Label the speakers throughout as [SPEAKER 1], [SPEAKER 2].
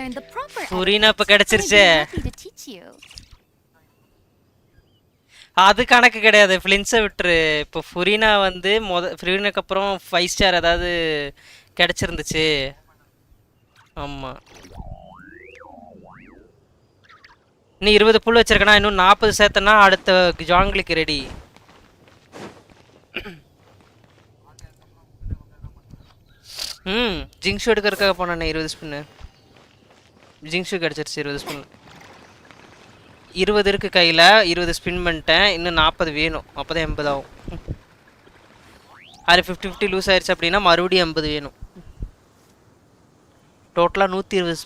[SPEAKER 1] learn the proper
[SPEAKER 2] புரினா இப்ப
[SPEAKER 1] etiquette, I'd
[SPEAKER 2] கிடைச்சிருச்சே.
[SPEAKER 1] be happy to teach you.
[SPEAKER 2] அது கணக்கு கிடையாது. ஃபிளின்ஸை விட்டுரு. இப்போ ஃபுரினா வந்து ஃபுரினாக்கு அப்புறம் 5 ஸ்டார் ஏதாவது கிடைச்சிருந்துச்சு. ஆமா. நீ 20 புல் வச்சிருக்கனா, இன்னும் 40 சேர்த்தனா அடுத்த ஜாங்கிலுக்கு ரெடி. ஜிங்ஷு எடுக்கிறதுக்காக போனேன் 20 ஸ்பின்னு. ஜிங்ஷு கிடச்சிருச்சு 20 ஸ்பின். 20 இருக்கு கையில், 20 ஸ்பின் பண்ணிட்டேன். இன்னும் 40 வேணும். அப்போ தான் 80 ஆகும். அது 50-50 லூஸ் ஆயிடுச்சு அப்படின்னா மறுபடியும் 80 வேணும். டோட்டலாக 120.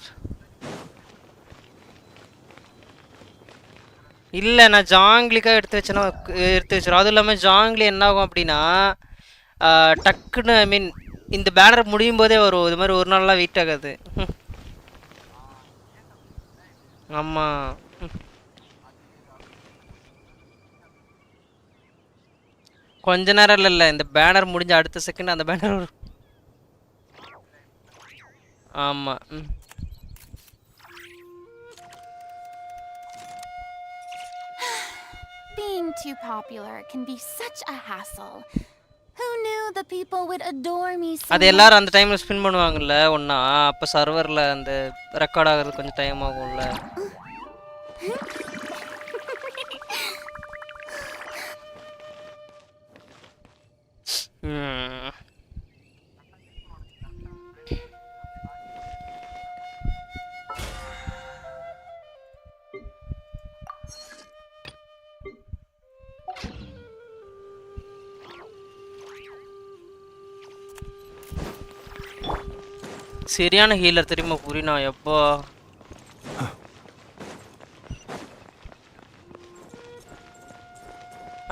[SPEAKER 2] இல்லை, நான் ஜாங்கிலிக்காக எடுத்து வச்சேன்னா எடுத்து வச்சிடும். அதுவும் இல்லாமல் ஜாங்கிலி என்ன ஆகும் அப்படின்னா டக்குன்னு, ஐ மீன் இந்த பேனர் முடியும் போதே வரும். இது மாதிரி ஒரு நாள்லாம் வெயிட் ஆகாது. ஆமாம். கொஞ்ச நேரம் இல்லை, இந்த பேனர் முடிஞ்ச அடுத்த செகண்ட் அந்த பேனர் வரும். ஆமாம்.
[SPEAKER 1] Being too popular can be such a hassle. Who knew the people would adore me so much?
[SPEAKER 2] அது எல்லாரும் அந்த டைம்ல ஸ்பின் பண்ணுவாங்கல்ல ஒண்ணா, அப்ப சர்வர்ல அந்த ரெக்கார்ட் ஆகிறது கொஞ்சம் டைம் ஆகும்ல. சரியான ஹீலர் தெரியுமா புரினா? எப்பா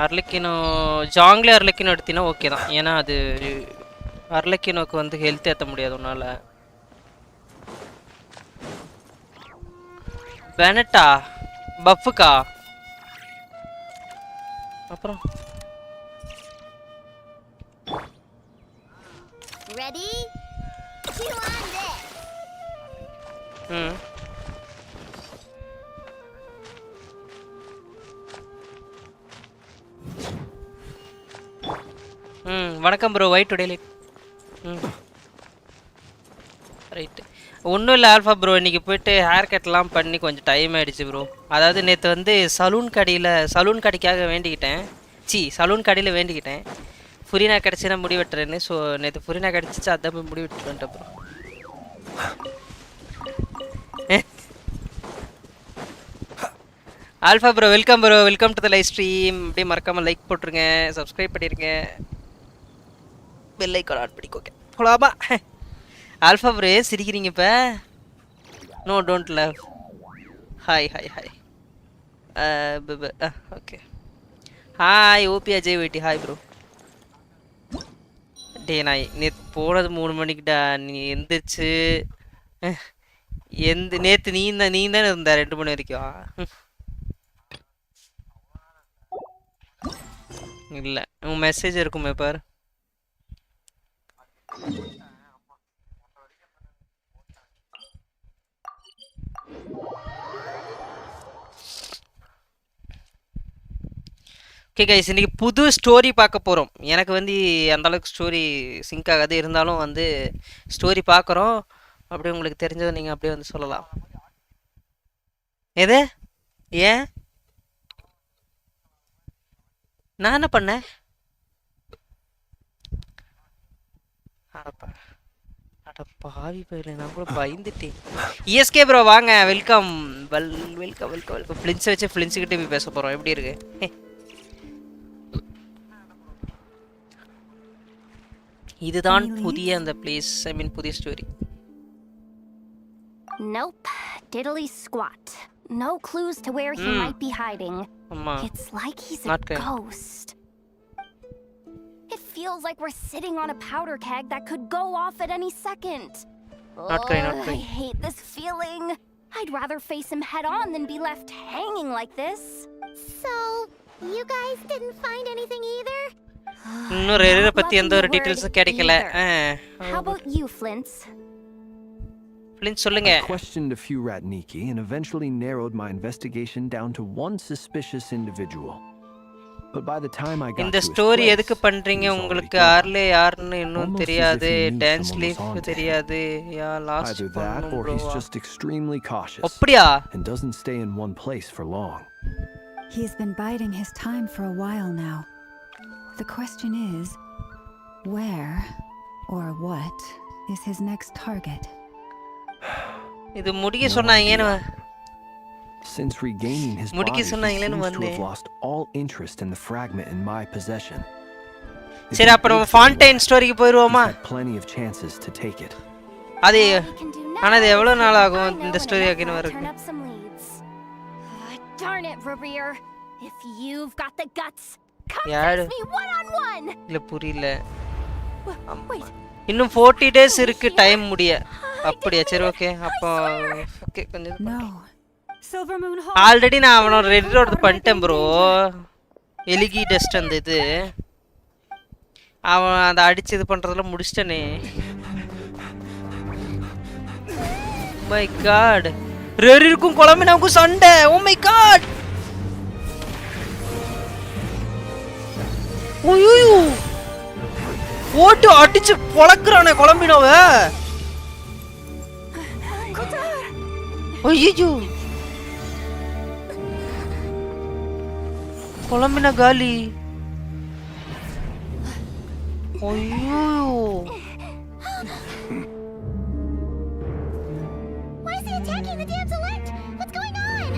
[SPEAKER 2] அர்லக்கினோ ஜாங்லே அர்லக்கினோ எடுத்தினா ஓகே தான். ஏன்னா அது அர்லக்கினோக்கு வந்து ஹெல்த் ஏற்ற முடியாது உன்னால. பெனட்டா பஃபுக்கா அப்புறம்
[SPEAKER 3] Ready? You on this.
[SPEAKER 2] வணக்கம் bro. White today light. Right. ஒன்றும் இல்லை ஆல்ஃபா ப்ரோ, இன்றைக்கி போயிட்டு ஹேர் கட்லாம் பண்ணி கொஞ்சம் டைம் ஆகிடுச்சு ப்ரோ. அதாவது நேற்று வந்து சலூன் கடைக்காக வேண்டிக்கிட்டேன். சலூன் கடையில் வேண்டிக்கிட்டேன் ஃபுரினா கிடச்சினா முடி வெட்டுறேன்னு. ஸோ நேற்று ஃபுரினா கிடச்சிச்சு, அதான் போய் முடி வெட்டுவேன்ட்டு bro. Alpha bro welcome bro, welcome to the live stream. அப்படியே மறக்காமல் லைக் போட்டுருங்க, சப்ஸ்கிரைப் பண்ணிடுங்க, பெல் ஐக்கான் ஆன் பண்ணிக்கோங்க. போலாமா? ஆல்ஃபா ப்ரோ சிரிக்கிறீங்க இப்போ? No don't love. Hi hi hi. Okay hi ஓபியா ஜெய் வெட்டி. Hi bro. டே நான் நேற்று போனது 3 மணிக்குடா. நீ எந்திரிச்சு நேற்று நீ தானே இருந்த 2 மணி வரைக்கும். இல்லை, உன் மெசேஜ் இருக்குமே பாரு. ஓகே கைஸ், இன்றைக்கி புது ஸ்டோரி பார்க்க போகிறோம். எனக்கு வந்து அந்தளவுக்கு ஸ்டோரி சிங்க் ஆகாது, இருந்தாலும் வந்து ஸ்டோரி பார்க்குறோம். அப்படியே உங்களுக்கு தெரிஞ்சதை நீங்கள் அப்படியே வந்து சொல்லலாம். எது? ஏன் நான் என்ன பண்ணேன்? பாவி போயில, நான் கூட பயந்துட்டேன். இஎஸ்கே ப்ரோ வாங்க, வெல்கம் வெல்கம் வெல்கம் வெல்கம். ஃப்ளின்ஸ் வச்சு ஃப்ளின்ஸுக்கிட்டே போய் பேச போகிறோம். எப்படி இருக்கு? இதுதான் புதிய அந்த பிளேஸ், ஐ மீன் புதிய story.
[SPEAKER 3] Nope, diddly squat. No clues to where he might be hiding. It's like he's a ghost. It feels like we're sitting on a powder keg that could go off at any second.
[SPEAKER 2] Not crying.
[SPEAKER 3] I hate this feeling. I'd rather face him head on than be left hanging like this. So, you guys didn't find anything either?
[SPEAKER 2] இன்னும் ரெரே பத்தி எந்த ஒரு டீடைல்ஸும் கிடைக்கல.
[SPEAKER 3] How about you, Flint's?
[SPEAKER 2] Flint சொல்லுங்க.
[SPEAKER 4] I questioned a few Ratniki and eventually narrowed my investigation down to one suspicious individual. But by the time I got
[SPEAKER 2] இந்த
[SPEAKER 4] to
[SPEAKER 2] story
[SPEAKER 4] his
[SPEAKER 2] எதுக்கு
[SPEAKER 4] place,
[SPEAKER 2] பண்றீங்க?
[SPEAKER 4] he was
[SPEAKER 2] உங்களுக்கு
[SPEAKER 4] already gone.
[SPEAKER 2] ஆர்லே யாருன்னு இன்னும்
[SPEAKER 4] Almost as if
[SPEAKER 2] தெரியாது.
[SPEAKER 4] he knew
[SPEAKER 2] dance
[SPEAKER 4] someone was
[SPEAKER 2] leaf
[SPEAKER 4] on to him.
[SPEAKER 2] தெரியாது. யா last
[SPEAKER 4] Either that or he's just extremely cautious
[SPEAKER 2] அப்படியா?
[SPEAKER 4] and doesn't stay in one place for long.
[SPEAKER 5] He's been biding his time for a while now. The question is, where or what is his next target?
[SPEAKER 2] இது முடிக்க சொன்னாங்கன்னு
[SPEAKER 4] Since regaining his body,
[SPEAKER 2] முடிக்க
[SPEAKER 4] he
[SPEAKER 2] சொன்னாங்களேன்னு
[SPEAKER 4] seems to have
[SPEAKER 2] வந்தேன்.
[SPEAKER 4] lost all interest in the fragment in my possession. If
[SPEAKER 2] சரி
[SPEAKER 4] he
[SPEAKER 2] அப்ப நம்ம
[SPEAKER 4] did
[SPEAKER 2] ஃபான்டைன் ஸ்டோரிக்கு
[SPEAKER 4] so,
[SPEAKER 2] போயிடுவோமா?
[SPEAKER 4] he's had plenty of chances to take it.
[SPEAKER 2] அது
[SPEAKER 1] All we can do now
[SPEAKER 2] ஆனா அது எவ்வளவு நாள்
[SPEAKER 1] is
[SPEAKER 2] ஆகும்
[SPEAKER 1] find
[SPEAKER 2] இந்த
[SPEAKER 1] out
[SPEAKER 2] ஸ்டோரி
[SPEAKER 1] enough
[SPEAKER 2] ஆக்கின
[SPEAKER 1] to
[SPEAKER 2] வரக்கு?
[SPEAKER 1] turn up some leads. Darn it, Revere. If you've got the guts, come
[SPEAKER 2] யாரு?
[SPEAKER 1] face me one on one.
[SPEAKER 2] இல்ல புரியல.
[SPEAKER 1] Wait.
[SPEAKER 2] இன்னும் 40 டேஸ் இருக்கு டைம் முடிய. அப்படியா? சரி ஓகே. அப்போ ஓகே கொஞ்சம்
[SPEAKER 5] No. Silver Moon Hall.
[SPEAKER 2] Already நான் அவனோட ரெடிலோட் பண்ணிட்டேன் ப்ரோ. எலிகி டஸ்ட் அந்த இது அவன் அதை அடிச்சு இது பண்றதுல முடிச்சிட்டனே. மை காட், ரெரிருக்கும் குழம்பினாவுக்கும் சண்டை. ஓ மை காட், ஓய்யோ ஓட்டு அடிச்சு பொளக்குறானே குழம்பினாவ. ஐயோ குழம்பின காலி. ஐயோ
[SPEAKER 1] Why is he attacking the damsel elect? What's going on?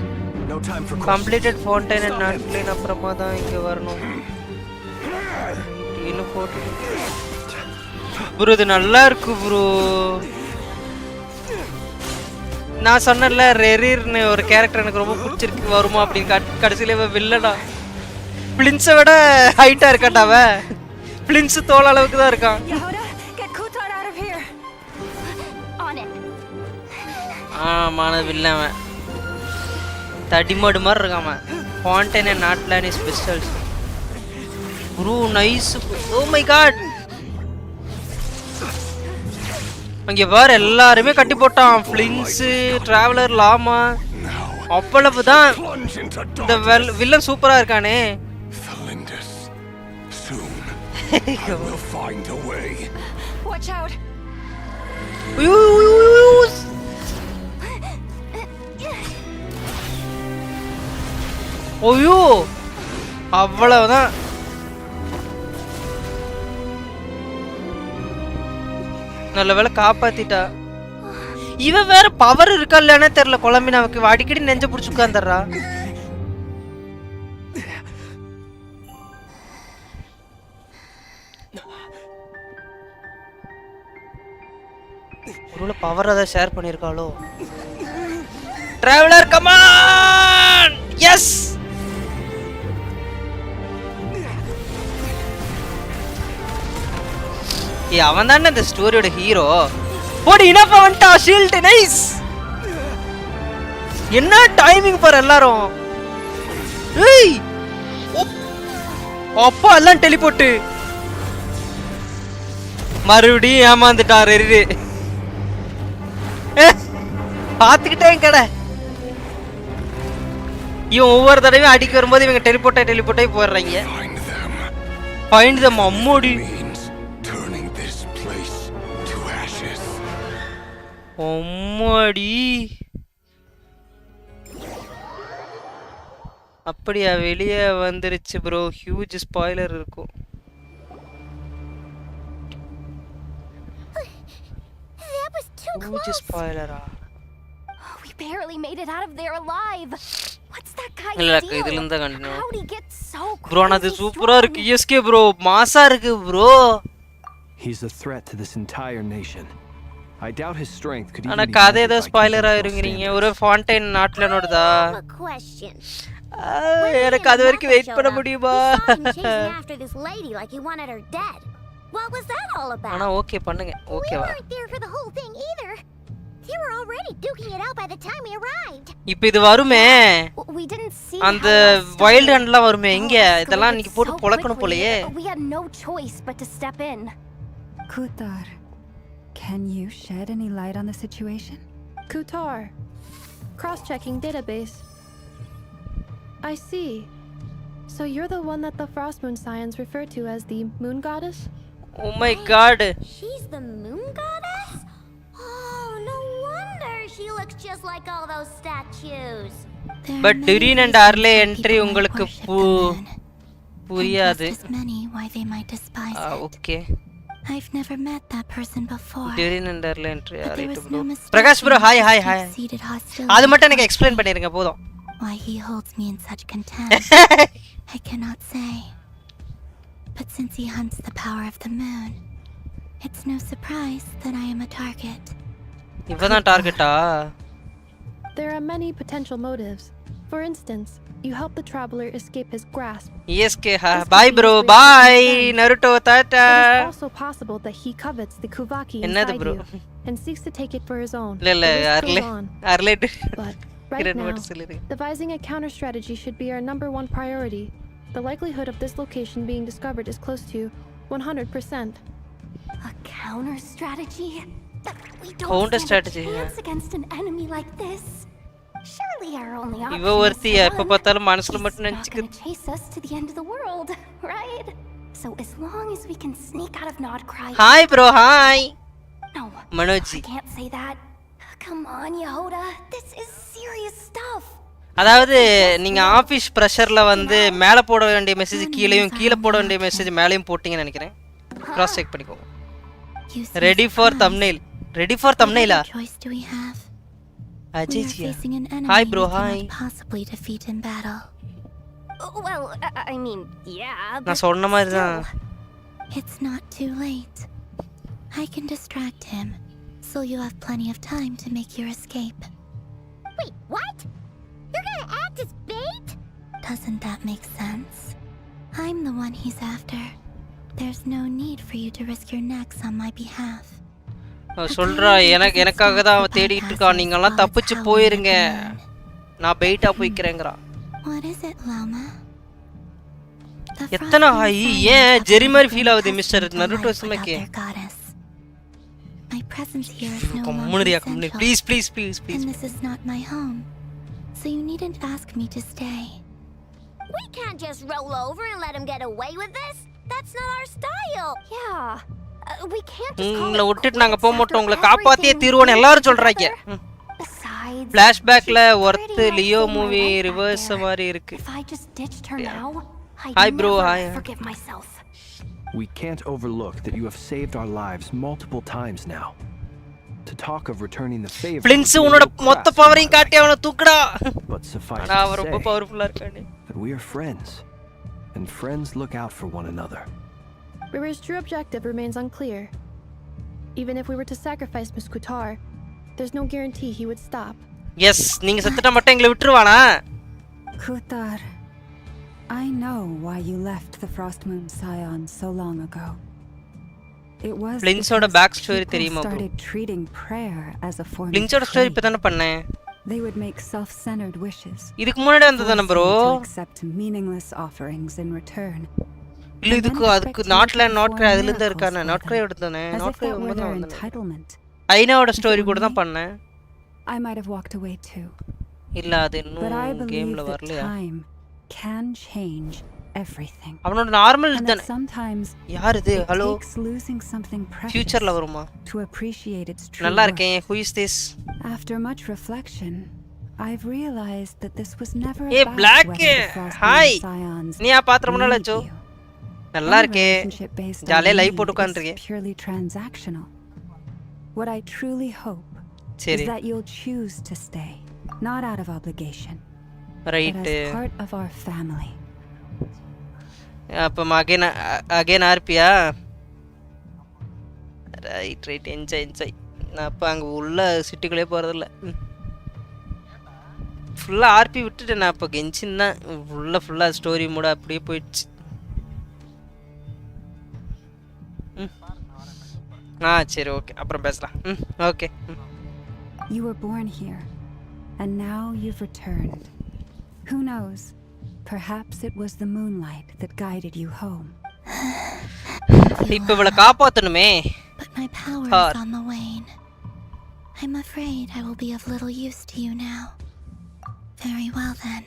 [SPEAKER 4] No time for
[SPEAKER 2] completed fountain and not plane. அப்புறமா தான் இங்க வரணும். இன்னும் போட்டு ப்ரோ இது நல்லா இருக்கு ப்ரோ. நான் சொன்னேன்ல ரெரிர்னு ஒரு கேரக்டர் எனக்கு ரொம்ப பிடிச்சிருக்கு வருமா அப்படின்னு. கடைசியில வில்லடா. பிளின்ஸை விட ஹைட்டா இருக்காட்டாவ. பிளின்ஸ் தோல் அளவுக்கு தான் இருக்கான்.
[SPEAKER 5] Yehuda, get Kutar out of here.
[SPEAKER 1] On it.
[SPEAKER 2] ஆமான வில்லவன் தடிமாடு மாதிரி இருக்காம. Fountain and not plan is special bro. Nice. Oh my god, அங்கே பாரு எல்லாருமே கட்டி போட்டான். Flins, traveler, Lauma. அவ்வளவுதான். இந்த வில்லன் சூப்பரா இருக்கானே.
[SPEAKER 5] Watch out.
[SPEAKER 2] ஐயோ அவ்வளவுதான். நல்ல வேளை காப்பாத்திட்டா. இவ வேற பவர் இருக்கா இல்லன்னு தெரியல. குழம்பி நமக்கு அடிக்கடி நெஞ்ச புடிச்சு உட்கார்ந்துடுறா. ஒருவேளை பவர் அதை ஷேர் பண்ணிருக்காளோ. Traveller come on. எஸ் அவன் தானே இந்த ஸ்டோரியோட ஹீரோ. போடி இனப்ப வந்துட்டா. Shield nice. என்ன டைமிங் பாரு எல்லாரும். ஏய் அப்பா எல்லாம் டெலிபோர்ட். மறுபடியும் ஏமாந்துட்டாரு. பாத்துக்கிட்டேன் கடை. இவன் ஒவ்வொரு தடவையும் அடிக்க வரும்போது இவங்க டெலிபோர்ட்டாய் போயிடுறாங்க. ஃபைண்ட் தம். அம்மோடி அம்மாடி. அப்படியா? வெளியே வந்துருச்சு ப்ரோ. ஹியூஜ் ஸ்பாயிலர் இருக்கும். Huge ஸ்பாயிலரா?
[SPEAKER 1] We barely made it out of there alive. What's that guy
[SPEAKER 2] இல்ல
[SPEAKER 1] deal?
[SPEAKER 2] இதுல இருந்து continue.
[SPEAKER 1] How did he get so
[SPEAKER 2] bro அது சூப்பரா இருக்கு. எஸ்கே ப்ரோ மாசா இருக்கு bro.
[SPEAKER 4] He's a threat to this entire nation. I doubt his strength could even
[SPEAKER 2] ஆனா
[SPEAKER 4] be
[SPEAKER 2] கதை
[SPEAKER 4] measured
[SPEAKER 2] ஏதோ
[SPEAKER 4] by
[SPEAKER 2] ஸ்பாயிலர்
[SPEAKER 4] conventional
[SPEAKER 2] ஆயிருங்கறீங்க.
[SPEAKER 4] standards.
[SPEAKER 2] ஒரு ஃபவுண்டைன் நாட்ல நோடுதா?
[SPEAKER 6] question.
[SPEAKER 2] எனக்கு அது வரைக்கும் வெயிட் பண்ண முடியுமா?
[SPEAKER 6] After this lady like you wanted her dead. What was that all about?
[SPEAKER 2] ஆனா ஓகே பண்ணுங்க.
[SPEAKER 6] We
[SPEAKER 2] ஓகேவா?
[SPEAKER 6] weren't there for the whole thing either. They were already duking it out by the time we arrived.
[SPEAKER 2] இப்போ இது வருமே.
[SPEAKER 1] We didn't see
[SPEAKER 2] அந்த wild ஹண்ட்லாம் வருமே. எங்க இதெல்லாம் இன்னைக்கு போட்டு பொளக்கணும் போலயே.
[SPEAKER 1] We had no choice but to step in.
[SPEAKER 5] Kutar, can you shed any light on the situation?
[SPEAKER 7] Kutar. Cross-checking database. I see. So you're the one that the Frost Moon Scions refer to as the Moon Goddess?
[SPEAKER 2] Oh my god.
[SPEAKER 6] She's the moon goddess? Oh, no wonder she looks just like all those statues.
[SPEAKER 2] But Durin and Arle entry உங்களுக்கு புரியாது. Okay.
[SPEAKER 3] I've never met that person before.
[SPEAKER 2] Durin and Arle entry right bro. Prakash bro hi. அது மட்டும் எனக்கு explain பண்ணிருங்க போதும்.
[SPEAKER 3] Why he holds me in such contempt, I cannot say. But since he hunts the power of the moon, it's no surprise that I am a target.
[SPEAKER 2] இவதான் டார்கெட்டா?
[SPEAKER 7] There are many potential motives. For instance, you help the traveler escape his grasp.
[SPEAKER 2] ESK bye bro bye Naruto tata.
[SPEAKER 7] It is also possible that he covets the Kuvaki
[SPEAKER 2] என்னது
[SPEAKER 7] inside
[SPEAKER 2] bro?
[SPEAKER 7] you and seeks to take it for his own.
[SPEAKER 2] இல்ல Arle
[SPEAKER 7] But right now, devising a counter strategy should be our #1 priority. The likelihood of this location being discovered is close to 100%.
[SPEAKER 3] A counter strategy? We don't
[SPEAKER 2] Counter
[SPEAKER 3] stand
[SPEAKER 2] strategy,
[SPEAKER 3] a chance against an enemy like this. Surely our only option
[SPEAKER 2] இவ ஒருத்தி எப்ப பார்த்தாலும் மனசுல மட்டும்
[SPEAKER 3] is
[SPEAKER 2] நினைச்சுக்க.
[SPEAKER 3] not gonna chase us to the end of the world, right? So as long as we can sneak out of Nodcry.
[SPEAKER 2] Hi bro hi.
[SPEAKER 3] No,
[SPEAKER 2] Manoji.
[SPEAKER 3] I can't say that. Come on, Yehoda. This is serious stuff.
[SPEAKER 2] அதாவது நீங்க office பிரஷர்ல வந்து மேல போட வேண்டிய message கீழேயும் கீழே போட வேண்டிய மெசேஜ் மேலேயும் போட்டீங்கன்னு நினைக்கிறேன். கிராஸ் செக் பண்ணிக்கோங்க. Ready for thumbnail. Ready for தம்ப்நெயிலா? அஜய்ஜியா. Hi bro hi.
[SPEAKER 3] Possibly defeat in battle. Well, I mean, yeah.
[SPEAKER 2] நான் சொன்ன மாதிரி தான்.
[SPEAKER 3] It's not too late. I can distract him, so you have plenty of time to make your escape.
[SPEAKER 6] Wait, what? You're gonna act as bait?
[SPEAKER 3] Doesn't that make sense? I'm the one he's after. There's no need for you to risk your necks on my behalf.
[SPEAKER 2] சொல்றா எனக்காக தான் அவ தேடிட்டு இருக்கா, நீங்க எல்லாம் தப்பிச்சு போயிருங்க, நான் பெயிட்டா போய்க்கிறேங்கறா.
[SPEAKER 3] What is it, Lama?
[SPEAKER 2] எத்தனை ஹாய் ஏன் ஜெரி மாதிரி ஃபீல் ஆகுது மிஸ்டர் நருட்டோ சுமக்கே.
[SPEAKER 3] My presence here is no longer
[SPEAKER 2] கம்முனியா please
[SPEAKER 3] and this is not my home, so you needn't ask me to stay.
[SPEAKER 6] We can't just roll over and let him get away with this. That's not our style.
[SPEAKER 3] Yeah. We can't just call
[SPEAKER 2] உங்களை விட்டுட்டு நாங்க போக மாட்டோம், உங்களை காப்பாத்தியே தீருவோம் எல்லாரும் சொல்றாங்க.
[SPEAKER 3] Besides,
[SPEAKER 2] ஃபிளாஷ்பேக்ல worth Leo movie reverse மாதிரி இருக்கு.
[SPEAKER 3] If I just ditched her now,
[SPEAKER 2] Hi bro, hi.
[SPEAKER 3] Forgive myself.
[SPEAKER 4] We can't overlook that you have saved our lives multiple times now. To talk of returning the favor.
[SPEAKER 2] Plince உன்னோட மொத்த பவரையும் காட்டி அவனை தூக்குடா.
[SPEAKER 4] But suffice
[SPEAKER 2] நான்
[SPEAKER 4] to
[SPEAKER 2] ரொம்ப
[SPEAKER 4] say
[SPEAKER 2] பவர்ஃபுல்லா இருக்கானே.
[SPEAKER 4] that we are friends, and friends look out for one another.
[SPEAKER 7] River's true objective remains unclear. Even if we were to sacrifice Miss Kutar, there's no guarantee he would stop.
[SPEAKER 2] Yes, நீங்க செத்துட்டா மட்டும் எங்களை விட்டுருவானா?
[SPEAKER 5] Kutar, I know why you left the Frost Moon Scions so long ago. It was
[SPEAKER 2] Blinks-ஓட back story தெரியுமா bro?
[SPEAKER 5] started treating prayer as a form
[SPEAKER 2] Blinks-ஓட
[SPEAKER 5] of
[SPEAKER 2] story இப்பதானே பண்ணேன்.
[SPEAKER 5] They would make self-centered wishes.
[SPEAKER 2] இதுக்கு முன்னாடி வந்ததானே bro?
[SPEAKER 5] To accept meaningless offerings in return.
[SPEAKER 2] இல்ல அதுக்கு நாட்ல அதுல இருந்து இருக்கானே நாட்கிரையோட தானே
[SPEAKER 5] entitlement.
[SPEAKER 2] ஐனாவோட ஸ்டோரி கூட தான் பண்ணேன்.
[SPEAKER 5] I might have walked away too.
[SPEAKER 2] இல்ல அது இன்னும் கேம்ல வரலையா?
[SPEAKER 5] Time can change everything.
[SPEAKER 2] அவனோட நார்மல் தானே.
[SPEAKER 5] Sometimes
[SPEAKER 2] யார் இது? ஹலோ.
[SPEAKER 5] losing something precious
[SPEAKER 2] ஃபியூச்சர்ல வருமா?
[SPEAKER 5] To appreciate its true.
[SPEAKER 2] நல்லா இருக்கேன். Who is this?
[SPEAKER 5] After much reflection, I've realized that this was never
[SPEAKER 2] Hey
[SPEAKER 5] about
[SPEAKER 2] black. Hi. நீ ஆ பாத்திரம்னா லச்சோ. நல்லா இருக்கே. ஜாலியா லைவ் போட்டு உட்கார்ந்திருக்கேன்.
[SPEAKER 5] Purely transactional. What I truly hope is that you'll choose to stay, not out of obligation.
[SPEAKER 2] Right.
[SPEAKER 5] But as part of our family.
[SPEAKER 2] அப்ப again ஆர்பியா? Right enjoy. நான் அப்ப அங்க உள்ள சிட்டிக்குள்ளே போறது இல்ல. ஃபுல்லா ஆர்பி விட்டுட்டேன் நான். அப்ப கென்ஷின் தான் ஃபுல்லா ஸ்டோரி மூட அப்படியே போயிடுச்சு. சரி ஓகே அப்புறம் பேசலாம். Okay.
[SPEAKER 5] You were born here and now you've returned. Who knows? Perhaps it was the moonlight that guided you home.
[SPEAKER 2] இப்ப இவளை காப்பாத்தணுமே.
[SPEAKER 3] But my power is on the wane. I'm afraid I will be of little use to you now. Very well then.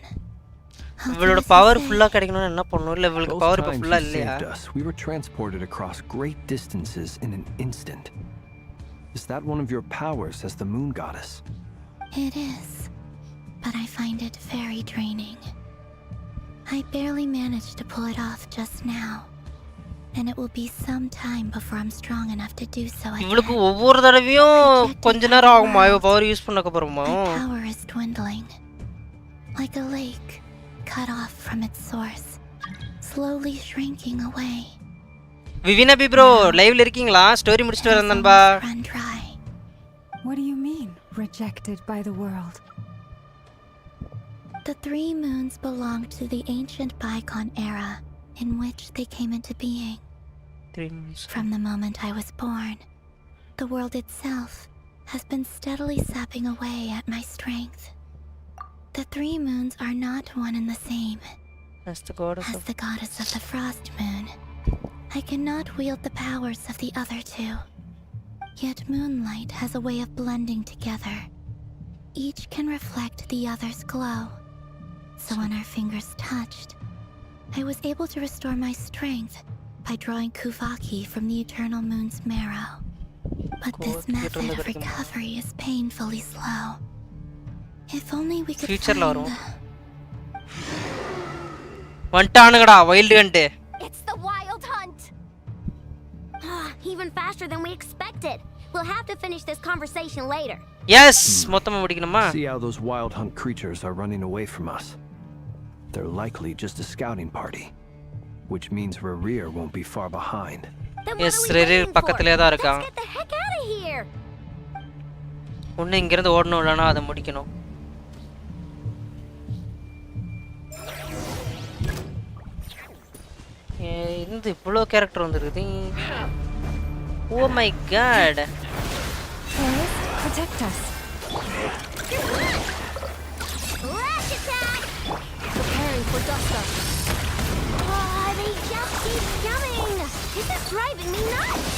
[SPEAKER 2] இவளோட power ஃபுல்லா கிடைக்கணும்னா என்ன பண்ணனும்? இல்ல இவளுக்கு power இப்ப ஃபுல்லா இல்லையா?
[SPEAKER 4] We were transported across great distances in an instant. Is that one of your powers as the moon goddess?
[SPEAKER 3] It is, but I find it very draining. I barely managed to pull it off just now, and it will be some time before I'm strong enough to do so again.
[SPEAKER 2] இவளுக்கு ஒவ்வொரு தடவையும் கொஞ்ச நேரம் ஆகுமா இவ power use பண்ணக்க போறோமா?
[SPEAKER 3] My power is dwindling, like a lake cut off from its source, slowly shrinking away.
[SPEAKER 2] விவினா P bro லைவ்ல இருக்கீங்களா? ஸ்டோரி முடிச்சிட்டு வரேன் நண்பா.
[SPEAKER 5] What do you mean, rejected by the world?
[SPEAKER 3] The 3 moons belonged to the ancient bygone era in which they came into being.
[SPEAKER 2] 3 moons.
[SPEAKER 3] From the moment I was born, the world itself has been steadily sapping away at my strength. The 3 moons are not one and the same.
[SPEAKER 2] As the
[SPEAKER 3] goddess of the frost moon, I cannot wield the powers of the other 2. Yet Moonlight has a way of blending together. Each can reflect the other's glow. So when our fingers touched, I was able to restore my strength by drawing Kuvaki from the eternal moon's marrow. But this method of recovery is painfully slow. If only we could find the...
[SPEAKER 2] வண்டானுங்கடா wild hunt.
[SPEAKER 6] It's the wild hunt. Even faster than we expected. We'll have to finish this conversation later.
[SPEAKER 2] Yes, மொத்தமா முடிக்கணுமா?
[SPEAKER 4] See how those wild hunt creatures are running away from us. They're likely just a scouting party, which means Rerir won't be far behind.
[SPEAKER 2] Yes, Rerir பக்கத்துலயே தான் இருக்கான்.
[SPEAKER 6] Let's get the heck out of here.
[SPEAKER 2] ஒண்ணு இங்க இருந்து ஓடணும் இல்லனா அத முடிக்கணும். இந்த இவ்ளோ கேரக்டர் வந்திருக்கு. Oh my god.
[SPEAKER 5] Protect us.
[SPEAKER 6] Flash attack.
[SPEAKER 7] Preparing for dust up.
[SPEAKER 6] Oh, they just keep coming. This is driving me nuts.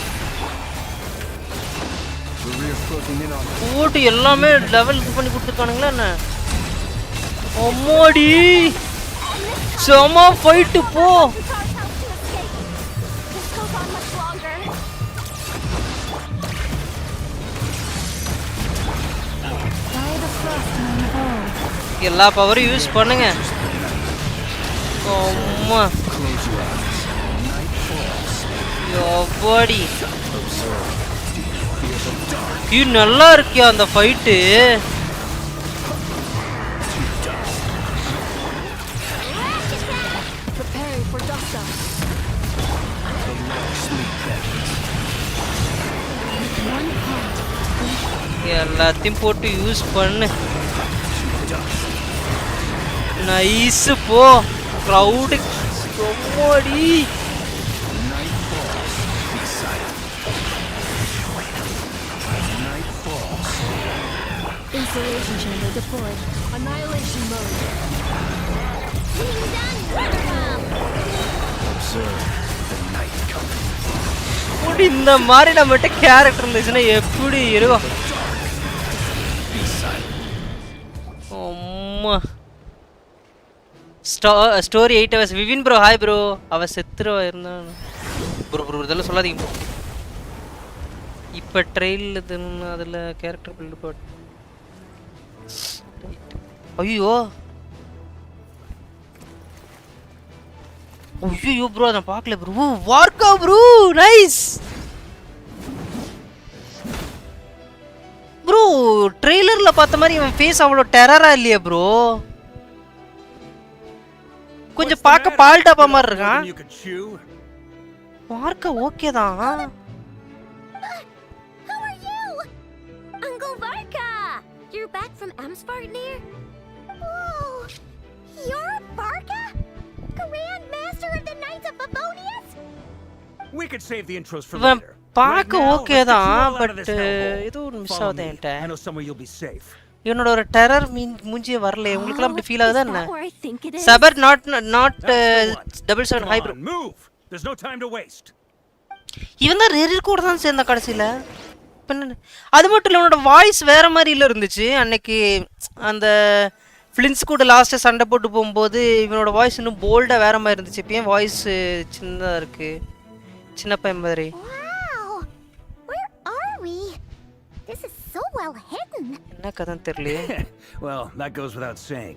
[SPEAKER 4] Rerir's closing in on us.
[SPEAKER 2] ஓட்டு எல்லாமே லெவல் பண்ணி கொடுத்துட்டானுங்களா என்ன? அம்மாடி. சம ஃபைட் போ. எல்லா பவரும் யூஸ் பண்ணுங்க. அம்மா யோபாடி இது நல்லா இருக்கியா அந்த ஃபைட்டு. எல்லாத்தையும் போட்டு யூஸ் பண்ணு. நைஸ் போ crowd ரொம்படி.
[SPEAKER 7] Installation chamber deployed. Annihilation mode.
[SPEAKER 2] இந்த மாதிரி நம்மகிட்ட கேரக்டர் இருந்துச்சுன்னா எப்படி இருக்கும்? அம்மா story 8 hours. Vivin bro hi bro. அவ செத்துருவா இருந்தான் ப்ரோ. ப்ரோ இதெல்லாம் சொல்லாதீங்க. இப்போ ட்ரெயில் அதில் கேரக்டர் பில்டு போட்டு ஐயோ ஐயோ ப்ரோ நான் பார்க்கல ப்ரோ. வார்க்கா ப்ரோ நைஸ் ப்ரோ. ட்ரெய்லரில் பார்த்த மாதிரி இவன் ஃபேஸ் அவ்வளோ டெரரா இல்லையா ப்ரோ? கொஞ்சம் பார்க்க பால் டாப்பா மாதிரி இருக்கான். வார்க்கா ஓகே தான்.
[SPEAKER 6] Who are you? Uncle Varka! You're back from Amsvartnir? Oh, you're Varka? Grand Master of the Knights of Favonius?
[SPEAKER 8] We could save the intros for
[SPEAKER 2] இவன்
[SPEAKER 8] later.
[SPEAKER 2] பார்க்க ஓகே தான் பட் ஏதோ ஒரு மிஸ் ஆகுது என்கிட்ட.
[SPEAKER 8] I know somewhere you'll be safe.
[SPEAKER 2] இவனோட ஒரு terror மூஞ்சியே வரல. உங்களுக்குலாம் அப்படி ஃபீல் ஆகுதா என்ன? சபர் நாட் 77 hi bro.
[SPEAKER 8] Move. There's no time to waste.
[SPEAKER 2] இவன் தான் ரெரிர் கூட தான் சேர்ந்த கடைசில. இப்போ என்ன அது மட்டும் இல்லை உன்னோட வாய்ஸ் வேறு மாதிரில இருந்துச்சு அன்னைக்கு அந்த ஃப்ளின்ஸ் கூட லாஸ்ட்டாக சண்டை போட்டு போகும்போது இவனோட வாய்ஸ் இன்னும் போல்டாக வேறு மாதிரி இருந்துச்சு இப்போ ஏன் வாய்ஸ் சின்னதாக இருக்குது சின்ன பையன் மாதிரி
[SPEAKER 6] Wow! Where are we? This is so well hidden.
[SPEAKER 2] என்ன கதைன்னு தெரியலையே
[SPEAKER 8] Well, that goes without saying.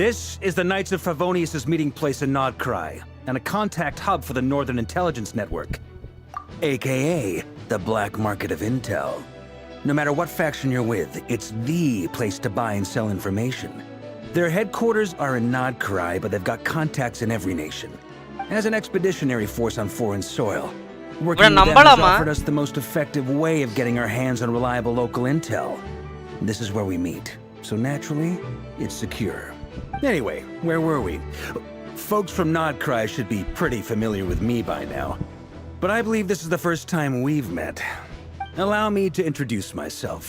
[SPEAKER 8] This is the Knights of Favonius' meeting place in Nodcry, and a contact hub for the Northern Intelligence Network, aka the black market of intel. No matter what faction you're with, it's the place to buy and sell information. Their headquarters are in Nodcry, but they've got contacts in every nation. As an expeditionary force on foreign soil, working with them has offered us the most effective way of getting our hands on reliable local intel. This is where we meet, so naturally, it's secure. Anyway, where were we? Folks from Nodcry should be pretty familiar with me by now, but I believe this is the first time we've met. Allow me to introduce myself.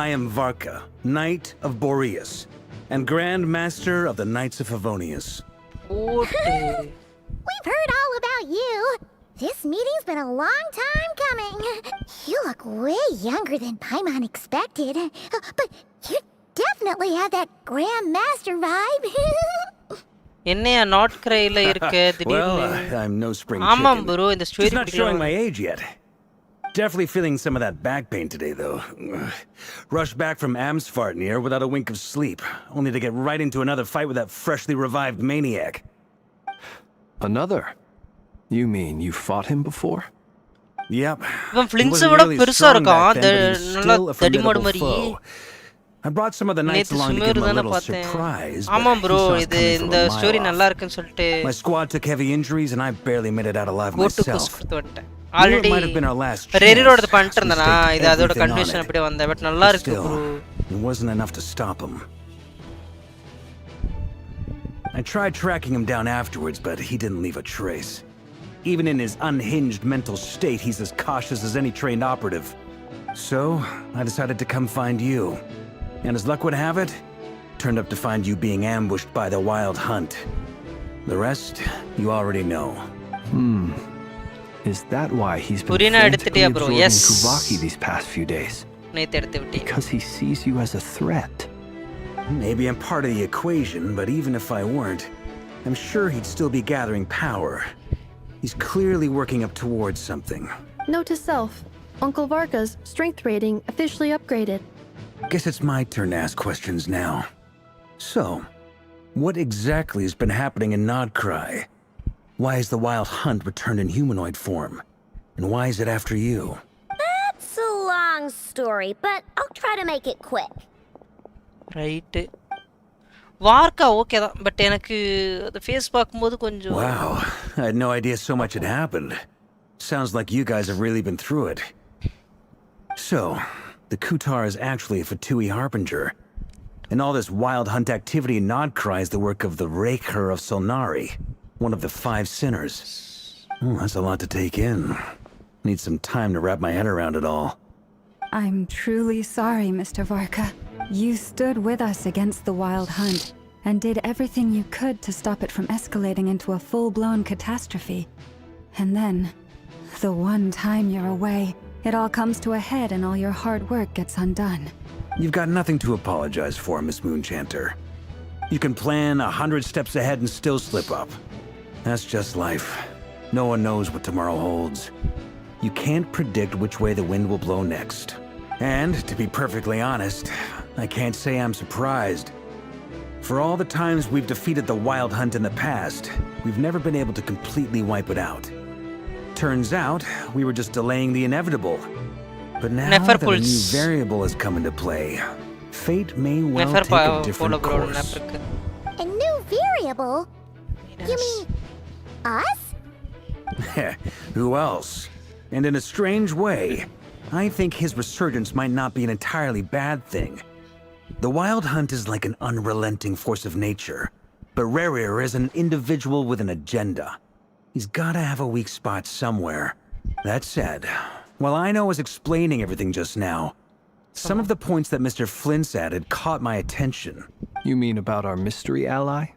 [SPEAKER 8] I am Varka, Knight of Boreas, and Grand Master of the Knights of Favonius.
[SPEAKER 6] We've heard all about you. This meeting's been a long time coming. You look way younger than Paimon expected, but you definitely have that Grand Master vibe.
[SPEAKER 2] என்னையா not கிரைல இருக்க
[SPEAKER 8] Well,
[SPEAKER 2] திடீர்னு
[SPEAKER 8] I'm no spring
[SPEAKER 2] ஆமாம்
[SPEAKER 8] chicken.
[SPEAKER 2] Bro இந்த
[SPEAKER 8] Just
[SPEAKER 2] story
[SPEAKER 8] not showing my age yet. Definitely feeling some of that back pain today, though. Rushed back from Amsfartnir without a wink of sleep, only to get right into another fight with that freshly revived maniac.
[SPEAKER 4] Another? You mean you fought him before?
[SPEAKER 8] Yep.
[SPEAKER 2] இவன்
[SPEAKER 8] He
[SPEAKER 2] ஃப்ளின்ஸ்
[SPEAKER 8] wasn't
[SPEAKER 2] விட
[SPEAKER 8] really
[SPEAKER 2] பெருசா
[SPEAKER 8] strong
[SPEAKER 2] இருக்கான்
[SPEAKER 8] back then, but he's
[SPEAKER 2] நல்லா
[SPEAKER 8] still a
[SPEAKER 2] தடிமாடு
[SPEAKER 8] formidable
[SPEAKER 2] மாதிரி
[SPEAKER 8] foe. I brought some of the knights
[SPEAKER 2] நேத்து
[SPEAKER 8] along to give
[SPEAKER 2] Sumer
[SPEAKER 8] him a
[SPEAKER 2] தானே
[SPEAKER 8] little
[SPEAKER 2] பார்த்தேன்
[SPEAKER 8] surprise, but
[SPEAKER 2] ஆமாம்
[SPEAKER 8] he
[SPEAKER 2] ப்ரோ
[SPEAKER 8] saw us
[SPEAKER 2] இது
[SPEAKER 8] coming from
[SPEAKER 2] இந்த
[SPEAKER 8] a mile
[SPEAKER 2] ஸ்டோரி நல்லா
[SPEAKER 8] off.
[SPEAKER 2] இருக்குன்னு சொல்லிட்டு
[SPEAKER 8] My squad took heavy injuries and I barely made it out alive
[SPEAKER 2] coat
[SPEAKER 8] myself.
[SPEAKER 2] கோஸ் கொடுத்து வந்துட்டேன்
[SPEAKER 8] Knew it
[SPEAKER 2] already
[SPEAKER 8] might have been our last chance.
[SPEAKER 2] ரெரிரோட பண்ணிட்டு இருந்தேனா
[SPEAKER 8] We staked
[SPEAKER 2] இது அதோட
[SPEAKER 8] everything on
[SPEAKER 2] கன்வென்ஷன்
[SPEAKER 8] it.
[SPEAKER 2] அப்படியே வந்தேன் பட் நல்லா இருக்கு
[SPEAKER 8] Still,
[SPEAKER 2] bro
[SPEAKER 8] it wasn't enough to stop him. I tried tracking him down afterwards, but he didn't leave a trace. Even in his unhinged mental state, he's as cautious as any trained operative. So, I decided to come find you. And as luck would have it, turned up to find you being ambushed by the Wild Hunt. The rest, you already know.
[SPEAKER 4] Is that why he's been
[SPEAKER 2] Purina
[SPEAKER 4] frantically
[SPEAKER 2] எடுத்துட்டியா bro?
[SPEAKER 4] absorbing
[SPEAKER 2] Yes.
[SPEAKER 4] Kuvaki these past few days?
[SPEAKER 2] நேத்து எடுத்து விட்டேன்
[SPEAKER 4] Because he sees you as a threat.
[SPEAKER 8] Maybe I'm part of the equation, but even if I weren't, I'm sure he'd still be gathering power. He's clearly working up towards something.
[SPEAKER 7] Note to self: Uncle Varka's strength rating officially upgraded.
[SPEAKER 8] Guess it's my turn to ask questions now. So, what exactly has been happening in Nodcry? Why has the Wild Hunt returned in humanoid form? And why is it after you?
[SPEAKER 6] It's a long story, but I'll try to make it quick.
[SPEAKER 2] Right வார்க்கா okay தான் but எனக்கு அந்த face பார்க்கும்போது கொஞ்சம்
[SPEAKER 8] Wow, I had no idea so much had happened. Sounds like you guys have really been through it. So, the Kutar is actually a Fatui Harbinger. And all this Wild Hunt activity in Nodcry is the work of the Raker of Solnari, one of the 5 sinners. That's a lot to take in. Need some time to wrap my head around it all.
[SPEAKER 5] I'm truly sorry, Mr. Varka. You stood with us against the Wild Hunt and did everything you could to stop it from escalating into a full-blown catastrophe. And then, the one time you're away, it all comes to a head and all your hard work gets undone.
[SPEAKER 8] You've got nothing to apologize for, Miss Moonchanter. You can plan 100 steps ahead and still slip up. That's just life. No one knows what tomorrow holds. You can't predict which way the wind will blow next. And, to be perfectly honest, I can't say I'm surprised. For all the times we've defeated the Wild Hunt in the past, we've never been able to completely wipe it out. Turns out, we were just delaying the inevitable. But now that a new variable has come into play, fate may well take a different course.
[SPEAKER 6] A new variable? You mean us?
[SPEAKER 8] Who else? And in a strange way, I think his resurgence might not be an entirely bad thing. The Wild Hunt is like an unrelenting force of nature, but Rerir is an individual with an agenda. He's gotta have a weak spot somewhere. That said, while I was explaining everything just now, some of the points that Mr. Flint's added caught my attention.
[SPEAKER 4] You mean about our mystery ally?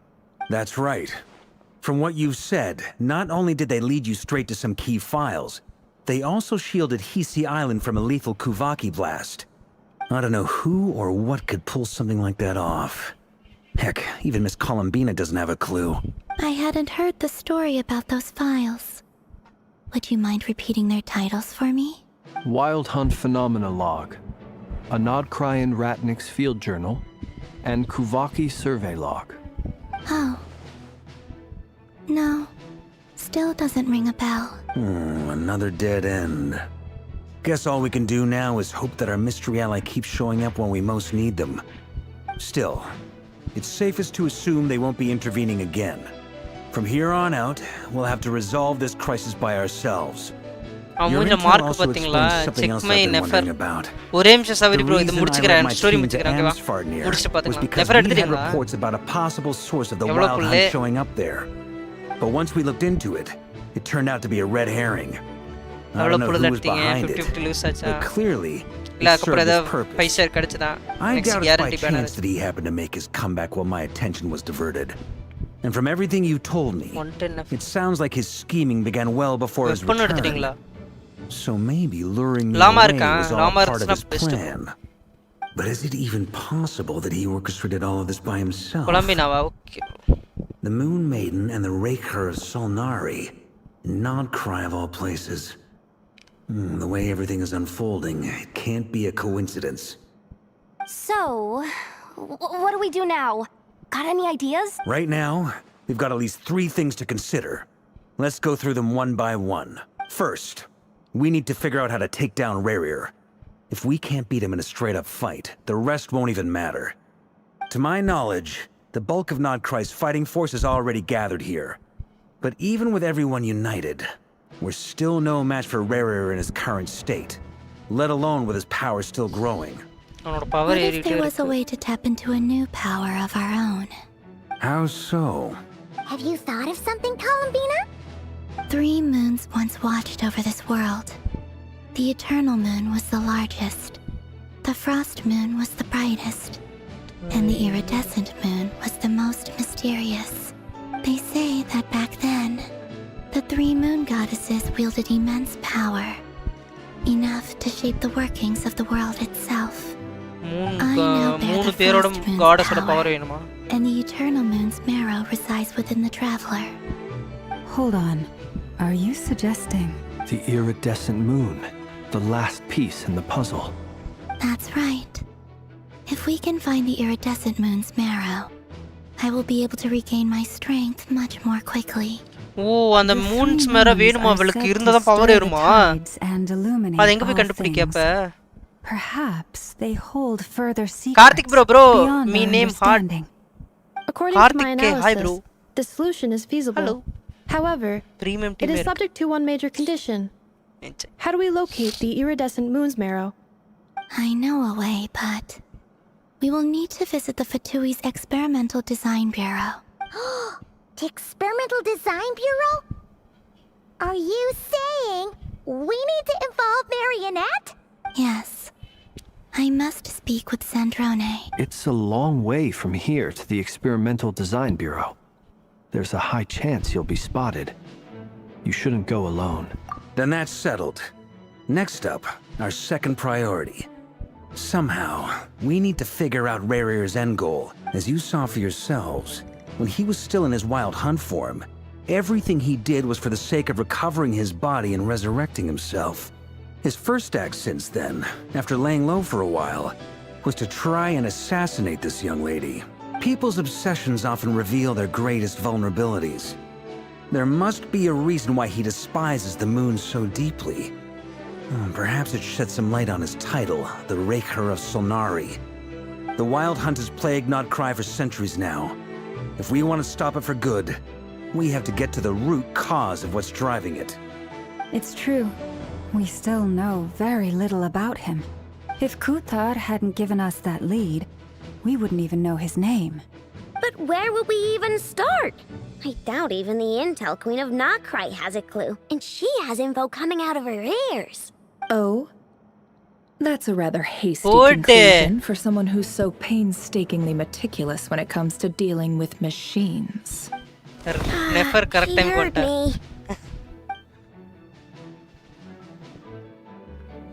[SPEAKER 8] That's right. From what you've said, not only did they lead you straight to some key files, they also shielded Hexa Island from a lethal Kuvaki blast. I don't know who or what could pull something like that off. Heck, even Miss Columbina doesn't have a clue.
[SPEAKER 3] I hadn't heard the story about those files. Would you mind repeating their titles for me?
[SPEAKER 4] Wild Hunt Phenomena Log, a Nodcrian Ratnik's Field Journal, and Kuvaki Survey Log.
[SPEAKER 3] Oh. No. Still doesn't ring a bell.
[SPEAKER 8] Another dead end. Guess all we can do now is hope that our mystery ally keeps showing up when we most need them. Still, it's safest to assume they won't be intervening again. From here on out, we'll have to resolve this crisis by ourselves. Your intel also explains something else I've been wondering about. The reason I led my team to Amsfardnir was because we had reports about a possible source of the Wild Hunt showing up there. But once we looked into it, it turned out to be a red herring. I don't know who was behind it, but clearly it served its purpose. I doubt it's by chance that he happened to make his comeback while my attention was diverted. And from everything you told me, it sounds like his scheming began well before his return. So maybe luring me away was all part of his plan. But is it even possible that he orchestrated all of this by himself? The Moon Maiden and the Raker of Solnari. Nodcry of all places. The way everything is unfolding, it can't be a coincidence.
[SPEAKER 3] So, what do we do now? Got any ideas?
[SPEAKER 8] Right now, we've got at least 3 things to consider. Let's go through them one by one. First, we need to figure out how to take down Rarier. If we can't beat him in a straight-up fight, the rest won't even matter. To my knowledge, the bulk of Nodcry's fighting force is already gathered here. But even with everyone united, we're still no match for Rarier in his current state, let alone with his power still growing.
[SPEAKER 3] What if there was a way to tap into a new power of our own?
[SPEAKER 8] How so?
[SPEAKER 6] Have you thought of something, Columbina?
[SPEAKER 3] 3 moons once watched over this world. The Eternal Moon was the largest. The Frost Moon was the brightest. And the Iridescent Moon was the most mysterious. They say that back then, the 3 moon goddesses wielded immense power. Enough to shape the workings of the world itself. I now bear the Frost Moon's power, and the Eternal Moon's marrow resides within the Traveler.
[SPEAKER 5] Hold on. Are you suggesting...
[SPEAKER 4] The Iridescent Moon, the last piece in the puzzle.
[SPEAKER 3] That's right. If we can find the Iridescent Moon's marrow, I will be able to regain my strength much more quickly.
[SPEAKER 2] Oh, and the moon's mirror வேணுமா அவளுக்கு இருந்தா தான் power ஏறுமா? அது எங்க போய் கண்டுபிடிக்க அப்ப?
[SPEAKER 5] Perhaps they hold further secrets.
[SPEAKER 2] Karthik bro, me name hard.
[SPEAKER 7] According to my analysis, the solution is feasible.
[SPEAKER 2] Hello.
[SPEAKER 7] However, it is subject to one major condition. How do we locate the Iridescent Moon's marrow?
[SPEAKER 3] I know a way, but we will need to visit the Fatui's Experimental Design Bureau.
[SPEAKER 6] The Experimental Design Bureau? Are you saying we need to involve Marionette?
[SPEAKER 3] Yes. I must speak with Sandrone.
[SPEAKER 4] It's a long way from here to the Experimental Design Bureau. There's a high chance you'll be spotted. You shouldn't go alone.
[SPEAKER 8] Then that's settled. Next up, our second priority. Somehow, we need to figure out Rarier's end goal. As you saw for yourselves, when he was still in his Wild Hunt form, everything he did was for the sake of recovering his body and resurrecting himself. His first act since then, after laying low for a while, was to try and assassinate this young lady. People's obsessions often reveal their greatest vulnerabilities. There must be a reason why he despises the moon so deeply. Perhaps it sheds some light on his title, the Raker of Solnari. The Wild Hunt has plagued Nodcry for centuries now. If we want to stop it for good, we have to get to the root cause of what's driving it.
[SPEAKER 5] It's true. We still know very little about him. If Kuthar hadn't given us that lead, we wouldn't even know his name.
[SPEAKER 9] But where would we even start? I doubt even the Intel Queen of Nodcry has a clue, and she has info coming out of her ears.
[SPEAKER 10] Oh? That's a rather hasty conclusion for someone who's so painstakingly meticulous when it comes to dealing with machines.
[SPEAKER 2] Never correct time
[SPEAKER 9] me.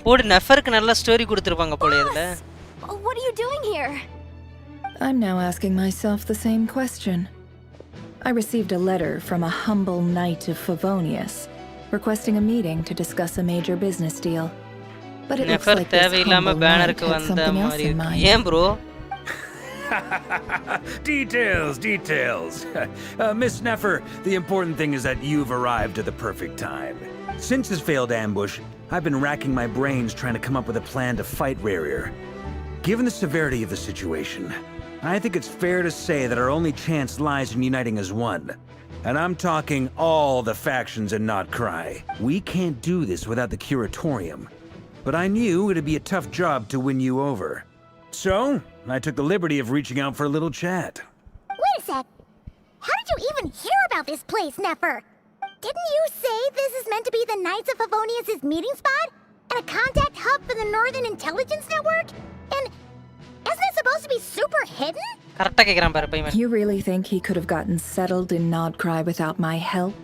[SPEAKER 2] போடு நெஃபருக்கு நல்ல story கொடுத்திருப்பாங்க போல இதுல.
[SPEAKER 3] What are you doing here?
[SPEAKER 10] I'm now asking myself the same question. I received a letter from a humble knight of Favonius requesting a meeting to discuss a major business deal. But it looks like this humble knight had something else in mind.
[SPEAKER 2] ஏன் bro?
[SPEAKER 8] Details. Miss Neffer, the important thing is that you've arrived at the perfect time. Since his failed ambush, I've been racking my brains trying to come up with a plan to fight Rarier. Given the severity of the situation, I think it's fair to say that our only chance lies in uniting as one. And I'm talking all the factions in Notcry. We can't do this without the Curatorium. But I knew it'd be a tough job to win you over. So, I took the liberty of reaching out for a little chat.
[SPEAKER 6] Wait a sec. How did you even hear about this place, Neffer? Didn't you say this is meant to be the Knights of Favonius' meeting spot? And a contact hub for the Northern Intelligence Network? And isn't it supposed to be super hidden?
[SPEAKER 2] கரெக்ட்டா கேக்குறான் பாரு பையன்.
[SPEAKER 10] You really think he could have gotten settled in Nodcry without my help?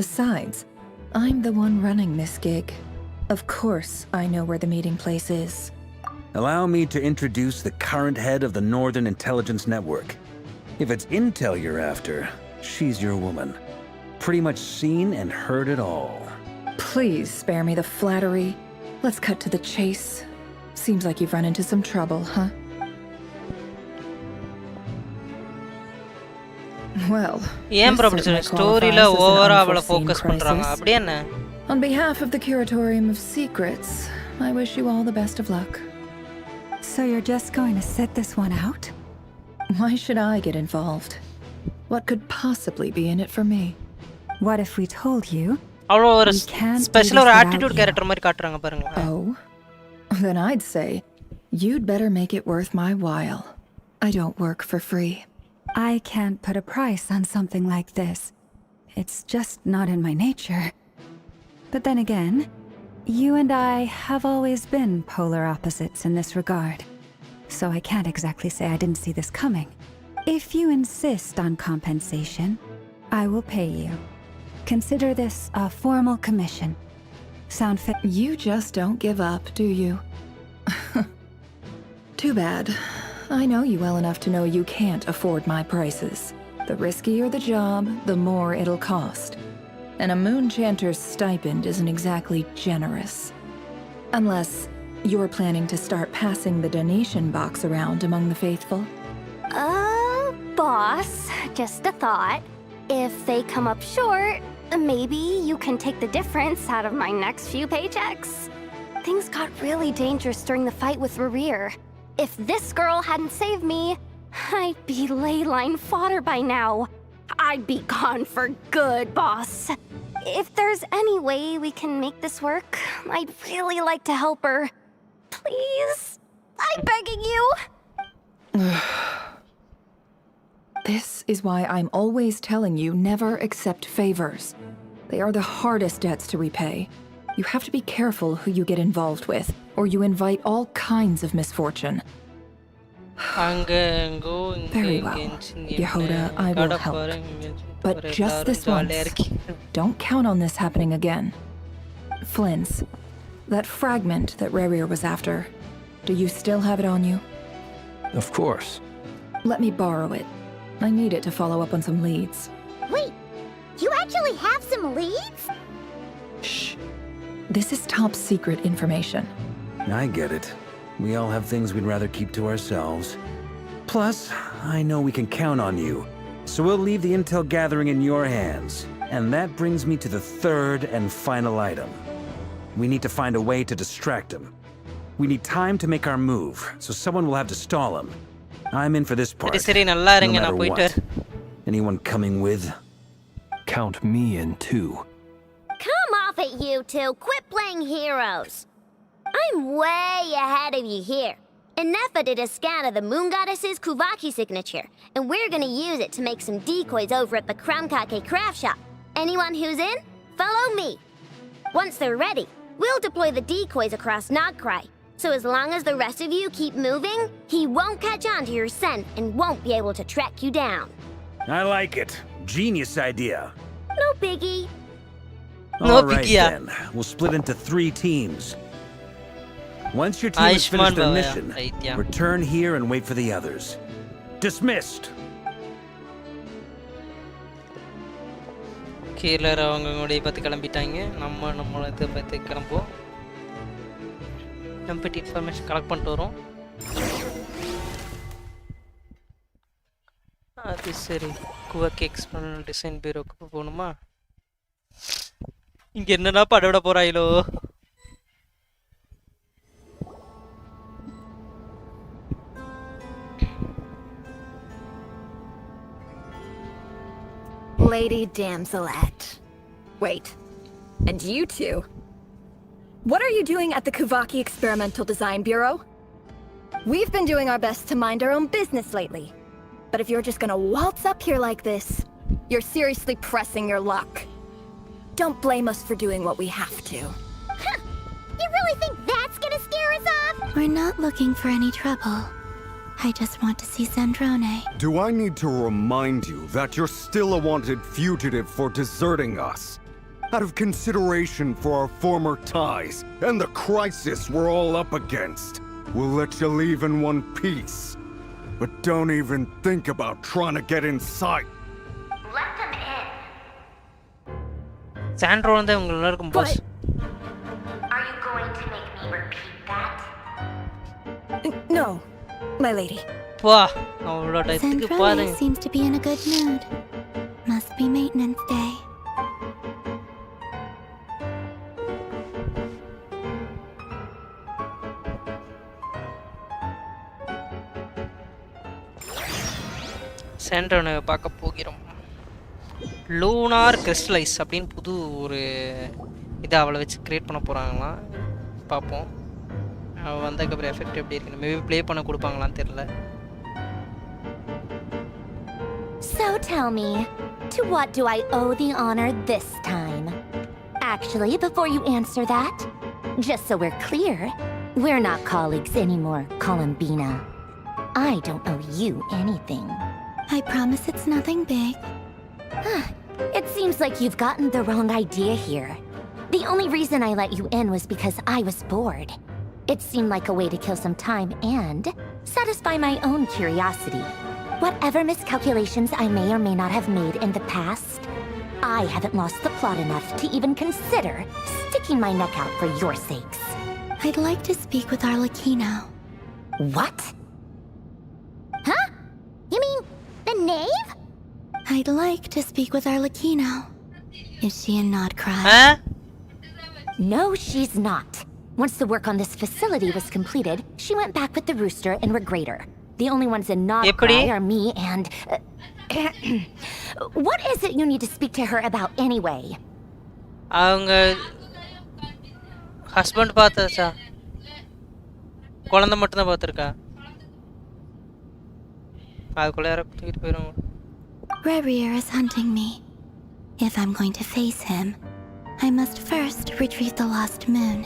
[SPEAKER 10] Besides, I'm the one running this gig. Of course I know where the meeting place is.
[SPEAKER 8] Allow me to introduce the current head of the Northern Intelligence Network. If it's intel you're after, she's your woman. Pretty much seen and heard it all.
[SPEAKER 10] Please spare me the flattery. Let's cut to the chase. Seems like you've run into some trouble, huh? Well,
[SPEAKER 2] ஏன் bro அப்படி சொல்ற ஸ்டோரியில ஓவரா அவள focus பண்றாங்க அப்படி என்ன?
[SPEAKER 10] On behalf of the Curatorium of Secrets, I wish you all the best of luck.
[SPEAKER 5] So you're just going to sit this one out?
[SPEAKER 10] Why should I get involved? What could possibly be in it for me?
[SPEAKER 5] What if we told you?
[SPEAKER 2] அவ்வளோ ஒரு special ஒரு attitude character மாதிரி காட்டுறாங்க பாருங்க.
[SPEAKER 10] Oh, then I'd say you'd better make it worth my while. I don't work for free.
[SPEAKER 5] I can't put a price on something like this. It's just not in my nature. But then again, you and I have always been polar opposites in this regard. So I can't exactly say I didn't see this coming. If you insist on compensation, I will pay you. Consider this a formal commission. Sound fit?
[SPEAKER 10] You just don't give up, do you? Too bad. I know you well enough to know you can't afford my prices. The riskier the job, the more it'll cost. And a Moonchanter's stipend isn't exactly generous. Unless you're planning to start passing the donation box around among the faithful.
[SPEAKER 3] Boss, just a thought. If they come up short, maybe you can take the difference out of my next few paychecks. Things got really dangerous during the fight with Rarier. If this girl hadn't saved me, I'd be ley-line fodder by now. I'd be gone for good, boss. If there's any way we can make this work, I'd really like to help her. Please, I'm begging you.
[SPEAKER 10] This is why I'm always telling you never accept favors. They are the hardest debts to repay. You have to be careful who you get involved with, or you invite all kinds of misfortune. Very well, Yehoda, I will help. But just this once. Don't count on this happening again. Flynn's, that fragment that Rarier was after, do you still have it on you?
[SPEAKER 4] Of course.
[SPEAKER 10] Let me borrow it. I need it to follow up on some leads.
[SPEAKER 6] Wait, you actually have some leads?
[SPEAKER 10] Shh. This is top secret information.
[SPEAKER 8] I get it. We all have things we'd rather keep to ourselves. Plus, I know we can count on you. So we'll leave the intel gathering in your hands. And that brings me to the third and final item. We need to find a way to distract him. We need time to make our move, so someone will have to stall him. I'm in for this part. No matter what. Anyone coming with?
[SPEAKER 4] Count me in too.
[SPEAKER 9] Come off it, you two. Quit playing heroes. I'm way ahead of you here. And Nefa did a scan of the Moon Goddess's Kuvaki signature, and we're gonna use it to make some decoys over at the Kramkake craft shop. Anyone who's in, follow me. Once they're ready, we'll deploy the decoys across Nogcry. So as long as the rest of you keep moving, he won't catch on to your scent and won't be able to track you down.
[SPEAKER 8] I like it. Genius idea.
[SPEAKER 9] No biggie.
[SPEAKER 8] All right then. We'll split into 3 teams. Once your team has finished their
[SPEAKER 2] Ayushmann
[SPEAKER 8] mission,
[SPEAKER 2] right, yeah.
[SPEAKER 8] return here and wait for the others. Dismissed.
[SPEAKER 2] கீழர் அவங்களுடைய பற்றி கிளம்பிட்டாங்க. நம்மளை இதை பற்றி கிளம்புவோம். நம்ம பற்றி information collect பண்ணிட்டு வரோம். அது சரி, குவாக் எக்ஸ்பெரிமெண்டல் டிசைன் பீரோக்கு போகணுமா? இங்கே என்னன்னா படவிட போகிறாயிலோ.
[SPEAKER 11] Lady Damselette. Wait, and you two? What are you doing at the Kuvaki Experimental Design Bureau? We've been doing our best to mind our own business lately. But if you're just gonna waltz up here like this, you're seriously pressing your luck. Don't blame us for doing what we have to.
[SPEAKER 6] Huh. You really think that's gonna scare us off?
[SPEAKER 3] We're not looking for any trouble. I just want to see Sandrone.
[SPEAKER 12] Do I need to remind you that you're still a wanted fugitive for deserting us? Out of consideration for our former ties and the crisis we're all up against, we'll let you leave in one piece. But don't even think about trying to get inside.
[SPEAKER 9] Let them in.
[SPEAKER 2] Santro வந்து அவங்க எல்லாருக்கும் pass.
[SPEAKER 9] Are you going to make me repeat that?
[SPEAKER 11] No, my lady.
[SPEAKER 2] வா, அவ்வளோ டயத்துக்கு
[SPEAKER 3] Sandrone
[SPEAKER 2] பாருங்க.
[SPEAKER 3] seems to be in a good mood. Must be maintenance day.
[SPEAKER 2] சாண்ட்ரோனை பார்க்க போகிறோம். Lunar crystallise அப்படின்னு புது ஒரு இதை அவளை வச்சு கிரியேட் பண்ண போகிறாங்களாம். பார்ப்போம் அவள் வந்ததுக்கப்புறம் எஃபெக்ட் எப்படி இருக்குன்னு. மேபி ப்ளே பண்ண கொடுப்பாங்களான்னு தெரியல.
[SPEAKER 6] So tell me, to what do I owe the honor this time? Actually, before you answer that, just so we're clear, we're not colleagues anymore, Columbina. I don't owe you anything.
[SPEAKER 3] I promise it's nothing big.
[SPEAKER 6] It seems like you've gotten the wrong idea here. The only reason I let you in was because I was bored. It seemed like a way to kill some time and satisfy my own curiosity. Whatever miscalculations I may or may not have made in the past, I haven't lost the plot enough to even consider sticking my neck out for your sakes.
[SPEAKER 3] I'd like to speak with Arlecchino.
[SPEAKER 6] What? Huh? You mean the knave?
[SPEAKER 3] I'd like to speak with Arlecchino. Is she in Nodcry?
[SPEAKER 2] Huh?
[SPEAKER 6] No, she's not. Once the work on this facility was completed, she went back with the rooster and Regrator. The only ones in Nodcry are me and... what is it you need to speak to her about anyway?
[SPEAKER 2] அவங்க husband பார்த்தாச்சா? குழந்தை மட்டும்தான் பார்த்துருக்கா. அதுக்குள்ளே யாரோ தூக்கிட்டு போயிடுவாங்க.
[SPEAKER 3] Rerir is hunting me. If I'm going to face him, I must first retrieve the lost moon.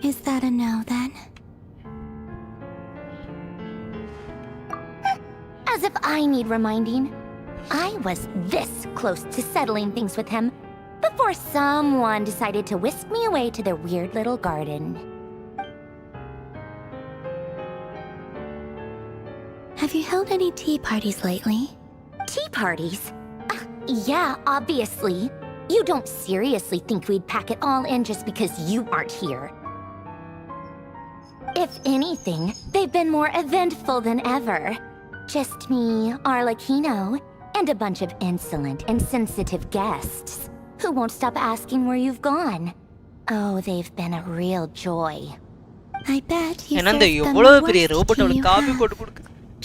[SPEAKER 3] Is that a no, then?
[SPEAKER 6] As if I need reminding. I was this close to settling things with him before someone decided to whisk me away to their weird little garden.
[SPEAKER 3] Have you held any tea parties lately?
[SPEAKER 6] Tea parties? Yeah, obviously. You don't seriously think we'd pack it all in just because you aren't here. If anything, they've been more eventful than ever. Just me, Arlecchino, and a bunch of insolent and sensitive guests who won't stop asking where you've gone. Oh, they've been a real joy.
[SPEAKER 3] I bet you
[SPEAKER 2] And
[SPEAKER 3] served them the worst tea you have,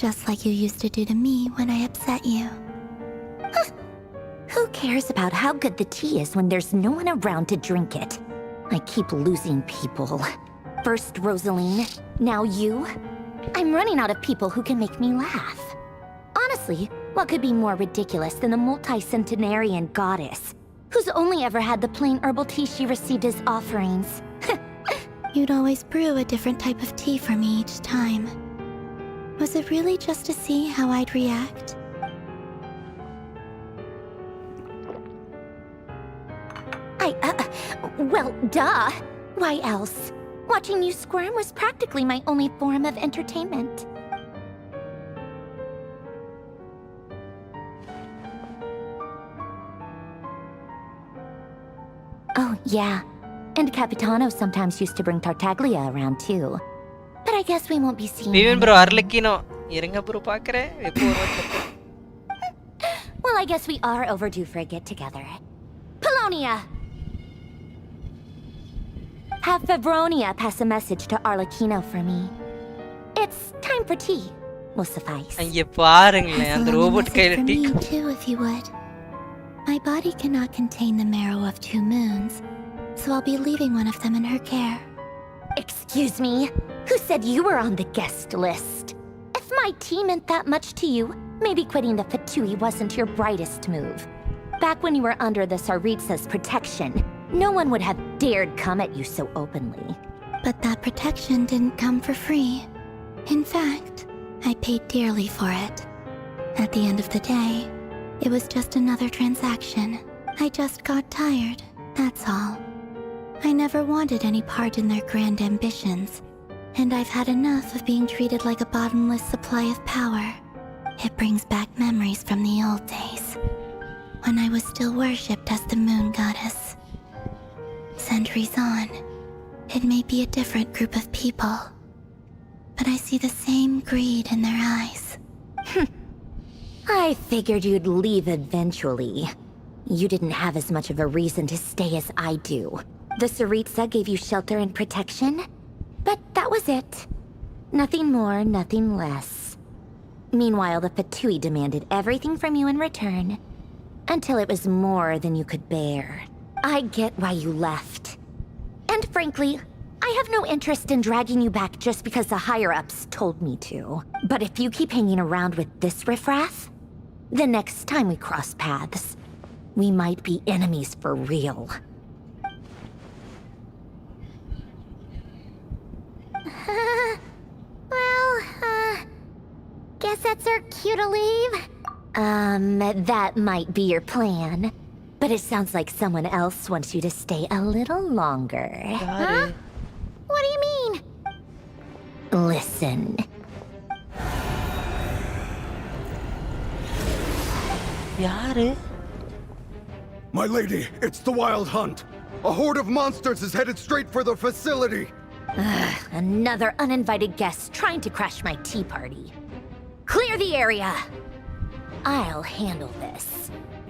[SPEAKER 3] just like you used to do to me when I upset you.
[SPEAKER 6] Who cares about how good the tea is when there's no one around to drink it? I keep losing people. First Rosaline, now you. I'm running out of people who can make me laugh. Honestly, what could be more ridiculous than the multi-centenarian goddess, who's only ever had the plain herbal tea she received as offerings? You'd always brew a different type of tea for me each time. Was it really just to see how I'd react?
[SPEAKER 3] Well, duh. Why else? Watching you squirm was practically my only form of entertainment. Oh, yeah. And Capitano sometimes used to bring Tartaglia around too. But I guess we won't be seeing
[SPEAKER 2] Viven bro, Arlecchino. Irunga bro paakren. Eppo varu.
[SPEAKER 3] Well, I guess we are overdue for a get-together. Polonia! Have Favronia pass a message to Arlecchino for me. It's time for tea. Will suffice.
[SPEAKER 2] Ange paarengle and robot kaila
[SPEAKER 6] For
[SPEAKER 2] tea.
[SPEAKER 6] me too, if you would. My body cannot contain the marrow of 2 moons, so I'll be leaving one of them in her care.
[SPEAKER 3] Excuse me? Who said you were on the guest list? If my tea meant that much to you, maybe quitting the Fatui wasn't your brightest move. Back when you were under the Tsaritsa's protection, no one would have dared come at you so openly.
[SPEAKER 6] But that protection didn't come for free. In fact, I paid dearly for it. At the end of the day, it was just another transaction. I just got tired, that's all. I never wanted any part in their grand ambitions, and I've had enough of being treated like a bottomless supply of power. It brings back memories from the old days, when I was still worshipped as the moon goddess. Centuries on, it may be a different group of people, but I see the same greed in their eyes.
[SPEAKER 3] I figured you'd leave eventually. You didn't have as much of a reason to stay as I do. The Tsaritsa gave you shelter and protection, but that was it. Nothing more, nothing less. Meanwhile, the Fatui demanded everything from you in return, until it was more than you could bear. I get why you left. And frankly, I have no interest in dragging you back just because the higher-ups told me to. But if you keep hanging around with this riffraff, the next time we cross paths, we might be enemies for real.
[SPEAKER 6] Guess that's our cue to leave?
[SPEAKER 3] That might be your plan. But it sounds like someone else wants you to stay a little longer.
[SPEAKER 6] Huh? What do you mean?
[SPEAKER 3] Listen.
[SPEAKER 2] Yaru?
[SPEAKER 12] My lady, it's the Wild Hunt. A horde of monsters is headed straight for the facility.
[SPEAKER 3] Another uninvited guest trying to crash my tea party. Clear the area. I'll handle this.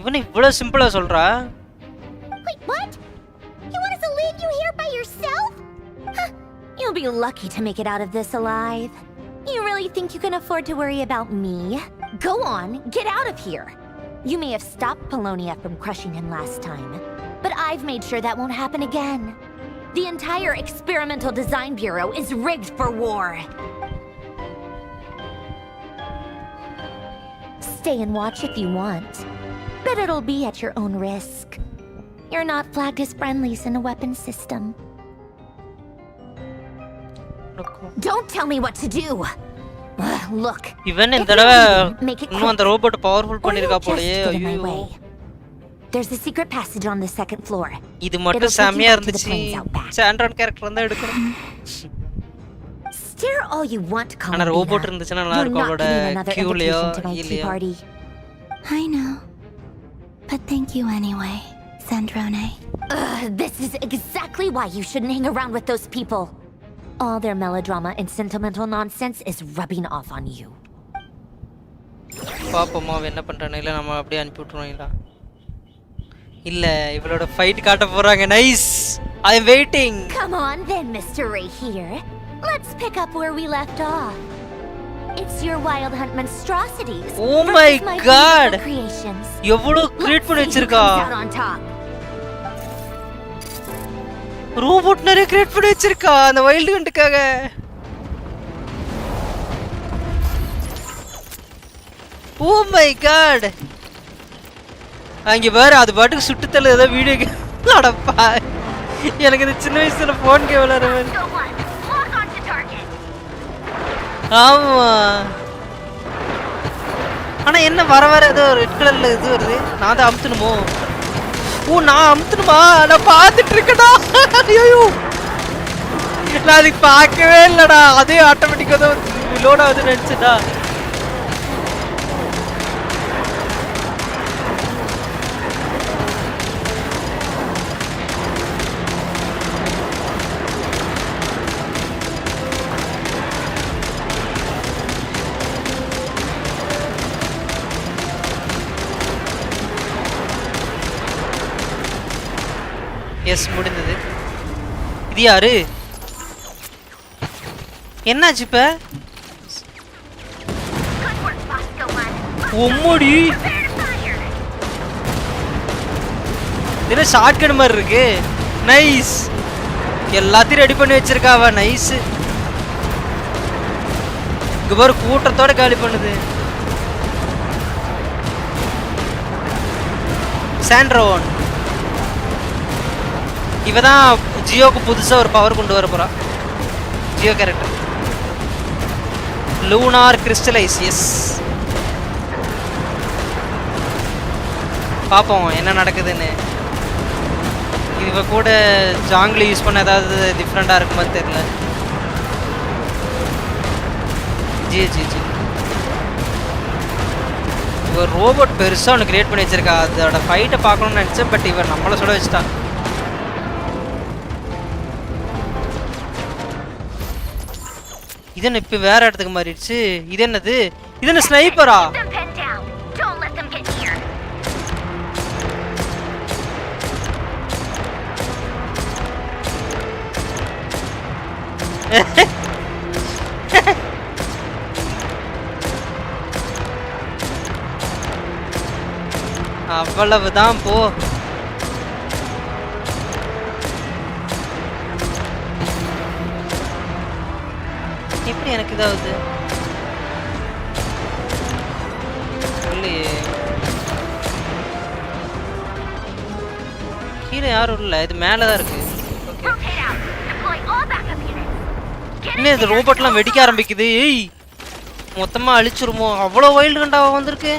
[SPEAKER 2] இவனை இவ்வளவு சிம்பிளா சொல்றா?
[SPEAKER 6] Wait, what? You want us to leave you here by yourself?
[SPEAKER 3] Huh. You'll be lucky to make it out of this alive. You really think you can afford to worry about me? Go on, get out of here. You may have stopped Polonia from crushing him last time, but I've made sure that won't happen again. The entire Experimental Design Bureau is rigged for war. Stay and watch if you want, but it'll be at your own risk. You're not flagged as friendlies in a weapon system. Don't tell me what to do. Look.
[SPEAKER 2] Even in the இன்னும் அந்த robot powerful பண்ணிருக்கா போலயே. ஐயோ.
[SPEAKER 3] There's a secret passage on the 2nd floor.
[SPEAKER 2] இது மட்டும் செமையா இருந்துச்சு. சாண்ட்ரான் character வந்தா எடுக்கணும்.
[SPEAKER 3] Stare all you want,
[SPEAKER 2] ஆனா ரோபோட் இருந்துச்சுனா நல்லா இருக்கும் அவளோட கியூலியோ இல்லையா.
[SPEAKER 6] I know. But thank you anyway, Sandrone.
[SPEAKER 3] This is exactly why you shouldn't hang around with those people. All their melodrama and sentimental nonsense is rubbing off on you.
[SPEAKER 2] பாப்போமா என்ன பண்றானே இல்ல நம்ம அப்படியே அனுப்பி விட்டுறோம்டா. இல்ல இவளோட ஃபைட் காட்ட போறாங்க. Nice. I am waiting.
[SPEAKER 3] Come on then, Mr. Right here. Let's pick up where we left off. It's your Wild Hunt monstrosities.
[SPEAKER 2] Oh my god.
[SPEAKER 3] Creations.
[SPEAKER 2] எவ்வளவு கிரியேட் பண்ணி வச்சிருக்கா. ரோபோட் நிறைய கிரியேட் பண்ணி வச்சிருக்கா அந்த வைல்ட் ஹண்ட்காக. Oh my god. அங்க பாரு அது பாட்டுக்கு சுட்டு தள்ள ஏதோ வீடியோ அடப்பா. எனக்கு இந்த சின்ன வயசுல போன் கேம் விளையாடுற மாதிரி. ஆமா. ஆனா என்ன வர வர ஏதோ ரெட் கலர்ல இது வருது. நான் தான் அமுத்தணுமோ? ஓ நான் அமுத்தணுமா? நான் பார்த்துட்டு இருக்கேடா. ஐயோ நான் அது பார்க்கவே இல்லடா. அதே ஆட்டோமேட்டிக்கா தான் லோட் ஆகுதுன்னு நினைச்சேன்டா. எஸ் முடிந்தது. இது யாரு? என்னாச்சு இப்ப? ஒம்மடி இது ஷாட்கன் மாதிரி இருக்கு. நைஸ். எல்லாத்தையும் ரெடி பண்ணி வச்சிருக்காவ. நைஸ். இங்க பாரு கூட்டத்தோட காலி பண்ணுது. சாண்ட்ரோன் இவதான் ஜியோக்கு புதுசா ஒரு பவர் கொண்டு வர போறா. Geo character lunar crystallize. Yes பாப்போம் என்ன நடக்குதுன்னு. இவ கூட ஜாங்கில் யூஸ் பண்ண ஏதாவது டிஃப்ரெண்டா இருக்குமா தெரியல. ஜி ஜி ஜி இவ ரோபோட் பெருசா ஒன்று கிரியேட் பண்ணி வச்சிருக்கா. அதோட ஃபைட்டை பார்க்கணும்னு நினைச்சேன். பட் இவன் நம்மளை சுட வச்சுட்டான். இது என்ன இப்ப வேற இடத்துக்கு மாறிடுச்சு? இது என்னது? இது என்ன ஸ்னைப்பரா? அவ்வளவுதான் போ. எப்படி எனக்கு இதாவது இல்லையே. கீழே யாரும் இல்லை. இது மேலதான் இருக்கு. என்ன இது ரோபோட்லாம் வெடிக்க ஆரம்பிக்குது. ஏய் மொத்தமா அழிச்சிருமோ? அவ்வளோ வைல்டு கண்டாவா வந்திருக்கு.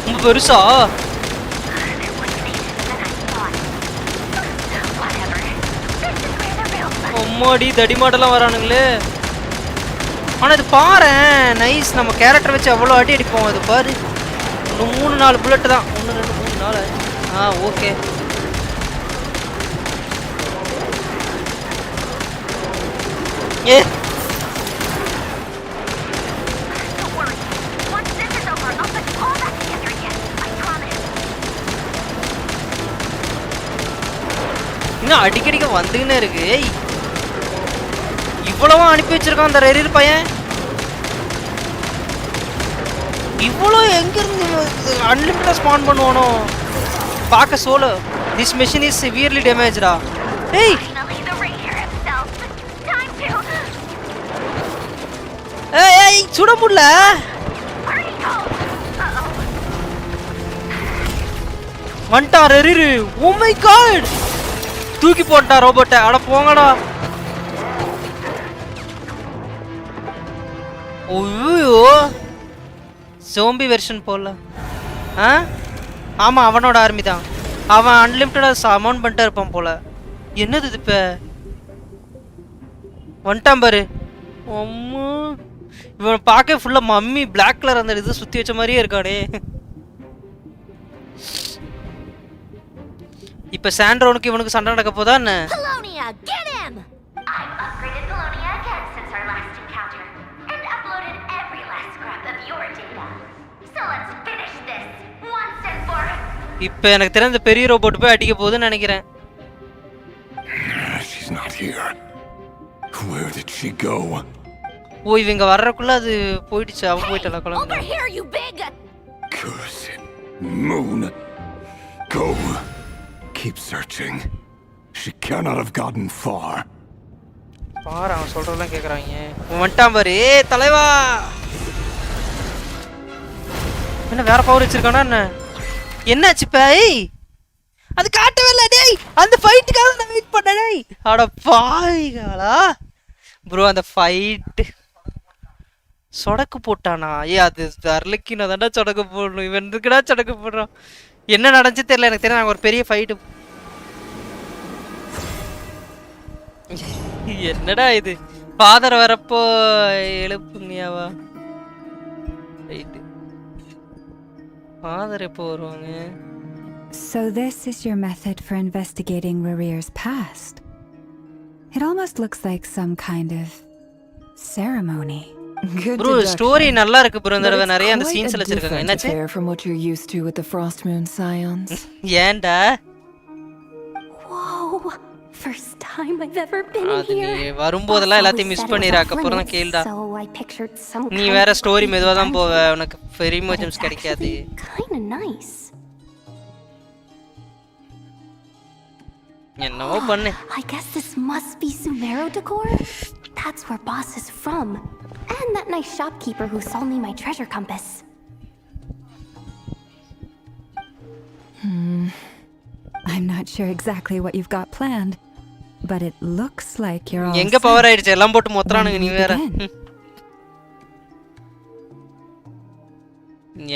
[SPEAKER 2] ரொம்ப பெருசா. அம்மாடி தடிமாடெல்லாம் வரானுங்களே. ஆனா இது பாரு நைஸ். நம்ம கேரக்டர் வச்சு எவ்வளோ அடி அடிப்போம். அது பாரு இன்னும் 3-4 புல்லட் தான். 1 2 3 4. ஓகே. ஏ இன்னும் அடிக்கடிக்க வந்துக்கினே இருக்கு. ஏய் இவ்வளவா அனுப்பி வச்சிருக்கான் அந்த ரெரிர் பையன். இவ்வளோ எங்கிருந்து அன்லிமிட்டடா ஸ்பான் பண்ணுவானோ? பார்க்க solo. This machine is severely டேமேஜ்டா. ஏய் ஏய் சுட முடியல. வந்துட்டா ரெரிரு. ஓ மை காட் தூக்கி போட்டா ரோபோட்டை. அட போங்கடா. ஓய்யோ சோம்பி வெர்ஷன் போல. ஆமாம் அவனோட ஆர்மி தான். அவன் அன்லிமிட்டடாக அமௌண்ட் பண்ணிட்டே இருப்பான் போல. என்னது இது இப்போ வந்துட்டான் பாரு. அம்மா இவன் பார்க்க ஃபுல்லாக மம்மி பிளாக் கலர் அந்த இது சுற்றி வச்ச மாதிரியே இருக்காடே. இப்போ சாண்ட்ரோனுக்கு இவனுக்கு சண்டை நடக்க போதா என்ன? இப்போ எனக்கு தெரிஞ்ச பெரிய ரோபோட் போய் அடிக்க போகுதுன்னு நினைக்கிறேன். ஓ இவங்க வர்றக்குள்ள அது போயிடுச்சு. அவன் போயிட்டல குழந்தை.
[SPEAKER 12] Keep searching. She cannot have gotten far.
[SPEAKER 2] பாரு அவன் சொல்றதெல்லாம் கேக்குறாங்க. வந்துட்டான் பாரு. ஏய் தலைவா என்ன வேற பவர் வச்சிருக்கானா என்ன? என்னாச்சு பை? அது காட்டவே இல்ல டேய். அந்த ஃபைட்டுக்காக நான் வெயிட் பண்ணேன் டேய். அட பாவிகளா. ப்ரோ அந்த ஃபைட் சொடக்கு போட்டானா? அது அரலக்கி நான் தான்டா சொடக்கு போடணும். இவன் எதுக்குடா சொடக்கு போடுறான்? என்ன நடந்துச்சு தெரியல எனக்கு தெரியல. ஒரு பெரிய ஃபைட். என்னடா இது? ஃபாதர் வரப்போ எழுப்புங்கயாவா? ரைட். ஃபாதர் எப்போ வருவாங்க?
[SPEAKER 5] So this is your method for investigating Rarir's past. It almost looks like some kind of ceremony.
[SPEAKER 10] Good
[SPEAKER 2] bro, story நல்லா இருக்கு bro. இந்த தடவை நிறைய அந்த சீன்ஸ்ல வச்சிருக்காங்க. என்னாச்சு?
[SPEAKER 10] From what you're used to with the Frost Moon Scions.
[SPEAKER 2] ஏன்டா?
[SPEAKER 3] Whoa. First time I've ever been here.
[SPEAKER 2] நீ வரும்போதெல்லாம் எல்லாத்தையும் மிஸ் பண்ணிராக்க அப்புறம் தான் கேளுடா. நீ வேற ஸ்டோரி மெதுவா தான் போவ. உனக்கு பெரிய எமோஷன்ஸ் கிடைக்காது.
[SPEAKER 3] Kind of nice.
[SPEAKER 2] என்னவோ பண்ணு.
[SPEAKER 3] I guess this must be Sumero decor. That's where boss is from. And that nice shopkeeper who sold me my treasure compass.
[SPEAKER 5] I'm not sure exactly what you've got planned, but it looks like you're all
[SPEAKER 2] எங்க power ஆயிடுச்சு எல்லாம் போட்டு மொத்தறானுங்க நீ வேற.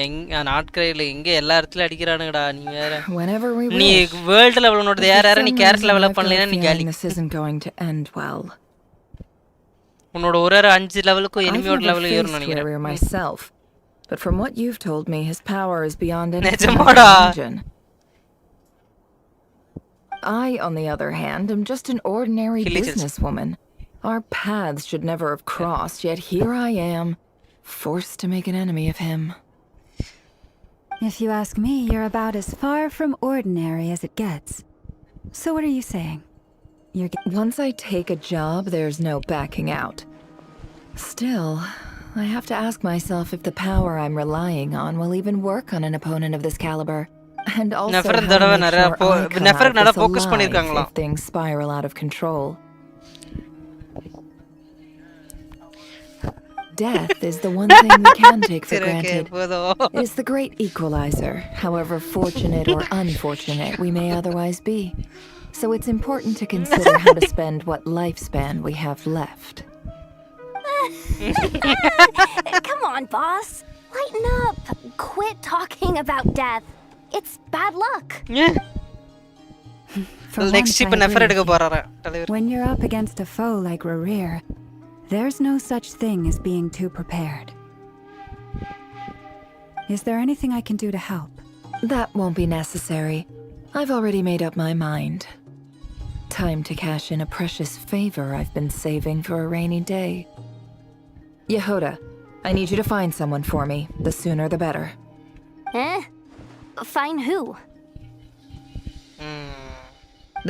[SPEAKER 2] எங்க நாட்கரையில எங்க எல்லா இடத்துல அடிக்குறானுங்கடா நீ வேற. நீ வேர்ல்ட் லெவல் உன்னோட யார நீ கேரட் லெவல் அப் பண்ணலனா நீ காலி. உன்னோட ஒரு 5 லெவலுக்கு எனிமியோட லெவல் ஏறும் நினைக்கிறேன்.
[SPEAKER 10] But from what you've told me, his power is beyond any
[SPEAKER 2] imagine.
[SPEAKER 10] I, on the other hand, am just an ordinary businesswoman. Our paths should never have crossed, yet here I am, forced to make an enemy of him.
[SPEAKER 5] If you ask me, you're about as far from ordinary as it gets. So what are you saying?
[SPEAKER 10] Once I take a job, there's no backing out. Still, I have to ask myself if the power I'm relying on will even work on an opponent of this caliber. And also how to make sure I come out of this alive if things spiral out of control. Death is the one thing we can take for granted. It is the great equalizer, however fortunate or unfortunate we may otherwise be. So it's important to consider how to spend what lifespan we have left.
[SPEAKER 3] Come on, boss. Lighten up. Quit talking about death. It's bad luck.
[SPEAKER 2] Next ship never எடுக்க போறாரா தலைவர்.
[SPEAKER 5] When you're up against a foe like Rarir, there's no such thing as being too prepared. Is there anything I can do to help?
[SPEAKER 10] That won't be necessary. I've already made up my mind. Time to cash in a precious favor I've been saving for a rainy day. Yehoda, I need you to find someone for me. The sooner the better.
[SPEAKER 3] Find who?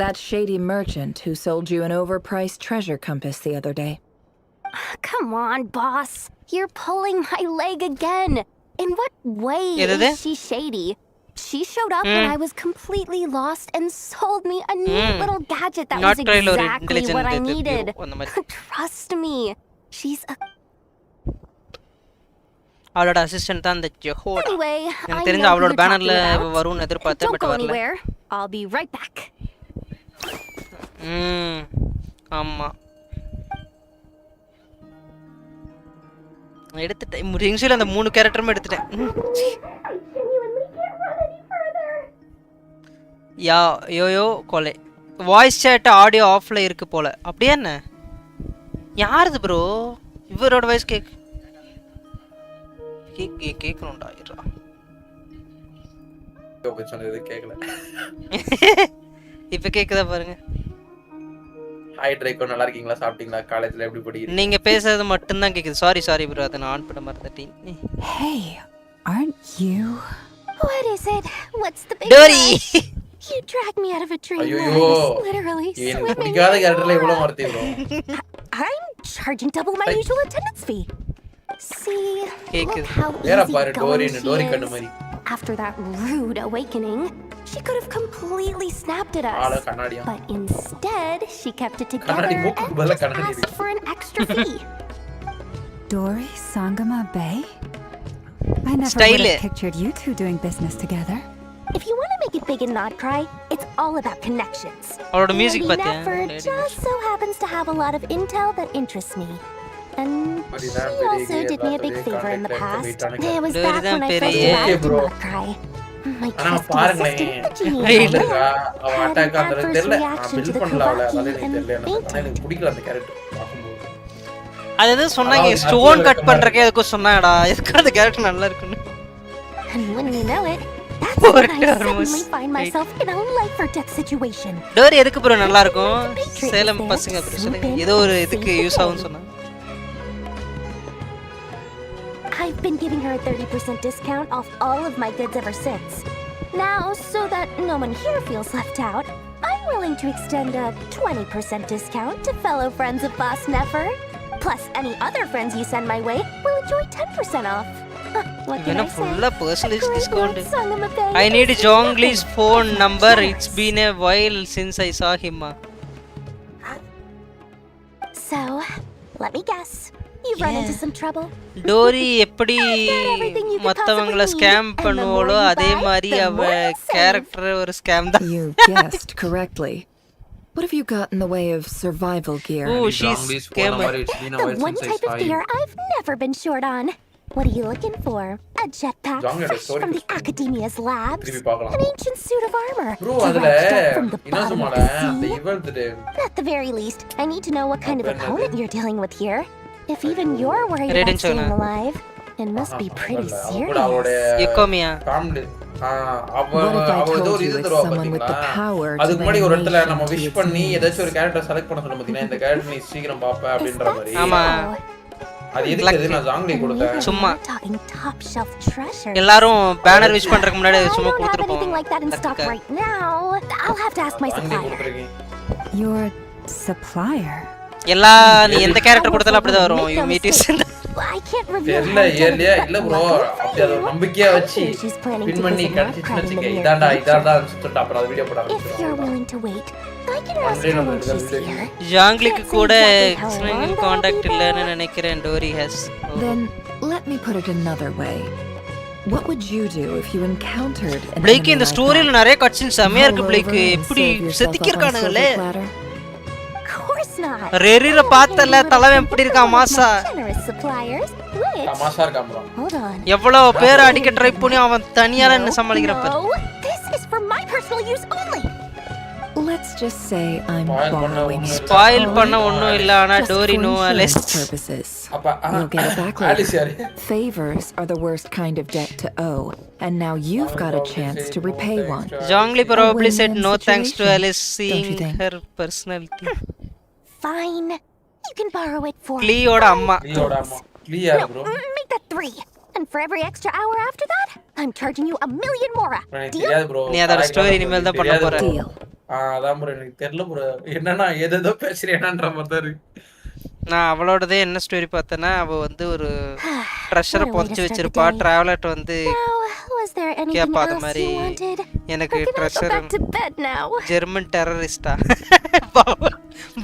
[SPEAKER 10] That shady merchant who sold you an overpriced treasure compass the other day.
[SPEAKER 3] Come on, boss. You're pulling my leg again. In what way is she shady? She showed up when I was completely lost and sold me a neat little gadget that was exactly what I needed. Trust me. She's a...
[SPEAKER 2] அவளோட assistant தான் அந்த ஜெஹோடா.
[SPEAKER 3] Anyway,
[SPEAKER 2] எனக்கு தெரிஞ்ச அவளோட பேனர்ல வரும்னு எதிர்பார்த்தேன் but வரல.
[SPEAKER 3] I'll be right back.
[SPEAKER 2] ஆமா. எடுத்துட்டேன். ரிங்ஸ்ல அந்த 3 கேரக்டரும் எடுத்துட்டேன். யோயோ கொலை. வாய்ஸ் chat ஆடியோ ஆஃப்ல இருக்கு போல. அப்படியே என்ன? யாருது ப்ரோ? இவரோட வாய்ஸ் கேக்கணும்டா இருடா.
[SPEAKER 13] சொன்னது கேக்கல.
[SPEAKER 2] இப்ப கேக்குதா பாருங்க.
[SPEAKER 13] ஹாய் ட்ரைகோ, நல்லா இருக்கீங்களா? சாப்பிட்டீங்களா? காலேஜ்ல எப்படி படிக்கிறீங்க?
[SPEAKER 2] நீங்க பேசுறது மட்டும் தான் கேக்குது. சாரி ப்ரோ, அத நான் ஆன் பண்ண மறந்துட்டேன்.
[SPEAKER 5] Hey, aren't you?
[SPEAKER 3] What is it? What's the big
[SPEAKER 2] Dory?
[SPEAKER 3] You dragged me out of a dream.
[SPEAKER 13] ஐயோ.
[SPEAKER 3] Literally
[SPEAKER 13] எனக்கு பிடிக்காத கேரக்டர்ல இவ்வளவு Marthi bro.
[SPEAKER 3] I'm charging double my usual attendance fee. See, look how
[SPEAKER 13] Dory kannu mari.
[SPEAKER 3] After that rude awakening, she could have completely snapped at us. But instead, she kept it together and just asked for an extra fee.
[SPEAKER 5] Dory Sangama Bay? I never would have pictured you two doing business together.
[SPEAKER 3] If you want to make it big and not cry, it's all about connections.
[SPEAKER 2] அவளோட music
[SPEAKER 3] Lady
[SPEAKER 2] பாத்தியா?
[SPEAKER 3] Nefer just so happens to have a lot of intel that interests me. And she also did me a big favor in the past. It was back when I first arrived in Notcry. My trusty assistant, the genius,
[SPEAKER 13] அவ
[SPEAKER 3] had
[SPEAKER 13] attack
[SPEAKER 3] an
[SPEAKER 13] அந்த
[SPEAKER 3] adverse
[SPEAKER 13] தெரியல
[SPEAKER 3] reaction to
[SPEAKER 13] build
[SPEAKER 3] the
[SPEAKER 13] பண்ணல அவள
[SPEAKER 3] Kuvaki
[SPEAKER 13] அதனால
[SPEAKER 3] and
[SPEAKER 13] எனக்கு தெரியல எனக்கு
[SPEAKER 3] fainted.
[SPEAKER 13] பிடிக்கல அந்த கேரக்டர் பாக்கும்போது
[SPEAKER 2] அது சொன்னாங்க ஸ்டோன் கட் பண்றக்கே அதுக்கு சொன்னாங்கடா எதுக்கு அந்த கேரக்டர் நல்லா இருக்குன்னு
[SPEAKER 3] And when you know it, that's when I suddenly find myself in a life or death situation.
[SPEAKER 2] Dori எதுக்கு ப்ரோ நல்லா இருக்கும் சேலம் பசங்க அப்படி சொல்லுங்க ஏதோ ஒரு இதுக்கு யூஸ் ஆகும்னு சொன்னாங்க
[SPEAKER 3] I've been giving her a 30% discount off all of my goods ever since. Now, so that no one here feels left out, I'm willing to extend a 20% discount to fellow friends of Boss Nefer. Plus, any other friends you send my way will enjoy 10% off. What can I say?
[SPEAKER 2] Full percentage discount.
[SPEAKER 3] Song of a band.
[SPEAKER 2] I need Jongli's phone number. It's been a while since I saw him.
[SPEAKER 3] So, let me guess. You've run into some trouble.
[SPEAKER 2] Dori எப்படி மத்தவங்கள scam பண்ணுவாளோ அதே மாதிரி அவ character ஒரு scam தான்.
[SPEAKER 10] You guessed correctly. What have you got in the way of survival gear?
[SPEAKER 2] Oh, she's scammer.
[SPEAKER 3] The one type of gear I've never been short on. What are you looking for? A jetpack fresh from the Academia's labs? An ancient suit of armor dragged up from the bottom of the sea? At the very least, I need to know what kind of opponent you're dealing with here. If even you're worried about staying alive, it must be pretty serious.
[SPEAKER 2] Economia.
[SPEAKER 13] அதுக்கு முன்னாடி ஒரு இடத்துல நம்ம wish பண்ணி ஏதாச்சும் ஒரு character select பண்ண சொல்ல பாத்தீங்கன்னா இந்த கேரக்டர் நீ சீக்கிரம் பாப்ப அப்படின்ற மாதிரி
[SPEAKER 2] ஆமா
[SPEAKER 13] அது எதுக்கு நான் ஜாங்லி கொடுத்தேன்
[SPEAKER 2] சும்மா எல்லாரும் பேனர் விஷ் பண்றதுக்கு முன்னாடி சும்மா கொடுத்துருப்போம்
[SPEAKER 5] Your supplier.
[SPEAKER 2] எல்லா நீ எந்த கேரக்டர் கொடுத்தாலும் அப்படிதான் வரும் யூ மீட் இஸ்
[SPEAKER 13] தெரியல ஏர்லியா இல்ல ப்ரோ அப்படி அது நம்பிக்கையா வச்சு பின் பண்ணி கடிச்சிட்டு வச்சுக்க இதாடா சொல்லிட்டு அப்புறம் வீடியோ போட ஆரம்பிச்சேன்
[SPEAKER 2] ஜாங்லிக்கு கூட கான்டாக்ட் இல்லன்னு நினைக்கிறேன் Dori has
[SPEAKER 10] Then let me put it another way. What would you do if you encountered an
[SPEAKER 2] Blake இந்த ஸ்டோரியில நிறைய கட்சின் செமையா இருக்கு Blake எப்படி செத்திக்கிருக்கானுங்களே ரெரிர பார்த்தல தலைவன் எப்படி இருக்கா மாசா
[SPEAKER 13] மாசா இருக்கா ப்ரோ
[SPEAKER 2] எவ்வளவு பேர் அடிக்க ட்ரை பண்ணி அவன் தனியால என்ன சமாளிக்கறப்ப
[SPEAKER 10] Let's just say I'm borrowing it.
[SPEAKER 2] Spoil பண்ண ஒண்ணும் இல்ல ஆனா டோரி நோ அலெஸ்
[SPEAKER 10] You'll get it back later. Favors are the worst kind of debt to owe, and now you've got a chance to repay one.
[SPEAKER 2] Zhongli probably said no thanks to Alice seeing her personality.
[SPEAKER 3] Fine. You can borrow it for
[SPEAKER 2] Cleoda amma.
[SPEAKER 13] Clea yaar bro.
[SPEAKER 3] Make that 3. And for every extra hour after that, I'm charging you 1,000,000 more.
[SPEAKER 13] Deal?
[SPEAKER 2] நீ அதோட story இனிமேல் தான் பண்ண போற.
[SPEAKER 13] அதான் bro எனக்கு தெரியல bro. என்னன்னா ஏதேதோ பேசுறேனான்ற மாதிரி இருக்கு.
[SPEAKER 2] நான் அவளோடதே என்ன ஸ்டோரி பார்த்தேன்னா அவ வந்து ஒரு ட்ரெஷரை பொதிச்சு வச்சிருப்பா டிராவலர்ட் வந்து கேப்பா அது மாதிரி எனக்கு ட்ரெஷர் ஜெர்மன் டெரரிஸ்டா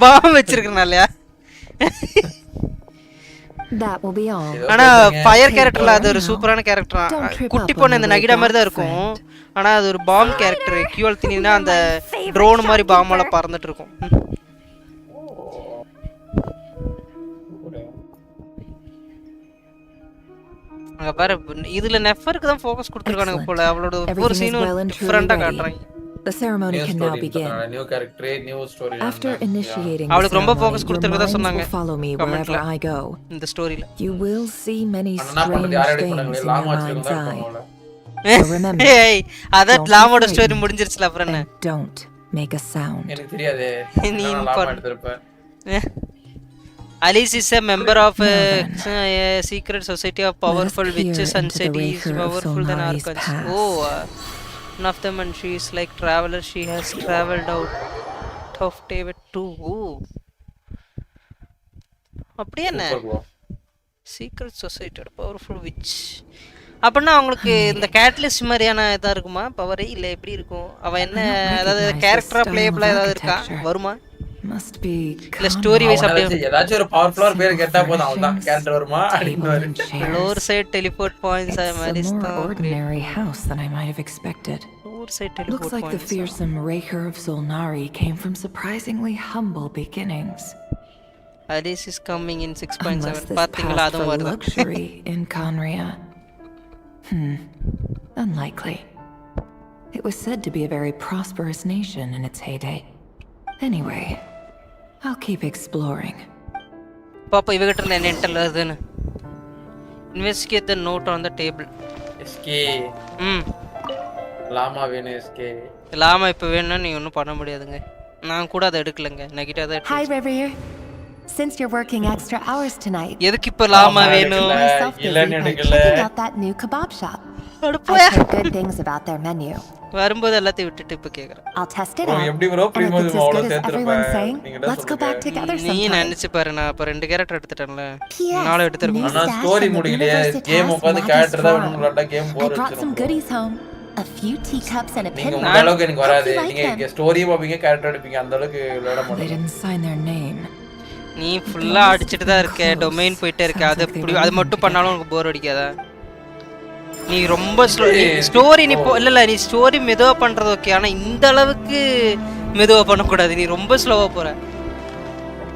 [SPEAKER 2] பாம் வச்சிருக்கனாலயா
[SPEAKER 10] That will be all.
[SPEAKER 2] ஆனா ஃபயர் கேரக்டர்ல அது ஒரு சூப்பரான கேரக்டர் குட்டி பொண்ணு இந்த நகிடா மாதிரி தான் இருக்கும் ஆனா அது ஒரு பாம் கேரக்டர் கியூல் தினினா அந்த ட்ரோன் மாதிரி பாமால பறந்துட்டு இருக்கும் அங்க பாரு இதுல நெஃபருக்கு தான் ஃபோக்கஸ் கொடுத்திருக்கானுங்க போல அவளோட ஒவ்வொரு சீனும் டிஃபரண்டா காட்றாங்க
[SPEAKER 10] The ceremony can now begin.
[SPEAKER 13] New character, new story.
[SPEAKER 10] After initiating
[SPEAKER 2] அவளுக்கு ரொம்ப ஃபோக்கஸ் கொடுத்திருக்கதா சொன்னாங்க
[SPEAKER 10] follow me wherever I go.
[SPEAKER 2] இந்த ஸ்டோரியில
[SPEAKER 10] You will see many strange things in your mind's eye. Remember,
[SPEAKER 2] அத லாமோட ஸ்டோரி முடிஞ்சிருச்சுல அப்புறம் என்ன
[SPEAKER 10] don't make a sound.
[SPEAKER 13] எனக்கு தெரியாதே
[SPEAKER 2] நீ
[SPEAKER 13] லாமா எடுத்துறப்ப
[SPEAKER 2] Alice is a member of a secret society of powerful witches and said he is powerful than archons. Oh, one of them and she is like traveler. She has traveled out of David too. Oh, அப்படியே என்ன secret சொசைட்டியோட powerful which அப்படின்னா அவங்களுக்கு இந்த catalyst மாதிரியான இதா இருக்குமா பவரே இல்லை எப்படி இருக்கும் அவ என்ன அதாவது கேரக்டரா பிளேபிளா ஏதாவது இருக்கா வருமா
[SPEAKER 10] Must be
[SPEAKER 2] இல்ல ஸ்டோரி வைஸ் அப்படியே
[SPEAKER 13] ஏதாச்சும் ஒரு பவர்ஃபுல்லா பேர் கேட்டா போதும் அவ்வளவுதான் கேரக்டர் வருமா அப்படினு
[SPEAKER 2] லோவர் சைடு டெலிபோர்ட் பாயிண்ட்ஸ் மாதிரி
[SPEAKER 10] more ordinary house than I might have expected.
[SPEAKER 2] Oh, Foresight teleport
[SPEAKER 10] Looks like the
[SPEAKER 2] points.
[SPEAKER 10] fearsome Raker of Zolnari came from surprisingly humble beginnings.
[SPEAKER 2] Alice is coming in
[SPEAKER 10] Unless
[SPEAKER 2] 6.7.
[SPEAKER 10] this
[SPEAKER 2] பாத்தீங்களா
[SPEAKER 10] passed
[SPEAKER 2] அதுவும்
[SPEAKER 10] for
[SPEAKER 2] வருது.
[SPEAKER 10] luxury in Conria. Unlikely. It was said to be a very prosperous nation in its heyday. Anyway, I'll keep exploring.
[SPEAKER 2] பாப்பா இவகிட்ட இருந்து என்ன Intel வருதுன்னு. Investigate the note on the table.
[SPEAKER 13] SK Lama வேணும் SK.
[SPEAKER 2] லாமா இப்ப வேணும்னா நீ ஒன்றும் பண்ண முடியாதுங்க. நான் கூட அதை எடுக்கலங்க. நெகட்டிவா தான்.
[SPEAKER 14] Hi Revere. Since you're working extra hours tonight,
[SPEAKER 2] எதுக்கு இப்ப லாமா வேணும்?
[SPEAKER 13] இல்லன்னு எடுக்கல.
[SPEAKER 14] checking out that new kebab shop. I heard good things about their menu.
[SPEAKER 2] வரும்போது எல்லாத்தையும் விட்டுட்டு இப்ப கேக்குறேன்.
[SPEAKER 14] I'll test it out.
[SPEAKER 13] எப்படி bro
[SPEAKER 14] And if it's as good as everyone's saying, let's go back together
[SPEAKER 2] நீ
[SPEAKER 14] sometime.
[SPEAKER 2] நினைச்சு பாரு நான் அப்ப 2 கேரக்டர் எடுத்துட்டேன்ல. நாளை எடுத்துறேன்.
[SPEAKER 13] ஆனா ஸ்டோரி முடியலையே. கேம் உட்கார்ந்து கேரக்டர் தான் விளையாண்டா game bore
[SPEAKER 14] I brought some goodies home. A few teacups and a
[SPEAKER 13] நீங்க
[SPEAKER 14] pin.
[SPEAKER 13] அந்த அளவுக்கு எனக்கு வராது. நீங்க ஸ்டோரி பாப்பீங்க கேரக்டர் எடுப்பீங்க அந்த அளவுக்கு விளையாட
[SPEAKER 10] They
[SPEAKER 13] மாட்டீங்க.
[SPEAKER 10] didn't sign their name.
[SPEAKER 2] நீ ஃபுல்லா அடிச்சிட்டு தான் இருக்க. டொமைன் போயிட்டே இருக்க. அது மட்டும் பண்ணாலும் உனக்கு போர் அடிக்காதா? நீ ரொம்ப ஸ்டோரி நீ இல்ல நீ ஸ்டோரி மெதுவா பண்றது ஓகே. ஆனா இந்த அளவுக்கு மெதுவா பண்ண கூடாது. நீ ரொம்ப ஸ்லோவா போற.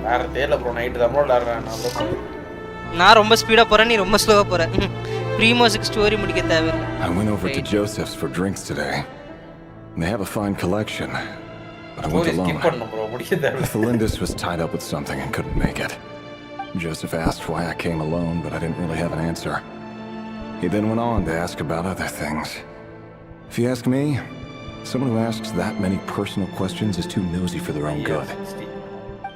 [SPEAKER 13] வேற தேல ப்ரோ நைட் தான் விளையாடுறேன்
[SPEAKER 2] நான் ரொம்ப ஸ்பீடா போறேன். நீ ரொம்ப ஸ்லோவா போற. ப்ரீமோஸ்க்கு ஸ்டோரி முடிக்க தேவையில்லை.
[SPEAKER 12] I went over to Joseph's for drinks today. They have a fine collection, but I went alone. Felindis was tied up with something and couldn't make it. Joseph asked why I came alone, but I didn't really have an answer. He then went on to ask about other things. If you ask me, someone who asks that many personal questions is too nosy for their own good.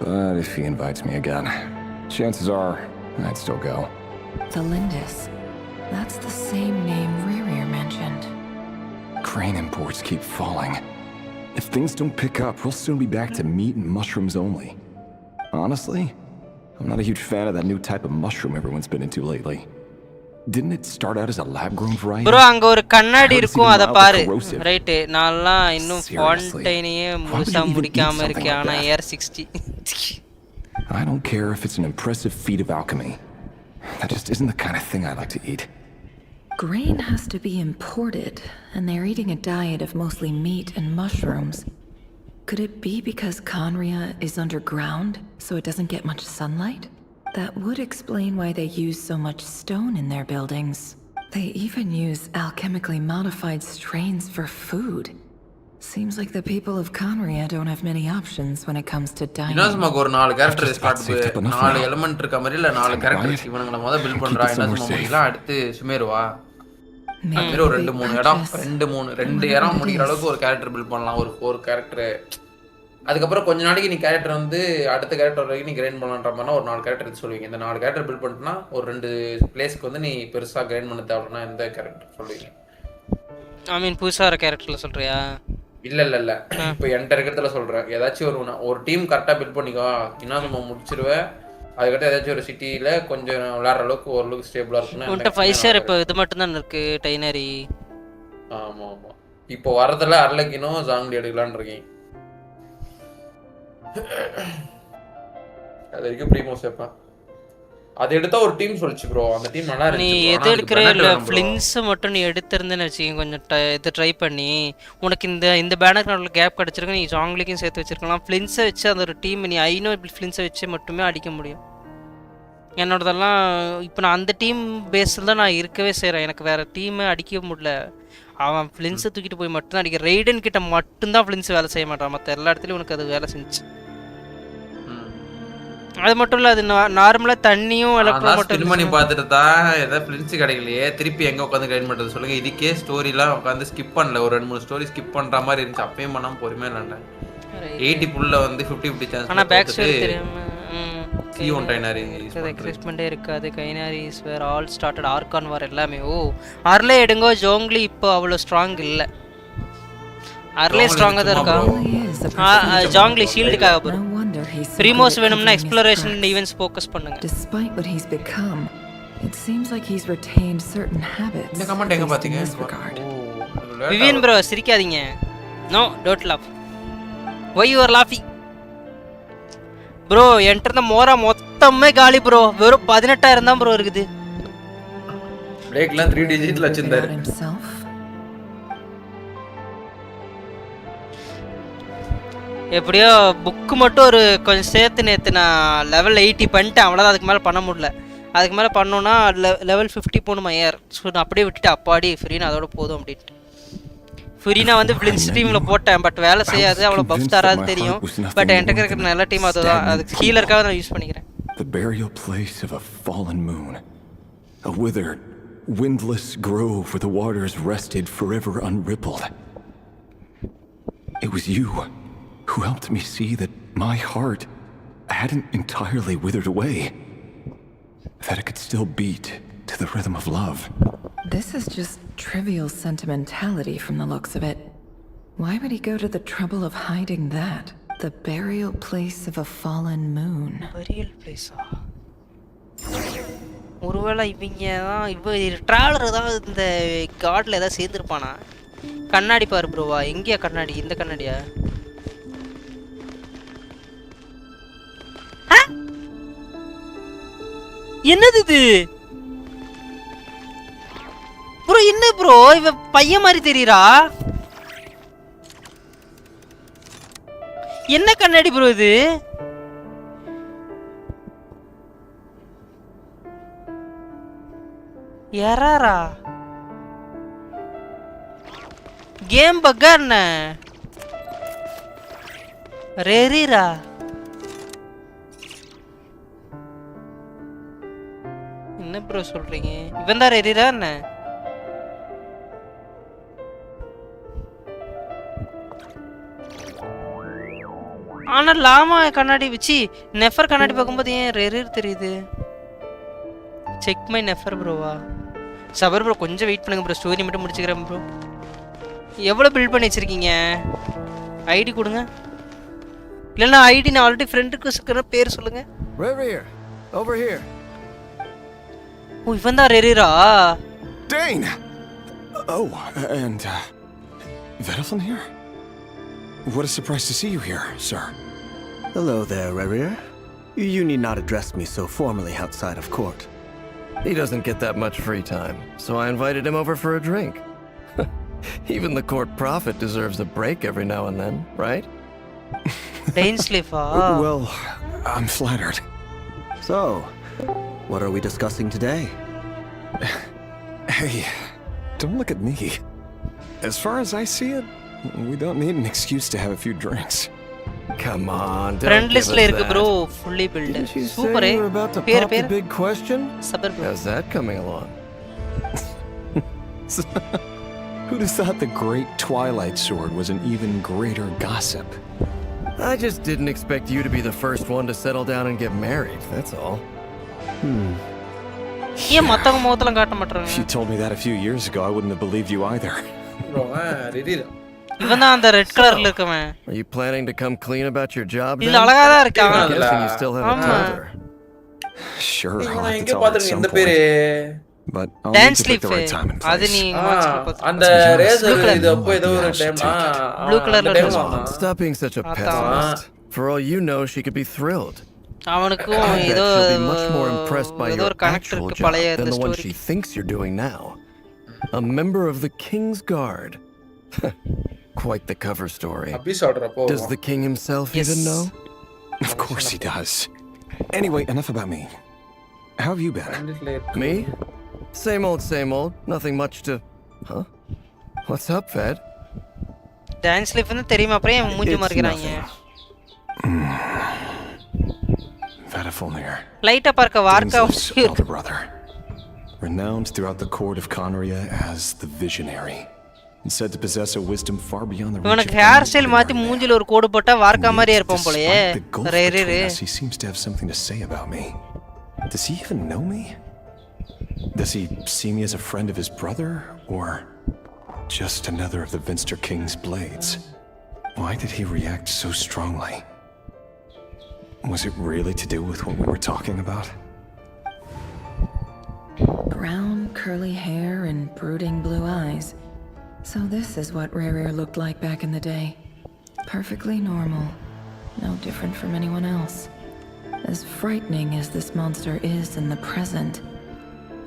[SPEAKER 12] But if he invites me again, chances are I'd still go.
[SPEAKER 10] Felindis. That's the same name Rerir mentioned.
[SPEAKER 12] Crane imports keep falling. If things don't pick up, we'll soon be back to meat and mushrooms only. Honestly, I'm not a huge fan of that new type of mushroom everyone's been into lately. Didn't it start out as a lab-grown variety?
[SPEAKER 2] Bro, அங்க ஒரு கண்ணாடி இருக்கும் அத பாரு. Right. நான்லாம் இன்னும் ஃபவுண்டைனையே முழுசா முடிக்காம இருக்கேன். ஆனா AR60.
[SPEAKER 12] I don't care if it's an impressive feat of alchemy. That just isn't the kind of thing I like to eat.
[SPEAKER 10] Grain has to be imported, and they're eating a diet of mostly meat and mushrooms. Could it be because Conria is underground, so it doesn't get much sunlight? That would explain why they use so much stone in their buildings. They even use alchemically modified strains for food. Seems like the people of Conria don't have many options when it comes to dining.
[SPEAKER 13] இனாசுமாக்கு ஒரு 4 character start 4 element இருக்க மாதிரி இல்ல 4 characters இவனுங்கள முத build பண்றா. இனாசுமா முடியலாம். அடுத்து சுமேருவா அது ஒரு 2-3 இடம் 2 இடம் முடிக்கிற அளவுக்கு ஒரு கேரக்டர் பில்ட் பண்ணலாம். ஒரு 4 கேரக்டர். அதுக்கப்புறம் கொஞ்ச நாளைக்கு நீ கேரக்டர் வந்து அடுத்த கேரக்டர் வரைக்கும் நீ கிரைண்ட் பண்ணலான்ற மாதிரினா ஒரு 4 கேரக்டர் எடுத்து சொல்லுவீங்க. இந்த 4 கேரக்டர் பில்ட் பண்ணிட்டுனா ஒரு 2 பிளேஸ்க்கு வந்து நீ பெருசா கிரைண்ட் பண்ண தேவைன்னா எந்த கேரக்டர் சொல்லுவீங்க?
[SPEAKER 2] ஐ மீன் புதுசா வர கேரக்டர்ல சொல்றியா?
[SPEAKER 13] இல்ல இப்போ என்கிட்ட இருக்கிறதுல சொல்றேன். ஏதாச்சும் ஒரு டீம் கரெக்டா பில்ட் பண்ணிக்கோ. இனாசுமா முடிச்சிருவேன். அதுக்கிட்ட ஏதாச்சும் ஒரு சிட்டியில கொஞ்சம் விளையாடுற அளவுக்கு ஓரளவுக்கு ஸ்டேபிளா இருக்குன்னா
[SPEAKER 2] உன்கிட்ட 5 ஸ்டார் இப்போ இது மட்டும் தான் இருக்கு டைனரி.
[SPEAKER 13] ஆமா இப்போ வரதுல அரலக்கினோ ஜாங்லி எடுக்கலாம்னு இருக்கேன். அது வரைக்கும் ப்ரீமோ சேப்பா அது எடுத்தா ஒரு டீம் சொல்லுச்சு ப்ரோ. அந்த டீம் நல்லா இருந்துச்சு.
[SPEAKER 2] நீ எது எடுக்கற இல்ல ஃப்ளின்ஸ் மட்டும் நீ எடுத்துறேன்னு வெச்சீங்க. கொஞ்சம் இது ட்ரை பண்ணி உனக்கு இந்த பேனர் நடுவுல கேப் கிடைச்சிருக்கு. நீ ஜாங்லிக்கும் சேர்த்து வச்சிருக்கலாம். ஃப்ளின்ஸை வச்சு அந்த ஒரு டீம் நீ ஐனோ ஃப்ளின்ஸை வச்சு மட்டுமே அடிக்க முடியும். என்னோடதெல்லாம் இப்போ நான் அந்த டீம் பேஸில் தான் நான் இருக்கவே செய்கிறேன். எனக்கு வேறு டீமை அடிக்க முடியல. அவன் ஃப்ளின்ஸை தூக்கிட்டு போய் மட்டும்தான் அடிக்க. ரெய்டன் கிட்ட மட்டும்தான் ஃப்ளின்ஸ் வேலை செய்ய மாட்டான். மற்ற எல்லா இடத்துலையும் உனக்கு அது வேலை செஞ்சு. அது மட்டும் இல்லை, அது நார்மலாக தண்ணியும் எலக்ட்ரோ மட்டும்
[SPEAKER 13] பண்ணி பார்த்துட்டு தான் ஏதாவது ஃப்ளின்ஸ் கிடைக்கலையே திருப்பி எங்கே உட்காந்து கைட் பண்ணுறது சொல்லுங்கள். இதுக்கே ஸ்டோரிலாம் உட்காந்து ஸ்கிப் பண்ணல. ஒரு 2-3 ஸ்டோரி ஸ்கிப் பண்ணுற மாதிரி இருந்துச்சு. அப்பயும் பண்ணாமல் பொறுமையாக இல்லைண்டேன். 80 புல்ல வந்து 50-50 சான்ஸ்.
[SPEAKER 2] ஆனால் பேக் ஸ்டோரி தெரியாம
[SPEAKER 13] C1 டைனரி
[SPEAKER 2] எக்ஸைட்மெண்ட்டே இருக்காது. கைனாரிஸ் வேர் ஆல் ஸ்டார்டட் ஆர்கான் வார் எல்லாமே. ஓ அர்லே எடுங்கோ. ஜோங்லி இப்போ அவ்வளோ ஸ்ட்ராங் இல்லை. அர்லே ஸ்ட்ராங்காக தான் இருக்கா. ஜாங்லி ஷீல்டுக்காக போகிறோம். ப்ரீமோஸ் வேணும்னா எக்ஸ்ப்ளோரேஷன் ஈவென்ட்ஸ் ஃபோக்கஸ் பண்ணுங்க.
[SPEAKER 10] Despite what he's become, it seems like he's retained certain habits.
[SPEAKER 13] இந்த கமெண்ட் எங்க பாத்தீங்க?
[SPEAKER 2] விவியன் ப்ரோ சிரிக்காதீங்க. No don't laugh. why you are laughing bro? என்கிட்ட இருந்த மோரா மொத்தமே காலி ப்ரோ. வெறும் 18,000 தான் ப்ரோ இருக்குது.
[SPEAKER 13] பிரேக்லாம் 3 டிஜிட்ல வச்சிருந்தாரு.
[SPEAKER 2] எப்படியோ புக்கு மட்டும் ஒரு கொஞ்சம் சேர்த்து நேற்று நான் லெவல் 80 பண்ணிட்டேன். அவ்வளோதான், அதுக்கு மேலே பண்ண முடியல. அதுக்கு மேலே பண்ணோன்னா லெவல் 50 போகணுமா ஏர். ஸோ நான் அப்படியே விட்டுட்டு அப்பாடி ஃப்ரீனா அதோட போதும் அப்படின்ட்டு. ஃப்ரீனா வந்து ஃப்ளின்ஸ் டீமில் போட்டேன், பட் வேலை செய்யாது, அவ்வளோ பஃப் தராதுன்னு தெரியும். பட் என்கிட்ட இருக்கிற நல்ல டீம் அதுதான், அதுக்கு ஹீலருக்காக நான் யூஸ் பண்ணிக்கிறேன்.
[SPEAKER 12] The burial place of a fallen moon. A withered, windless grove where the waters rested forever unrippled. It was you who helped me see that my heart hadn't entirely withered away. That it could still beat to the rhythm of love.
[SPEAKER 10] This is just trivial sentimentality from the looks of it. Why would he go to the trouble of hiding that? The burial place of a fallen moon.
[SPEAKER 2] Burial place. ஒருவேளை இவங்க தான் traveller தான் இந்த கார்டில் ஏதாவது சேர்ந்துருப்பானா? கண்ணாடி பாரு ப்ரோவா. எங்கேயா கண்ணாடி? இந்த கண்ணாடியா? என்னது இது ப்ரோ? என்ன ப்ரோ இவ பையன் மாதிரி தெரியுறா? என்ன கண்ணாடி ப்ரோ இது? யாரா கேம் பக்கா என்ன ரேரிரா? என்ன ப்ரோ சொல்றீங்க? இவன் தான் ரேரிரா என்ன? ஆனா லாமா கண்ணாடி வச்சு நெஃபர் கண்ணாடி பார்க்கும்போது ஏன் ரேரிர் தெரியுது? செக் மை நெஃபர் ப்ரோவா? சபர் ப்ரோ கொஞ்சம் வெயிட் பண்ணுங்க ப்ரோ, ஸ்டோரி மட்டும் முடிச்சுக்கிறேன் ப்ரோ. எவ்வளோ பில்ட் பண்ணி வச்சிருக்கீங்க? ஐடி கொடுங்க. இல்லைன்னா ஐடி நான் ஆல்ரெடி ஃப்ரெண்டுக்கு பேர் சொல்லுங்க.
[SPEAKER 4] Over here.
[SPEAKER 2] ஓ இவன் தான் ரேரிரா?
[SPEAKER 12] Dane! Oh, and Vedelson here? What a surprise to see you here, sir.
[SPEAKER 15] Hello there, Rerir. You need not address me so formally outside of court. He doesn't get that much free time, so I invited him over for a drink. Even the court prophet deserves a break every now and then, right?
[SPEAKER 12] Well, I'm flattered.
[SPEAKER 15] So, what are we discussing today?
[SPEAKER 12] Hey, don't look at me. As far as I see it, we don't need an excuse to have a few drinks.
[SPEAKER 15] Come on, don't
[SPEAKER 2] friend
[SPEAKER 15] give
[SPEAKER 2] list
[SPEAKER 15] us
[SPEAKER 2] la irukku
[SPEAKER 15] that.
[SPEAKER 2] bro, fully built.
[SPEAKER 15] Didn't you
[SPEAKER 2] Super
[SPEAKER 15] say you were about to pop the big question?
[SPEAKER 2] Sabar bro.
[SPEAKER 15] How's that coming along?
[SPEAKER 12] Who'd have thought the great Twilight Sword was an even greater gossip?
[SPEAKER 15] I just didn't expect you to be the first one to settle down and get married, that's all.
[SPEAKER 2] ஏன் மத்தவங்க முகத்தலாம் காட்ட மாட்டறாங்க?
[SPEAKER 12] If you told me that a few years ago, I wouldn't have believed you either.
[SPEAKER 13] bro ரேரிரா
[SPEAKER 2] இவன் தான் அந்த red கலர்ல இருக்கவன்.
[SPEAKER 15] Are you planning to come clean about your job?
[SPEAKER 2] இல்ல அழகா தான் இருக்கான்.
[SPEAKER 15] I'm guessing you still haven't told her.
[SPEAKER 12] Sure, I'll
[SPEAKER 13] இவன்
[SPEAKER 12] have to
[SPEAKER 13] எங்க
[SPEAKER 12] tell her at
[SPEAKER 13] பாத்துறீங்க
[SPEAKER 12] some
[SPEAKER 13] இந்த
[SPEAKER 12] point.
[SPEAKER 13] பேரு?
[SPEAKER 12] But I'll need
[SPEAKER 2] dance
[SPEAKER 12] to pick
[SPEAKER 2] leaf.
[SPEAKER 12] the right time and
[SPEAKER 2] அது
[SPEAKER 12] place.
[SPEAKER 2] நீ
[SPEAKER 13] அந்த ரேசர் இது அப்போ ஏதோ ஒரு டைம்
[SPEAKER 2] ப்ளூ கலர்ல
[SPEAKER 13] time
[SPEAKER 15] Stop being such a pessimist. For all you know, she could be thrilled.
[SPEAKER 2] அவனுக்கும்
[SPEAKER 15] I bet
[SPEAKER 2] ஏதோ
[SPEAKER 15] she'll be much more impressed by
[SPEAKER 2] ஏதோ
[SPEAKER 15] your
[SPEAKER 2] ஒரு கனெக்ட்
[SPEAKER 15] actual
[SPEAKER 2] இருக்கு
[SPEAKER 15] job
[SPEAKER 2] பழைய
[SPEAKER 15] than
[SPEAKER 2] இந்த
[SPEAKER 15] the one
[SPEAKER 2] story.
[SPEAKER 15] she thinks you're doing now. A member of the King's Guard. Quite the cover story. Does the king himself even know?
[SPEAKER 12] Of course he does. Anyway, enough about me. How have you been?
[SPEAKER 15] Me? Same old. Nothing much to... Huh? What's up, Fed?
[SPEAKER 2] Dance லீஃப்னு தெரியுமா? அப்புறம் ஏன் மூஞ்சி மார்க்கறாங்க?
[SPEAKER 12] Vedafilnir.
[SPEAKER 2] லைட்டா பார்க்க வார்க்கா
[SPEAKER 12] elder brother. Renowned throughout the court of Conria as the Visionary. And said to possess a wisdom far beyond the reach
[SPEAKER 2] இவனுக்கு
[SPEAKER 12] of
[SPEAKER 2] ஹேர்
[SPEAKER 12] any
[SPEAKER 2] ஸ்டைல் மாத்தி மூஞ்சில ஒரு கோடு போட்டா வார்க்கா மாதிரி இருப்பான் போலயே. ரேரே.
[SPEAKER 12] He seems to have something to say about me. Does he even know me? Does he see me as a friend of his brother, or just another of the Vinster King's blades? Why did he react so strongly? Was it really to do with what we were talking about?
[SPEAKER 10] Brown, curly hair and brooding blue eyes. So this is what Rerir looked like back in the day. Perfectly normal. No different from anyone else. As frightening as this monster is in the present,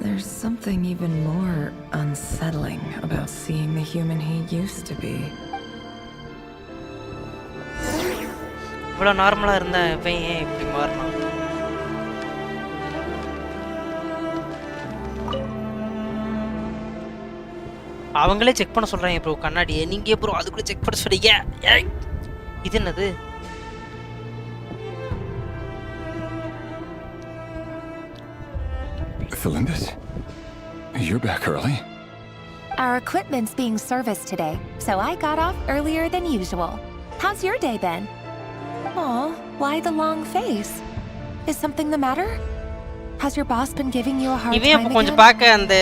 [SPEAKER 10] there's something even more unsettling about seeing the human he used to be.
[SPEAKER 2] இவ்வளோ நார்மலாக இருந்தால் இவன் ஏன் இப்படி மாறினான்? அவங்களே check பண்ண சொல்கிறாங்க ப்ரோ கண்ணாடியை. நீங்கள் ப்ரோ அதுக்குள்ளே செக் பண்ண சொல்றீங்க. ஏய் இது என்னது?
[SPEAKER 16] Felindis, you're back early.
[SPEAKER 14] Our equipment's being serviced today, so I got off earlier than usual. How's your day been? Aw, why the long face? Is something the matter? Has your boss been giving you a hard
[SPEAKER 2] இவன்
[SPEAKER 14] time
[SPEAKER 2] அப்போ கொஞ்சம்
[SPEAKER 14] again?
[SPEAKER 2] பார்க்க அந்த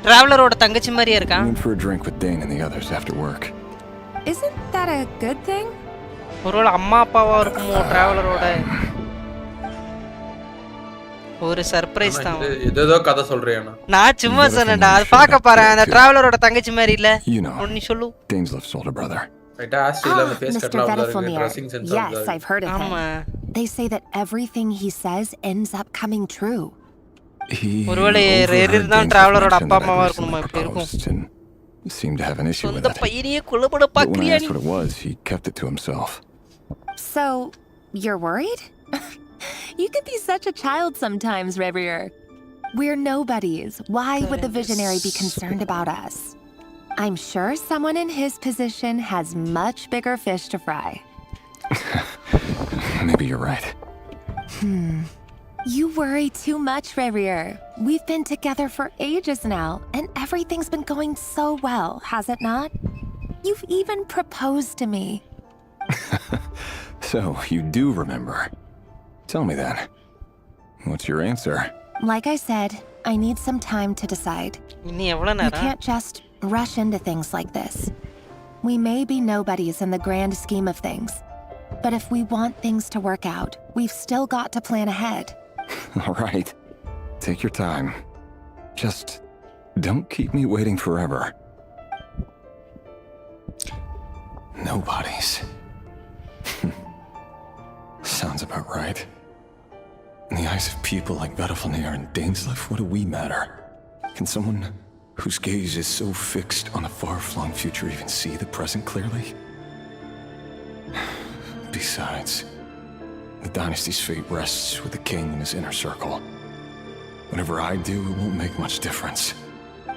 [SPEAKER 2] டிராவலரோட தங்கச்சி மாதிரியே இருக்கான்.
[SPEAKER 16] Went for a drink with Dane and the others after work.
[SPEAKER 14] Isn't that a good thing?
[SPEAKER 2] ஒருவேளை அம்மா அப்பாவா இருக்குமோ டிராவலரோட? ஒரு சர்ப்ரைஸ் தான்.
[SPEAKER 13] ஏதோ கதை சொல்றியானா? நான்
[SPEAKER 2] சும்மா சொன்னேன்டா. அது பார்க்க பாரு அந்த டிராவலரோட தங்கச்சி மாதிரி இல்ல? நீ சொல்லு.
[SPEAKER 16] Dane's left older brother.
[SPEAKER 14] Mr. Vedifilmir. Yes, I've heard of him. They say that everything he says ends up coming true.
[SPEAKER 2] ஒருவேளை ரெரிதான் டிராவலரோட அப்பா அம்மாவா இருக்குமா? இப்படி இருக்கும்.
[SPEAKER 16] Seemed to have an issue with
[SPEAKER 2] சொந்த
[SPEAKER 16] it.
[SPEAKER 2] பையனையே கொல்லப்பட பாக்குறியா நீ?
[SPEAKER 16] That's what it was. He kept it to himself.
[SPEAKER 14] So, you're worried? You could be such a child sometimes, Revier. We're nobodies. Why would the visionary be concerned about us? I'm sure someone in his position has much bigger fish to fry.
[SPEAKER 16] Maybe you're right.
[SPEAKER 14] You worry too much, Revier. We've been together for ages now, and everything's been going so well, has it not? You've even proposed to me.
[SPEAKER 16] So, you do remember. Tell me then. What's your answer?
[SPEAKER 14] Like I said, I need some time to decide. You can't just rush into things like this. We may be nobodies in the grand scheme of things, but if we want things to work out, we've still got to plan ahead.
[SPEAKER 16] All right. Take your time. Just don't keep me waiting forever. Nobodies. Sounds about right. In the eyes of people like Vedifilmir and Dainsleif, what do we matter? Can someone whose gaze is so fixed on a far-flung future even see the present clearly? Besides, the dynasty's fate rests with the king and his inner circle. Whatever I do, it won't make much difference.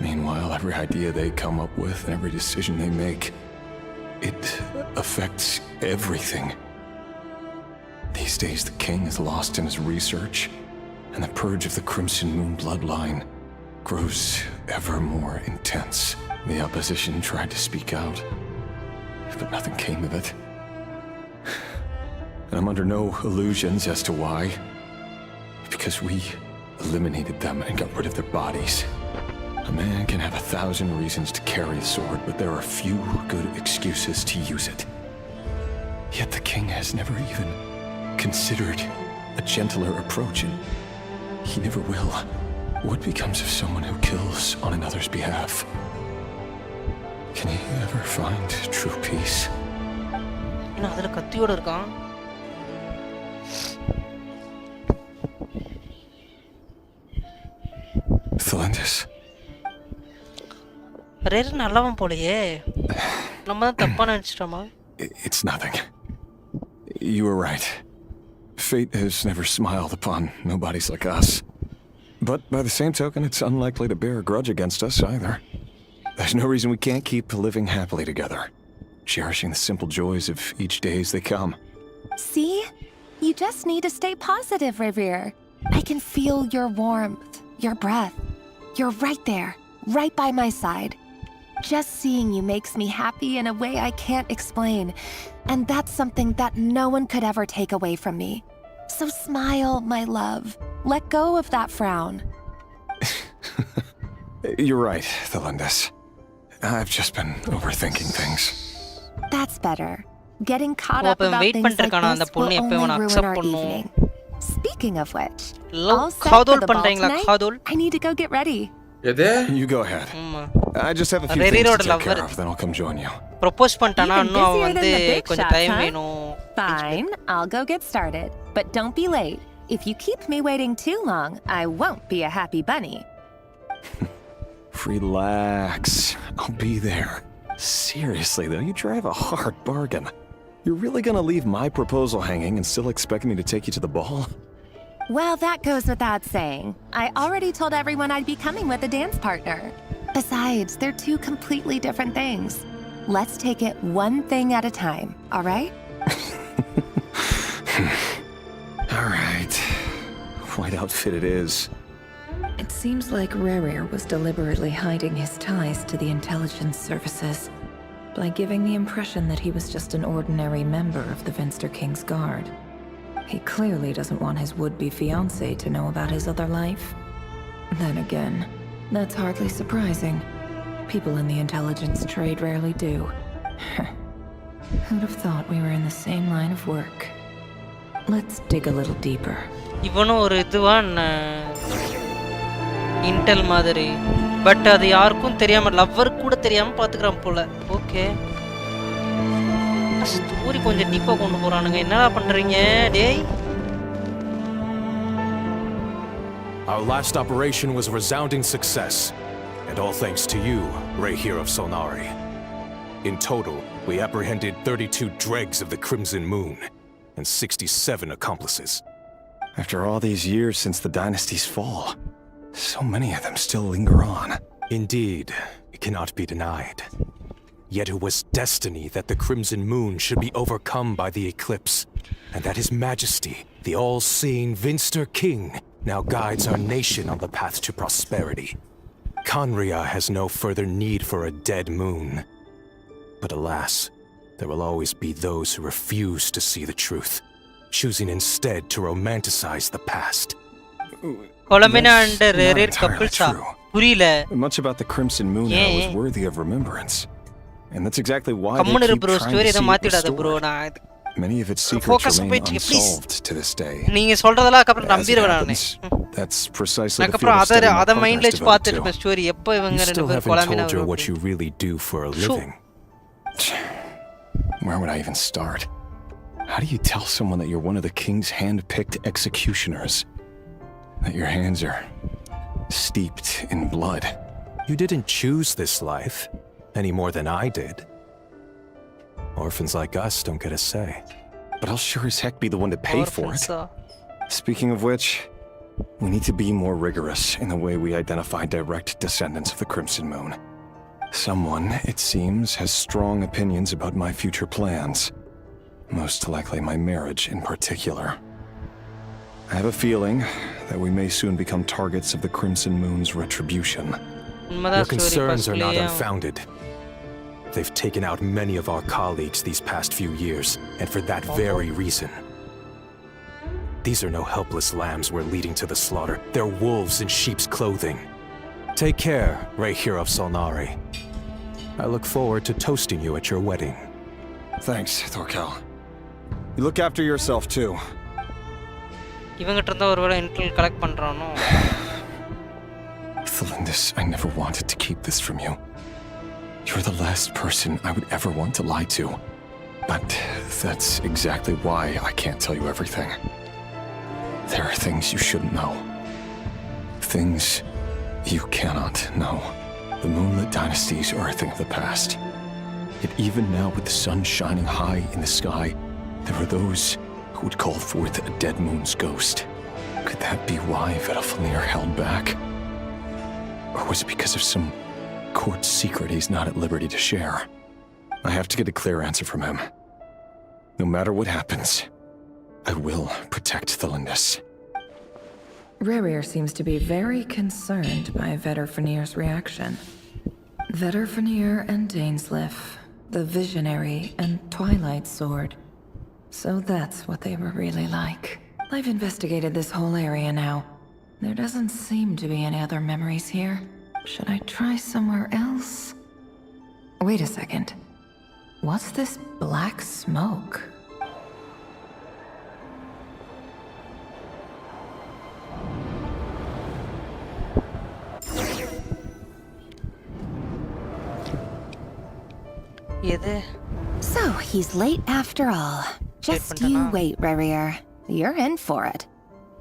[SPEAKER 16] Meanwhile, every idea they come up with and every decision they make, it affects everything. These days, the king is lost in his research, and the purge of the Crimson Moon bloodline grows ever more intense. The opposition tried to speak out, but nothing came of it. And I'm under no illusions as to why. Because we eliminated them and got rid of their bodies. A man can have 1,000 reasons to carry a sword, but there are few good excuses to use it. Yet the king has never even considered a gentler approach, and he never will. What becomes of someone who kills on another's behalf? Can he ever find true peace?
[SPEAKER 2] என்ன அதுல கத்தியோட இருக்கான்?
[SPEAKER 16] Felindis.
[SPEAKER 2] ரெரி நல்லவன் போலயே. நம்ம தான் தப்பா நினைச்சிட்டோமா?
[SPEAKER 16] It's nothing. You were right. Fate has never smiled upon nobodies like us. But by the same token, it's unlikely to bear a grudge against us either. There's no reason we can't keep living happily together, cherishing the simple joys of each day as they come.
[SPEAKER 14] See? You just need to stay positive, Revier. I can feel your warmth, your breath. You're right there, right by my side. Just seeing you makes me happy in a way I can't explain. And that's something that no one could ever take away from me. So smile, my love. Let go of that frown.
[SPEAKER 16] You're right, Felindis. I've just been overthinking things.
[SPEAKER 14] That's better. Getting caught up about things like this will only ruin our evening. Speaking of which, all set for the ball tonight? I need to go get ready.
[SPEAKER 16] You go ahead. I just have a few things to take care of, then I'll come join you.
[SPEAKER 2] Propose பண்ணிட்டானா இன்னும் அவன் வந்து கொஞ்சம் time வேணும்.
[SPEAKER 14] Fine, I'll go get started, but don't be late. If you keep me waiting too long, I won't be a happy bunny.
[SPEAKER 16] Relax. I'll be there. Seriously though, you drive a hard bargain. You're really gonna leave my proposal hanging and still expect me to take you to the ball?
[SPEAKER 14] Well, that goes without saying. I already told everyone I'd be coming with a dance partner. Besides, they're two completely different things. Let's take it one thing at a time, all right?
[SPEAKER 16] All right. White outfit it is.
[SPEAKER 10] It seems like Rerir was deliberately hiding his ties to the intelligence services by giving the impression that he was just an ordinary member of the Venster King's Guard. He clearly doesn't want his would-be fiancée to know about his other life. Then again, that's hardly surprising. People in the intelligence trade rarely do. Who'd have thought we were in the same line of work? Let's dig a little deeper.
[SPEAKER 2] இவனும் ஒரு இதுவான் Intel மாதிரி but அது யாருக்கும் தெரியாம lover கூட தெரியாம பாத்துக்கறான் போல. Okay story கொஞ்சம் டீப்பா கொண்டு போறானுங்க. என்னடா பண்றீங்க டேய்?
[SPEAKER 17] Our last operation was a resounding success, and all thanks to you, Ray here of Solnari. In total, we apprehended 32 dregs of the Crimson Moon and 67 accomplices.
[SPEAKER 16] After all these years since the dynasty's fall, so many of them still linger on.
[SPEAKER 17] Indeed, it cannot be denied. Yet it was destiny that the Crimson Moon should be overcome by the eclipse, and that His Majesty, the all-seeing Venster King, now guides our nation on the path to prosperity. Conria has no further need for a dead moon. But alas, there will always be those who refuse to see the truth, choosing instead to romanticize the past.
[SPEAKER 16] Much about the Crimson Moon now is worthy of remembrance. And that's exactly why they keep trying to see it restored. Many of its secrets remain unsolved to this day. As it happens, that's precisely the field of study my partner's devoted to.
[SPEAKER 17] You still haven't told her what you really do for a living.
[SPEAKER 16] Where would I even start? How do you tell someone that you're one of the king's hand-picked executioners? That your hands are steeped in blood?
[SPEAKER 17] You didn't choose this life, any more than I did. Orphans like us don't get a say.
[SPEAKER 16] But I'll sure as heck be the one to pay for it. Speaking of which, we need to be more rigorous in the way we identify direct descendants of the Crimson Moon. Someone, it seems, has strong opinions about my future plans. Most likely my marriage in particular. I have a feeling that we may soon become targets of the Crimson Moon's retribution.
[SPEAKER 17] Your concerns are not unfounded. They've taken out many of our colleagues these past few years, and for that very reason. These are no helpless lambs we're leading to the slaughter. They're wolves in sheep's clothing. Take care, Ray here of Solnari. I look forward to toasting you at your wedding.
[SPEAKER 16] Thanks, Thorkel. You look after yourself too.
[SPEAKER 2] இவங்கிட்ட இருந்தா ஒருவேளை intel collect பண்றானோ?
[SPEAKER 16] Thalindis, I never wanted to keep this from you. You're the last person I would ever want to lie to. But that's exactly why I can't tell you everything. There are things you shouldn't know. Things you cannot know. The Moonlit dynasties are a thing of the past. Yet even now, with the sun shining high in the sky, there are those who would call forth a dead moon's ghost. Could that be why Vedalfanir held back? Or was it because of some court secret he's not at liberty to share? I have to get a clear answer from him. No matter what happens, I will protect Thalindis.
[SPEAKER 10] Rerir seems to be very concerned by Vedalfanir's reaction. Vedalfanir and Dainsleif, the Visionary and Twilight Sword. So that's what they were really like. I've investigated this whole area now. There doesn't seem to be any other memories here. Should I try somewhere else? Wait a second. What's this black smoke?
[SPEAKER 14] So he's late after all. Just you wait, Rerir. You're in for it.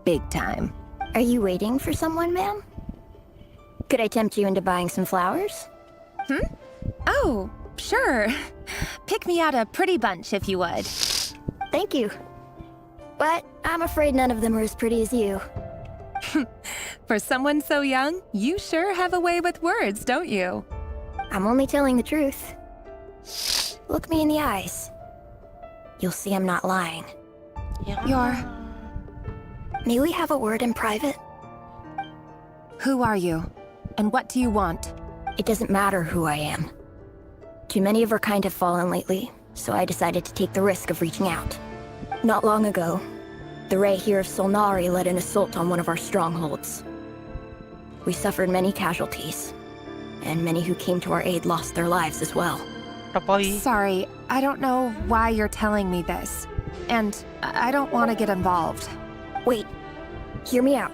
[SPEAKER 14] Big time.
[SPEAKER 6] Are you waiting for someone, ma'am? Could I tempt you into buying some flowers?
[SPEAKER 14] Oh, sure. Pick me out a pretty bunch if you would.
[SPEAKER 11] Thank you. But I'm afraid none of them are as pretty as you.
[SPEAKER 14] For someone so young, you sure have a way with words, don't you?
[SPEAKER 11] I'm only telling the truth. Look me in the eyes. You'll see I'm not lying.
[SPEAKER 14] You're...
[SPEAKER 11] May we have a word in private?
[SPEAKER 14] Who are you? And what do you want?
[SPEAKER 11] It doesn't matter who I am. Too many of our kind have fallen lately, so I decided to take the risk of reaching out. Not long ago, the Ray here of Solnari led an assault on one of our strongholds. We suffered many casualties, and many who came to our aid lost their lives as well.
[SPEAKER 14] Sorry, I don't know why you're telling me this. And I don't want to get involved.
[SPEAKER 11] Wait, hear me out.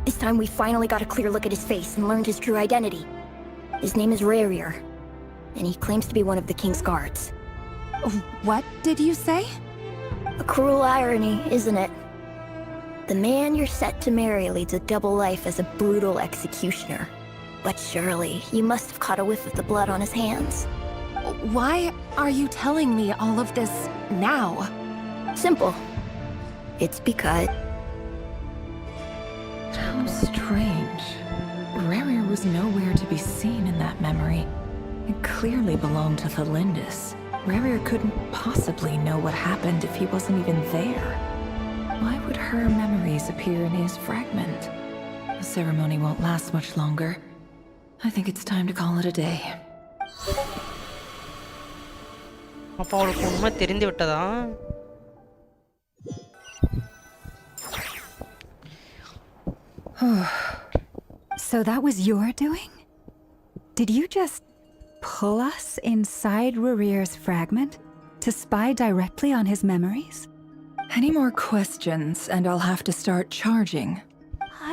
[SPEAKER 11] This time we finally got a clear look at his face and learned his true identity. His name is Rarier, and he claims to be one of the King's guards.
[SPEAKER 14] What did you say?
[SPEAKER 11] A cruel irony, isn't it? The man you're set to marry leads a double life as a brutal executioner. But surely, you must have caught a whiff of the blood on his hands.
[SPEAKER 14] Why are you telling me all of this now?
[SPEAKER 11] Simple. It's because...
[SPEAKER 10] How strange. Rarier was nowhere to be seen in that memory. It clearly belonged to Thalindis. Rarier couldn't possibly know what happened if he wasn't even there. Why would her memories appear in his fragment? The ceremony won't last much longer. I think it's time to call it a day.
[SPEAKER 2] அப்ப அவளுக்கு உண்மை தெரிந்து விட்டதா?
[SPEAKER 5] So that was your doing? Did you just pull us inside Rarier's fragment to spy directly on his memories?
[SPEAKER 10] Any more questions and I'll have to start charging.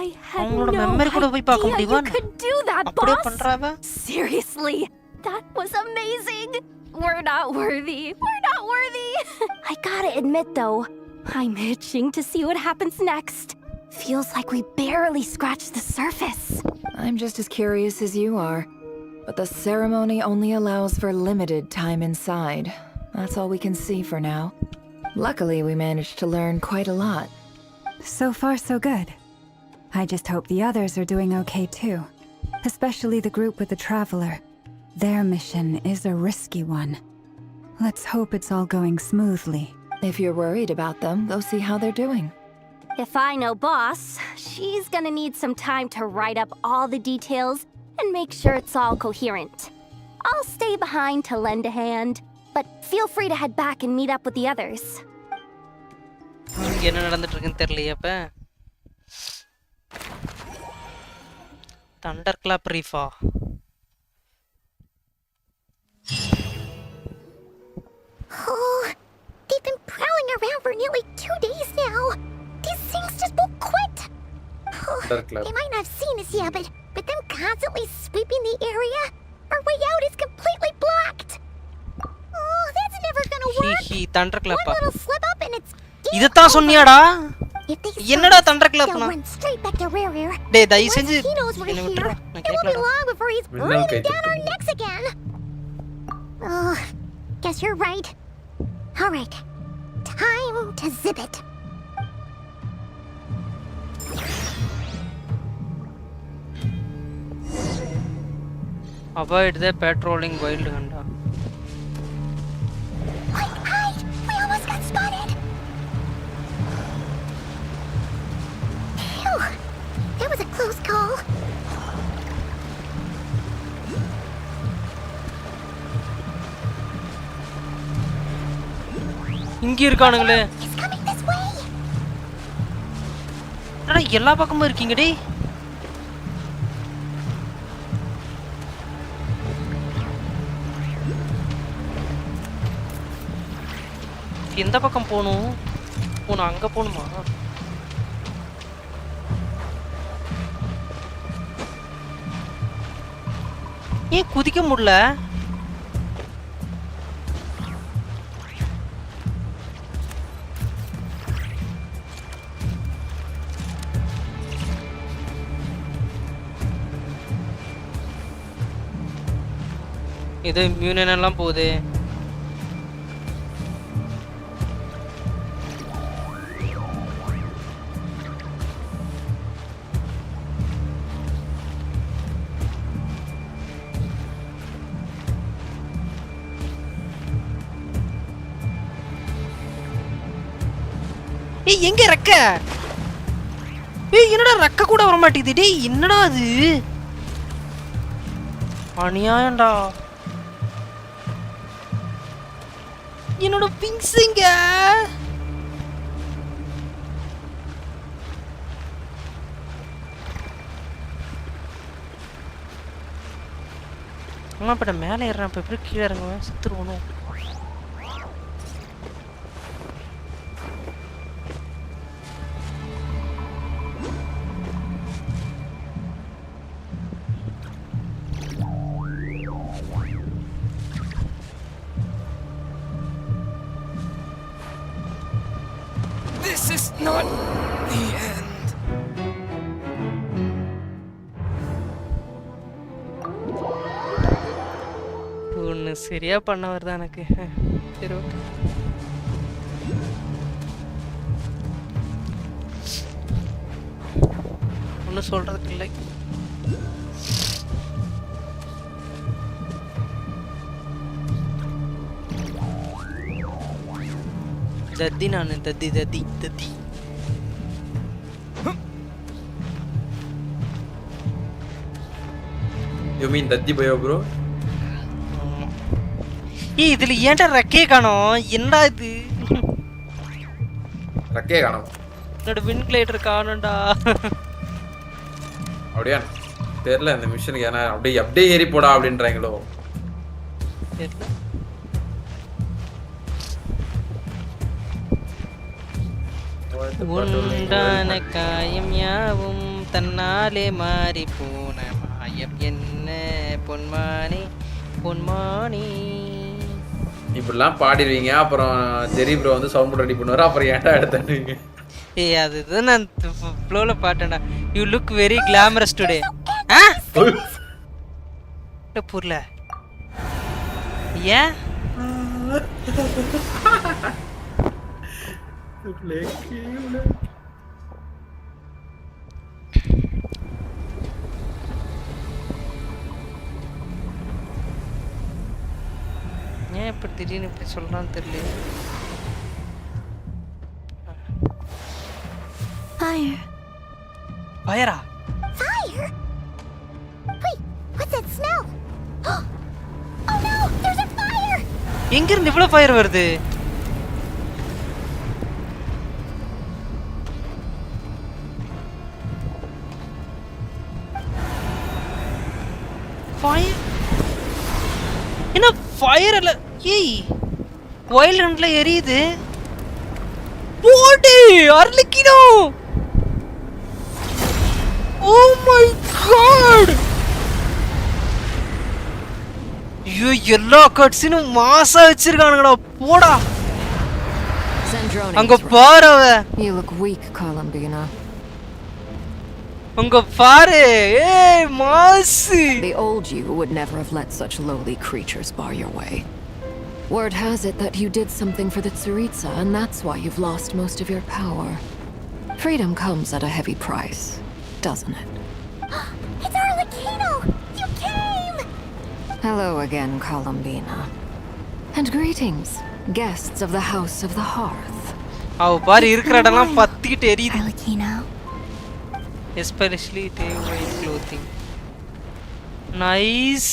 [SPEAKER 3] I had no idea you could do that, boss! Seriously, that was amazing! We're not worthy. We're not worthy! I gotta admit though, I'm itching to see what happens next. Feels like we barely scratched the surface.
[SPEAKER 10] I'm just as curious as you are. But the ceremony only allows for limited time inside. That's all we can see for now. Luckily, we managed to learn quite a lot.
[SPEAKER 5] So far, so good. I just hope the others are doing okay too. Especially the group with the Traveler. Their mission is a risky one. Let's hope it's all going smoothly.
[SPEAKER 10] If you're worried about them, go see how they're doing.
[SPEAKER 3] If I know boss, she's gonna need some time to write up all the details and make sure it's all coherent. I'll stay behind to lend a hand, but feel free to head back and meet up with the others.
[SPEAKER 2] என்ன நடந்துட்டு இருக்குன்னு தெரியலையே அப்ப. Thunderclap Reefa.
[SPEAKER 6] Oh, they've been prowling around for nearly 2 days now. These things just won't quit. Oh, they might not have seen us yet, but them constantly sweeping the area, our way out is completely blocked. Oh, that's never gonna work.
[SPEAKER 2] Thunderclap.
[SPEAKER 6] One little slip up and it's...
[SPEAKER 2] இதத்தான் சொன்னியாடா? என்னடா Thunderclapனா? டேய் தயவு செஞ்சு என்ன விட்டுற. நான் கேக்கலடா.
[SPEAKER 6] Oh, guess you're right. All right. Time to zip it.
[SPEAKER 2] Avoid the patrolling wild hunter.
[SPEAKER 6] Hide! We almost got spotted. Phew. That was a close call.
[SPEAKER 2] இங்க இருக்கானுங்களே. அட எல்லா பக்கமும் இருக்கீங்க டேய். எந்த பக்கம் போணும்? நான் அங்க போணுமா? ஏன் குதிக்க முடியல? இது இம்யூன் எல்லாம் போகுது. ஏய் எங்க ரெக்க? ஏய் என்னடா ரெக்க கூட வர மாட்டேங்குது. டேய் என்னடா அது? அநியாயம்டா. என்னோட பிங்ஸ்ங்க. அம்மா இப்ப நான் மேலே ஏறேன். இப்ப எப்படி கீழே இறங்குவேன்? செத்துருவணும்.
[SPEAKER 16] This is not the end.
[SPEAKER 2] ஒன்று சரியா பண்ண வருதா எனக்கு. சரி ஓகே. ஒன்றும் சொல்றதுக்கு இல்லை. தத்தி நான் தத்தி தத்தி தத்தி.
[SPEAKER 13] You mean தத்தி பயோ ப்ரோ?
[SPEAKER 2] ஏய் இதுல ஏன்டா ரெக்கே காணோம்? என்னடா இது?
[SPEAKER 13] ரெக்கே காணோம்.
[SPEAKER 2] என்னோட வின் கிளைடர் காணோம்டா.
[SPEAKER 13] அப்படியே தெரியல இந்த மிஷனுக்கு. ஏன்னா அப்படியே ஏறி போடா அப்படின்றாங்களோ
[SPEAKER 2] தெரியல. உண்டான காயம் யாவும் தன்னாலே மாறி போன மாயம் என்ன பொன்மானே பொன்மானே.
[SPEAKER 13] இப்படிலாம் பாடிடுவீங்க. அப்புறம் ஜெரி ப்ரோ வந்து சவுண்ட் ரெடி பண்ணுவாரு. அப்புறம் ஏன்டா எடுத்துவீங்க?
[SPEAKER 2] ஏய் அதுதான் நான் ஃப்ளோல பாட்டேன்டா. You look very glamorous today. புரியல ஏன்? ஏன் இப்படி திடீர்னு இப்படி சொல்றான்னு தெரியல.
[SPEAKER 6] Fire.
[SPEAKER 2] Fire?
[SPEAKER 6] Fire? Wait, what's that smell? Oh no, there's a fire!
[SPEAKER 2] எங்க இருந்து இவ்வளவு ஃபயர் வருது? ஃபயர் என்ன ஃபயர் இல்ல. ஏய் வைல்ட் ஹண்ட்ல எரியுது. போடி அர்லிக்கினோ. Oh my God. ஐயோ எல்லா கட்ஸினும் மாசா வச்சிருக்கானுங்கடா. போடா அங்க பாரு.
[SPEAKER 10] You look weak, Columbina.
[SPEAKER 2] அங்க பாரு. ஏய் மாசி.
[SPEAKER 10] The old you would never have let such lowly creatures bar your way. Word has it that you did something for the Tsaritsa, and that's why you've lost most of your power. Freedom comes at a heavy price, doesn't it?
[SPEAKER 6] It's Arlecchino! You came!
[SPEAKER 10] Hello again, Columbina. And greetings, guests of the House of the Hearth.
[SPEAKER 2] அவ பாரு இருக்கிற இடம்லாம் பத்திட்டு எரியுது.
[SPEAKER 6] Arlecchino.
[SPEAKER 2] Especially the white clothing. Nice.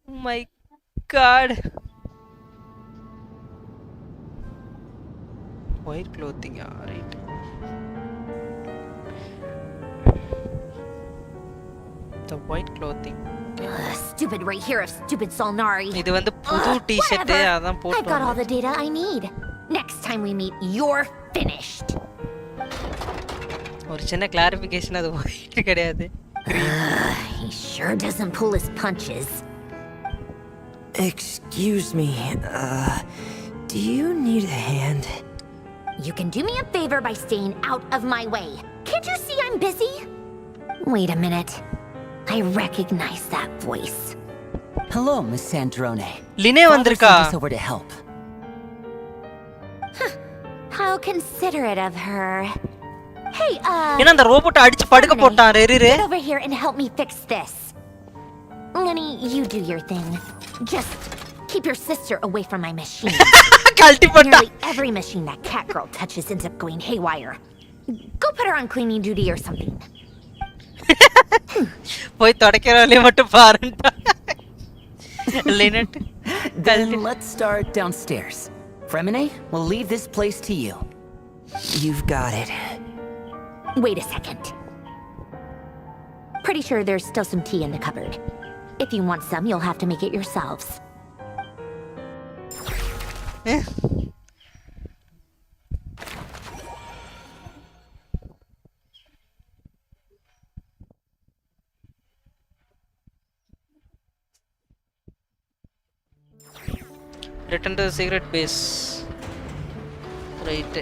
[SPEAKER 2] Oh my god. White clothing, yeah, right. The white clothing.
[SPEAKER 9] Stupid right here of stupid Solnari.
[SPEAKER 2] இது வந்து புது t-shirt அதான் போட்டு.
[SPEAKER 9] I've got all the data I need. Next time we meet, you're finished.
[SPEAKER 2] ஒரு சின்ன clarification அது white கிடையாது.
[SPEAKER 9] He sure doesn't pull his punches.
[SPEAKER 18] Excuse me, do you need a hand?
[SPEAKER 9] You can do me a favor by staying out of my way. Can't you see I'm busy? Wait a minute.
[SPEAKER 18] I recognize that voice.
[SPEAKER 19] Hello, Miss Sandrone.
[SPEAKER 2] Line vandirka.
[SPEAKER 19] Father sent us over to help.
[SPEAKER 3] How considerate of her. Hey,
[SPEAKER 2] என்ன அந்த robot அடிச்சு படுக்க போட்டான் ரெரிரே.
[SPEAKER 3] Get over here and help me fix this.
[SPEAKER 9] Nani, you do your thing. Just keep your sister away from my machine.
[SPEAKER 2] கழட்டி போட்டா.
[SPEAKER 9] Nearly every machine that cat girl touches ends up going haywire. Go put her on cleaning duty or something.
[SPEAKER 2] போய் தொடக்கறவளே மட்டும் பாருடா. Linet.
[SPEAKER 19] Then let's start downstairs. Fremine, we'll leave this place to you. You've got it.
[SPEAKER 9] Wait a second. Pretty sure there's still some tea in the cupboard. If you want some, you'll have to make it yourselves.
[SPEAKER 2] Return to the secret base. Right.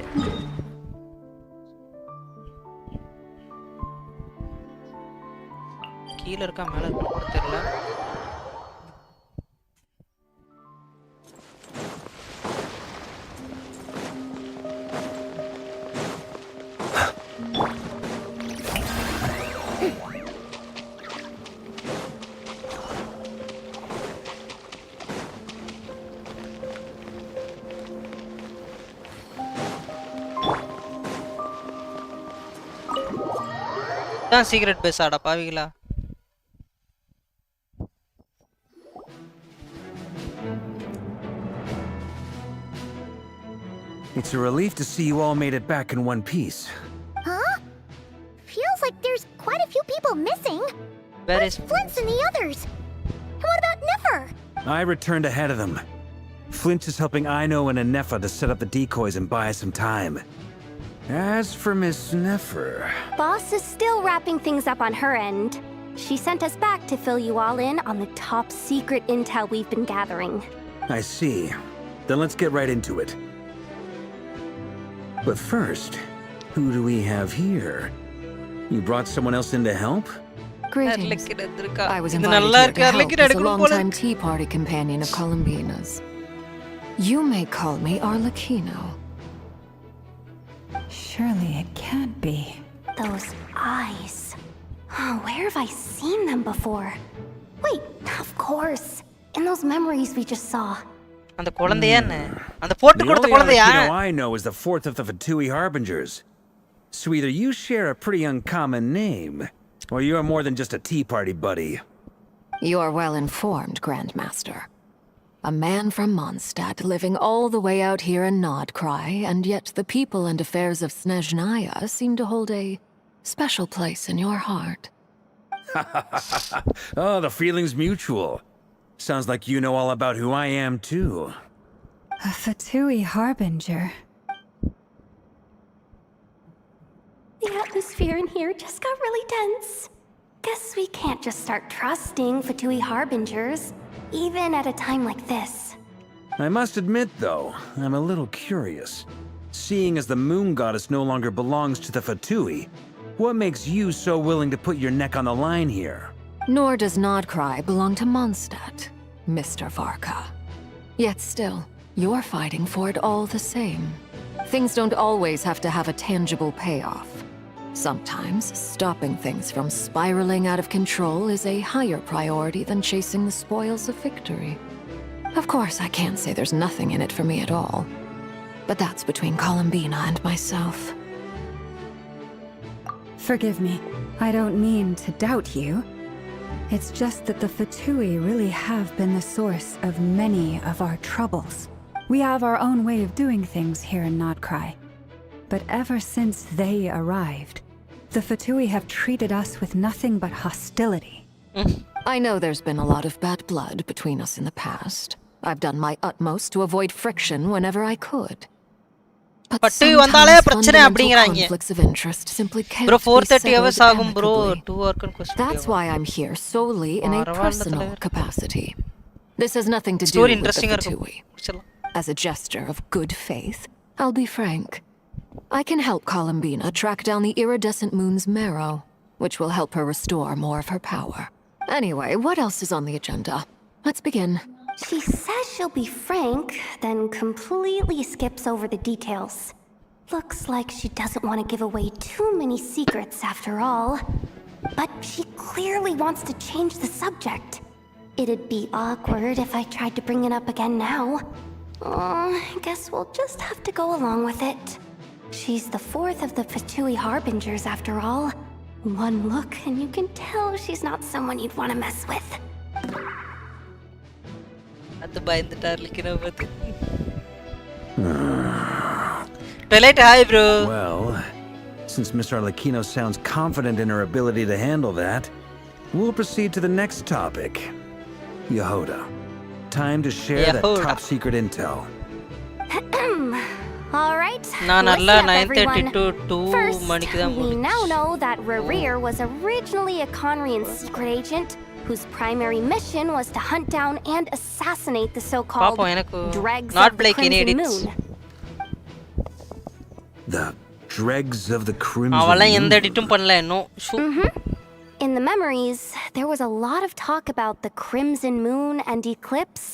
[SPEAKER 2] கீழ இருக்கா மேல இருக்கா தெரியல. தான் secret base ஆடா பாவிகளா.
[SPEAKER 8] It's a relief to see you all made it back in one piece.
[SPEAKER 6] Huh? Feels like there's quite a few people missing.
[SPEAKER 2] Where's
[SPEAKER 6] Flint's and the others? And what about Nefer?
[SPEAKER 8] I returned ahead of them. Flint is helping Ino and Anefa to set up the decoys and buy us some time. As for Miss Nefer...
[SPEAKER 3] Boss is still wrapping things up on her end. She sent us back to fill you all in on the top secret intel we've been gathering.
[SPEAKER 8] I see. Then let's get right into it. But first, who do we have here? You brought someone else in to help?
[SPEAKER 10] Greetings. I was invited here to help as a long-time Tea Party companion of Columbina's. You may call me Arlecchino.
[SPEAKER 5] Surely it can't be.
[SPEAKER 3] Those eyes. Oh, where have I seen them before? Wait, of course. In those memories we just saw.
[SPEAKER 2] அந்த குழந்தையா என்ன? அந்த போட்டு கொடுத்த குழந்தையா?
[SPEAKER 8] The only I know is the fourth of the Fatui Harbingers. So either you share a pretty uncommon name, or you're more than just a Tea Party buddy.
[SPEAKER 10] You're well informed, Grandmaster. A man from Mondstadt living all the way out here in Nodcry, and yet the people and affairs of Snezhnaya seem to hold a special place in your heart.
[SPEAKER 8] Oh, the feeling's mutual. Sounds like you know all about who I am, too.
[SPEAKER 5] A Fatui Harbinger.
[SPEAKER 3] The atmosphere in here just got really tense. Guess we can't just start trusting Fatui Harbingers, even at a time like this.
[SPEAKER 8] I must admit, though, I'm a little curious. Seeing as the moon goddess no longer belongs to the Fatui, what makes you so willing to put your neck on the line here?
[SPEAKER 10] Nor does Nodcry belong to Mondstadt, Mr. Varka. Yet still, you're fighting for it all the same. Things don't always have to have a tangible payoff. Sometimes, stopping things from spiraling out of control is a higher priority than chasing the spoils of victory. Of course, I can't say there's nothing in it for me at all. But that's between Columbina and myself.
[SPEAKER 5] Forgive me. I don't mean to doubt you. It's just that the Fatui really have been the source of many of our troubles. We have our own way of doing things here in Nodcry. But ever since they arrived, the Fatui have treated us with nothing but hostility.
[SPEAKER 10] I know there's been a lot of bad blood between us in the past. I've done my utmost to avoid friction whenever I could. But sometimes fundamental conflicts of interest simply can't
[SPEAKER 2] bro,
[SPEAKER 10] be
[SPEAKER 2] 4:30 hours
[SPEAKER 10] settled
[SPEAKER 2] agum bro.
[SPEAKER 10] amicably.
[SPEAKER 2] 2 hour kan question.
[SPEAKER 10] That's why I'm here solely in a personal capacity. This has nothing to do
[SPEAKER 2] Story
[SPEAKER 10] with
[SPEAKER 2] interesting
[SPEAKER 10] the Fatui. As a gesture of good faith, I'll be frank. I can help Columbina track down the iridescent moon's marrow.
[SPEAKER 20] which will help her restore more of her power. Anyway, what else is on the agenda? Let's begin.
[SPEAKER 3] She says she'll be frank, then completely skips over the details. Looks like she doesn't want to give away too many secrets after all. But she clearly wants to change the subject. It'd be awkward if I tried to bring it up again now. I guess we'll just have to go along with it. She's the fourth of the Fatui Harbingers after all. One look and you can tell she's not someone you'd want to mess with.
[SPEAKER 2] Twilight, hi bro.
[SPEAKER 8] Well, since Miss Arlecchino sounds confident in her ability to handle that, we'll proceed to the next topic. Yehoda. Time to share that top secret intel.
[SPEAKER 3] Alright,
[SPEAKER 2] நான்
[SPEAKER 3] listen
[SPEAKER 2] நல்லா
[SPEAKER 3] up,
[SPEAKER 2] 9:30 to
[SPEAKER 3] everyone.
[SPEAKER 2] 2
[SPEAKER 3] First,
[SPEAKER 2] மணிக்கு தான்
[SPEAKER 3] we now know that Rerir was originally a Conrian secret agent whose primary mission was to hunt down and assassinate the so-called
[SPEAKER 2] பாப்போம் எனக்கு
[SPEAKER 3] dregs
[SPEAKER 2] not
[SPEAKER 3] of the
[SPEAKER 2] like any
[SPEAKER 3] Crimson
[SPEAKER 2] edits.
[SPEAKER 3] Moon.
[SPEAKER 8] The dregs of the Crimson
[SPEAKER 2] அவெல்லாம் எந்த
[SPEAKER 8] Moon.
[SPEAKER 2] எடிட்டும் பண்ணல இன்னும்
[SPEAKER 3] In the memories, there was a lot of talk about the Crimson Moon and Eclipse,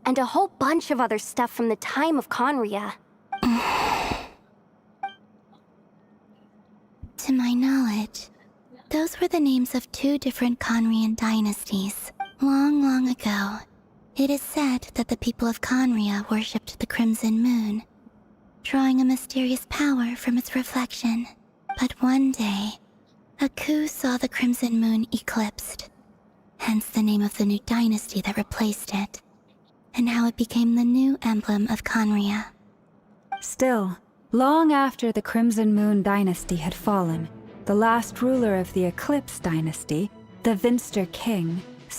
[SPEAKER 3] and a whole bunch of other stuff from the time of Conria.
[SPEAKER 21] To my knowledge, those were the names of two different Conrian dynasties. Long, long ago, it is said that the people of Conria worshipped the Crimson Moon, drawing a mysterious power from its reflection. But one day, a coup saw the Crimson Moon eclipsed, hence the name of the new dynasty that replaced it, and how it became the new emblem of Conria.
[SPEAKER 5] Still, long after the Crimson Moon dynasty had fallen, the last ruler of the Eclipse dynasty, the Vinster King,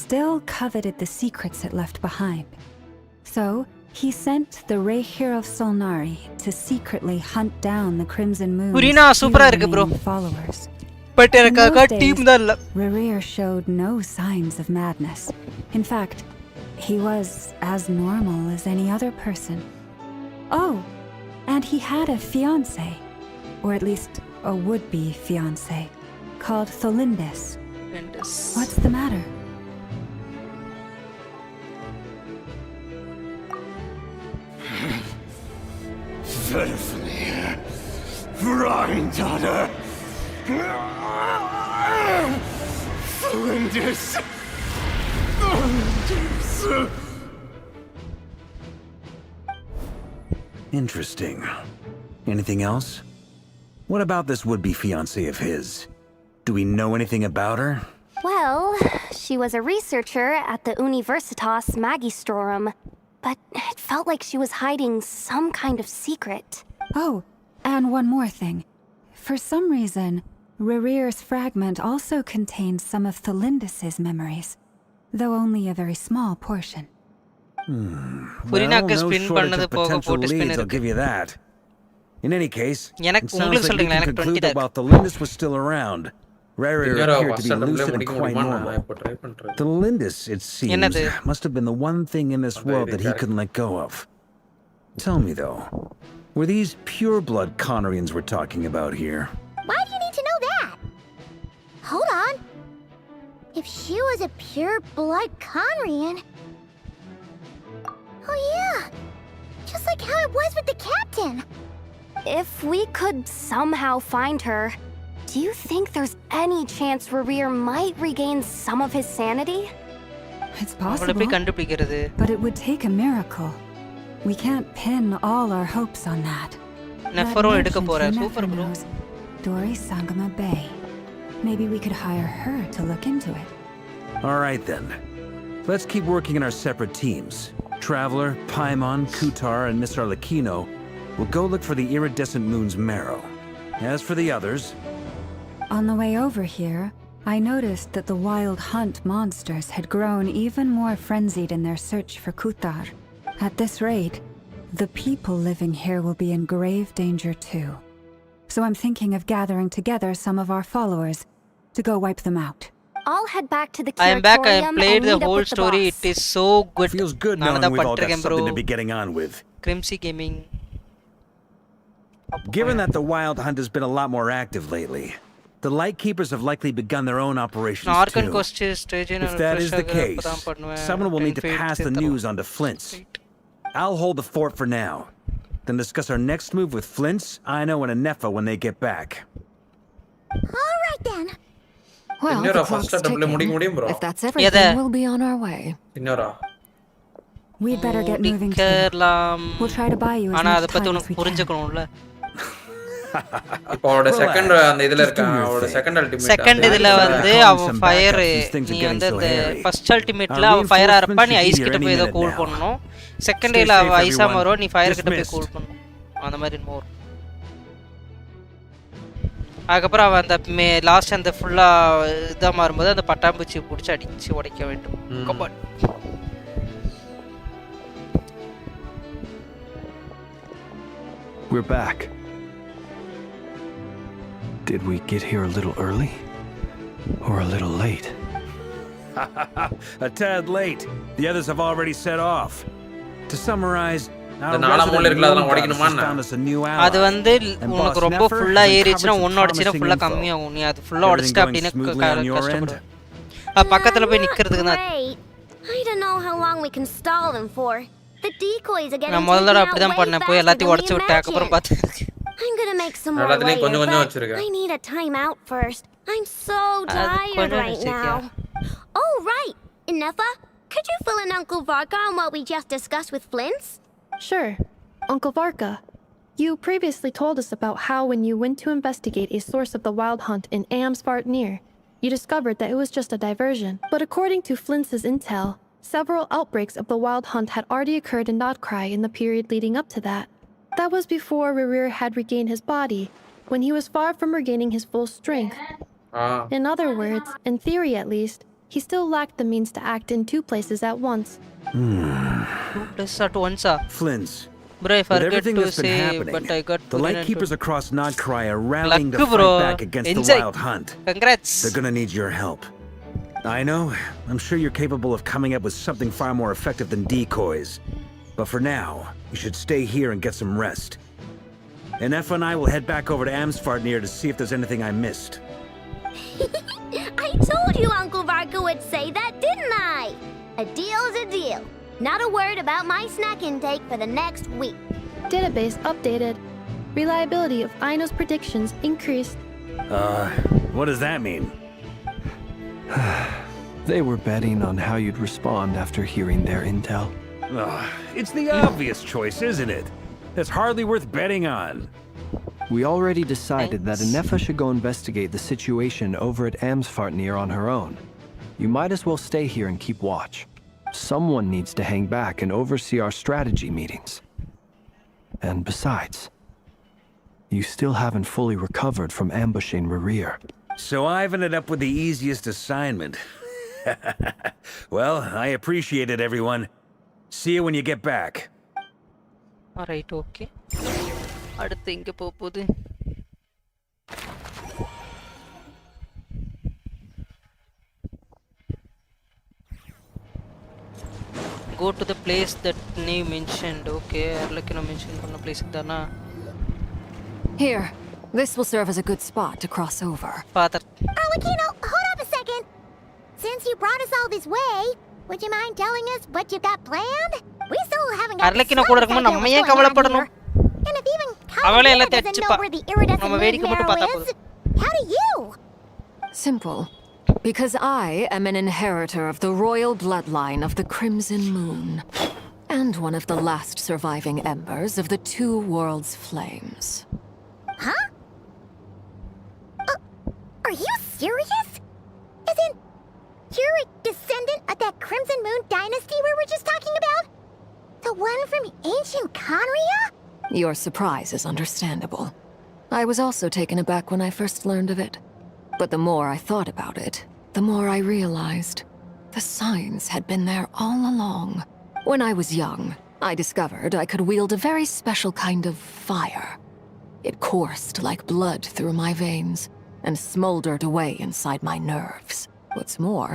[SPEAKER 5] still coveted the secrets it left behind. So, he sent the Rehir of Solnari to secretly hunt down the Crimson Moon's
[SPEAKER 2] Purina, super
[SPEAKER 5] few
[SPEAKER 2] bro.
[SPEAKER 5] remaining followers.
[SPEAKER 2] But
[SPEAKER 5] In those days,
[SPEAKER 2] team தான் இல்ல
[SPEAKER 5] Rerir showed no signs of madness. In fact, he was as normal as any other person. Oh, and he had a fiancé, or at least a would-be fiancé, called Tholindis. What's the matter?
[SPEAKER 12] Pitifully, Rhine daughter. Tholindis.
[SPEAKER 8] Interesting. Anything else? What about this would-be fiancé of his? Do we know anything about her?
[SPEAKER 3] Well, she was a researcher at the Universitas Magistrorum, but it felt like she was hiding some kind of secret.
[SPEAKER 5] Oh, and one more thing. For some reason, Rerir's fragment also contains some of Tholindis' memories, though only a very small portion.
[SPEAKER 8] Well, no shortage of potential leads, I'll give you that. In any case, it sounds like we can conclude that while Tholindis was still around, Rerir appeared to be lucid and quite normal. Tholindis, it seems, must have been the one thing in this world that he couldn't let go of. Tell me, though, were these pure-blood Conrians we're talking about here?
[SPEAKER 6] Why do you need to know that? Hold on. If she was a pure-blood Conrian... Oh yeah! Just like how it was with the captain!
[SPEAKER 3] If we could somehow find her, do you think there's any chance Rerir might regain some of his sanity?
[SPEAKER 5] It's possible, but it would take a miracle. We can't pin all our hopes on that. Dori Sangama Bay. Maybe we could hire her to look into it.
[SPEAKER 8] Alright then. Let's keep working in our separate teams. Traveler, Paimon, Kutar, and Miss Arlecchino will go look for the iridescent moon's marrow. As for the others...
[SPEAKER 5] On the way over here, I noticed that the wild hunt monsters had grown even more frenzied in their search for Kutar. At this rate, the people living here will be in grave danger too. So I'm thinking of gathering together some of our followers to go wipe them out.
[SPEAKER 3] I'll head back to the
[SPEAKER 2] I am back. I
[SPEAKER 3] curatorium
[SPEAKER 2] played
[SPEAKER 3] and
[SPEAKER 2] the
[SPEAKER 3] meet up
[SPEAKER 2] whole
[SPEAKER 3] with the
[SPEAKER 2] story.
[SPEAKER 3] boss.
[SPEAKER 2] It is so good.
[SPEAKER 8] Feels good knowing we've all got something to be getting on with.
[SPEAKER 2] Crimsy Gaming.
[SPEAKER 8] Given that the wild hunt has been a lot more active lately, The Lightkeepers have likely begun their own operations
[SPEAKER 2] Arkan
[SPEAKER 8] too.
[SPEAKER 2] Quest stage
[SPEAKER 8] If that is the case, someone will need to pass the news on to Flint's. I'll hold the fort for now. Then discuss our next move with Flint's, Aino, and Anefa when they get back.
[SPEAKER 6] Alright then.
[SPEAKER 10] Well, the clock's ticking. If that's everything, we'll be on our way.
[SPEAKER 5] We'd better get moving too. We'll try to buy you as much time as we can.
[SPEAKER 13] இப்போ அவரோட second அந்த இதுல இருக்கான் அவரோட second ultimate
[SPEAKER 2] second இதுல வந்து அவ fire நீ வந்து அந்த ஃபர்ஸ்ட் அல்டிமேட்ல அவ ஃபயரா இருப்பா நீ ஐஸ் கிட்ட போய் ஏதோ கூல் பண்ணனும் செகண்ட் இதுல அவ ஐஸா மாறோ நீ ஃபயர் கிட்ட போய் கூல் பண்ணனும் அந்த மாதிரி மோர் அதுக்கப்புறம் அவ அந்த லாஸ்ட் அந்த ஃபுல்லா இதா மாறும்போது அந்த பட்டாம்பூச்சி புடிச்சு அடிச்சு உடைக்க வேண்டும் come on
[SPEAKER 4] We're back. Did we get here a little early? Or a little late?
[SPEAKER 8] A tad late. The others have already set off. To summarize,
[SPEAKER 2] அது வந்து உனக்கு ரொம்ப ஃபுல்லா ஏறிச்சுனா ஒண்ணோடச்சினா ஃபுல்லா கம்மியாகும் நீ அது ஃபுல்லா உடைச்சிட்ட அப்படினா கஷ்டப்படுற பக்கத்துல போய் நிக்கிறதுக்கு தான்
[SPEAKER 9] I don't know how long we can stall them for. The decoys are getting
[SPEAKER 2] நான் முதல்ல அப்படி தான் பண்ணேன் போய் எல்லாத்தையும் உடைச்சு விட்டேன் அப்புறம் பாத்து
[SPEAKER 9] I'm gonna make some more later, but I need a time out first. I'm so tired right now. Oh, right. Anefa, could you fill in Uncle Varka on what we just discussed with Flint's?
[SPEAKER 7] Sure. Uncle Varka, you previously told us about how when you went to investigate a source of the wild hunt in Amsvartnir, you discovered that it was just a diversion. But according to Flint's intel, several outbreaks of the wild hunt had already occurred in Nodcry in the period leading up to that. That was before Rerir had regained his body, when he was far from regaining his full strength. In other words, in theory at least, he still lacked the means to act in two places at once.
[SPEAKER 2] Two places at once?
[SPEAKER 8] Flint's.
[SPEAKER 2] Bro, I forget
[SPEAKER 8] everything
[SPEAKER 2] to
[SPEAKER 8] that's
[SPEAKER 2] say,
[SPEAKER 8] been happening,
[SPEAKER 2] but I got
[SPEAKER 8] the Lightkeepers across Nodcry are rallying
[SPEAKER 2] Luck,
[SPEAKER 8] to
[SPEAKER 2] bro.
[SPEAKER 8] fight back against
[SPEAKER 2] Enjoy.
[SPEAKER 8] the wild hunt.
[SPEAKER 2] Congrats.
[SPEAKER 8] They're gonna need your help. I know. I'm sure you're capable of coming up with something far more effective than decoys. But for now, you should stay here and get some rest. Anefa and I will head back over to Amsvartnir to see if there's anything I missed.
[SPEAKER 9] I told you Uncle Varka would say that, didn't I? A deal is a deal. Not a word about my snack intake for the next week.
[SPEAKER 7] Database updated. Reliability of Aino's predictions increased.
[SPEAKER 8] What does that mean?
[SPEAKER 4] They were betting on how you'd respond after hearing their intel.
[SPEAKER 8] It's the obvious choice, isn't it? That's hardly worth betting on.
[SPEAKER 4] We already decided that Anefa should go investigate the situation over at Amsvartnir on her own. You might as well stay here and keep watch. Someone needs to hang back and oversee our strategy meetings. And besides, you still haven't fully recovered from ambushing Rerir.
[SPEAKER 8] So I've ended up with the easiest assignment. Well, I appreciate it, everyone. See you when you get back.
[SPEAKER 2] Alright, okay. அடுத்து எங்க போகுது go to the place that you mentioned. Okay, Arlekino mentioned பண்ண place தானா
[SPEAKER 20] Here, this will serve as a good spot to cross over.
[SPEAKER 2] Father.
[SPEAKER 6] Arlekino, hold up a second. Since you brought us all this way, would you mind telling us what you got planned? We still haven't got
[SPEAKER 2] Arlekino கூட இருக்கும்போது நம்ம ஏன் கவலைப்படணும்
[SPEAKER 6] And if even
[SPEAKER 2] அவளே
[SPEAKER 6] Kyle
[SPEAKER 2] எல்லாத்தையும்
[SPEAKER 6] doesn't know where the iridescent
[SPEAKER 2] நம்ம வேடிக்கை மட்டும் பார்த்தா
[SPEAKER 6] marrow is,
[SPEAKER 2] போதும்
[SPEAKER 6] how do you?
[SPEAKER 20] Simple. Because I am an inheritor of the royal bloodline of the Crimson Moon, and one of the last surviving embers of the two worlds' flames.
[SPEAKER 6] Huh? Are you serious? Isn't you're a descendant of that Crimson Moon dynasty we were just talking about? The one from ancient Conria?
[SPEAKER 20] Your surprise is understandable. I was also taken aback when I first learned of it. But the more I thought about it, the more I realized the signs had been there all along. When I was young, I discovered I could wield a very special kind of fire. It coursed like blood through my veins and smoldered away inside my nerves. What's more,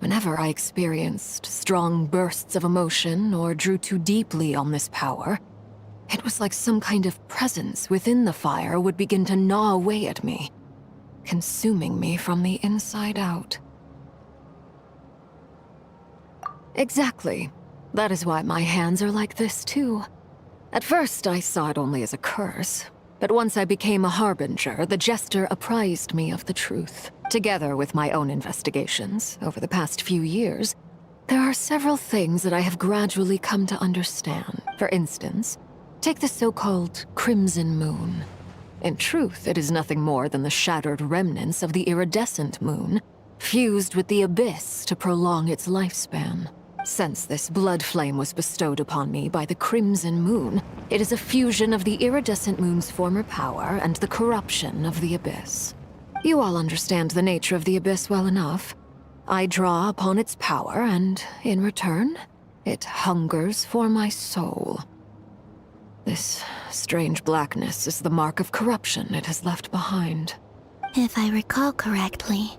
[SPEAKER 20] whenever I experienced strong bursts of emotion or drew too deeply on this power, it was like some kind of presence within the fire would begin to gnaw away at me. consuming me from the inside out. Exactly. That is why my hands are like this, too. At first, I saw it only as a curse, but once I became a harbinger, the jester apprised me of the truth. Together with my own investigations over the past few years, there are several things that I have gradually come to understand. For instance, take the so-called Crimson Moon. In truth, it is nothing more than the shattered remnants of the iridescent moon, fused with the abyss to prolong its lifespan. Since this blood flame was bestowed upon me by the Crimson Moon, it is a fusion of the iridescent moon's former power and the corruption of the abyss. You all understand the nature of the abyss well enough. I draw upon its power, and in return, it hungers for my soul. This strange blackness is the mark of corruption it has left behind.
[SPEAKER 21] If I recall correctly,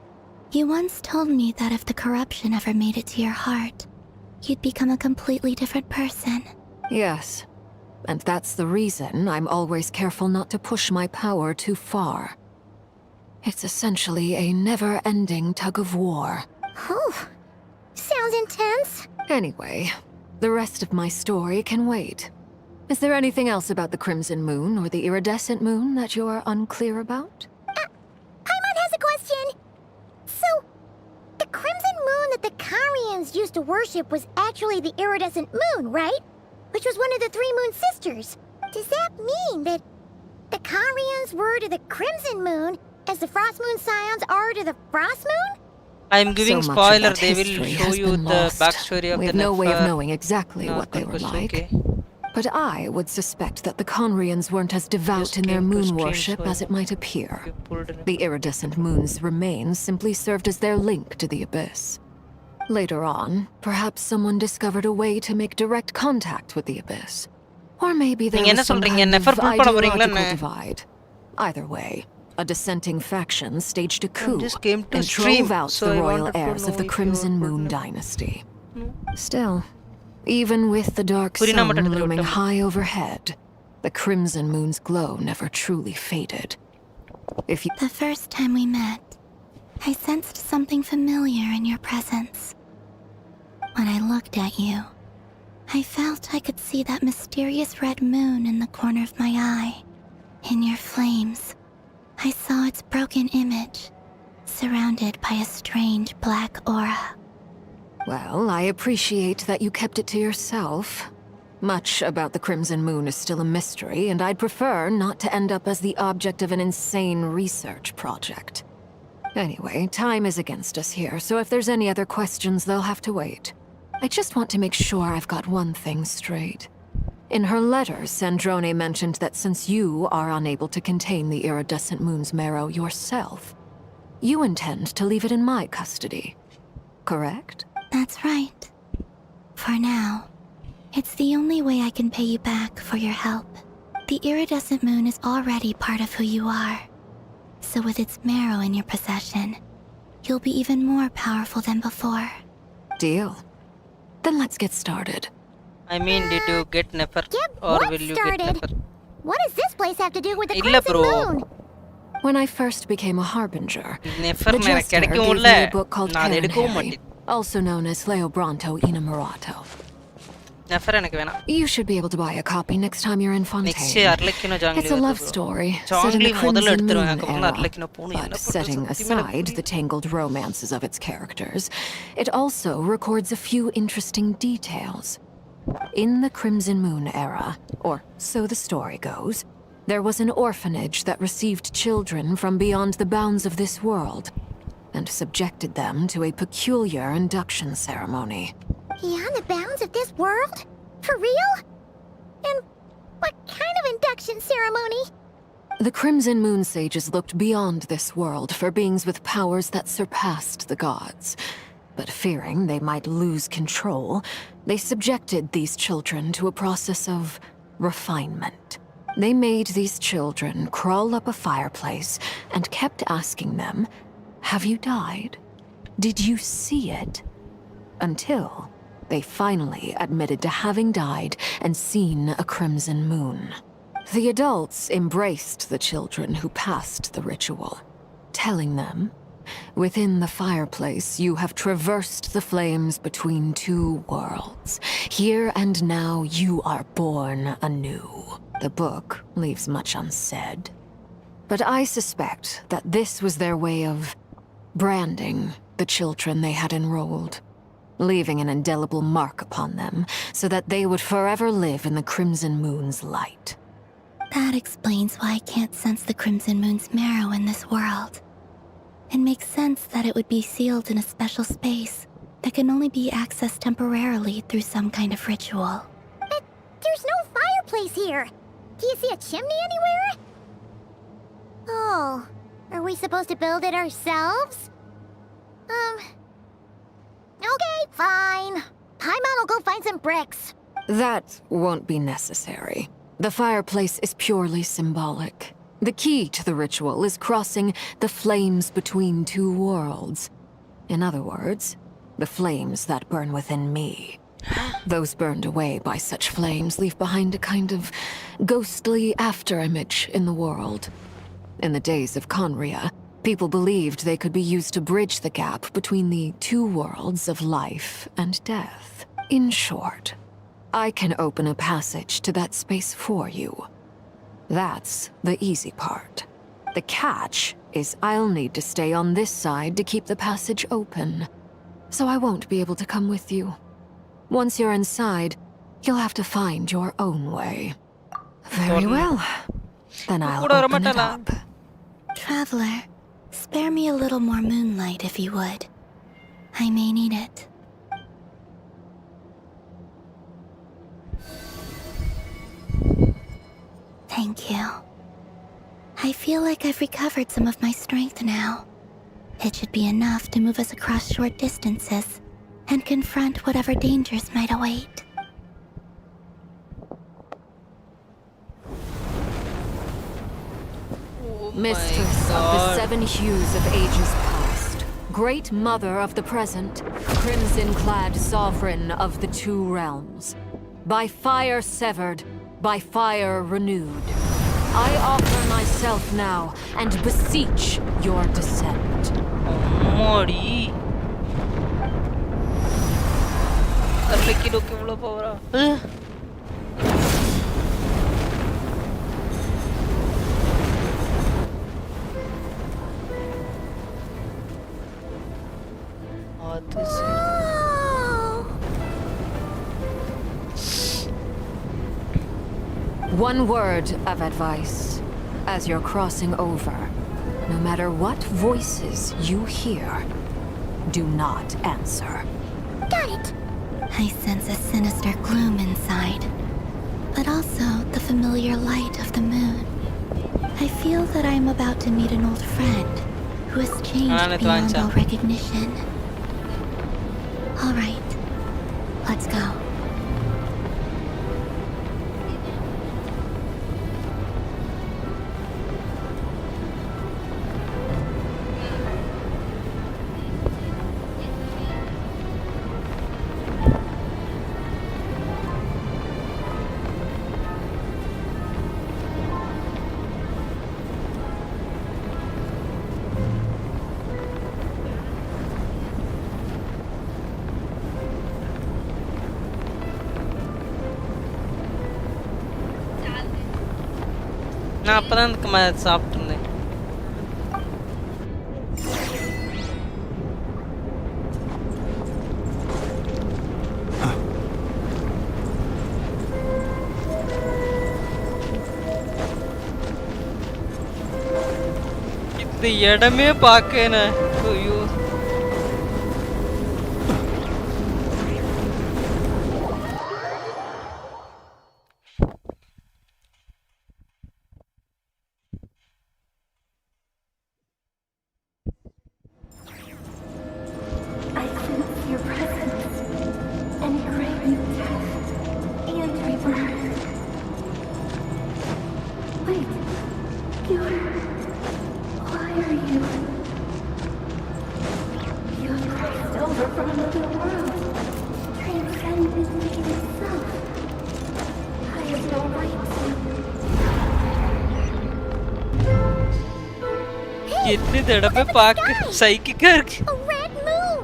[SPEAKER 21] you once told me that if the corruption ever made it to your heart, you'd become a completely different person.
[SPEAKER 20] Yes, and that's the reason I'm always careful not to push my power too far. It's essentially a never-ending tug-of-war.
[SPEAKER 6] Oh, sounds intense.
[SPEAKER 20] Anyway, the rest of my story can wait. Is there anything else about the Crimson Moon or the Iridescent Moon that you're unclear about?
[SPEAKER 6] Paimon has a question. So, the Crimson Moon that the Karians used to worship was actually the Iridescent Moon, right? Which was one of the three Moon Sisters. Does that mean that the Karians were to the Crimson Moon as the Frost Moon Scions are to the Frost Moon?
[SPEAKER 2] I'm giving
[SPEAKER 20] So much
[SPEAKER 2] spoiler,
[SPEAKER 20] of that
[SPEAKER 2] they will
[SPEAKER 20] history
[SPEAKER 2] show
[SPEAKER 20] has
[SPEAKER 2] you
[SPEAKER 20] been
[SPEAKER 2] the
[SPEAKER 20] lost.
[SPEAKER 2] backstory of
[SPEAKER 20] We
[SPEAKER 2] the
[SPEAKER 20] have no way of
[SPEAKER 2] Nefer.
[SPEAKER 20] knowing exactly
[SPEAKER 2] No,
[SPEAKER 20] what they were
[SPEAKER 2] Conquest,
[SPEAKER 20] like.
[SPEAKER 2] okay.
[SPEAKER 20] But I would suspect that the Conrians weren't as devout
[SPEAKER 2] Just
[SPEAKER 20] in their
[SPEAKER 2] came to
[SPEAKER 20] moon
[SPEAKER 2] stream,
[SPEAKER 20] worship
[SPEAKER 2] so
[SPEAKER 20] as it might appear.
[SPEAKER 2] you pulled it.
[SPEAKER 20] The iridescent moon's remains simply served as their link to the abyss. Later on, perhaps someone discovered a way to make direct contact with the abyss. Or maybe there
[SPEAKER 2] நீங்க என்ன
[SPEAKER 20] was some
[SPEAKER 2] சொல்றீங்க?
[SPEAKER 20] kind of
[SPEAKER 2] Nefer pull பண்ண போறீங்களா
[SPEAKER 20] ideological
[SPEAKER 2] என்ன?
[SPEAKER 20] divide. Either way, a dissenting faction staged a coup
[SPEAKER 2] just came to
[SPEAKER 20] and
[SPEAKER 2] stream,
[SPEAKER 20] drove out
[SPEAKER 2] so
[SPEAKER 20] the
[SPEAKER 2] I
[SPEAKER 20] royal
[SPEAKER 2] wanted to
[SPEAKER 20] heirs
[SPEAKER 2] know
[SPEAKER 20] of the
[SPEAKER 2] if you
[SPEAKER 20] Crimson
[SPEAKER 2] were
[SPEAKER 20] Moon
[SPEAKER 2] good
[SPEAKER 20] dynasty. Still, even with the dark
[SPEAKER 2] புரியுனா
[SPEAKER 20] sun
[SPEAKER 2] மட்டும் எடுத்துட்டு
[SPEAKER 20] looming
[SPEAKER 2] விட்டோம்.
[SPEAKER 20] high overhead, the Crimson Moon's glow never truly faded. If you...
[SPEAKER 21] The first time we met, I sensed something familiar in your presence. When I looked at you, I felt I could see that mysterious red moon in the corner of my eye. In your flames, I saw its broken image, surrounded by a strange black aura.
[SPEAKER 20] Well, I appreciate that you kept it to yourself. Much about the Crimson Moon is still a mystery, and I'd prefer not to end up as the object of an insane research project. Anyway, time is against us here, so if there's any other questions, they'll have to wait. I just want to make sure I've got one thing straight. In her letter, Sandrone mentioned that since you are unable to contain the iridescent moon's marrow yourself, you intend to leave it in my custody. Correct?
[SPEAKER 21] That's right. For now, it's the only way I can pay you back for your help. The iridescent moon is already part of who you are. So with its marrow in your possession, you'll be even more powerful than before.
[SPEAKER 20] Deal. Then let's get started.
[SPEAKER 2] I mean, did you get Nefer or
[SPEAKER 6] what
[SPEAKER 2] will you
[SPEAKER 6] started?
[SPEAKER 2] get Nefer?
[SPEAKER 6] What does this place have to do with the
[SPEAKER 2] இல்ல
[SPEAKER 6] Crimson
[SPEAKER 2] bro.
[SPEAKER 6] Moon?
[SPEAKER 20] When I first became a harbinger,
[SPEAKER 2] Nefer
[SPEAKER 20] the
[SPEAKER 2] எனக்கு
[SPEAKER 20] jester gave
[SPEAKER 2] கிடைக்கும்ல
[SPEAKER 20] me a book called
[SPEAKER 2] நான் அதை எடுக்கவும்
[SPEAKER 20] Harry,
[SPEAKER 2] மாட்டேன்.
[SPEAKER 20] also known as Leobranto Innamorato.
[SPEAKER 2] Nefer எனக்கு வேணாம்.
[SPEAKER 20] You should be able to buy a copy next time you're in
[SPEAKER 2] Next
[SPEAKER 20] Fontaine.
[SPEAKER 2] அர்லக்கினோ Junglee
[SPEAKER 20] It's a love story set in
[SPEAKER 2] Junglee
[SPEAKER 20] the
[SPEAKER 2] முதல்ல
[SPEAKER 20] Crimson
[SPEAKER 2] எடுத்துருவேன்
[SPEAKER 20] Moon
[SPEAKER 2] அதுக்கப்புறம்
[SPEAKER 20] era.
[SPEAKER 2] அர்லக்கினோ போகணும்
[SPEAKER 20] But setting aside the tangled romances of its characters, it also records a few interesting details. In the Crimson Moon era, or so the story goes, there was an orphanage that received children from beyond the bounds of this world and subjected them to a peculiar induction ceremony.
[SPEAKER 6] Beyond the bounds of this world? For real? And what kind of induction ceremony?
[SPEAKER 20] The Crimson Moon sages looked beyond this world for beings with powers that surpassed the gods. But fearing they might lose control, they subjected these children to a process of refinement. They made these children crawl up a fireplace and kept asking them, "Have you died? Did you see it?" Until they finally admitted to having died and seen a crimson moon. The adults embraced the children who passed the ritual, telling them? Within the fireplace, you have traversed the flames between two worlds. Here and now, you are born anew. The book leaves much unsaid. But I suspect that this was their way of branding the children they had enrolled, leaving an indelible mark upon them so that they would forever live in the Crimson Moon's light.
[SPEAKER 21] That explains why I can't sense the Crimson Moon's marrow in this world. It makes sense that it would be sealed in a special space that can only be accessed temporarily through some kind of ritual.
[SPEAKER 6] But there's no fireplace here. Do you see a chimney anywhere? Oh, are we supposed to build it ourselves? Okay, fine. Paimon will go find some bricks.
[SPEAKER 20] That won't be necessary. The fireplace is purely symbolic. The key to the ritual is crossing the flames between two worlds. In other words, the flames that burn within me. Those burned away by such flames leave behind a kind of ghostly afterimage in the world. In the days of Conria, people believed they could be used to bridge the gap between the two worlds of life and death. In short, I can open a passage to that space for you. That's the easy part. The catch is I'll need to stay on this side to keep the passage open, so I won't be able to come with you. Once you're inside, you'll have to find your own way. Very well. Then I'll open it up.
[SPEAKER 21] Traveler, spare me a little more moonlight if you would. I may need it. Thank you. I feel like I've recovered some of my strength now. It should be enough to move us across short distances and confront whatever dangers might await.
[SPEAKER 20] Mistress of the seven hues of ages past, great mother of the present, crimson-clad sovereign of the two realms, by fire severed, by fire renewed, I offer myself now and beseech your descent.
[SPEAKER 2] Mori. Arlequino que me lo pobra.
[SPEAKER 20] One word of advice. As you're crossing over, no matter what voices you hear, do not answer.
[SPEAKER 6] Got it!
[SPEAKER 21] I sense a sinister gloom inside, but also the familiar light of the moon. I feel that I am about to meet an old friend who has changed beyond all recognition. All right, let's go.
[SPEAKER 2] நான் அப்பதான் சாப்பிட்டு இருந்தேன். இந்த இடமே பார்க்கேனே. ஐயோ என்னடா போய் பாக்க சைக்கிக்கா இருக்கு.
[SPEAKER 6] A red moon.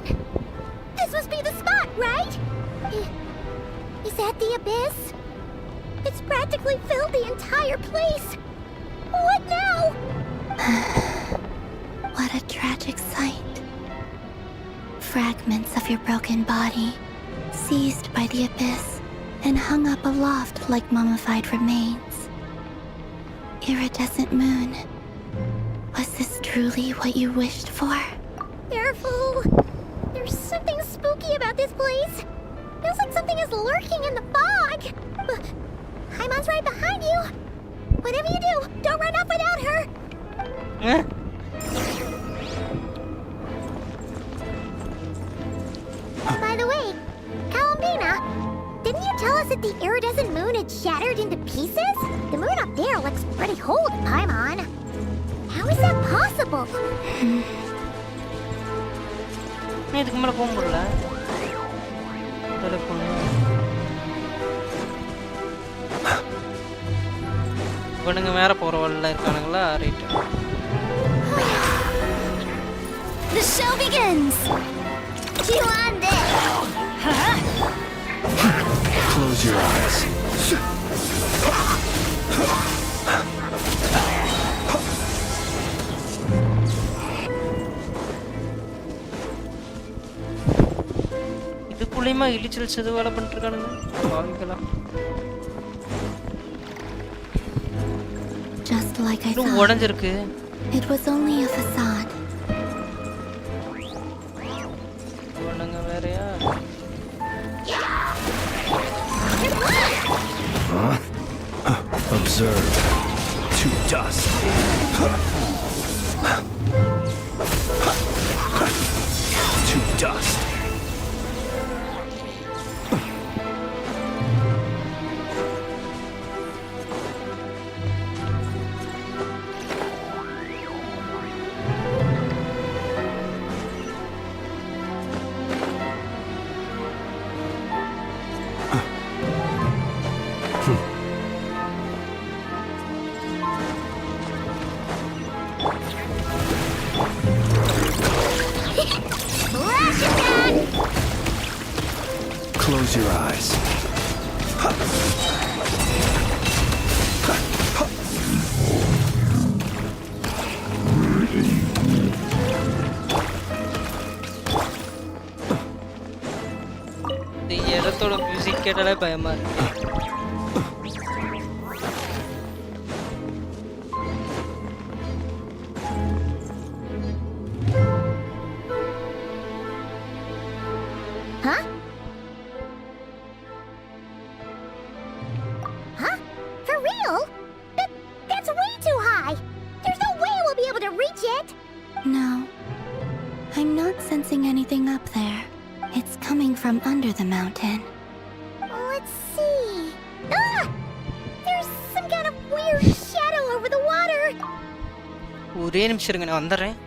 [SPEAKER 6] This must be the spot, right? Is that the abyss? It's practically filled the entire place. What now?
[SPEAKER 21] What a tragic sight. Fragments of your broken body, seized by the abyss and hung up aloft like mummified remains. Iridescent moon. Was this truly what you wished for?
[SPEAKER 6] Careful. There's something spooky about this place. Feels like something is lurking in the fog. Paimon's right behind you. Whatever you do, don't run off without her. By the way, Kalambina, didn't you tell us that the iridescent moon had shattered into pieces? The moon up there looks pretty whole to Paimon. How is that possible?
[SPEAKER 2] இதுக்கு மேல போக முடியல. இவனுங்க வேற போற வழியில இருக்கானுங்களா? Right.
[SPEAKER 6] The show begins. You on this?
[SPEAKER 4] Close your eyes.
[SPEAKER 2] இதுக்குள்ளேயுமா இலிச்சல் செது வேலை பண்ணிட்டு இருக்கானுங்க பாவிங்களா.
[SPEAKER 21] Just like I thought.
[SPEAKER 2] உடைஞ்சிருக்கு.
[SPEAKER 21] It was only a facade.
[SPEAKER 2] இவனுங்க வேறயா?
[SPEAKER 4] Observe. To dust. To dust. Close your eyes.
[SPEAKER 2] இந்த இடத்தோட மியூசிக் கேட்டாலே பயமா இருக்கு.
[SPEAKER 6] Huh? Huh? For real? That's way too high. There's no way we'll be able to reach it.
[SPEAKER 21] No. I'm not sensing anything up there. It's coming from under the mountain.
[SPEAKER 6] Let's see. Ah! There's some kind of weird shadow over the water.
[SPEAKER 2] ஒரே நிமிஷம் இருங்க, நான் வந்துடுறேன்.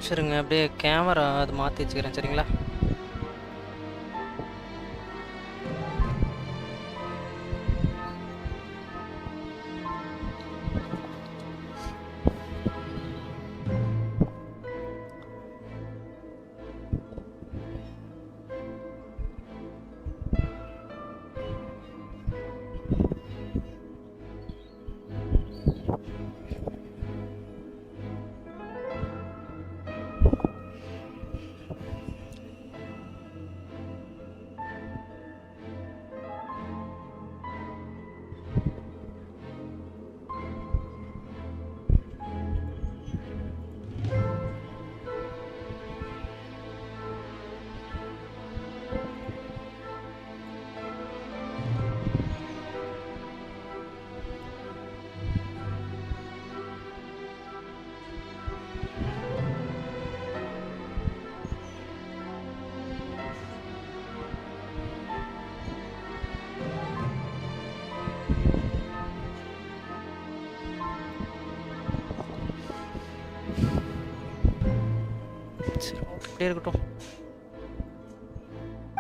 [SPEAKER 2] நிமிஷம் இருங்க, அப்படியே camera அது மாற்றி வச்சுக்கிறேன் சரிங்களா?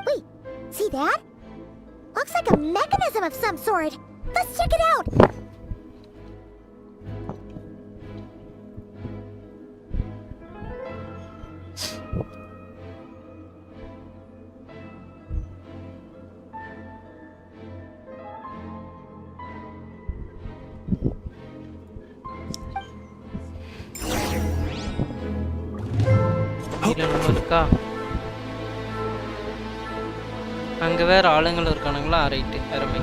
[SPEAKER 6] Wait, see that? Looks like a mechanism of some sort. Let's check it out.
[SPEAKER 2] அங்க வேற ஆளுங்களும் இருக்கானுங்களா? ரைட்டு, அருமை.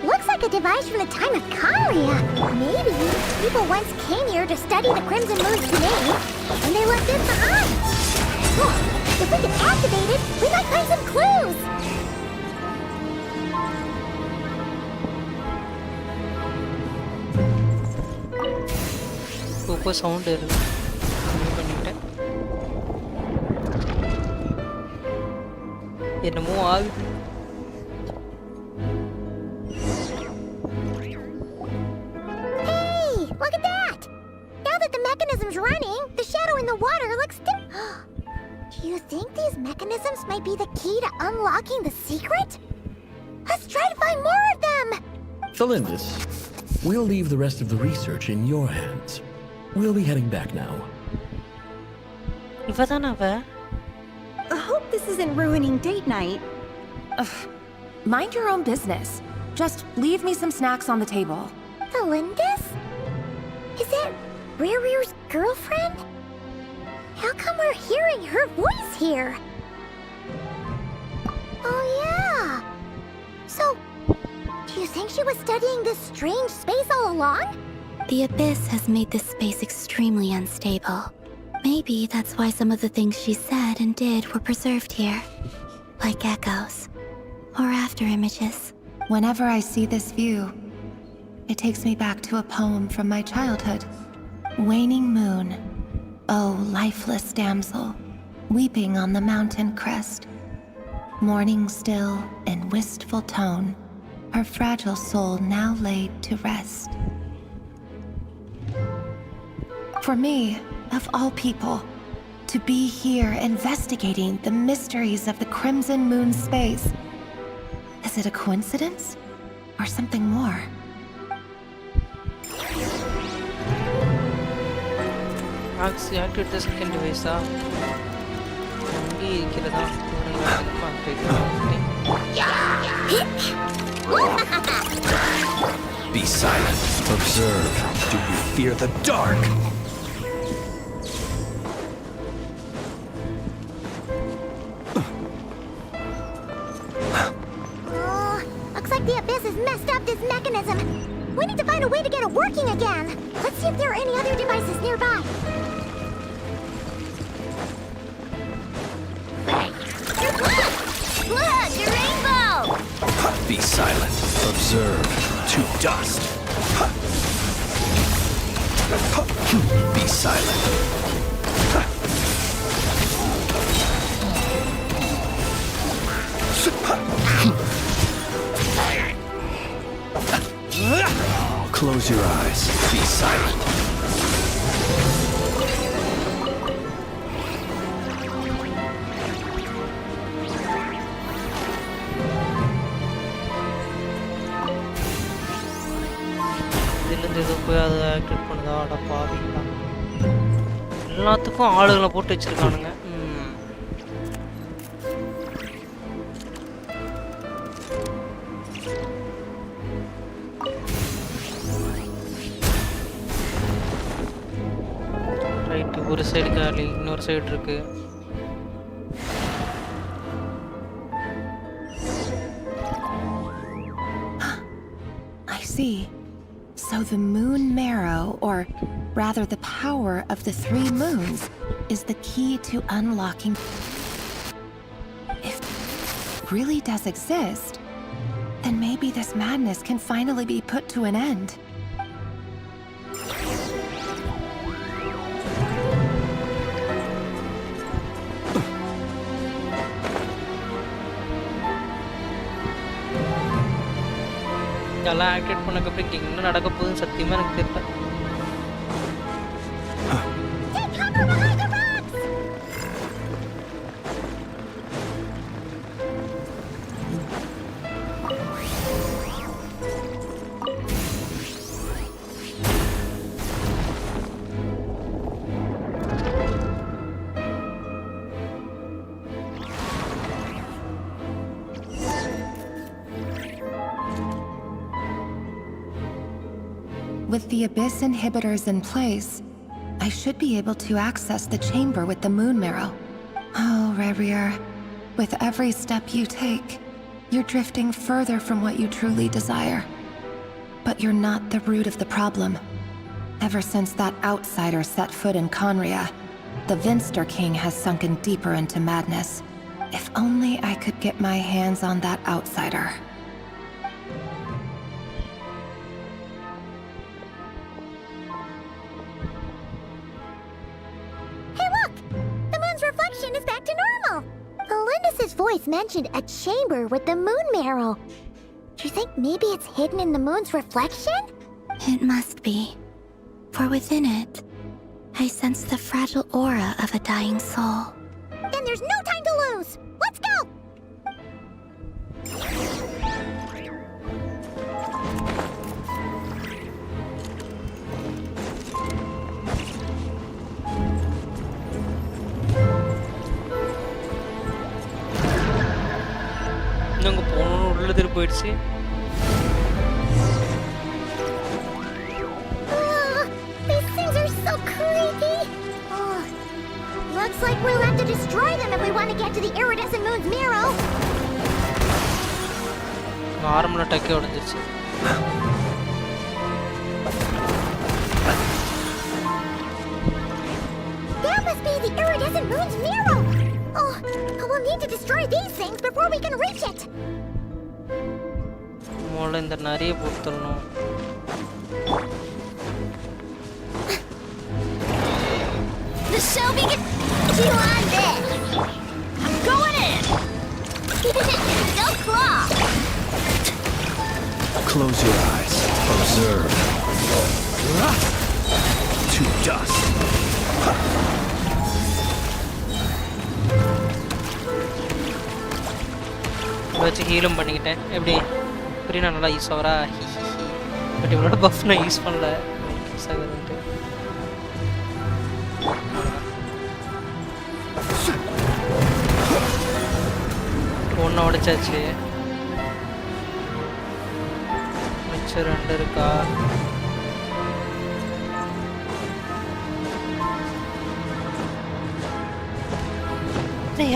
[SPEAKER 6] Looks like a device from the time of Kalia. Maybe people once came here to study the Crimson Moon's domain, and they left this behind. Oh, if we can activate it, we might find some clues.
[SPEAKER 2] Super sound இருக்கு. என்னமோ ஆகுது.
[SPEAKER 6] Hey, look at that! Now that the mechanism's running, the shadow in the water looks Do you think these mechanisms might be the key to unlocking the secret? Let's try to find more of them!
[SPEAKER 1] Felindis, we'll leave the rest of the research in your hands. We'll be heading back now.
[SPEAKER 5] I hope this isn't ruining date night.
[SPEAKER 14] Mind your own business. Just leave me some snacks on the table.
[SPEAKER 6] Felindis? Is that Rear's girlfriend? How come we're hearing her voice here? Oh yeah. So, do you think she was studying this strange space all along?
[SPEAKER 21] The Abyss has made this space extremely unstable. Maybe that's why some of the things she said and did were preserved here. Like echoes. Or after images.
[SPEAKER 14] Whenever I see this view, it takes me back to a poem from my childhood. Waning moon, oh lifeless damsel, weeping on the mountain crest. Mourning still in wistful tone, her fragile soul now laid to rest. For me, of all people, to be here investigating the mysteries of the Crimson Moon space. Is it a coincidence? Or something more?
[SPEAKER 2] Activate the second device.
[SPEAKER 17] Be silent. Observe. Do you fear the dark?
[SPEAKER 6] Looks like the Abyss has messed up this mechanism. We need to find a way to get it working again. Let's see if there are any other devices nearby.
[SPEAKER 9] Look, a rainbow!
[SPEAKER 17] Be silent. Observe. To dust. Be silent.
[SPEAKER 1] Close your eyes. Be silent.
[SPEAKER 2] இதுலேருந்து போய் அதை activate பண்ணுதா? அட பாவீங்களா, எல்லாத்துக்கும் ஆளுகளை போட்டு வச்சிருக்கானுங்க. Right, ஒரு சைடு காலி, இன்னொரு சைடு இருக்கு.
[SPEAKER 14] I see. So the moon marrow, or rather the power of the 3 moons, is the key to unlocking. If it really does exist, then maybe this madness can finally be put to an end.
[SPEAKER 2] இதெல்லாம் activate பண்ணக்கப்புறம் இங்கே என்ன நடக்க போகுதுன்னு சத்தியமாக எனக்கு தெரியல.
[SPEAKER 14] With the Abyss inhibitors in place, I should be able to access the chamber with the moon marrow. Oh, Revier, with every step you take, you're drifting further from what you truly desire. But you're not the root of the problem. Ever since that outsider set foot in Conria, the Vinster King has sunken deeper into madness. If only I could get my hands on that outsider.
[SPEAKER 6] Is back to normal. Alindis's voice mentioned a chamber with the moon marrow. Do you think maybe it's hidden in the moon's reflection?
[SPEAKER 21] It must be. For within it, I sense the fragile aura of a dying soul.
[SPEAKER 6] Then there's no time to lose. Let's go!
[SPEAKER 2] அங்கே போகணுன்னு உள்ள திருப்பி போயிடுச்சு.
[SPEAKER 6] These things are so creepy. Looks like we'll have to destroy them if we want to get to the iridescent moon's marrow.
[SPEAKER 2] நார்மலாக டக்கே உடஞ்சிருச்சு.
[SPEAKER 6] That must be the iridescent moon's marrow. Oh, we'll need to destroy these things before we can reach it.
[SPEAKER 2] முதல்ல இந்த நிறைய போட்டுறணும்.
[SPEAKER 9] The show begins. You on this? I'm going in. Go claw.
[SPEAKER 1] Close your eyes. Observe. To dust.
[SPEAKER 2] வச்சு ஹீலும் பண்ணிக்கிட்டேன். எப்படி புரிய நல்லா use ஆகிறா? But இவளோட பஃப் நான் யூஸ் பண்ணல. யூஸ் ஆகுதுன்ட்டு ஒன்று உடைச்சாச்சு. மிச்சம் 2 இருக்கா?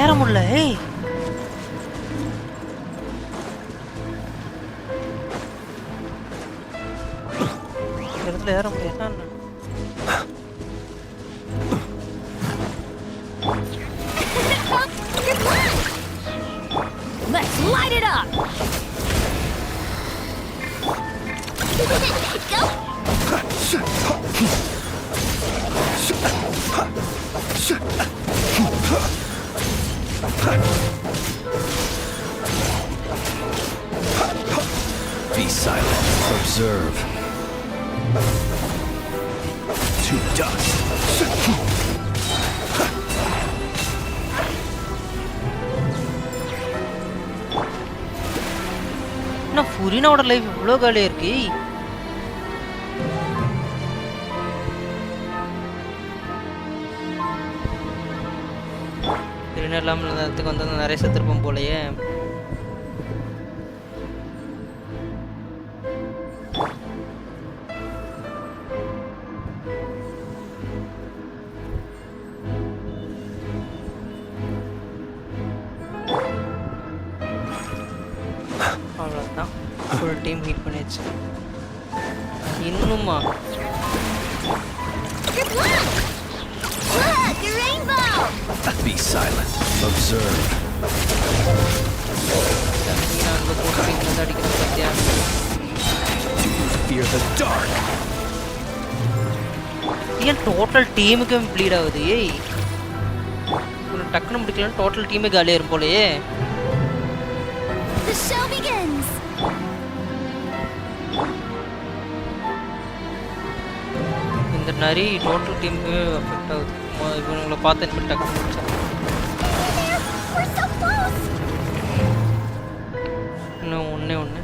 [SPEAKER 2] ஏற முடியல. இடத்துல ஏற முடியாது.
[SPEAKER 9] Let's light it up. Go.
[SPEAKER 1] Be silent. Observe. To dust.
[SPEAKER 2] என்ன ஃபுரினாவோட லைஃப் இவ்வளோ காலியாக இருக்கு. ஃபுரினா இல்லாமல் இடத்துக்கு வந்து நிறைய செத்துருப்போம் போலயே. அவ்வளோதான், ஃபுல் டீம் ஹீட் பண்ணிடுச்சு. இன்னுமா
[SPEAKER 1] Be silent. Observe. Fear the dark.
[SPEAKER 2] ஏன் டோட்டல் டீமுக்கு ப்ளீட் ஆகுது? ஏய், டக்குன்னு முடிக்கலாம், டோட்டல் டீமே காலியாக இருக்கும் போலயே.
[SPEAKER 3] The show begins.
[SPEAKER 2] இந்த நரி டோட்டல் டீமுக்கு அஃபெக்ட் ஆகுது. இவங்களை பார்த்து என்ன டக்குன்னு முடிச்சா.
[SPEAKER 3] We're so close.
[SPEAKER 2] இன்னும் ஒன்று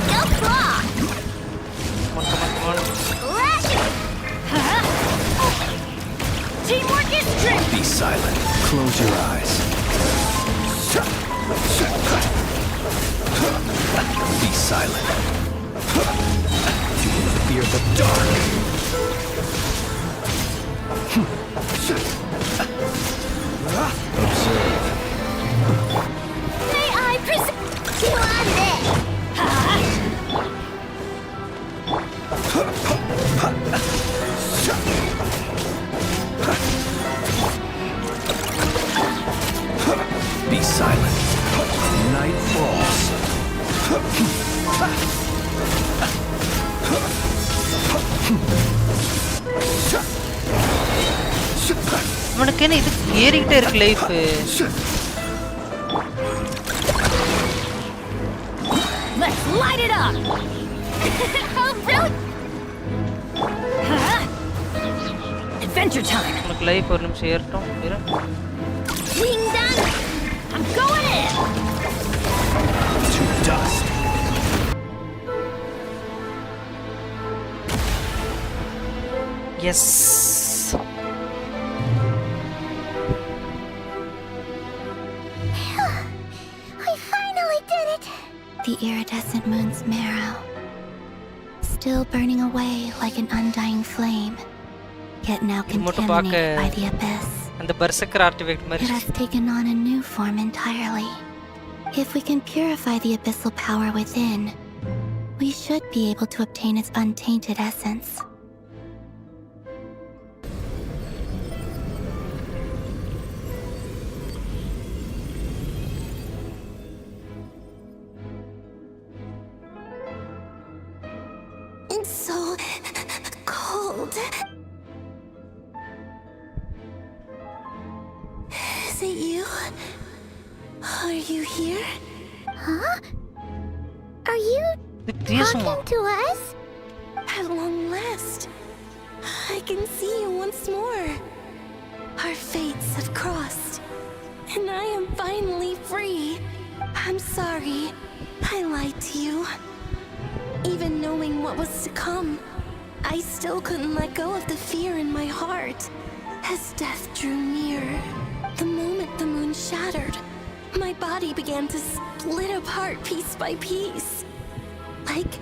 [SPEAKER 3] Go claw. Teamwork is strength.
[SPEAKER 1] Be silent. Close your eyes. Be silent. Fear the dark. Observe.
[SPEAKER 3] May I present?
[SPEAKER 1] Be silent. Night falls.
[SPEAKER 2] அவனுக்கு என்ன இது ஏறிக்கிட்டே இருக்கு life.
[SPEAKER 3] Let's light it up. Oh, really? Adventure time.
[SPEAKER 2] உனக்கு life ஒரு நிமிஷம் ஏறட்டும்.
[SPEAKER 3] Being done. I'm going in.
[SPEAKER 1] To dust.
[SPEAKER 2] Yes.
[SPEAKER 3] We finally did it.
[SPEAKER 21] The iridescent moon's marrow, still burning away like an undying flame, yet now contaminated by the abyss.
[SPEAKER 2] And the berserker artifact
[SPEAKER 21] it has taken on a new form entirely. If we can purify the abyssal power within, we should be able to obtain its untainted essence.
[SPEAKER 14] It's so cold. Is it you? Are you here?
[SPEAKER 6] Huh? Are you talking to us?
[SPEAKER 14] At long last, I can see you once more. Our fates have crossed, and I am finally free. I'm sorry, I lied to you. Even knowing what was to come, I still couldn't let go of the fear in my heart. As death drew near, the moment the moon shattered, my body began to split apart piece by piece. Like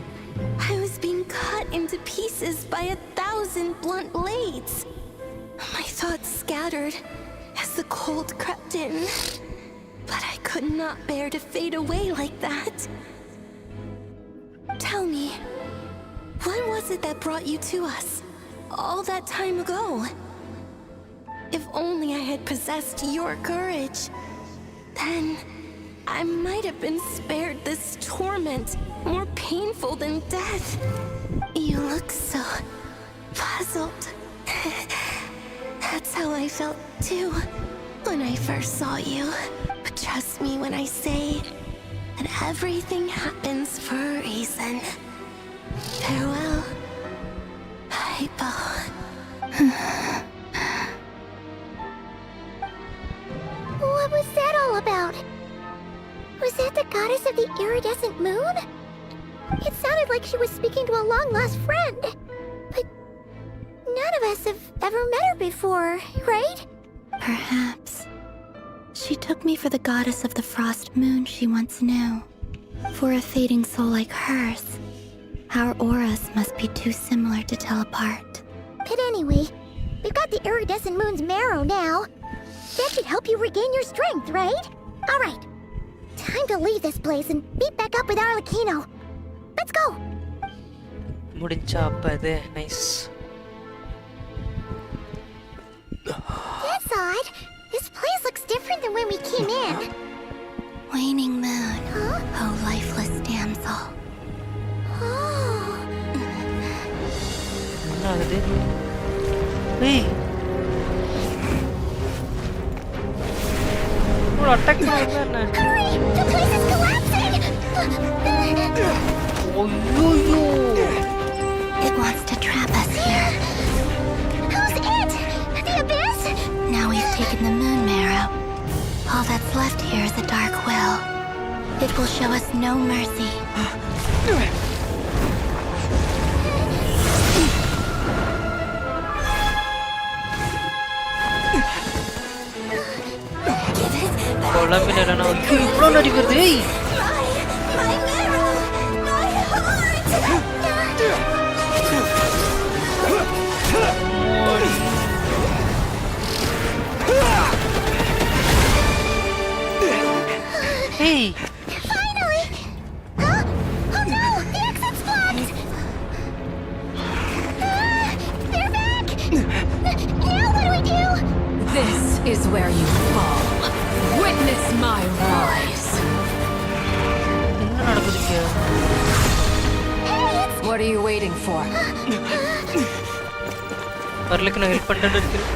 [SPEAKER 14] I was being cut into pieces by 1,000 blunt blades. My thoughts scattered as the cold crept in, but I could not bear to fade away like that. Tell me, what was it that brought you to us all that time ago? If only I had possessed your courage, then I might have been spared this torment more painful than death. You look so puzzled. That's how I felt too,
[SPEAKER 21] when I first saw you. But trust me when I say that everything happens for a reason. Farewell, Hypo.
[SPEAKER 6] What was that all about? Was that the goddess of the iridescent moon? It sounded like she was speaking to a long-lost friend. But none of us have ever met her before, right?
[SPEAKER 21] Perhaps. She took me for the goddess of the frost moon she once knew. For a fading soul like hers, our auras must be too similar to tell apart.
[SPEAKER 6] But anyway, we've got the iridescent moon's marrow now. That should help you regain your strength, right? Alright. Time to leave this place and meet back up with Arlecchino. Let's go!
[SPEAKER 2] முடிஞ்சா அப்ப அது nice.
[SPEAKER 6] That's odd. This place looks different than when we came in.
[SPEAKER 21] Waning moon, oh lifeless damsel.
[SPEAKER 6] Oh.
[SPEAKER 2] என்ன ஆகுது? ஏய். ஒரு attack பண்ணாங்க என்ன?
[SPEAKER 6] Hurry! The place is collapsing!
[SPEAKER 2] Oh, yo.
[SPEAKER 21] It wants to trap us here.
[SPEAKER 6] Who's it? The Abyss?
[SPEAKER 21] Now we've taken the moon marrow. All that's left here is a dark will. It will show us no mercy.
[SPEAKER 2] குழம்பினா இவ்வளோ நடிக்கிறது ஏய் Hey!
[SPEAKER 6] Finally! Huh? Oh no! The exit's blocked! They're back! Now what do we do?
[SPEAKER 20] This is where you fall. Witness my rise.
[SPEAKER 2] என்ன நடக்குது இங்க?
[SPEAKER 20] What are you waiting for?
[SPEAKER 2] வரலக்கு நான் help பண்ணிட்டு இருக்கேன்.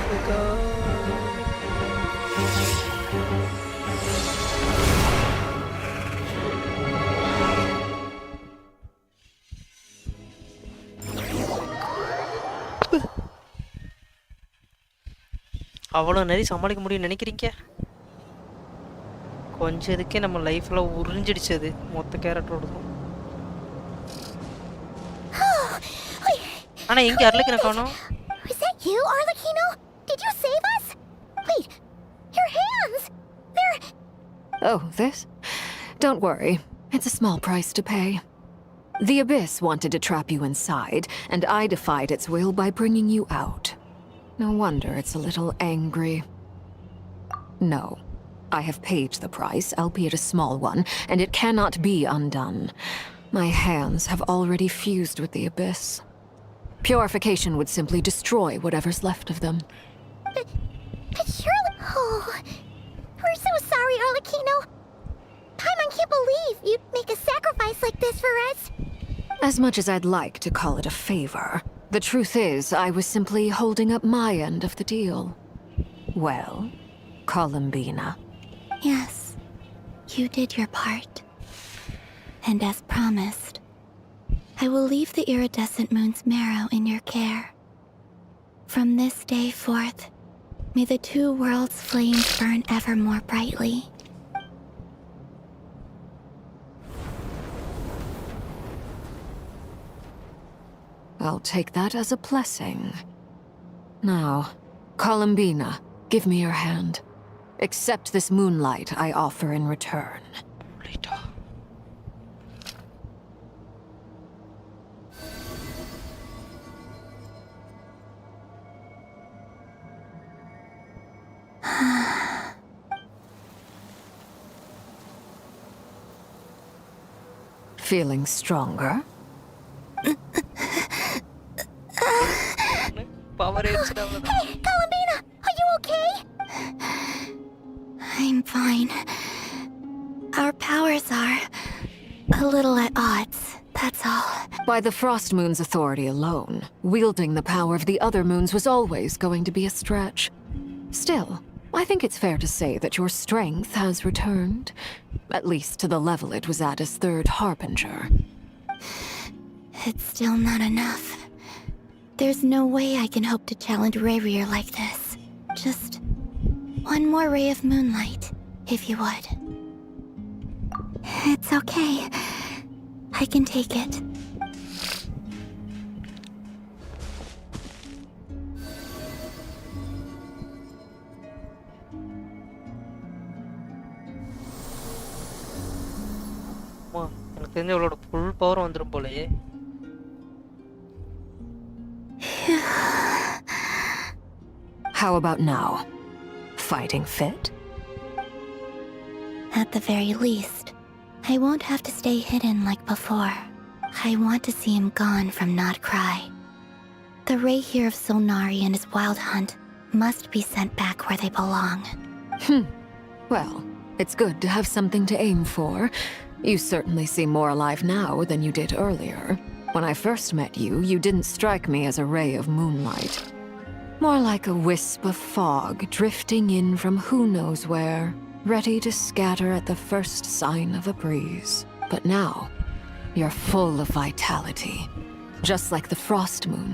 [SPEAKER 2] அவ்வளோ நிறைய சமாளிக்க முடியும்னு நினைக்கிறீங்க? கொஞ்சம் இதுக்கே நம்ம லைஃப்ல உறிஞ்சிடுச்சது மொத்த கேரக்டரோடதும். ஆனா எங்க அர்லக்கின காணோம்?
[SPEAKER 6] Was that you, Arlecchino? Did you save us? Wait, your hands! They're...
[SPEAKER 20] Oh, this? Don't worry. It's a small price to pay. The Abyss wanted to trap you inside, and I defied its will by bringing you out. No wonder it's a little angry. No. I have paid the price, albeit a small one, and it cannot be undone. My hands have already fused with the Abyss. Purification would simply destroy whatever's left of them.
[SPEAKER 6] But surely... Oh... We're so sorry, Arlecchino. Paimon can't believe you'd make a sacrifice like this for us.
[SPEAKER 20] As much as I'd like to call it a favor, the truth is I was simply holding up my end of the deal. Well, Columbina.
[SPEAKER 21] Yes, you did your part. And as promised, I will leave the iridescent moon's marrow in your care. From this day forth, may the two worlds' flames burn ever more brightly.
[SPEAKER 20] I'll take that as a blessing. Now, Columbina, give me your hand. Accept this moonlight I offer in return. Feeling stronger?
[SPEAKER 6] Hey, Columbina! Are you okay?
[SPEAKER 21] I'm fine. Our powers are a little at odds, that's all.
[SPEAKER 20] By the Frost Moon's authority alone, wielding the power of the other moons was always going to be a stretch. Still, I think it's fair to say that your strength has returned, at least to the level it was at as Third Harbinger.
[SPEAKER 21] It's still not enough. There's no way I can hope to challenge Rayrier like this. Just one more ray of moonlight, if you would. It's okay. I can take it.
[SPEAKER 2] எனக்கு தெரிஞ்ச அவளோட full power வந்துரும் போலயே.
[SPEAKER 20] How about now? Fighting fit?
[SPEAKER 21] At the very least, I won't have to stay hidden like before. I want to see him gone from Nodcry. The ray here of Solnari and his wild hunt must be sent back where they belong.
[SPEAKER 20] Well, it's good to have something to aim for. You certainly seem more alive now than you did earlier. When I first met you, you didn't strike me as a ray of moonlight. More like a wisp of fog drifting in from who knows where, ready to scatter at the first sign of a breeze. But now, you're full of vitality. Just like the frost moon,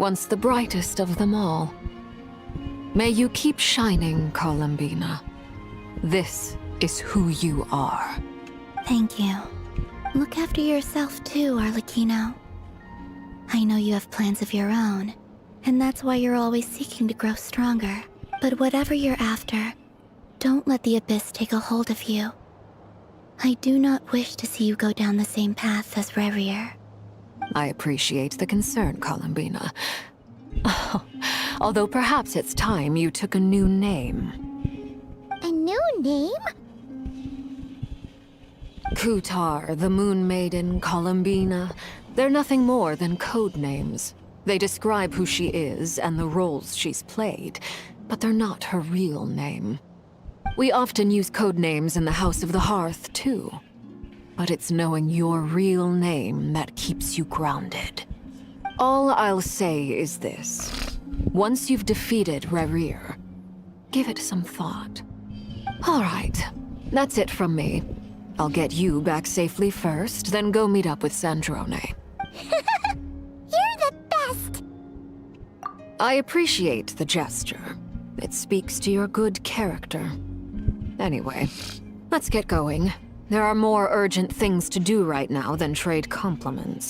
[SPEAKER 20] once the brightest of them all. May you keep shining, Columbina. This is who you are.
[SPEAKER 21] Thank you. Look after yourself too, Arlecchino. I know you have plans of your own, and that's why you're always seeking to grow stronger. But whatever you're after, don't let the Abyss take a hold of you. I do not wish to see you go down the same path as Rayrier.
[SPEAKER 20] I appreciate the concern, Columbina. Although perhaps it's time you took a new name.
[SPEAKER 6] A new name?
[SPEAKER 20] Kutar, the Moon Maiden, Columbina. They're nothing more than code names. They describe who she is and the roles she's played, but they're not her real name. We often use code names in the House of the Hearth, too. But it's knowing your real name that keeps you grounded. All I'll say is this. Once you've defeated Rayrier, give it some thought. All right, that's it from me. I'll get you back safely first, then go meet up with Sandrone.
[SPEAKER 6] You're the best!
[SPEAKER 20] I appreciate the gesture. It speaks to your good character. Anyway, let's get going. There are more urgent things to do right now than trade compliments.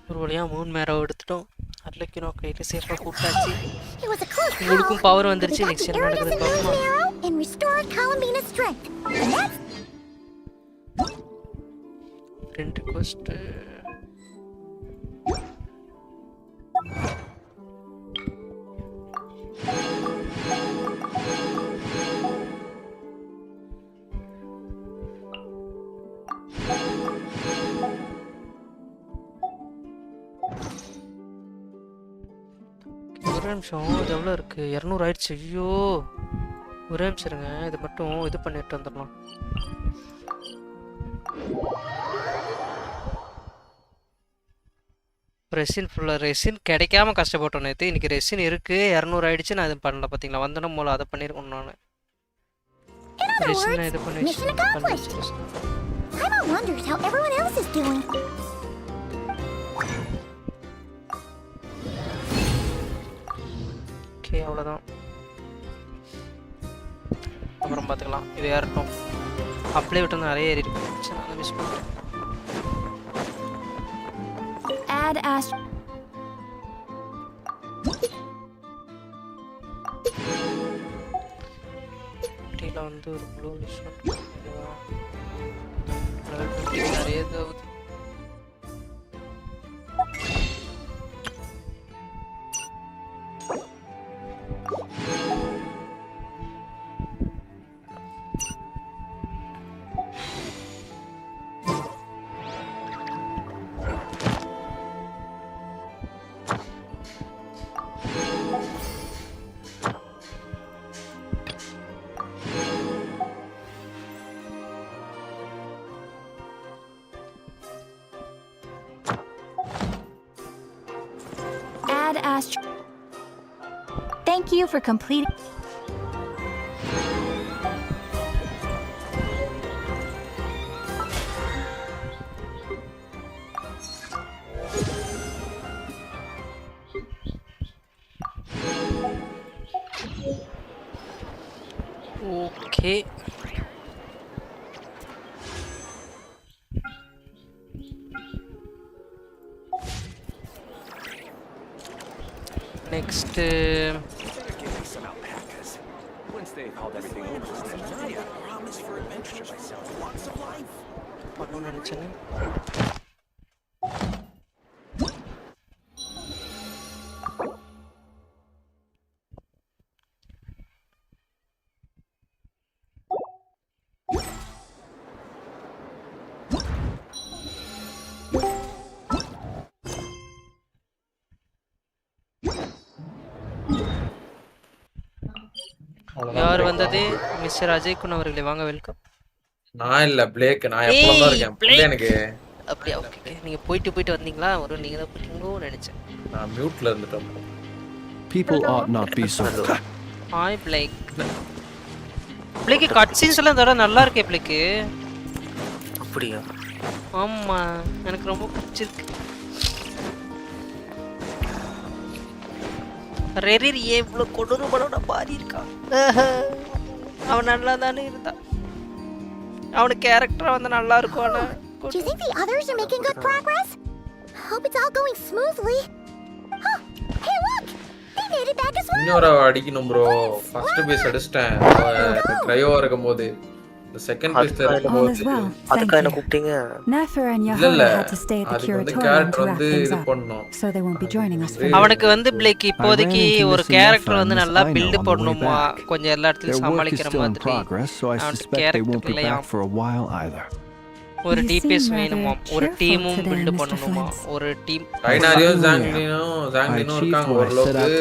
[SPEAKER 2] ஒரு வழியா Moon மேரோ எடுத்துட்டோம். Arlecchino கையில சேஃபா கூட்டாச்சு.
[SPEAKER 6] It was a close call.
[SPEAKER 2] உங்களுக்கும் power வந்துருச்சு. Next என்ன நடக்குது பாப்போம்.
[SPEAKER 6] And restored Columbina's strength. And that's
[SPEAKER 2] friend request. ஒரு நிமிஷம், இது எவ்வளோ இருக்கு? 200 ஆயிடுச்சு. ஐயோ, ஒரே நிமிஷம் இருங்க, இது மட்டும் இது பண்ணிட்டு வந்துடலாம். ரெசின் ஃபுல்லாக ரெசின் கிடைக்காம கஷ்டப்பட்டோம் நேற்று. இன்னைக்கு ரெசின் இருக்கு, 200 ஆயிடுச்சு. நான் இது பண்ணல பார்த்தீங்களா? வந்தோன்னா மூலம் அதை பண்ணியிருக்கணும். நான் ரெசின் இது பண்ணி
[SPEAKER 6] Paimon wonders how everyone else is doing.
[SPEAKER 2] Okay, அவ்வளோதான். அப்புறம் பார்த்துக்கலாம். இது ஏறட்டும். அப்படியே விட்டு நிறைய ஏறி இருக்கு. சரி, நான் மிஸ் பண்ணுறேன்.
[SPEAKER 3] Add Ash.
[SPEAKER 2] டீல வந்து ஒரு ப்ளூ லிஸ்ட் நிறைய ஏதாவது
[SPEAKER 14] asked. Thank you for completing.
[SPEAKER 2] Okay. Next.
[SPEAKER 15] Once they called everything over, I promise for adventure myself once of life.
[SPEAKER 2] யார் வந்தது? மிஸ்டர் அஜய் குன் அவர்களே, வாங்க, வெல்கம்.
[SPEAKER 13] நான் இல்ல பிளேக், நான் எப்பவும் தான் இருக்கேன். புள்ள எனக்கு
[SPEAKER 2] அப்படியே. ஓகே, நீங்க போயிட்டு வந்தீங்களா? ஒரு நீங்க தான் போறீங்களோ நினைச்சேன்.
[SPEAKER 13] நான் மியூட்ல இருந்துட்டேன்.
[SPEAKER 4] People ought not be so.
[SPEAKER 2] Hi Blake. Blake cut scenes எல்லாம் தர நல்லா இருக்கே பிளேக்.
[SPEAKER 22] அப்படியே?
[SPEAKER 2] ஆமா, எனக்கு ரொம்ப பிடிச்சிருக்கு. ரெரிர் எவ்வளோ கொடூரமான பாரி இருக்கான். அவன் நல்லா தானே இருந்தான். அவனுக்கு கேரக்டர் வந்து நல்லா இருக்கும். ஆனா
[SPEAKER 6] Do you think the others are making good progress? Hope it's all going smoothly. Huh. Hey, look! They made it back as well.
[SPEAKER 13] இன்னொரு அடிக்கணும் ப்ரோ. ஃபர்ஸ்ட் பேஸ் அடிச்சிட்டேன். க்ரையோ இருக்கும்போது. The second place இருக்கும்போது
[SPEAKER 22] அதுக்கு என்ன கூப்பிட்டீங்க?
[SPEAKER 5] Nefer and Yahara had to stay at the curatorium to wrap things up, so they won't be joining us for
[SPEAKER 2] அவனுக்கு வந்து பிளேக் இப்போதைக்கு ஒரு கேரக்டர் வந்து நல்லா பில்ட் பண்ணனுமா, கொஞ்சம் எல்லா இடத்துலயும் சமாளிக்கிற மாதிரி. அவனுக்கு கேரக்டர் இல்லையா
[SPEAKER 4] for a while either.
[SPEAKER 2] ஒரு டிபிஎஸ் வேணுமா, ஒரு டீமும் பில்ட் பண்ணனுமா, ஒரு டீம்.
[SPEAKER 13] டைனாரியோ ஜாங்லினோ இருக்காங்க ஓரளவுக்கு.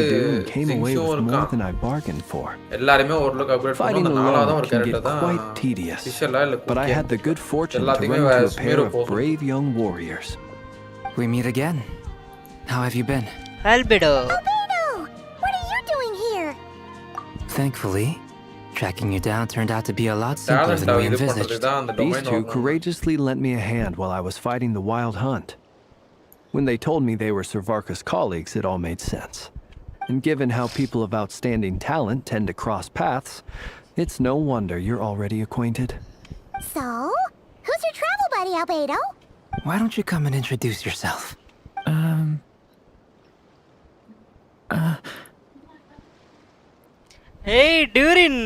[SPEAKER 13] சிங்ஷோ இருக்காங்க. எல்லாரும் ஓரளவுக்கு அப்கிரேட் பண்ணனும். அந்த நாலாவது ஒரு கேரக்டர் தான் ஸ்பெஷலா இல்ல.
[SPEAKER 4] But I had the good fortune to run into a pair of brave young warriors.
[SPEAKER 23] We meet again. How have you been?
[SPEAKER 2] Albedo.
[SPEAKER 6] What are you doing here?
[SPEAKER 23] Thankfully, tracking you down turned out to be a lot simpler than we envisaged.
[SPEAKER 4] These two courageously lent me a hand while I was fighting the Wild Hunt. When they told me they were Sir Varka's colleagues, it all made sense. And given how people of outstanding talent tend to cross paths, it's no wonder you're already acquainted.
[SPEAKER 6] So, who's your travel buddy, Albedo?
[SPEAKER 23] Why don't you come and introduce yourself?
[SPEAKER 2] Hey, Durin.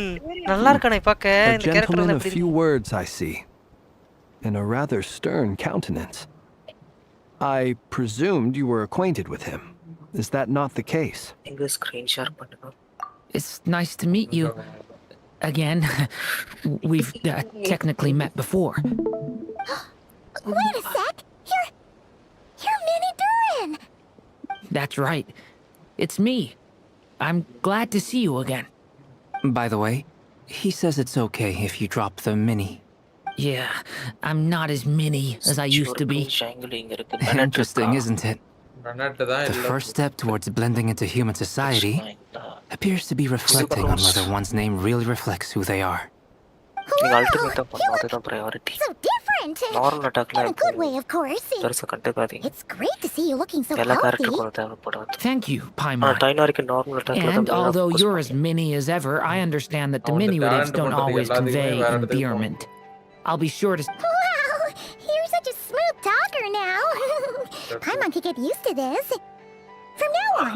[SPEAKER 2] நல்லா இருக்கானே பாக்க. இந்த
[SPEAKER 4] A
[SPEAKER 2] character
[SPEAKER 4] gentleman
[SPEAKER 2] வந்து
[SPEAKER 4] of few words, I see. And a rather stern countenance. I presumed you were acquainted with him. Is that not the case?
[SPEAKER 22] எங்க screen share பண்ணுங்க.
[SPEAKER 24] It's nice to meet you again. We've technically met before.
[SPEAKER 6] Wait a sec. You're Mini Durin.
[SPEAKER 24] That's right. It's me. I'm glad to see you again.
[SPEAKER 23] By the way, he says it's okay if you drop the mini.
[SPEAKER 24] Yeah, I'm not as mini as I used to be.
[SPEAKER 23] Interesting, isn't it? The first step towards blending into human society appears to be reflecting on whether one's name really reflects who they are.
[SPEAKER 22] நீங்க அல்டிமேட்டா பண்ண அதுதான் priority.
[SPEAKER 6] So different.
[SPEAKER 22] Normal அட்டாக்ல
[SPEAKER 6] In a good way, of course.
[SPEAKER 22] பெருசா கண்டுக்காதீங்க.
[SPEAKER 6] It's great to see you looking so
[SPEAKER 22] எல்லா
[SPEAKER 6] healthy.
[SPEAKER 22] கேரக்டருக்கும் தேவைப்படாது.
[SPEAKER 24] Thank you, Paimon.
[SPEAKER 22] டைனாரிக்கு normal அட்டாக்ல
[SPEAKER 24] And although you're as mini as ever, I understand that diminutives don't always convey endearment. I'll be sure to...
[SPEAKER 6] Wow, you're such a smooth talker now. Paimon could get used to this. From now on,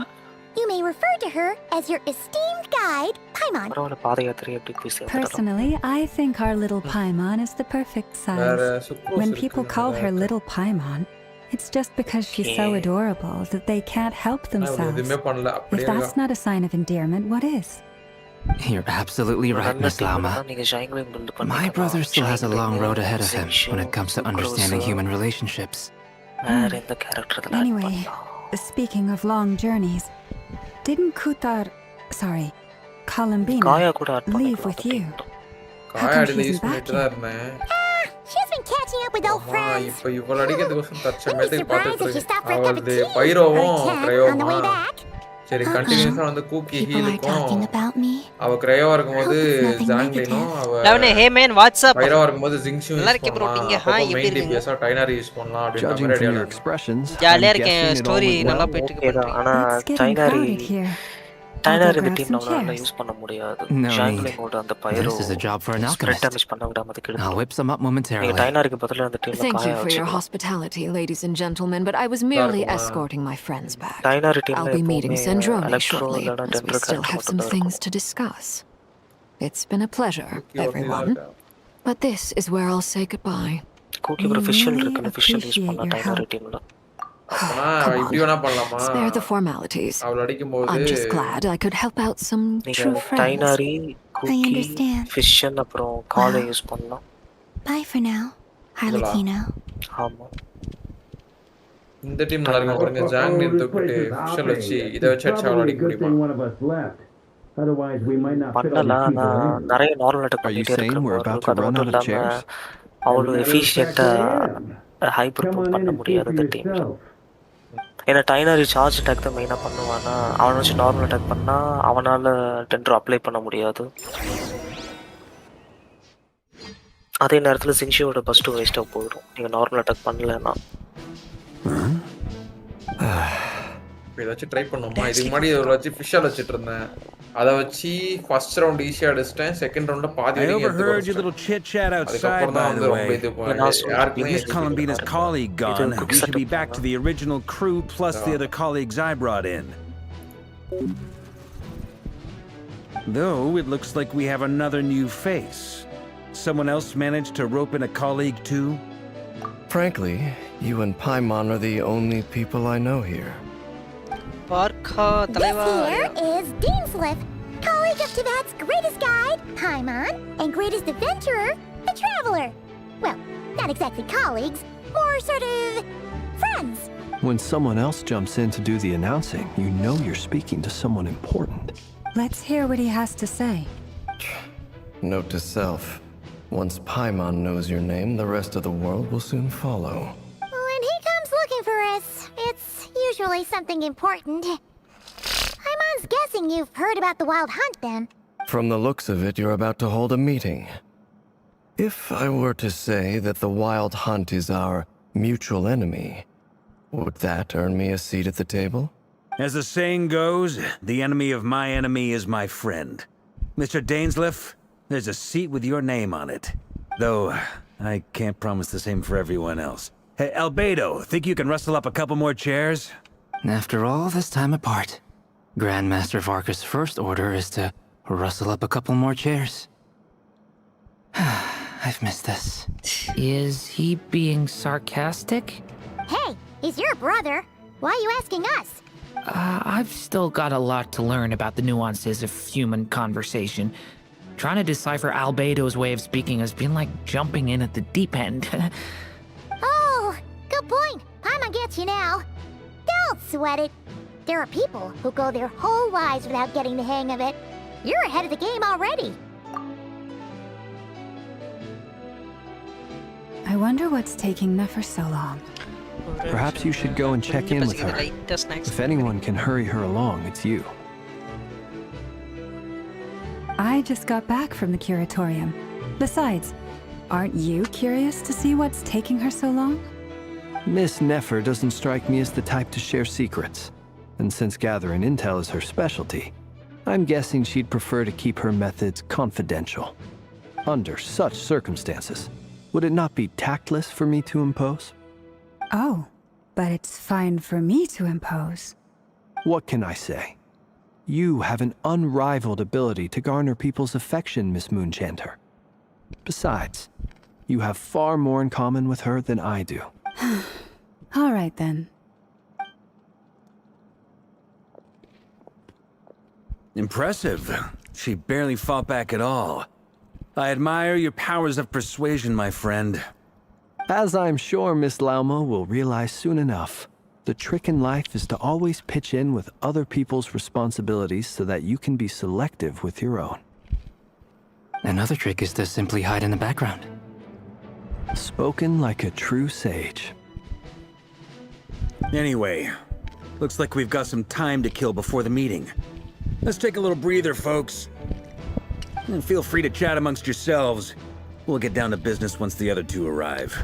[SPEAKER 6] you may refer to her as your esteemed guide, Paimon.
[SPEAKER 22] பரவாயில்ல, பாதயாத்திரை எப்படி போய் சேர்ந்துட்டோம்.
[SPEAKER 5] Personally, I think our little Paimon is the perfect size. When people call her little Paimon, it's just because she's so adorable that they can't help themselves. If that's not a sign of endearment, what is?
[SPEAKER 23] You're absolutely right, Miss Lama. My brother still has a long road ahead of him when it comes to understanding human relationships.
[SPEAKER 5] Anyway, speaking of long journeys, didn't Columbina leave with you? How come she isn't back yet?
[SPEAKER 6] She's been catching up with old friends.
[SPEAKER 13] இப்போ இவ்வளவு அடிக்கிறதுக்கு தற்சமயத்துக்கு
[SPEAKER 6] Surprised if
[SPEAKER 13] பார்த்துட்டு
[SPEAKER 6] you
[SPEAKER 13] இருக்கேன்.
[SPEAKER 6] stop for a cup of
[SPEAKER 13] அவளது
[SPEAKER 6] tea
[SPEAKER 13] பைரோவும்
[SPEAKER 6] or a chat on the way
[SPEAKER 13] கிரையோவும்
[SPEAKER 6] back.
[SPEAKER 13] சரி கண்டினியூஸா வந்து cookie
[SPEAKER 21] People are talking
[SPEAKER 13] ஹீலுக்கும்
[SPEAKER 21] about me.
[SPEAKER 13] அவ கிரையவா இருக்கும்போது
[SPEAKER 21] Hope it's nothing
[SPEAKER 13] ஜாங்லினும்
[SPEAKER 21] negative.
[SPEAKER 13] அவ
[SPEAKER 2] லவனே hey man what's up
[SPEAKER 13] Bhairava இருக்கும்போது ஜிங்ஷும்
[SPEAKER 2] நல்லா
[SPEAKER 13] யூஸ்
[SPEAKER 2] இருக்கே ப்ரோ
[SPEAKER 13] பண்ணலாம்
[SPEAKER 2] நீங்க
[SPEAKER 13] அப்பப்போ
[SPEAKER 2] எப்படி
[SPEAKER 13] மெயின்
[SPEAKER 2] இருக்கீங்க
[SPEAKER 13] டிபிஎஸ்ஸா டைனரி யூஸ் பண்ணலாம் அப்படின்ற
[SPEAKER 4] Judging
[SPEAKER 13] மாதிரி
[SPEAKER 4] from
[SPEAKER 13] ஐடியால
[SPEAKER 4] your expressions,
[SPEAKER 2] ஜாலியா
[SPEAKER 4] I'm
[SPEAKER 2] இருக்கேன்
[SPEAKER 4] guessing it all
[SPEAKER 2] story
[SPEAKER 4] went
[SPEAKER 2] நல்லா
[SPEAKER 4] well.
[SPEAKER 2] போயிட்டு இருக்கு
[SPEAKER 22] ஓகே தான்
[SPEAKER 2] பண்றீங்க
[SPEAKER 22] ஆனா
[SPEAKER 5] It's getting
[SPEAKER 22] டைனரி
[SPEAKER 5] crowded here. I'll
[SPEAKER 22] டைனரி
[SPEAKER 5] go
[SPEAKER 22] இந்த
[SPEAKER 5] grab
[SPEAKER 22] டீம்
[SPEAKER 5] some
[SPEAKER 22] நம்மளால
[SPEAKER 5] chairs.
[SPEAKER 22] யூஸ் பண்ண முடியாது
[SPEAKER 23] No
[SPEAKER 22] ஜாங்லிங்கோட அந்த பைரோ
[SPEAKER 23] This is a job for an
[SPEAKER 22] spread
[SPEAKER 23] alchemist.
[SPEAKER 22] Damage பண்ண விடாம
[SPEAKER 23] I'll
[SPEAKER 22] கெடுக்கும்
[SPEAKER 23] whip some up
[SPEAKER 22] நீங்க
[SPEAKER 23] momentarily.
[SPEAKER 22] டைனரிக்கு பதிலா அந்த டீம்ல
[SPEAKER 20] Thank
[SPEAKER 22] காய
[SPEAKER 20] you for your
[SPEAKER 22] வச்சுக்கலாம்
[SPEAKER 20] hospitality, ladies and gentlemen, but I was merely escorting my friends back.
[SPEAKER 22] டைனரி
[SPEAKER 20] I'll
[SPEAKER 22] டீம்ல
[SPEAKER 20] be meeting
[SPEAKER 22] எப்பவுமே
[SPEAKER 20] Sandrone
[SPEAKER 22] எலக்ட்ரோ
[SPEAKER 20] shortly,
[SPEAKER 22] இல்லைன்னா
[SPEAKER 20] as we
[SPEAKER 22] tender
[SPEAKER 20] still
[SPEAKER 22] character
[SPEAKER 20] have some
[SPEAKER 22] மட்டும் தான்
[SPEAKER 20] things
[SPEAKER 22] இருக்கும்
[SPEAKER 20] to discuss. It's been a pleasure,
[SPEAKER 13] cookie ஒருத்தி தான்
[SPEAKER 20] everyone.
[SPEAKER 13] இருக்கா
[SPEAKER 20] But this is where I'll say goodbye.
[SPEAKER 22] Cookie
[SPEAKER 5] We
[SPEAKER 22] ஒரு ஃபிஷியல்
[SPEAKER 5] really
[SPEAKER 22] இருக்குன்னு ஃபிஷியல் யூஸ்
[SPEAKER 5] appreciate
[SPEAKER 22] பண்ணலாம்
[SPEAKER 5] your
[SPEAKER 22] டைனரி
[SPEAKER 5] help.
[SPEAKER 22] டீம்ல
[SPEAKER 13] அப்பனா
[SPEAKER 20] Come
[SPEAKER 13] இப்படி
[SPEAKER 20] on,
[SPEAKER 13] வேணா பண்ணலாமா
[SPEAKER 20] spare the formalities.
[SPEAKER 13] அவள அடிக்கும்போது
[SPEAKER 20] I'm just glad I could help out some
[SPEAKER 22] நீங்க
[SPEAKER 20] true friends.
[SPEAKER 22] டைனரி
[SPEAKER 21] I
[SPEAKER 22] குக்கி
[SPEAKER 21] understand.
[SPEAKER 22] ஃபிஷியல் அப்புறம் காலை யூஸ் பண்ணலாம்
[SPEAKER 21] Bye for now, Harlequino.
[SPEAKER 22] ஆமா
[SPEAKER 13] இந்த டீம் நல்லா இருக்கும் பாருங்க ஜாங்லின் தூக்கிட்டு ஃபிஷல் வச்சு இதை வச்சு அடிச்சு அவள அடிக்க முடியுமா
[SPEAKER 22] பண்ணலாம் ஆனா நிறைய நார்மல் அட்டாக்
[SPEAKER 4] Are you
[SPEAKER 22] பண்ணிட்டே
[SPEAKER 4] saying
[SPEAKER 22] இருக்கிற
[SPEAKER 4] we're
[SPEAKER 22] மாதிரி
[SPEAKER 4] about
[SPEAKER 22] இருக்கும்
[SPEAKER 4] to
[SPEAKER 22] அது
[SPEAKER 4] run
[SPEAKER 22] மட்டும்
[SPEAKER 4] out of
[SPEAKER 22] இல்லாம
[SPEAKER 4] chairs?
[SPEAKER 22] அவ்வளோ எஃபிஷியண்டா ஹைப்பர் பண்ண முடியாது இந்த டீம்ல ஏன்னா டைனரி சார்ஜ் அட்டாக் தான் மெயினாக பண்ணுவானா அவனை வச்சு நார்மல் அட்டாக் பண்ணா அவனால டென்டர் அப்ளை பண்ண முடியாது அதே நேரத்தில் சின்ஷியோட பஸ்ட்டு வேஸ்ட்டாக போயிடும் நீங்கள் நார்மல் அட்டாக் பண்ணலன்னா
[SPEAKER 13] ஏதாச்சும் ட்ரை பண்ணுமா இதுக்கு முன்னாடி இதை வச்சு ஃபிஷல் வச்சுட்டு இருந்தேன் அதை வச்சு ஃபர்ஸ்ட் ரவுண்ட் ஈஸியா அடிச்சிட்டேன் செகண்ட் ரவுண்ட்ல பாதி
[SPEAKER 8] I
[SPEAKER 13] வரைக்கும்
[SPEAKER 8] overheard your little chit chat outside, by the way. With Miss Columbina's colleague gone, we should be back to the original crew plus the other colleagues I brought in. Though it looks like we have another new face. Someone else managed to rope in a colleague too?
[SPEAKER 11] Frankly, you and Paimon are the only people I know here.
[SPEAKER 6] This here is Deansliff, colleague of Tibet's greatest guide, Paimon, and greatest adventurer, the Traveler. Well, not exactly colleagues, more sort of friends.
[SPEAKER 4] When someone else jumps in to do the announcing, you know you're speaking to someone important.
[SPEAKER 5] Let's hear what he has to say.
[SPEAKER 11] Note to self. Once Paimon knows your name, the rest of the world will soon follow.
[SPEAKER 6] When he comes looking for us, it's usually something important. Paimon's guessing you've heard about the Wild Hunt, then.
[SPEAKER 11] From the looks of it, you're about to hold a meeting. If I were to say that the Wild Hunt is our mutual enemy, would that earn me a seat at the table?
[SPEAKER 8] As the saying goes, the enemy of my enemy is my friend. Mr. Dainsliff, there's a seat with your name on it. Though, I can't promise the same for everyone else. Hey, Albedo, think you can rustle up a couple more chairs?
[SPEAKER 23] After all this time apart, Grandmaster Varka's first order is to rustle up a couple more chairs. I've missed this.
[SPEAKER 24] Is he being sarcastic?
[SPEAKER 6] Hey, he's your brother. Why are you asking us?
[SPEAKER 24] I've still got a lot to learn about the nuances of human conversation. Trying to decipher Albedo's way of speaking has been like jumping in at the deep end.
[SPEAKER 6] Oh, good point. Paimon gets you now. Don't sweat it. There are people who go their whole lives without getting the hang of it. You're ahead of the game already.
[SPEAKER 5] I wonder what's taking Nefer so long.
[SPEAKER 4] Perhaps you should go and check in with her. If anyone can hurry her along, it's you.
[SPEAKER 5] I just got back from the curatorium. Besides, aren't you curious to see what's taking her so long?
[SPEAKER 4] Miss Nefer doesn't strike me as the type to share secrets. And since gathering intel is her specialty, I'm guessing she'd prefer to keep her methods confidential. Under such circumstances, would it not be tactless for me to impose?
[SPEAKER 5] Oh, but it's fine for me to impose.
[SPEAKER 4] What can I say? You have an unrivaled ability to garner people's affection, Miss Moonchanter. Besides, you have far more in common with her than I do.
[SPEAKER 5] All right then.
[SPEAKER 8] Impressive. She barely fought back at all. I admire your powers of persuasion, my friend.
[SPEAKER 4] As I'm sure Miss Lauma will realize soon enough, the trick in life is to always pitch in with other people's responsibilities so that you can be selective with your own.
[SPEAKER 23] Another trick is to simply hide in the background.
[SPEAKER 4] Spoken like a true sage.
[SPEAKER 8] Anyway, Looks like we've got some time to kill before the meeting. Let's take a little breather, folks. And feel free to chat amongst yourselves. We'll get down to business once the other two arrive.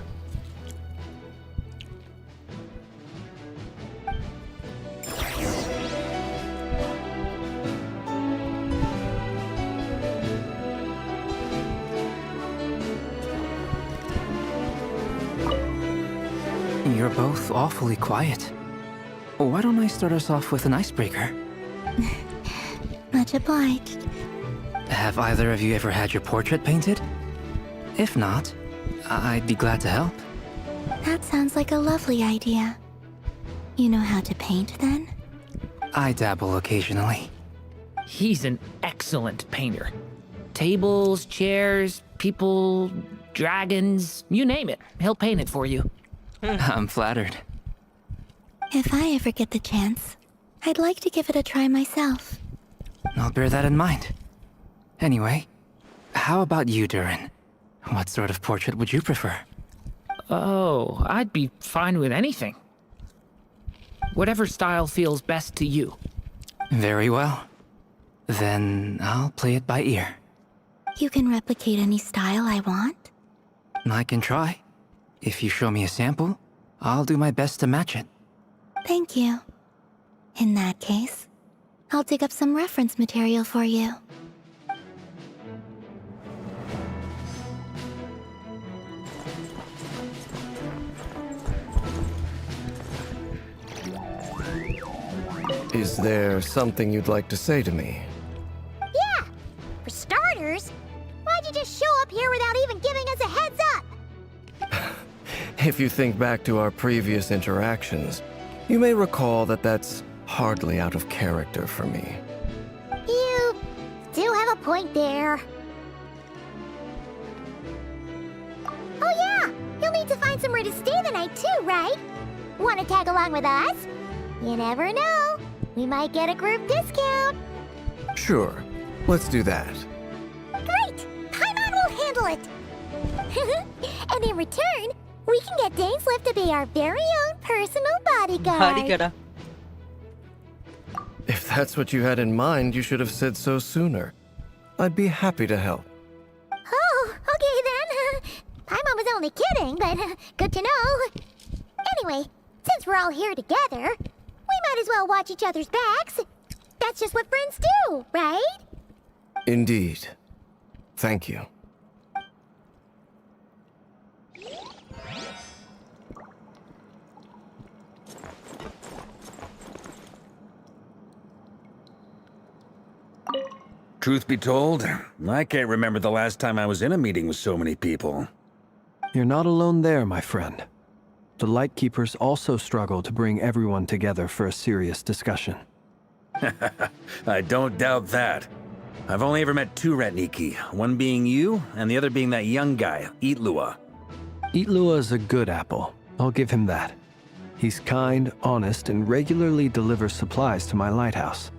[SPEAKER 23] You're both awfully quiet. Why don't I start us off with an icebreaker?
[SPEAKER 21] Much obliged.
[SPEAKER 23] Have either of you ever had your portrait painted? If not, I'd be glad to help.
[SPEAKER 21] That sounds like a lovely idea. You know how to paint, then?
[SPEAKER 23] I dabble occasionally.
[SPEAKER 24] He's an excellent painter. Tables, chairs, people, dragons, you name it. He'll paint it for you.
[SPEAKER 23] I'm flattered.
[SPEAKER 21] If I ever get the chance, I'd like to give it a try myself.
[SPEAKER 23] I'll bear that in mind. Anyway, how about you, Durin? What sort of portrait would you prefer?
[SPEAKER 24] Oh, I'd be fine with anything. Whatever style feels best to you.
[SPEAKER 23] Very well. Then I'll play it by ear.
[SPEAKER 21] You can replicate any style I want?
[SPEAKER 23] I can try. If you show me a sample, I'll do my best to match it.
[SPEAKER 21] Thank you. In that case, I'll dig up some reference material for you.
[SPEAKER 11] Is there something you'd like to say to me?
[SPEAKER 6] Yeah! For starters, why'd you just show up here without even giving us a heads up?
[SPEAKER 11] If you think back to our previous interactions, you may recall that that's hardly out of character for me.
[SPEAKER 6] You do have a point there. Oh yeah! You'll need to find somewhere to stay the night too, right? Want to tag along with us? You never know. We might get a group discount.
[SPEAKER 11] Sure, let's do that.
[SPEAKER 6] Great! Paimon will handle it! And in return, we can get Dainslift to be our very own personal bodyguard.
[SPEAKER 11] If that's what you had in mind, you should have said so sooner. I'd be happy to help.
[SPEAKER 6] Oh, okay then. Paimon was only kidding, but good to know. Anyway, since we're all here together, we might as well watch each other's backs. That's just what friends do, right?
[SPEAKER 11] Indeed. Thank you.
[SPEAKER 8] Truth be told, I can't remember the last time I was in a meeting with so many people.
[SPEAKER 4] You're not alone there, my friend. The Lightkeepers also struggle to bring everyone together for a serious discussion.
[SPEAKER 8] I don't doubt that. I've only ever met two Ratniki, one being you, and the other being that young guy, Itlua.
[SPEAKER 4] Itlua is a good apple. I'll give him that. He's kind, honest, and regularly delivers supplies to my lighthouse.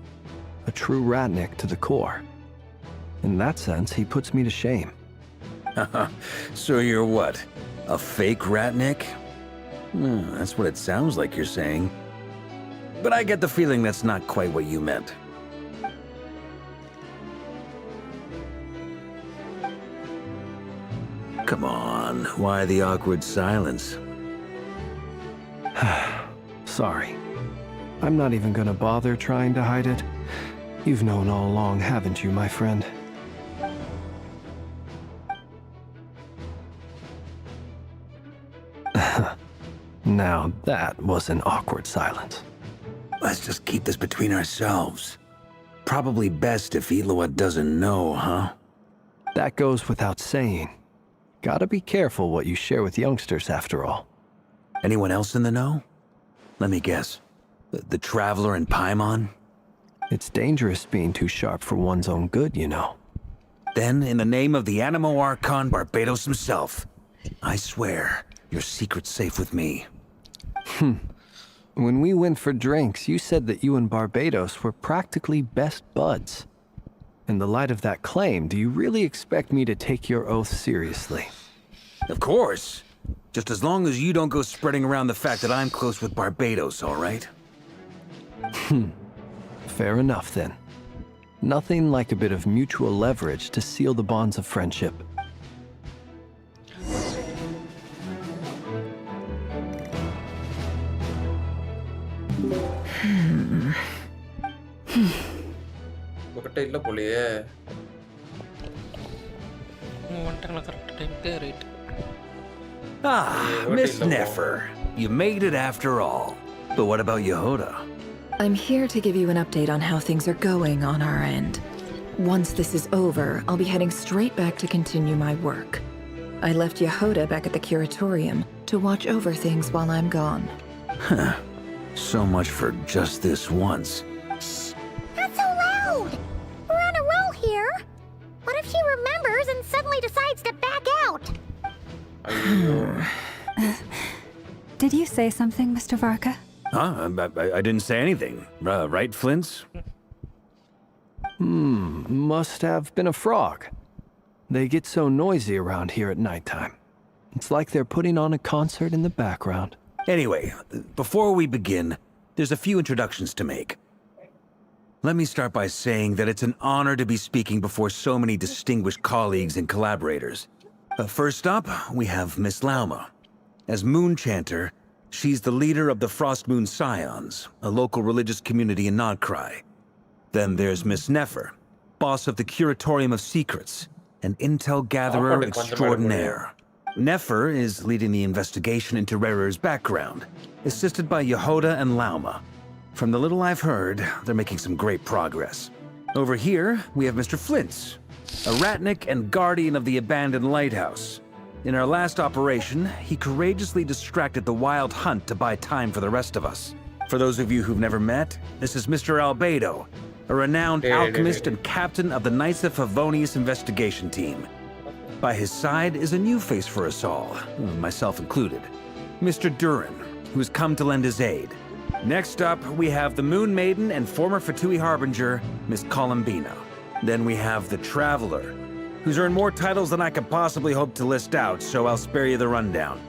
[SPEAKER 4] A true Ratnik to the core. In that sense, he puts me to shame.
[SPEAKER 8] So you're what? A fake Ratnik? That's what it sounds like you're saying. But I get the feeling that's not quite what you meant. Come on, why the awkward silence?
[SPEAKER 4] Sorry. I'm not even gonna bother trying to hide it. You've known all along, haven't you, my friend? Now that was an awkward silence.
[SPEAKER 8] Let's just keep this between ourselves. Probably best if Itlua doesn't know, huh?
[SPEAKER 4] That goes without saying. Gotta be careful what you share with youngsters, after all.
[SPEAKER 8] Anyone else in the know? Let me guess. The Traveler and Paimon?
[SPEAKER 4] It's dangerous being too sharp for one's own good, you know.
[SPEAKER 8] Then, in the name of the Animo Archon Barbados himself, I swear, your secret's safe with me.
[SPEAKER 4] When we went for drinks, you said that you and Barbados were practically best buds. In the light of that claim, do you really expect me to take your oath seriously?
[SPEAKER 8] Of course. Just as long as you don't go spreading around the fact that I'm close with Barbados, all right?
[SPEAKER 4] Fair enough then. Nothing like a bit of mutual leverage to seal the bonds of friendship.
[SPEAKER 13] ఒకటే இல்ல போலியே
[SPEAKER 2] வந்துட்டாங்களா correct டைம்க்கு right
[SPEAKER 8] Ah, Miss Nefer, you made it after all. But what about Yehoda?
[SPEAKER 10] I'm here to give you an update on how things are going on our end. Once this is over, I'll be heading straight back to continue my work. I left Yehoda back at the curatorium to watch over things while I'm gone.
[SPEAKER 8] Huh. So much for just this once.
[SPEAKER 6] Not so loud! We're on a roll here. What if she remembers and suddenly decides to back out?
[SPEAKER 5] Did you say something, Mr. Varka?
[SPEAKER 8] Huh? I didn't say anything. Right, Flints?
[SPEAKER 4] Must have been a frog. They get so noisy around here at nighttime. It's like they're putting on a concert in the background.
[SPEAKER 8] Anyway, before we begin, there's a few introductions to make. Let me start by saying that it's an honor to be speaking before so many distinguished colleagues and collaborators. First up, we have Miss Lauma. As Moon Chanter, she's the leader of the Frost Moon Scions, a local religious community in Nodcry. Then there's Miss Nefer, boss of the Curatorium of Secrets, an intel gatherer extraordinaire. Nefer is leading the investigation into Rerer's background, assisted by Yehoda and Lauma. From the little I've heard, they're making some great progress. Over here, we have Mr. Flintz, a ratnik and guardian of the abandoned lighthouse. In our last operation, he courageously distracted the Wild Hunt to buy time for the rest of us. For those of you who've never met, this is Mr. Albedo, a renowned alchemist and captain of the Knights of Favonius investigation team. By his side is a new face for us all, myself included, Mr. Durin, who's come to lend his aid. Next up, we have the Moon Maiden and former Fatui Harbinger, Miss Columbina. Then we have the Traveler, who's earned more titles than I could possibly hope to list out, so I'll spare you the rundown.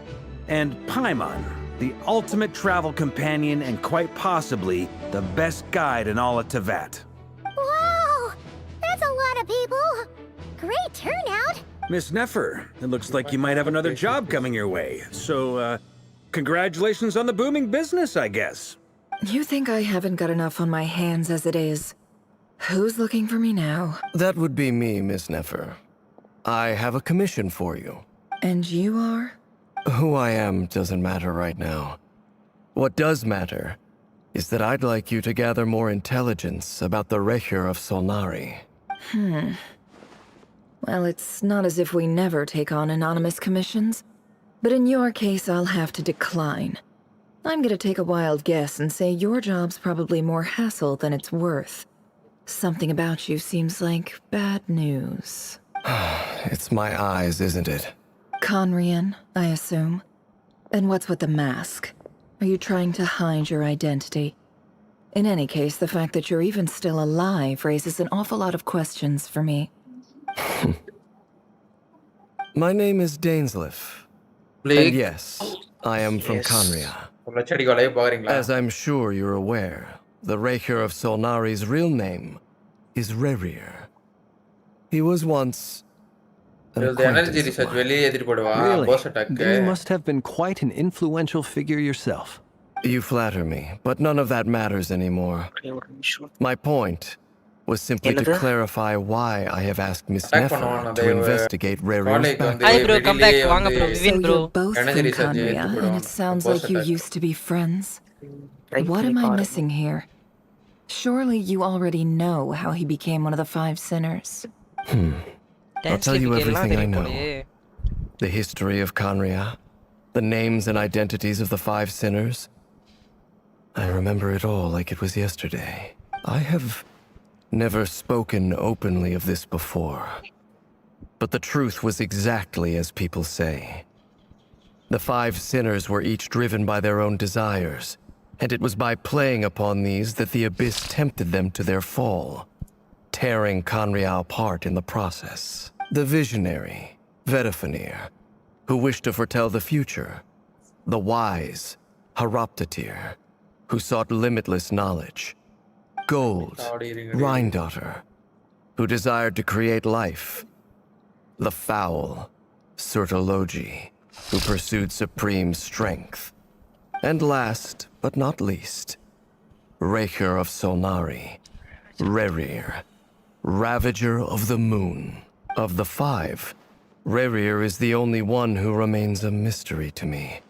[SPEAKER 8] And Paimon, the ultimate travel companion and quite possibly the best guide in all of Tevat.
[SPEAKER 6] Wow! That's a lot of people! Great turnout!
[SPEAKER 8] Miss Nefer, it looks like you might have another job coming your way, so, congratulations on the booming business, I guess.
[SPEAKER 10] You think I haven't got enough on my hands as it is? Who's looking for me now?
[SPEAKER 11] That would be me, Miss Nefer. I have a commission for you.
[SPEAKER 10] And you are?
[SPEAKER 11] Who I am doesn't matter right now. What does matter is that I'd like you to gather more intelligence about the Recher of Solnari.
[SPEAKER 10] Well, it's not as if we never take on anonymous commissions. But in your case, I'll have to decline. I'm gonna take a wild guess and say your job's probably more hassle than it's worth. Something about you seems like bad news.
[SPEAKER 11] It's my eyes, isn't it?
[SPEAKER 10] Conrian, I assume. And what's with the mask? Are you trying to hide your identity? In any case, the fact that you're even still alive raises an awful lot of questions for me.
[SPEAKER 11] My name is Dainsleif. And yes, I am from Conria. As I'm sure you're aware, the Recher of Solnari's real name is Rerir. He was once an acquaintance of mine.
[SPEAKER 4] Really? Then you must have been quite an influential figure yourself.
[SPEAKER 11] You flatter me, but none of that matters anymore. My point was simply to clarify why I have asked Miss Nefer to investigate Rerir's background.
[SPEAKER 2] Hi bro, come back. Wanga bro,
[SPEAKER 10] So
[SPEAKER 2] Vivin bro.
[SPEAKER 10] you're both from Conria, and it sounds like you used to be friends. What am I missing here? Surely you already know how he became one of the 5 sinners.
[SPEAKER 11] I'll tell you everything I know. The history of Conria, the names and identities of the 5 sinners. I remember it all like it was yesterday. I have never spoken openly of this before. But the truth was exactly as people say. The 5 sinners were each driven by their own desires, and it was by playing upon these that the Abyss tempted them to their fall, tearing Conria apart in the process. The visionary, Vedafanir, who wished to foretell the future. The wise, Haroptatir, who sought limitless knowledge. Gold, Rhine-daughter, who desired to create life. The foul, Sertologi, who pursued supreme strength. And last, but not least, Raker of Solnari, Rerir, Ravager of the Moon. Of the five, Rerir is the only one who remains a mystery to me.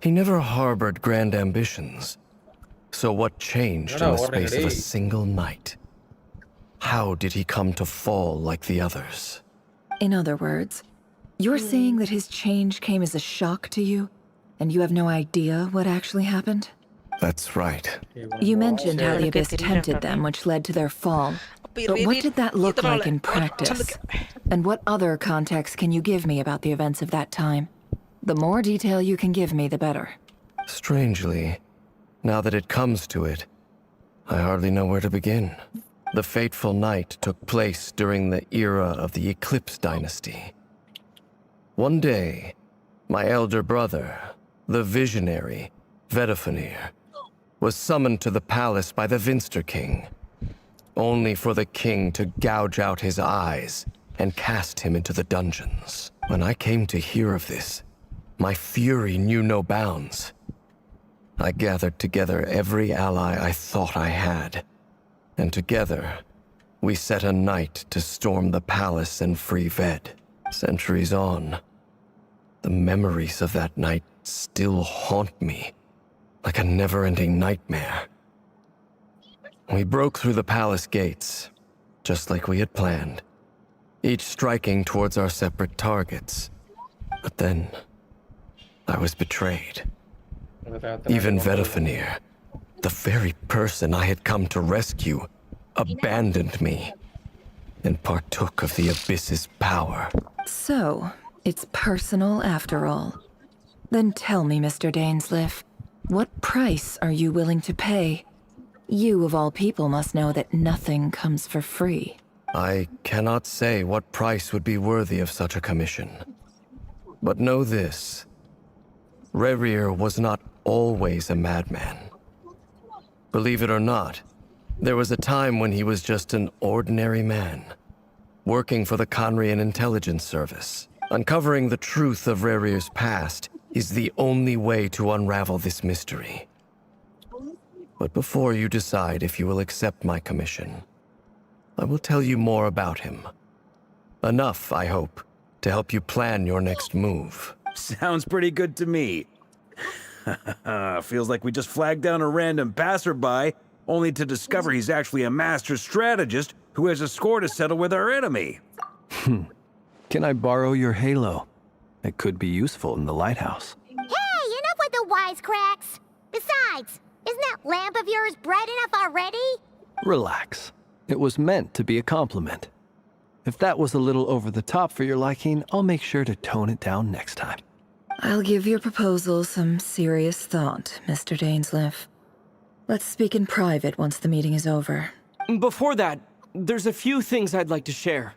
[SPEAKER 11] He never harbored grand ambitions. So what changed in the space of a single night? How did he come to fall like the others?
[SPEAKER 10] In other words, you're saying that his change came as a shock to you, and you have no idea what actually happened?
[SPEAKER 11] That's right.
[SPEAKER 10] You mentioned how the Abyss tempted them, which led to their fall. But what did that look like in practice? And what other context can you give me about the events of that time? The more detail you can give me, the better.
[SPEAKER 11] Strangely, now that it comes to it, I hardly know where to begin. The fateful night took place during the era of the Eclipse dynasty. One day, my elder brother, the visionary, Vedafenir, was summoned to the palace by the Vinster King, only for the king to gouge out his eyes and cast him into the dungeons. When I came to hear of this, my fury knew no bounds. I gathered together every ally I thought I had, and together, we set a night to storm the palace and free Ved. Centuries on, the memories of that night still haunt me, like a never-ending nightmare. We broke through the palace gates, just like we had planned, each striking towards our separate targets. But then, I was betrayed. Even Vedafenir, the very person I had come to rescue, abandoned me and partook of the Abyss's power.
[SPEAKER 10] So, it's personal after all. Then tell me, Mr. Dainsleif, what price are you willing to pay? You, of all people, must know that nothing comes for free.
[SPEAKER 11] I cannot say what price would be worthy of such a commission. But know this. Rerir was not always a madman. Believe it or not, there was a time when he was just an ordinary man, working for the Conrian Intelligence Service. Uncovering the truth of Rerir's past is the only way to unravel this mystery. But before you decide if you will accept my commission, I will tell you more about him. Enough, I hope, to help you plan your next move.
[SPEAKER 8] Sounds pretty good to me. Feels like we just flagged down a random passerby, only to discover he's actually a master strategist who has a score to settle with our enemy.
[SPEAKER 4] Can I borrow your halo? It could be useful in the lighthouse.
[SPEAKER 6] Hey, enough with the wisecracks! Besides, isn't that lamp of yours bright enough already?
[SPEAKER 4] Relax. It was meant to be a compliment. If that was a little over the top for your liking, I'll make sure to tone it down next time.
[SPEAKER 10] I'll give your proposal some serious thought, Mr. Dainsleif. Let's speak in private once the meeting is over.
[SPEAKER 12] Before that, there's a few things I'd like to share.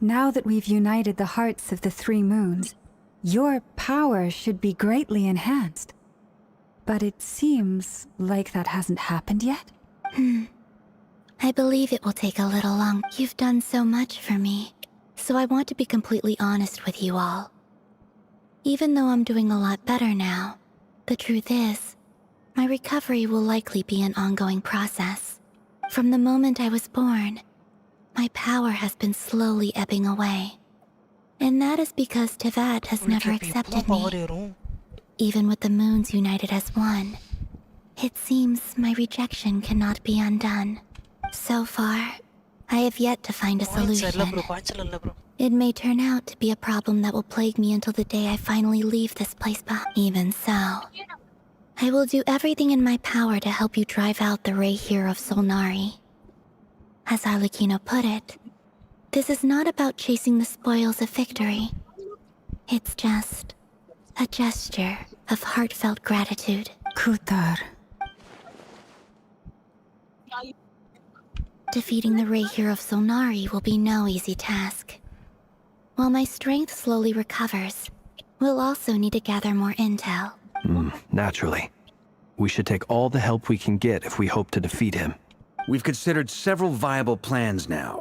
[SPEAKER 5] Now that we've united the hearts of the three moons, your power should be greatly enhanced. But it seems like that hasn't happened yet?
[SPEAKER 21] I believe it will take a little longer. You've done so much for me, so I want to be completely honest with you all. Even though I'm doing a lot better now, the truth is, my recovery will likely be an ongoing process. From the moment I was born, my power has been slowly ebbing away. And that is because Tevat has never accepted me. Even with the moons united as one, it seems my rejection cannot be undone. So far, I have yet to find a solution. It may turn out to be a problem that will plague me until the day I finally leave this place behind. Even so, I will do everything in my power to help you drive out the Ray here of Solnari. As Arlecchino put it, this is not about chasing the spoils of victory. It's just a gesture of heartfelt gratitude.
[SPEAKER 5] Kutar.
[SPEAKER 21] Defeating the Rahier of Solnari will be no easy task. While my strength slowly recovers, we'll also need to gather more intel.
[SPEAKER 4] Naturally. We should take all the help we can get if we hope to defeat him.
[SPEAKER 8] We've considered several viable plans now.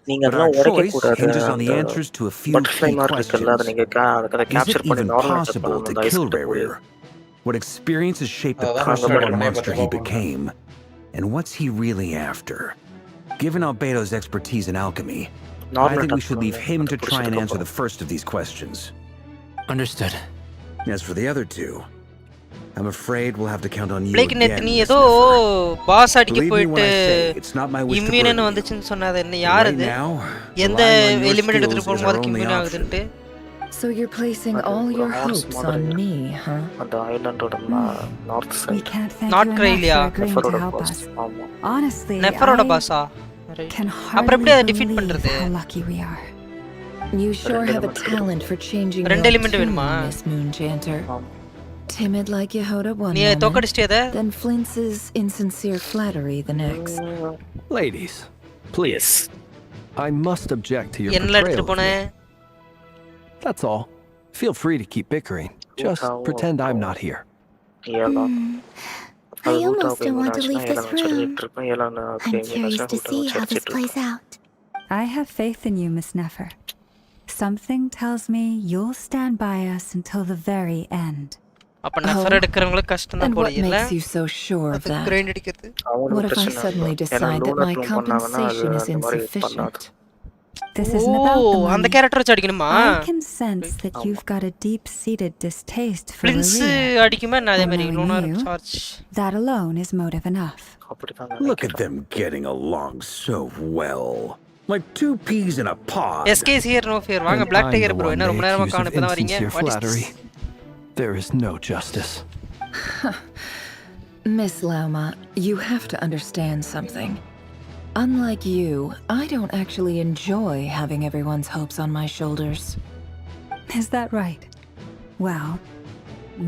[SPEAKER 22] நீங்க
[SPEAKER 8] But our
[SPEAKER 22] அதெல்லாம் உடைக்க
[SPEAKER 8] choice
[SPEAKER 22] கூடாது.
[SPEAKER 8] hinges on the
[SPEAKER 22] அந்த
[SPEAKER 8] answers to a few
[SPEAKER 22] butterfly
[SPEAKER 8] key
[SPEAKER 22] mark இருக்குல்ல, அதை
[SPEAKER 8] questions.
[SPEAKER 22] நீங்க அதை
[SPEAKER 8] Is
[SPEAKER 22] capture
[SPEAKER 8] it
[SPEAKER 22] பண்ணி
[SPEAKER 8] even
[SPEAKER 22] normal attack
[SPEAKER 8] possible to
[SPEAKER 22] பண்ணணும்.
[SPEAKER 8] kill
[SPEAKER 22] அந்த ice
[SPEAKER 8] Raywear? What experiences shaped the
[SPEAKER 13] அதான்
[SPEAKER 8] person
[SPEAKER 13] first
[SPEAKER 8] or
[SPEAKER 13] try
[SPEAKER 8] monster he
[SPEAKER 13] பண்ணி
[SPEAKER 8] became? And what's he really after? Given Albedo's expertise in alchemy, I think we should leave him to try and answer the first of these questions.
[SPEAKER 23] Understood.
[SPEAKER 8] As for the other two, I'm afraid we'll have to count on you
[SPEAKER 2] Blake
[SPEAKER 8] again,
[SPEAKER 2] நேத்து நீ
[SPEAKER 8] Miss
[SPEAKER 2] ஏதோ
[SPEAKER 8] Nefer.
[SPEAKER 2] Pass அடிக்க
[SPEAKER 8] Believe me when
[SPEAKER 2] போயிட்டு
[SPEAKER 8] I say it's not my wish to
[SPEAKER 2] immune
[SPEAKER 8] burden you.
[SPEAKER 2] வந்துச்சுன்னு சொன்னாது என்ன யார்
[SPEAKER 8] Right
[SPEAKER 2] அது
[SPEAKER 8] now,
[SPEAKER 2] எந்த
[SPEAKER 8] relying on your
[SPEAKER 2] எலிமெண்ட் எடுத்துட்டு
[SPEAKER 8] skills is
[SPEAKER 2] போகும்போது
[SPEAKER 8] our only
[SPEAKER 2] immune
[SPEAKER 8] option.
[SPEAKER 2] ஆகுதுன்ட்டு
[SPEAKER 10] So you're placing all your hopes on me, huh?
[SPEAKER 22] அந்த ஐலாண்டோட north
[SPEAKER 5] We
[SPEAKER 22] side.
[SPEAKER 5] can't thank
[SPEAKER 2] Not
[SPEAKER 5] you
[SPEAKER 2] Graylia.
[SPEAKER 5] enough for agreeing to
[SPEAKER 22] நெஃபரோட
[SPEAKER 5] help
[SPEAKER 22] boss.
[SPEAKER 5] us.
[SPEAKER 22] ஆமா.
[SPEAKER 5] Honestly,
[SPEAKER 2] நெஃபரோட
[SPEAKER 5] I
[SPEAKER 2] பாஸா
[SPEAKER 5] can
[SPEAKER 2] அப்புறம் எப்படி அதை
[SPEAKER 5] hardly
[SPEAKER 2] defeat
[SPEAKER 5] believe
[SPEAKER 2] பண்றது
[SPEAKER 5] how lucky we are.
[SPEAKER 10] You sure have a talent for changing
[SPEAKER 2] ரெண்டு
[SPEAKER 10] your
[SPEAKER 2] element
[SPEAKER 10] tune,
[SPEAKER 2] வேணுமா
[SPEAKER 10] Miss Moonchanter. Timid like Yehoda one
[SPEAKER 2] நீ
[SPEAKER 10] moment,
[SPEAKER 2] தோக்கடிச்சிட்டியா அதை
[SPEAKER 10] then Flintz's insincere flattery the next.
[SPEAKER 4] Ladies, please. I must object to your
[SPEAKER 2] என்னல
[SPEAKER 4] portrayal
[SPEAKER 2] எடுத்துட்டு
[SPEAKER 4] of
[SPEAKER 2] போனேன்
[SPEAKER 4] me. That's all. Feel free to keep bickering. Just pretend I'm not here.
[SPEAKER 21] I almost don't want to leave this room. I'm curious to see how this plays out.
[SPEAKER 5] I have faith in you, Miss Nefer. Something tells me you'll stand by us until the very end.
[SPEAKER 2] அப்ப நெஃபர் எடுக்கறவங்களுக்கு கஷ்டம் தான்
[SPEAKER 10] And
[SPEAKER 2] போல
[SPEAKER 10] what
[SPEAKER 2] இல்ல
[SPEAKER 10] makes you so sure of
[SPEAKER 2] அது
[SPEAKER 10] that?
[SPEAKER 2] Grind அடிக்கிறது
[SPEAKER 10] What if I suddenly decide that my compensation is insufficient?
[SPEAKER 5] This isn't about the
[SPEAKER 2] அந்த
[SPEAKER 5] money.
[SPEAKER 2] Character வச்சு அடிக்கணுமா
[SPEAKER 5] I can sense that you've got a deep-seated distaste for
[SPEAKER 2] ஃப்ளின்ஸ்
[SPEAKER 5] Lilia.
[SPEAKER 2] அடிக்குமா என்ன அதே மாதிரி
[SPEAKER 5] Knowing
[SPEAKER 2] lunar
[SPEAKER 5] you,
[SPEAKER 2] charge
[SPEAKER 5] that alone is motive enough.
[SPEAKER 8] Look at them getting along so well. Like two peas in a pod.
[SPEAKER 2] எஸ்கேஸ் here no fear வாங்க
[SPEAKER 4] And
[SPEAKER 2] black
[SPEAKER 4] I'm
[SPEAKER 2] tiger
[SPEAKER 4] the
[SPEAKER 2] bro
[SPEAKER 4] one
[SPEAKER 2] என்ன ரொம்ப
[SPEAKER 4] they
[SPEAKER 2] நேரமா
[SPEAKER 4] accuse
[SPEAKER 2] காணோம்
[SPEAKER 4] of
[SPEAKER 2] இப்பதான் வரீங்க
[SPEAKER 4] insincere
[SPEAKER 2] What is
[SPEAKER 4] flattery.
[SPEAKER 2] this?
[SPEAKER 4] There is no justice.
[SPEAKER 10] Miss Lauma, you have to understand something. Unlike you, I don't actually enjoy having everyone's hopes on my shoulders.
[SPEAKER 5] Is that right? Well,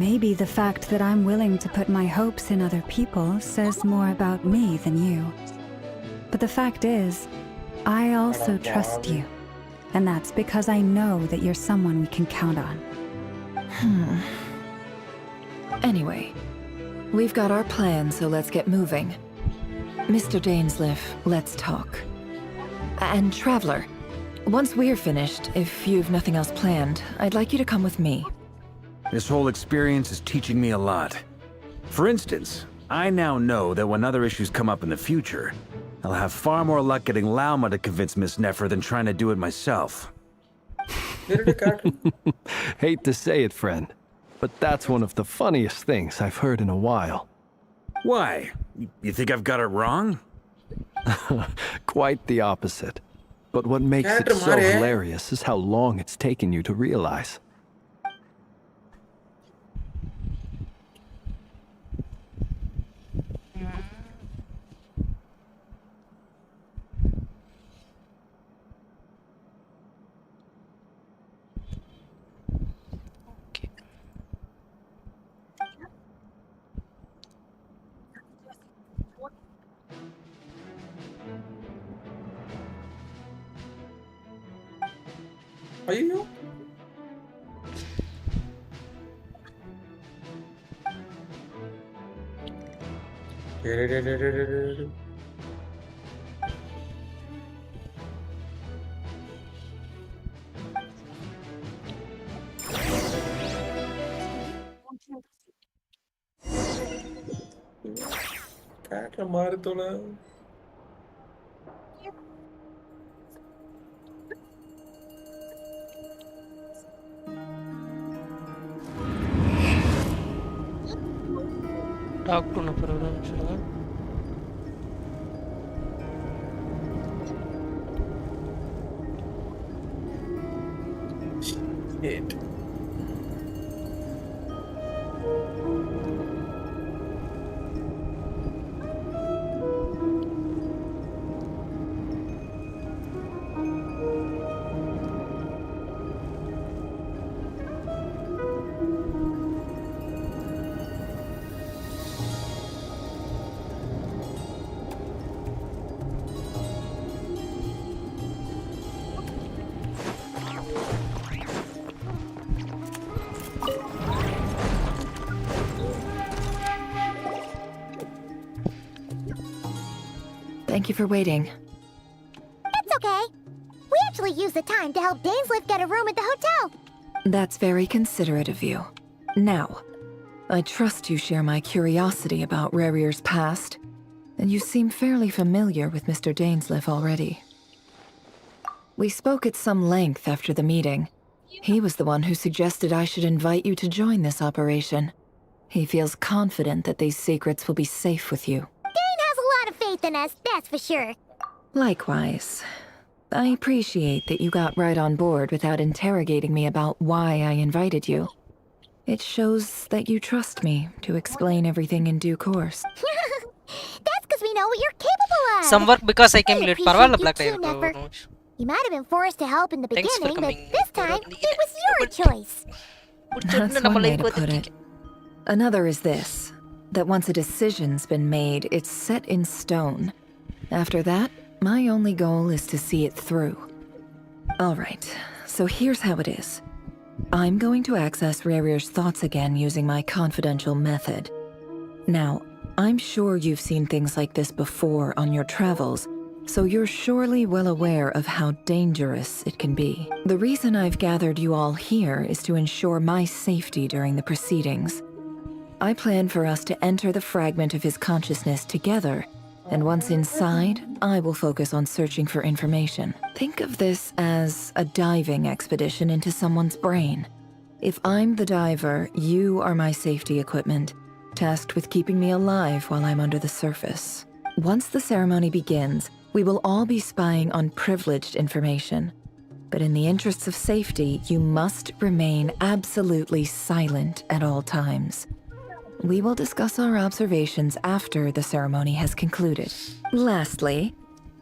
[SPEAKER 5] maybe the fact that I'm willing to put my hopes in other people says more about me than you. But the fact is, I also trust you. And that's because I know that you're someone we can count on.
[SPEAKER 10] Anyway, we've got our plan, so let's get moving. Mr. Dainsliff, let's talk. And Traveler, once we're finished, if you've nothing else planned, I'd like you to come with me.
[SPEAKER 8] This whole experience is teaching me a lot. For instance, I now know that when other issues come up in the future, I'll have far more luck getting Lauma to convince Miss Nefer than trying to do it myself.
[SPEAKER 4] Hate to say it, friend, but that's one of the funniest things I've heard in a while.
[SPEAKER 8] Why? You think I've got it wrong?
[SPEAKER 4] Quite the opposite. But what makes it so hilarious is how long it's taken you to realize.
[SPEAKER 13] ஐயோ கேட்க மாறுதோல
[SPEAKER 2] talk to number சொல்லுங்க
[SPEAKER 13] Shit.
[SPEAKER 10] Thank you for waiting.
[SPEAKER 6] It's okay. We actually used the time to help Dainsleif get a room at the hotel.
[SPEAKER 10] That's very considerate of you. Now, I trust you share my curiosity about Rarier's past, and you seem fairly familiar with Mr. Dainsleif already. We spoke at some length after the meeting. He was the one who suggested I should invite you to join this operation. He feels confident that these secrets will be safe with you.
[SPEAKER 6] Dane has a lot of faith in us, that's for sure.
[SPEAKER 10] Likewise. I appreciate that you got right on board without interrogating me about why I invited you. It shows that you trust me to explain everything in due course.
[SPEAKER 6] That's because we know what you're capable of.
[SPEAKER 2] Some work because I came late. Parvala Black Tiger.
[SPEAKER 6] You might have been forced to help in the
[SPEAKER 2] Thanks for
[SPEAKER 6] beginning, but
[SPEAKER 2] coming.
[SPEAKER 6] this time it was your choice.
[SPEAKER 10] That's one way to put it. Another is this, that once a decision's been made, it's set in stone. After that, my only goal is to see it through. Alright, so here's how it is. I'm going to access Rarier's thoughts again using my confidential method. Now, I'm sure you've seen things like this before on your travels, so you're surely well aware of how dangerous it can be. The reason I've gathered you all here is to ensure my safety during the proceedings. I plan for us to enter the fragment of his consciousness together, and once inside, I will focus on searching for information. Think of this as a diving expedition into someone's brain. If I'm the diver, you are my safety equipment, tasked with keeping me alive while I'm under the surface. Once the ceremony begins, we will all be spying on privileged information. But in the interests of safety, you must remain absolutely silent at all times. We will discuss our observations after the ceremony has concluded. Lastly,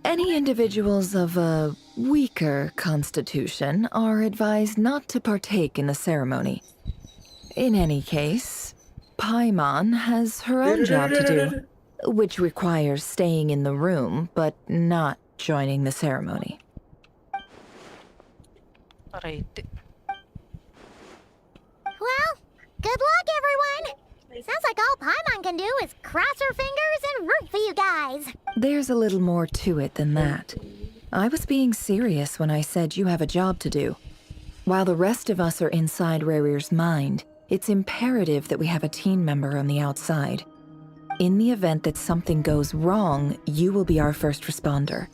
[SPEAKER 10] any individuals of a weaker constitution are advised not to partake in the ceremony. In any case, Paimon has her own job to do, which requires staying in the room but not joining the ceremony.
[SPEAKER 2] Right.
[SPEAKER 6] Well, good luck, everyone. Sounds like all Paimon can do is cross her fingers and root for you guys.
[SPEAKER 10] There's a little more to it than that. I was being serious when I said you have a job to do. While the rest of us are inside Rarier's mind, it's imperative that we have a team member on the outside. In the event that something goes wrong, you will be our first responder.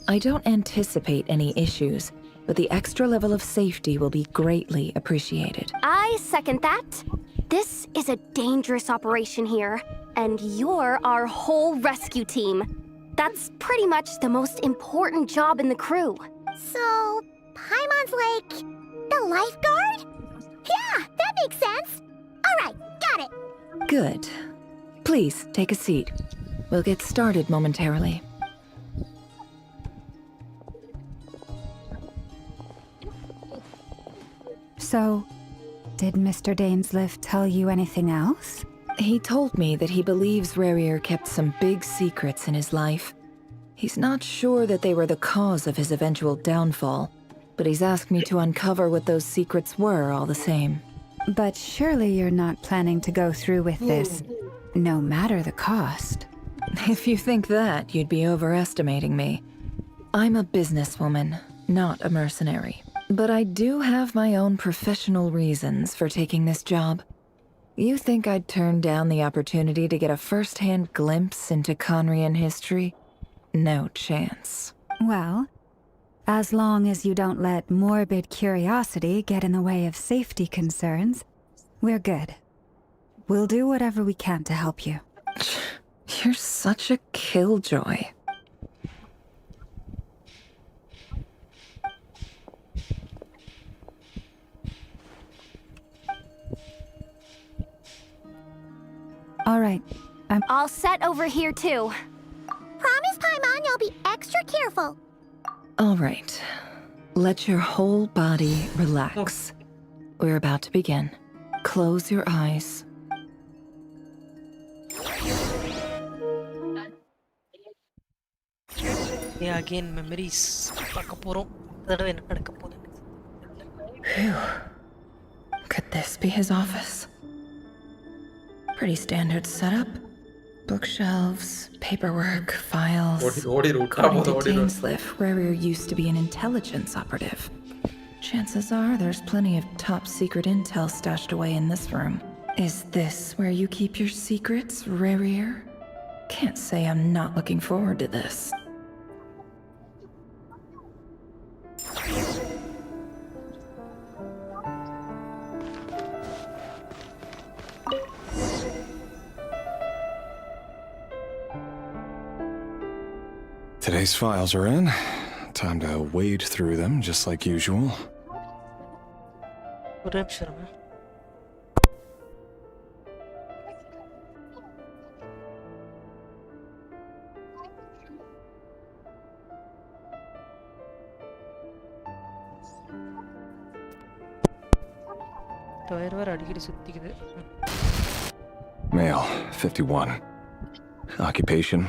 [SPEAKER 10] I don't anticipate any issues, but the extra level of safety will be greatly appreciated.
[SPEAKER 3] I second that. This is a dangerous operation here, and you're our whole rescue team. That's pretty much the most important job in the crew.
[SPEAKER 6] So, Paimon's like the lifeguard? Yeah, that makes sense. All right, got it.
[SPEAKER 10] Good. Please, take a seat. We'll get started momentarily.
[SPEAKER 5] So, did Mr. Dainsleif tell you anything else?
[SPEAKER 10] He told me that he believes Rarier kept some big secrets in his life. He's not sure that they were the cause of his eventual downfall, but he's asked me to uncover what those secrets were all the same.
[SPEAKER 5] But surely you're not planning to go through with this, no matter the cost.
[SPEAKER 10] If you think that, you'd be overestimating me. I'm a businesswoman, not a mercenary. But I do have my own professional reasons for taking this job. You think I'd turn down the opportunity to get a first-hand glimpse into Conrian history? No chance.
[SPEAKER 5] Well, as long as you don't let morbid curiosity get in the way of safety concerns, we're good. We'll do whatever we can to help you.
[SPEAKER 10] You're such a killjoy.
[SPEAKER 5] All right, I'm
[SPEAKER 3] all set over here too.
[SPEAKER 6] Promise, Paimon, you'll be extra careful.
[SPEAKER 10] All right. Let your whole body relax. We're about to begin. Close your eyes.
[SPEAKER 2] Yeah, again, memories.
[SPEAKER 10] Phew. Could this be his office? Pretty standard setup. Bookshelves, paperwork, files. According to Dainsliff, Rarier used to be an intelligence operative. Chances are there's plenty of top secret intel stashed away in this room. Is this where you keep your secrets, Rarier? Can't say I'm not looking forward to this.
[SPEAKER 17] Today's files are in. Time to wade through them just like usual. Male, 51. Occupation,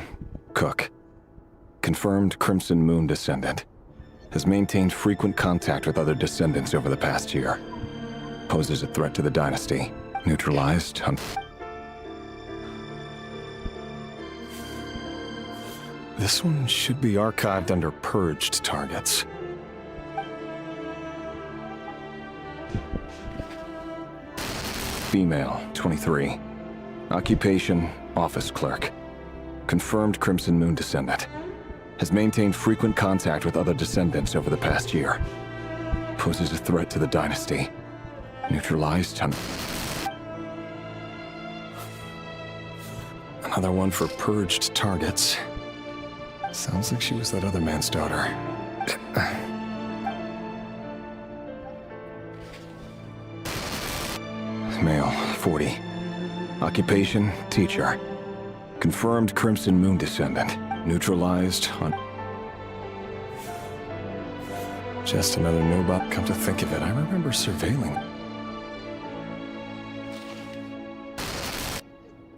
[SPEAKER 17] cook. Confirmed Crimson Moon descendant. Has maintained frequent contact with other descendants over the past year. Poses a threat to the dynasty. Neutralized. This one should be archived under purged targets. Female, 23. Occupation, office clerk. Confirmed Crimson Moon descendant. Has maintained frequent contact with other descendants over the past year. Poses a threat to the dynasty. Neutralized. Another one for purged targets. Sounds like she was that other man's daughter. Male, 40. Occupation, teacher. Confirmed Crimson Moon descendant. Neutralized on... Just another Nobot, come to think of it. I remember surveilling.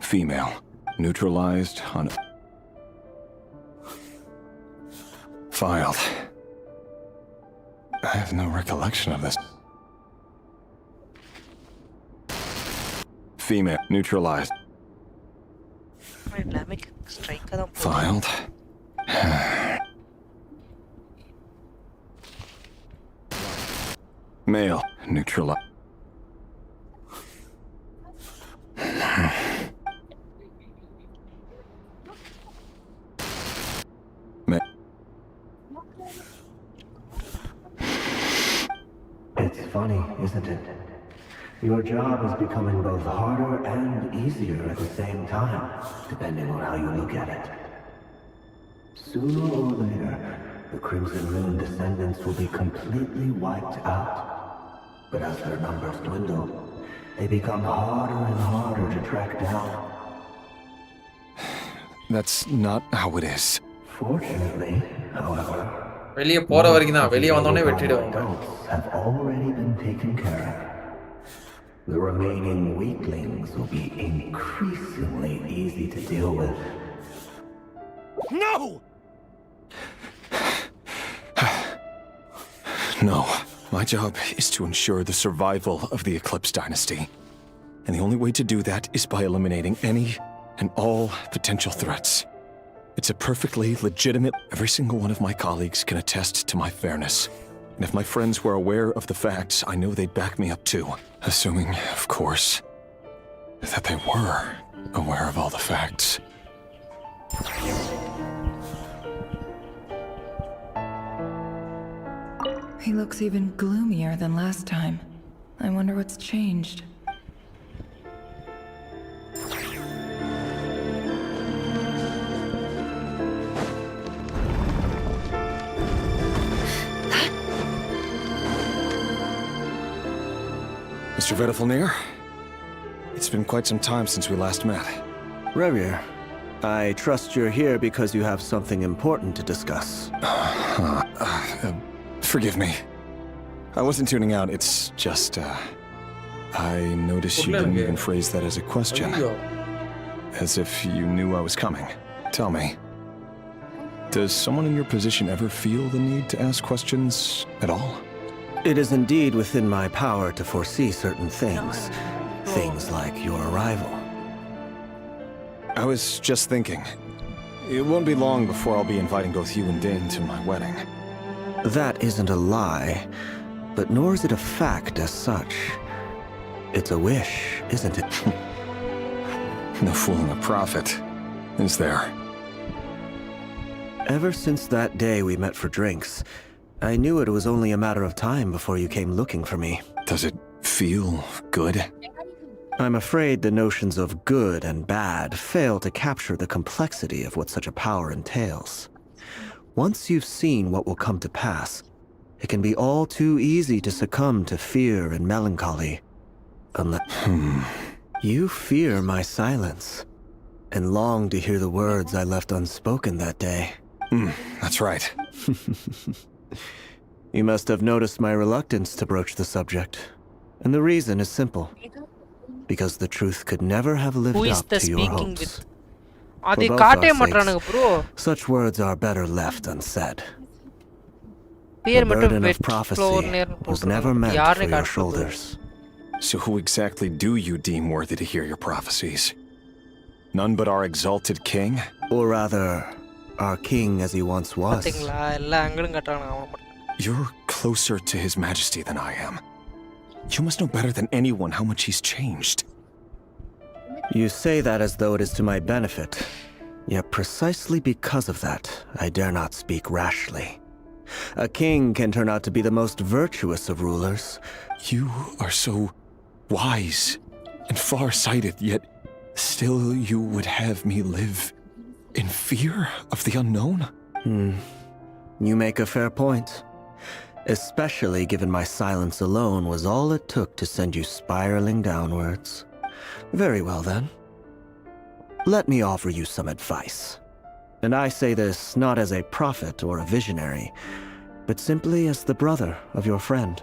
[SPEAKER 17] Female. Neutralized on... Filed. I have no recollection of this. Female. Neutralized. Filed. Male. Neutralized.
[SPEAKER 7] It's funny, isn't it? Your job is becoming both harder and easier at the same time, depending on how you look at it. Sooner or later, the Crimson Moon descendants will be completely wiped out. But as their numbers dwindle, they become harder and harder to track down.
[SPEAKER 17] That's not how it is.
[SPEAKER 7] Fortunately, however,
[SPEAKER 13] வெளிய போற வரைக்கும் தான் வெளிய வந்தோனே வெட்டிடுவாங்க.
[SPEAKER 7] have already been taken care of. The remaining weaklings will be increasingly easy to deal with.
[SPEAKER 17] No! No. My job is to ensure the survival of the Eclipse dynasty. And the only way to do that is by eliminating any and all potential threats. It's a perfectly legitimate... Every single one of my colleagues can attest to my fairness. And if my friends were aware of the facts, I know they'd back me up too. Assuming, of course, that they were aware of all the facts.
[SPEAKER 10] He looks even gloomier than last time. I wonder what's changed.
[SPEAKER 17] Mr. Vedafalnir, it's been quite some time since we last met.
[SPEAKER 16] Rarier, I trust you're here because you have something important to discuss.
[SPEAKER 17] Forgive me. I wasn't tuning out, it's just, I noticed you didn't even phrase that as a question. As if you knew I was coming. Tell me, does someone in your position ever feel the need to ask questions at all?
[SPEAKER 16] It is indeed within my power to foresee certain things. Things like your arrival.
[SPEAKER 17] I was just thinking. It won't be long before I'll be inviting both you and Dane to my wedding.
[SPEAKER 16] That isn't a lie, but nor is it a fact as such. It's a wish, isn't it?
[SPEAKER 17] No fooling a prophet, is there?
[SPEAKER 16] Ever since that day we met for drinks, I knew it was only a matter of time before you came looking for me.
[SPEAKER 17] Does it feel good?
[SPEAKER 16] I'm afraid the notions of good and bad fail to capture the complexity of what such a power entails. Once you've seen what will come to pass, it can be all too easy to succumb to fear and melancholy. Unless you fear my silence, and long to hear the words I left unspoken that day.
[SPEAKER 17] That's right.
[SPEAKER 16] You must have noticed my reluctance to broach the subject, and the reason is simple. Because the truth could never have lived up to your hopes. For both our sakes, such words are better left unsaid. The burden of prophecy was never meant for your shoulders.
[SPEAKER 17] So who exactly do you deem worthy to hear your prophecies? None but our exalted king?
[SPEAKER 16] Or rather, our king as he once was.
[SPEAKER 17] You're closer to his majesty than I am. You must know better than anyone how much he's changed.
[SPEAKER 16] You say that as though it is to my benefit. Yet precisely because of that, I dare not speak rashly. A king can turn out to be the most virtuous of rulers.
[SPEAKER 17] You are so wise and far-sighted, yet still you would have me live in fear of the unknown?
[SPEAKER 16] You make a fair point. Especially given my silence alone was all it took to send you spiraling downwards. Very well then. Let me offer you some advice. And I say this not as a prophet or a visionary, but simply as the brother of your friend.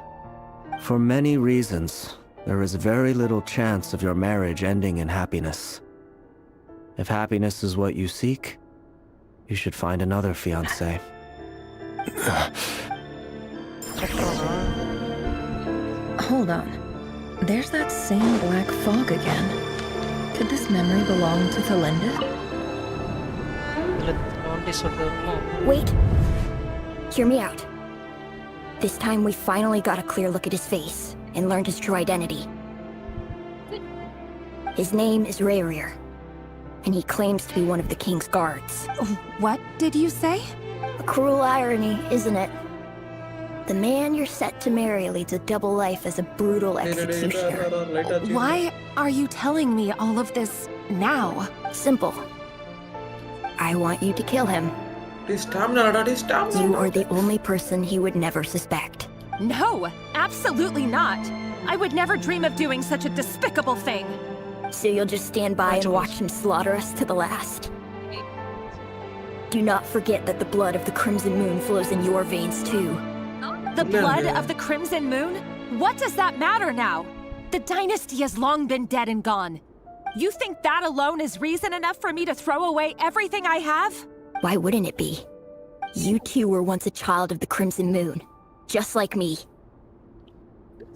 [SPEAKER 16] For many reasons, there is very little chance of your marriage ending in happiness. If happiness is what you seek, you should find another fiancé.
[SPEAKER 10] Hold on. There's that same black fog again. Could this memory belong to Thalinda?
[SPEAKER 3] Wait. Hear me out. This time we finally got a clear look at his face and learned his true identity. His name is Rayrir, and he claims to be one of the king's guards.
[SPEAKER 14] What did you say?
[SPEAKER 3] A cruel irony, isn't it? The man you're set to marry leads a double life as a brutal executioner.
[SPEAKER 14] Why are you telling me all of this now?
[SPEAKER 3] Simple. I want you to kill him. You are the only person he would never suspect.
[SPEAKER 14] No, absolutely not. I would never dream of doing such a despicable thing.
[SPEAKER 3] So you'll just stand by and watch him slaughter us to the last? Do not forget that the blood of the Crimson Moon flows in your veins too.
[SPEAKER 14] The blood of the Crimson Moon? What does that matter now? The dynasty has long been dead and gone. You think that alone is reason enough for me to throw away everything I have?
[SPEAKER 3] Why wouldn't it be? You two were once a child of the Crimson Moon, just like me.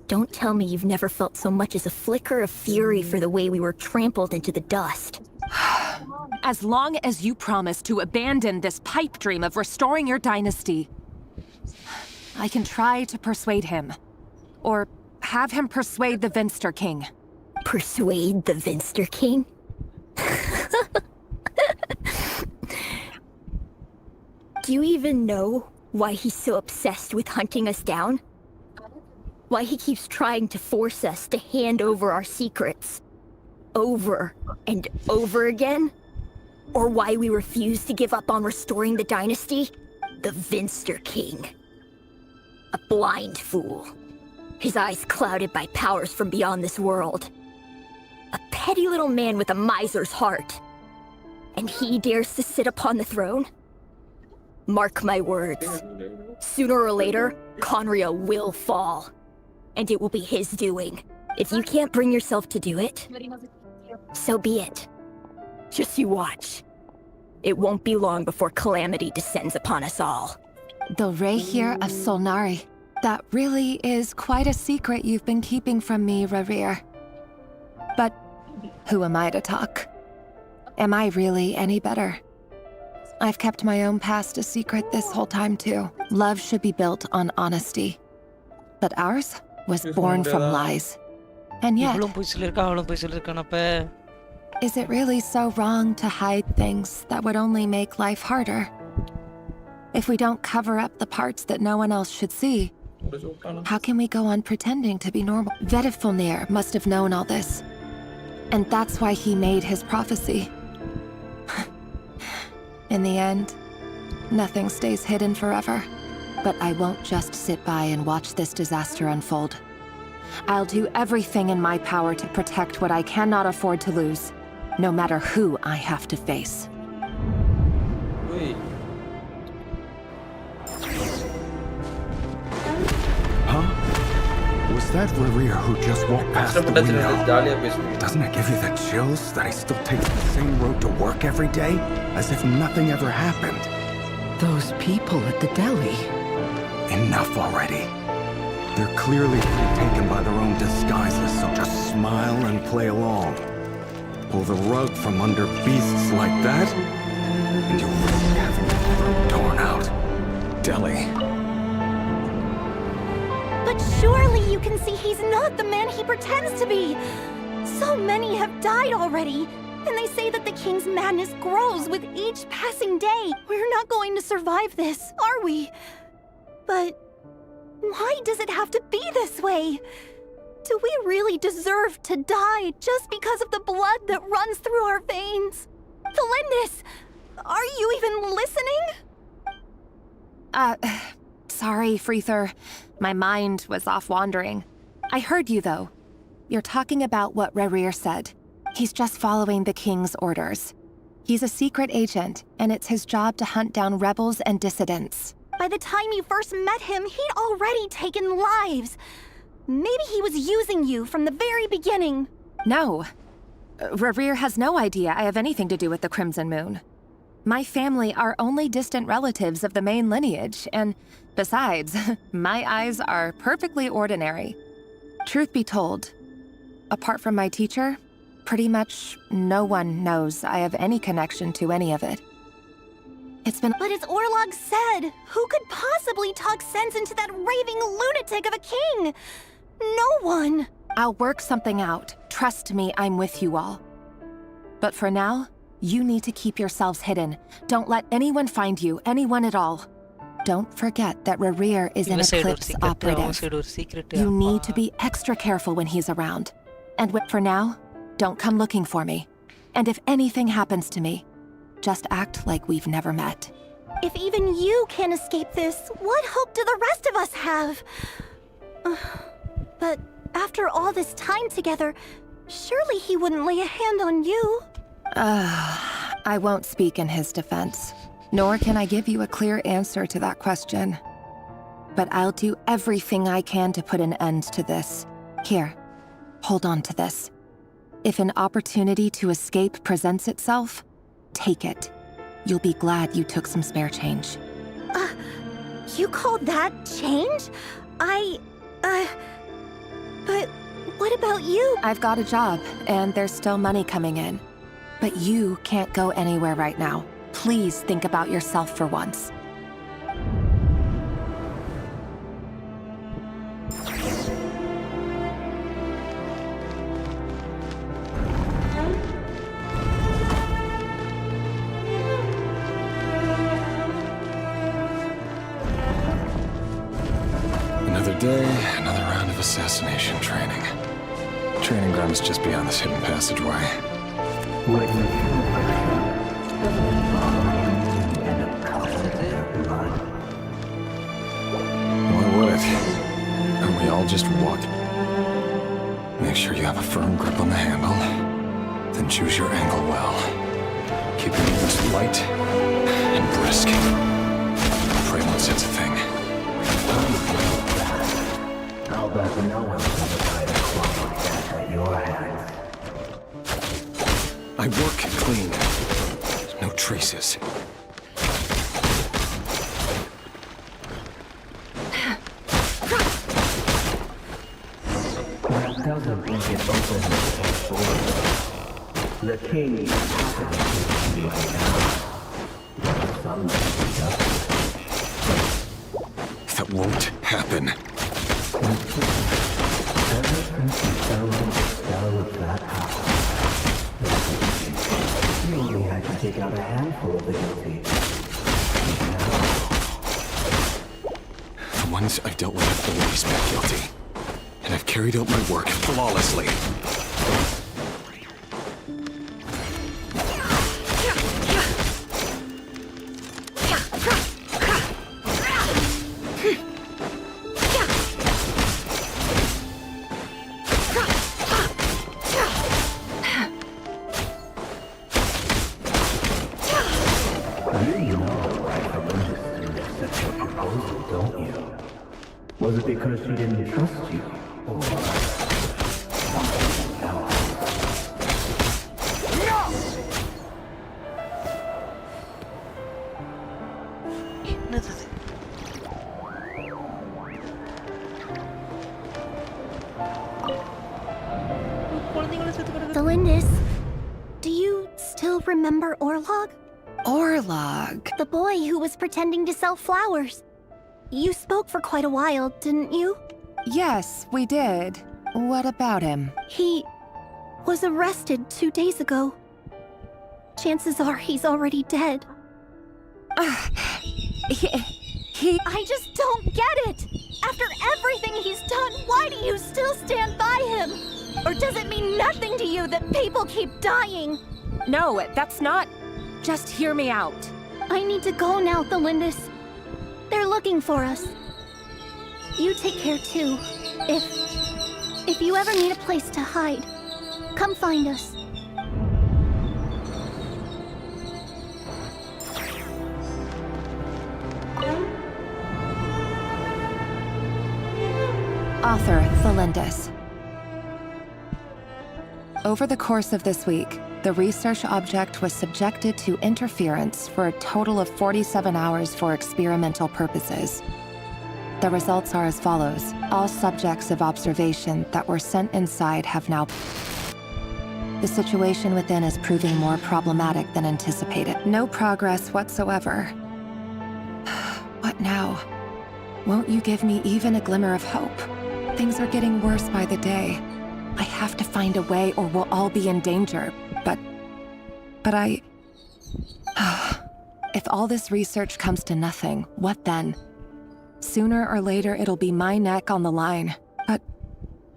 [SPEAKER 3] Don't tell me you've never felt so much as a flicker of fury for the way we were trampled into the dust.
[SPEAKER 14] As long as you promise to abandon this pipe dream of restoring your dynasty, I can try to persuade him. Or have him persuade the Vinster King.
[SPEAKER 3] Persuade the Vinster King? Do you even know why he's so obsessed with hunting us down? Why he keeps trying to force us to hand over our secrets? Over and over again? Or why we refuse to give up on restoring the dynasty? The Vinster King. A blind fool. His eyes clouded by powers from beyond this world. A petty little man with a miser's heart. And he dares to sit upon the throne? Mark my words. Sooner or later, Conria will fall. And it will be his doing. If you can't bring yourself to do it, so be it. Just you watch. It won't be long before calamity descends upon us all.
[SPEAKER 14] The Rayrir of Solnari. That really is quite a secret you've been keeping from me, Rayrir. But who am I to talk? Am I really any better? I've kept my own past a secret this whole time too. Love should be built on honesty. But ours was born from lies. And yet, is it really so wrong to hide things that would only make life harder? If we don't cover up the parts that no one else should see, how can we go on pretending to be normal? Vedifulnir must have known all this. And that's why he made his prophecy. In the end, nothing stays hidden forever. But I won't just sit by and watch this disaster unfold. I'll do everything in my power to protect what I cannot afford to lose, no matter who I have to face.
[SPEAKER 1] Was that Rerir who just walked past the window? Doesn't it give you the chills that he still takes the same road to work every day? As if nothing ever happened.
[SPEAKER 9] Those people at the deli.
[SPEAKER 1] Enough already. They're clearly taken by their own disguises, so just smile and play along. Pull the rug from under beasts like that, and you risk having your throat torn out. Deli.
[SPEAKER 3] But surely you can see he's not the man he pretends to be! So many have died already, and they say that the king's madness grows with each passing day. We're not going to survive this, are we? But why does it have to be this way? Do we really deserve to die just because of the blood that runs through our veins? Felindis, are you even listening?
[SPEAKER 14] Sorry, Freether. My mind was off wandering. I heard you, though. You're talking about what Rerir said. He's just following the king's orders. He's a secret agent, and it's his job to hunt down rebels and dissidents.
[SPEAKER 3] By the time you first met him, he'd already taken lives. Maybe he was using you from the very beginning.
[SPEAKER 14] No. Rerir has no idea I have anything to do with the Crimson Moon. My family are only distant relatives of the main lineage, and besides, my eyes are perfectly ordinary. Truth be told, apart from my teacher, pretty much no one knows I have any connection to any of it. It's been—
[SPEAKER 3] But as Orlog said, who could possibly talk sense into that raving lunatic of a king? No one.
[SPEAKER 14] I'll work something out. Trust me, I'm with you all. But for now, you need to keep yourselves hidden. Don't let anyone find you, anyone at all. Don't forget that Rerir is an Eclipse operative. You need to be extra careful when he's around. And for now, don't come looking for me. And if anything happens to me, just act like we've never met.
[SPEAKER 3] If even you can't escape this, what hope do the rest of us have? But after all this time together, surely he wouldn't lay a hand on you.
[SPEAKER 14] I won't speak in his defense, nor can I give you a clear answer to that question. But I'll do everything I can to put an end to this. Here, hold on to this. If an opportunity to escape presents itself, take it. You'll be glad you took some spare change.
[SPEAKER 3] You call that change? But what about you?
[SPEAKER 14] I've got a job, and there's still money coming in. But you can't go anywhere right now. Please think about yourself for once.
[SPEAKER 1] Another day, another round of assassination training. Training ground is just beyond this hidden passageway.
[SPEAKER 7] Why
[SPEAKER 1] would it? And we all just walked. Make sure you have a firm grip on the handle. Then choose your angle well. Keep your movements light and brisk. Pray once it's a thing.
[SPEAKER 7] I'll bet no one's ever tried a claw like that at your hands.
[SPEAKER 1] I work clean. No traces.
[SPEAKER 7] That doesn't make it open The king happens to be right now.
[SPEAKER 17] That won't happen.
[SPEAKER 7] Ever since you fell into the spell of that house, you only had to take out a handful of the guilty.
[SPEAKER 17] The ones I've dealt with have always been guilty. And I've carried out my work flawlessly.
[SPEAKER 7] Was it because she didn't trust you? Or something else?
[SPEAKER 3] Delindis, do you still remember Orlog?
[SPEAKER 14] Orlog?
[SPEAKER 3] The boy who was pretending to sell flowers. You spoke for quite a while, didn't you?
[SPEAKER 14] Yes, we did. What about him?
[SPEAKER 3] He was arrested 2 days ago. Chances are he's already dead. I just don't get it! After everything he's done, why do you still stand by him? Or does it mean nothing to you that people keep dying?
[SPEAKER 14] No, that's not... Just hear me out.
[SPEAKER 3] I need to go now, Delindis. They're looking for us. You take care too. If you ever need a place to hide, come find us.
[SPEAKER 14] Author Delindis. Over the course of this week, the research object was subjected to interference for a total of 47 hours for experimental purposes. The results are as follows. All subjects of observation that were sent inside have now... The situation within is proving more problematic than anticipated. No progress whatsoever. What now? Won't you give me even a glimmer of hope? Things are getting worse by the day. I have to find a way or we'll all be in danger. But I... If all this research comes to nothing, what then? Sooner or later, it'll be my neck on the line. But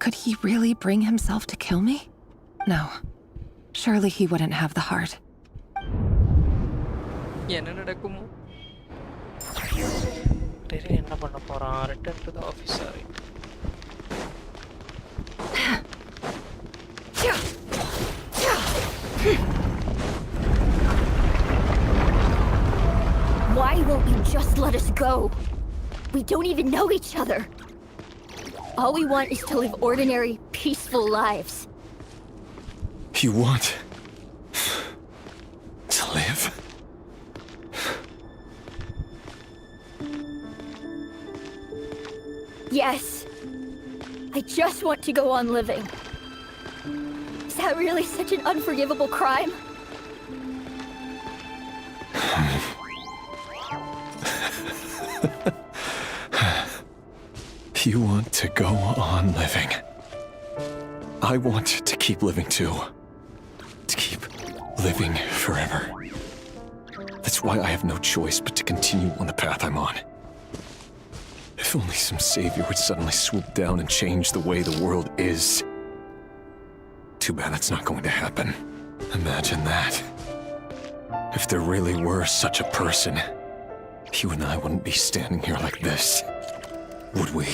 [SPEAKER 14] could he really bring himself to kill me? No. Surely he wouldn't have the heart.
[SPEAKER 2] Return to the office.
[SPEAKER 3] Why won't you just let us go? We don't even know each other. All we want is to live ordinary, peaceful lives.
[SPEAKER 17] You want... to live?
[SPEAKER 3] Yes. I just want to go on living. Is that really such an unforgivable crime?
[SPEAKER 17] You want to go on living. I want to keep living too. To keep living forever. That's why I have no choice but to continue on the path I'm on. If only some savior would suddenly swoop down and change the way the world is. Too bad that's not going to happen. Imagine that. If there really were such a person, you and I wouldn't be standing here like this, would we?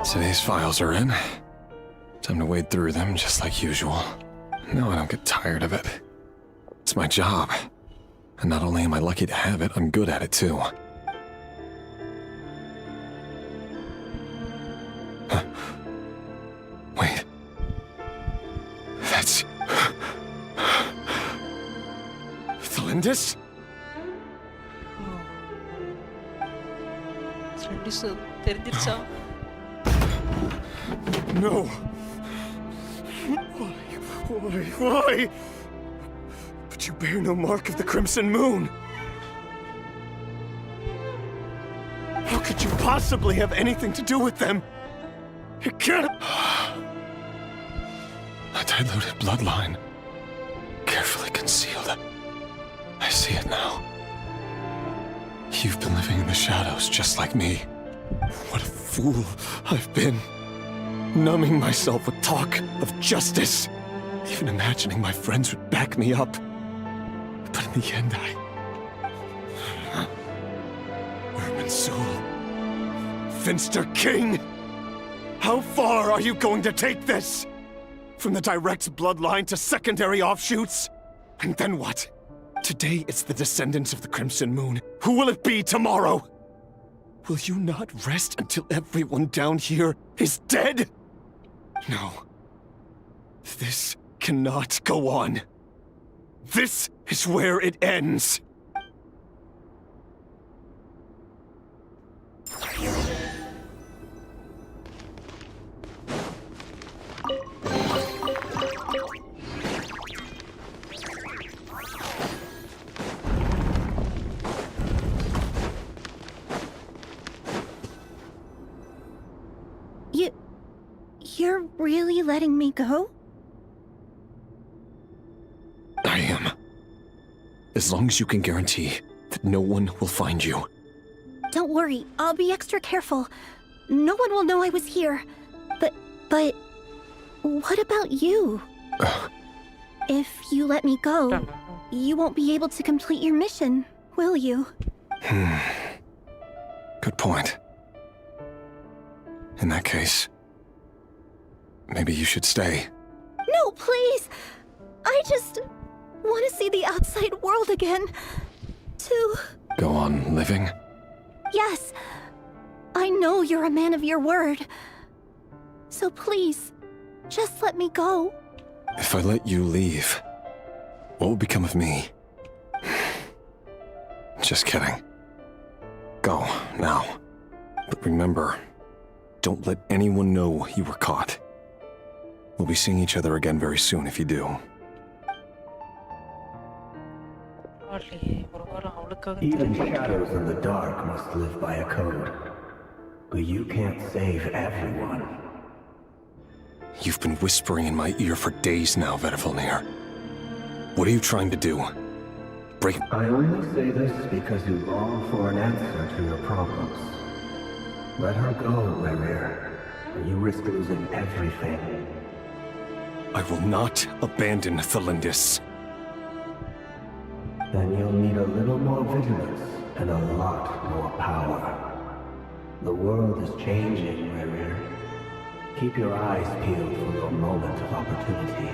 [SPEAKER 17] Today's files are in. Time to wade through them just like usual. No, I don't get tired of it. It's my job. And not only am I lucky to have it, I'm good at it too. Huh. Wait. That's... Delindis?
[SPEAKER 2] எப்படி தெரிஞ்சிருச்சா?
[SPEAKER 17] No. Why? But you bear no mark of the Crimson Moon. How could you possibly have anything to do with them? It can't. A diluted bloodline. Carefully concealed. I see it now. You've been living in the shadows just like me. What a fool I've been. Numbing myself with talk of justice. Even imagining my friends would back me up. But in the end, Urmansul. Finster King! How far are you going to take this? From the direct bloodline to secondary offshoots? And then what? Today it's the descendants of the Crimson Moon. Who will it be tomorrow? Will you not rest until everyone down here is dead? No. This cannot go on. This is where it ends.
[SPEAKER 14] You're really letting me go?
[SPEAKER 17] I am. As long as you can guarantee that no one will find you.
[SPEAKER 14] Don't worry, I'll be extra careful. No one will know I was here. But what about you? If you let me go, you won't be able to complete your mission, will you?
[SPEAKER 17] Good point. In that case, maybe you should stay.
[SPEAKER 14] No, please! I just want to see the outside world again. To...
[SPEAKER 17] Go on living?
[SPEAKER 14] Yes. I know you're a man of your word. So please, just let me go.
[SPEAKER 17] If I let you leave, what will become of me? Just kidding. Go, now. But remember, don't let anyone know you were caught. We'll be seeing each other again very soon if you do.
[SPEAKER 7] Even shadows in the dark must live by a code. But you can't save everyone.
[SPEAKER 17] You've been whispering in my ear for days now, Vedifalnir. What are you trying to do? Break...
[SPEAKER 7] I only say this because you long for an answer to your problems. Let her go, Rerir, or you risk losing everything.
[SPEAKER 17] I will not abandon Thalindis.
[SPEAKER 7] Then you'll need a little more vigilance and a lot more power. The world is changing, Rerir. Keep your eyes peeled for your moment of opportunity.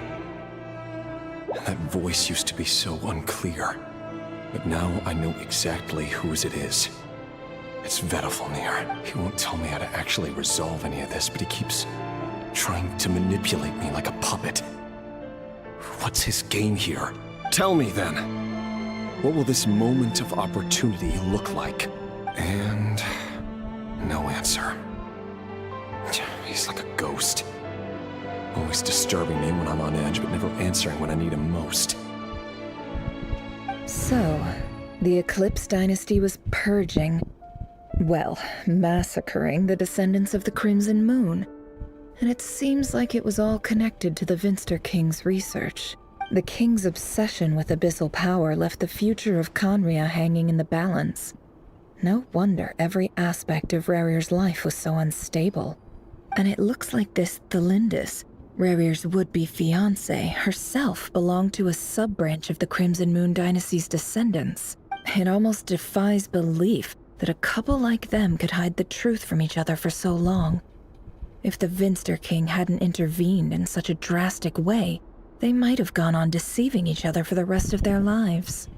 [SPEAKER 17] That voice used to be so unclear, but now I know exactly whose it is. It's Vedifalnir. He won't tell me how to actually resolve any of this, but he keeps trying to manipulate me like a puppet. What's his game here? Tell me then. What will this moment of opportunity look like? And... no answer. He's like a ghost. Always disturbing me when I'm on edge, but never answering when I need him most.
[SPEAKER 10] So, the Eclipse dynasty was purging, well, massacring the descendants of the Crimson Moon. And it seems like it was all connected to the Finster King's research. The King's obsession with abyssal power left the future of Khaenri'ah hanging in the balance. No wonder every aspect of Rerir's life was so unstable. And it looks like this Thalindis, Rerir's would-be fiancé, herself belonged to a sub-branch of the Crimson Moon dynasty's descendants. It almost defies belief that a couple like them could hide the truth from each other for so long. If the Finster King hadn't intervened in such a drastic way, they might have gone on deceiving each other for the rest of their lives.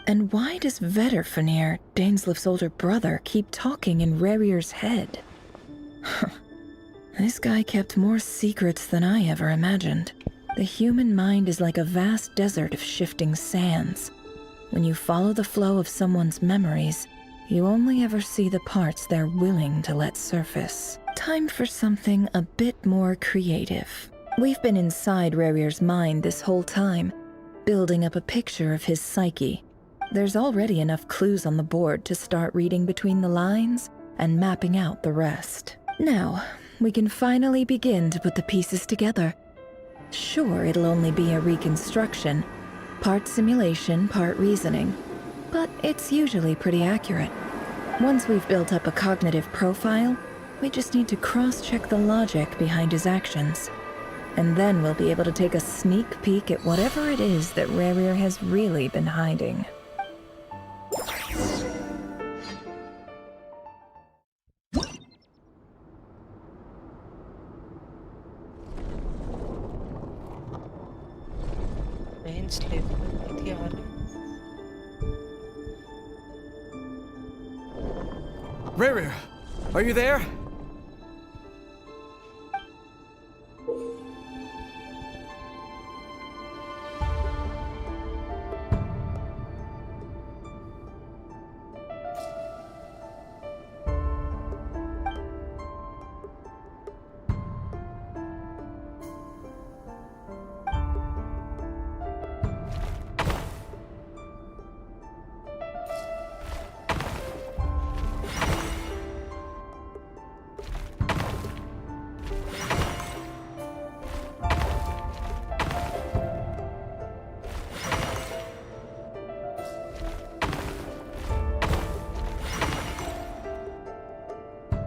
[SPEAKER 10] And why does Vedifalnir, Daneslif's older brother, keep talking in Rerir's head? This guy kept more secrets than I ever imagined. The human mind is like a vast desert of shifting sands. When you follow the flow of someone's memories, You only ever see the parts they're willing to let surface. Time for something a bit more creative. We've been inside Rerir's mind this whole time, building up a picture of his psyche. There's already enough clues on the board to start reading between the lines and mapping out the rest. Now, we can finally begin to put the pieces together. Sure, it'll only be a reconstruction, part simulation, part reasoning, but it's usually pretty accurate. Once we've built up a cognitive profile, we just need to cross-check the logic behind his actions. And then we'll be able to take a sneak peek at whatever it is that Rerir has really been hiding.
[SPEAKER 11] Rerir, are you there?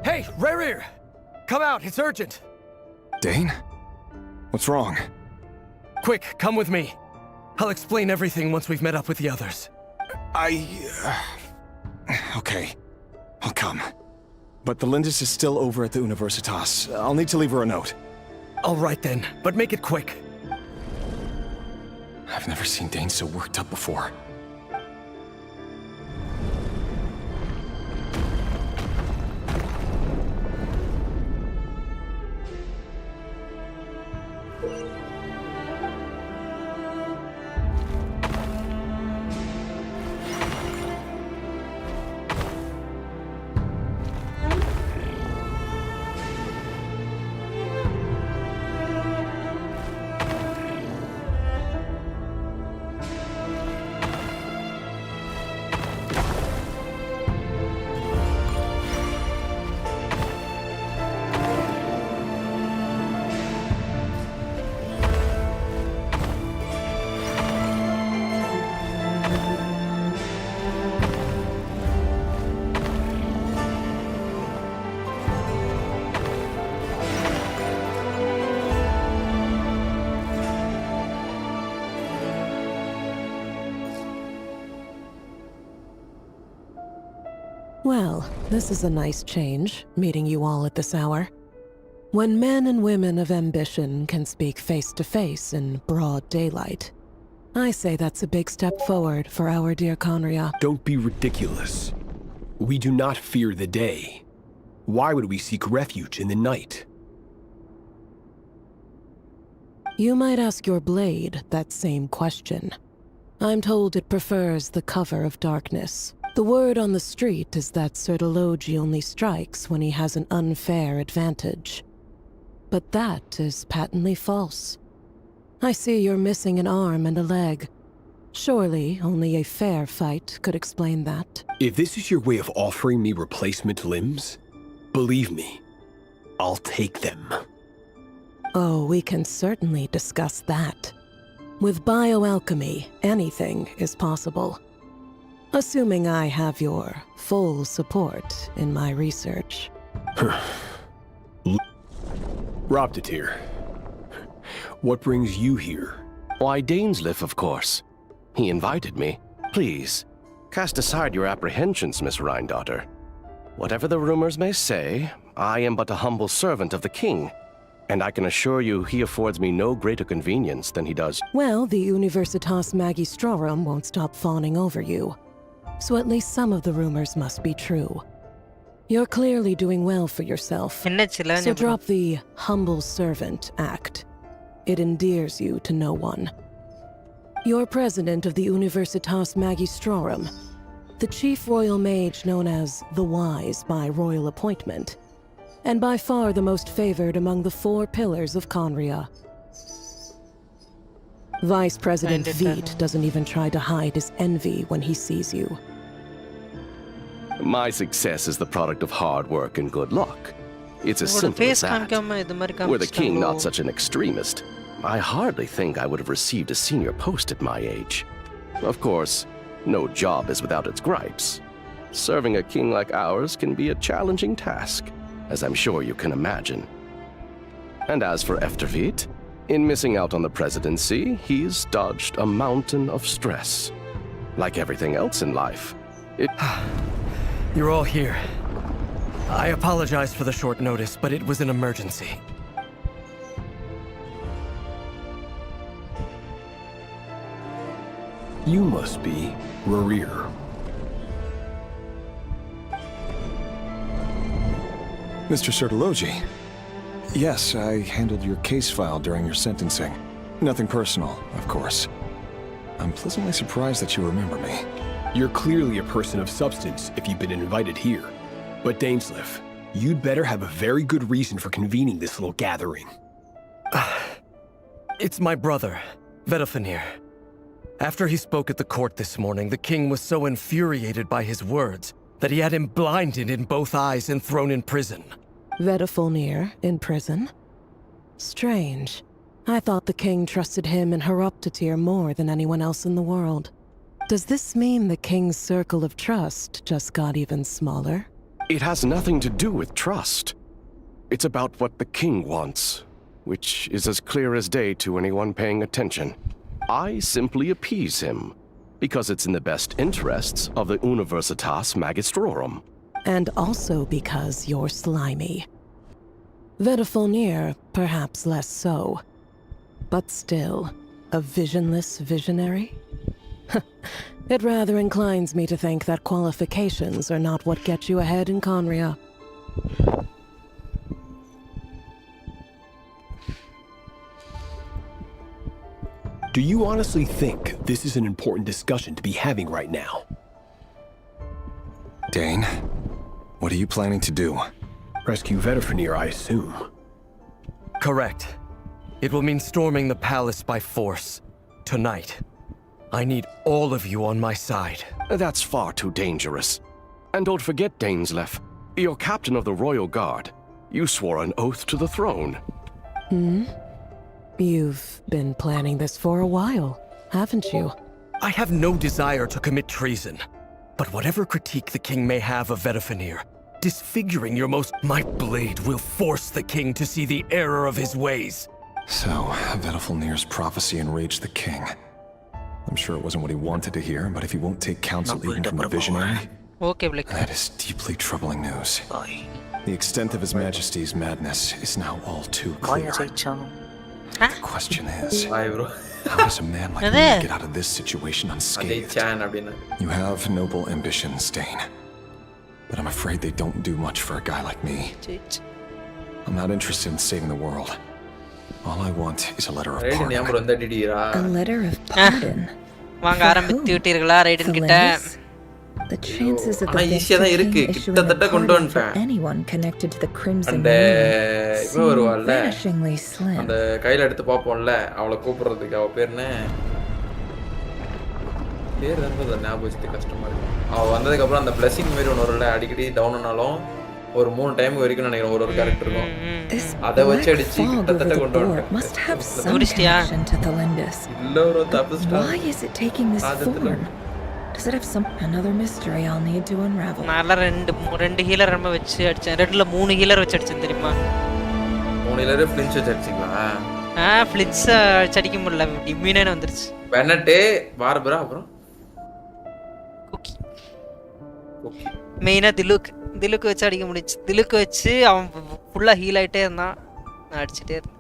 [SPEAKER 11] Hey, Rerir! Come out, it's urgent!
[SPEAKER 17] Dane? What's wrong?
[SPEAKER 11] Quick, come with me. I'll explain everything once we've met up with the others.
[SPEAKER 17] Okay. I'll come. But the Lindis is still over at the Universitas. I'll need to leave her a note.
[SPEAKER 11] All right then, but make it quick.
[SPEAKER 17] I've never seen Dane so worked up before.
[SPEAKER 9] Well, this is a nice change, meeting you all at this hour. When men and women of ambition can speak face to face in broad daylight, I say that's a big step forward for our dear Conria.
[SPEAKER 15] Don't be ridiculous. We do not fear the day. Why would we seek refuge in the night?
[SPEAKER 9] You might ask your blade that same question. I'm told it prefers the cover of darkness. The word on the street is that Sir Elegy only strikes when he has an unfair advantage. But that is patently false. I see you're missing an arm and a leg. Surely only a fair fight could explain that.
[SPEAKER 15] If this is your way of offering me replacement limbs, believe me, I'll take them.
[SPEAKER 9] Oh, we can certainly discuss that. With bioalchemy, anything is possible. Assuming I have your full support in my research.
[SPEAKER 15] Roptatir, what brings you here?
[SPEAKER 18] Why, Dainsleif, of course. He invited me. Please, cast aside your apprehensions, Miss Rhine-daughter. Whatever the rumors may say, I am but a humble servant of the king, and I can assure you he affords me no greater convenience than he does.
[SPEAKER 9] Well, the Universitas Magistrorum won't stop fawning over you. So at least some of the rumors must be true. You're clearly doing well for yourself. So drop the humble servant act. It endears you to no one. You're president of the Universitas Magistrorum. the chief royal mage known as the Wise by royal appointment, and by far the most favored among the 4 pillars of Conria. Vice President Veit doesn't even try to hide his envy when he sees you.
[SPEAKER 18] My success is the product of hard work and good luck. It's as simple as that. Were the king not such an extremist, I hardly think I would have received a senior post at my age. Of course, no job is without its gripes. Serving a king like ours can be a challenging task, as I'm sure you can imagine. And as for Efterveit, in missing out on the presidency, he's dodged a mountain of stress. Like everything else in life,
[SPEAKER 11] You're all here. I apologize for the short notice, but it was an emergency.
[SPEAKER 15] You must be Rerir.
[SPEAKER 17] Mr. Sertologi. Yes, I handled your case file during your sentencing. Nothing personal, of course. I'm pleasantly surprised that you remember me.
[SPEAKER 15] You're clearly a person of substance if you've been invited here. But Dainsleif, you'd better have a very good reason for convening this little gathering.
[SPEAKER 11] It's my brother, Vedafenir. After he spoke at the court this morning, the king was so infuriated by his words that he had him blinded in both eyes and thrown in prison.
[SPEAKER 9] Vedafenir in prison? Strange. I thought the king trusted him and Heroptatir more than anyone else in the world. Does this mean the king's circle of trust just got even smaller?
[SPEAKER 18] it has nothing to do with trust. It's about what the king wants, which is as clear as day to anyone paying attention. I simply appease him, because it's in the best interests of the Universitas Magistrorum.
[SPEAKER 9] And also because you're slimy. Vedafenir, perhaps less so. But still, a visionless visionary? It rather inclines me to think that qualifications are not what get you ahead in Conria.
[SPEAKER 15] Do you honestly think this is an important discussion to be having right now?
[SPEAKER 17] Dane, what are you planning to do?
[SPEAKER 15] Rescue Vedafenir, I assume.
[SPEAKER 11] Correct. It will mean storming the palace by force. Tonight. I need all of you on my side.
[SPEAKER 18] That's far too dangerous. And don't forget, Dainsleif, you're captain of the Royal Guard. You swore an oath to the throne.
[SPEAKER 9] You've been planning this for a while, haven't you?
[SPEAKER 11] I have no desire to commit treason. But whatever critique the king may have of Vedafenir, disfiguring my blade will force the king to see the error of his ways.
[SPEAKER 17] So, Vedafenir's prophecy enraged the king. I'm sure it wasn't what he wanted to hear, but if he won't take counsel even from a visionary, that is deeply troubling news. The extent of His Majesty's madness is now all too clear. The question is, how does a man like me get out of this situation unscathed? You have noble ambitions, Dane, but I'm afraid they don't do much for a guy like me. I'm not interested in saving the world. All I want is a letter of pardon.
[SPEAKER 10] A letter of pardon?
[SPEAKER 2] வாங்க ஆரம்பித்து விட்டீர்களா ரைடன் கிட்ட
[SPEAKER 10] The chances of the king issuing a pardon for anyone connected to the Crimson Moon seem vanishingly slim.
[SPEAKER 13] அந்த கையில எடுத்து பாப்போம்ல அவளை கூப்பிடுறதுக்கு அவ பேர் என்ன பேர் வந்து ஞாபகம் கஷ்டமா இருக்கு அவ வந்ததுக்கு அப்புறம் அந்த blessing மாதிரி ஒன்னு வரல அடிக்கடி டவுன் ஆனாலும் ஒரு 3 டைம் வரைக்கும் நினைக்கிறேன் ஒரு கேரக்டர் இருக்கும் அத வச்சு அடிச்சி கிட்டத்தட்ட கொண்டு வந்தாங்க
[SPEAKER 10] must have some connection to Thalindus.
[SPEAKER 13] இல்ல ஒரு தப்புஸ்டா
[SPEAKER 10] Why is it taking this form? Does it have another mystery I'll need to unravel?
[SPEAKER 2] நான் ரெண்டு ஹீலர் நம்ம வச்சு அடிச்சேன் ரெண்டுல 3 ஹீலர் வச்சு அடிச்சேன் தெரியுமா
[SPEAKER 13] 3 ஹீலர் ஃப்ளின்ச் வச்சு அடிச்சீங்களா
[SPEAKER 2] ஃப்ளின்ச் அடிக்க முடியல இம்யூனே வந்துருச்சு
[SPEAKER 13] பெனட்டே பார்பரா அப்புறம்
[SPEAKER 2] குக்கி மெயினா திலுக்கு வச்சு அடிக்க முடிச்சு திலுக்கு வச்சு அவன் ஃபுல்லா ஹீல் ஆயிட்டே இருந்தான் நான் அடிச்சிட்டே இருந்தேன்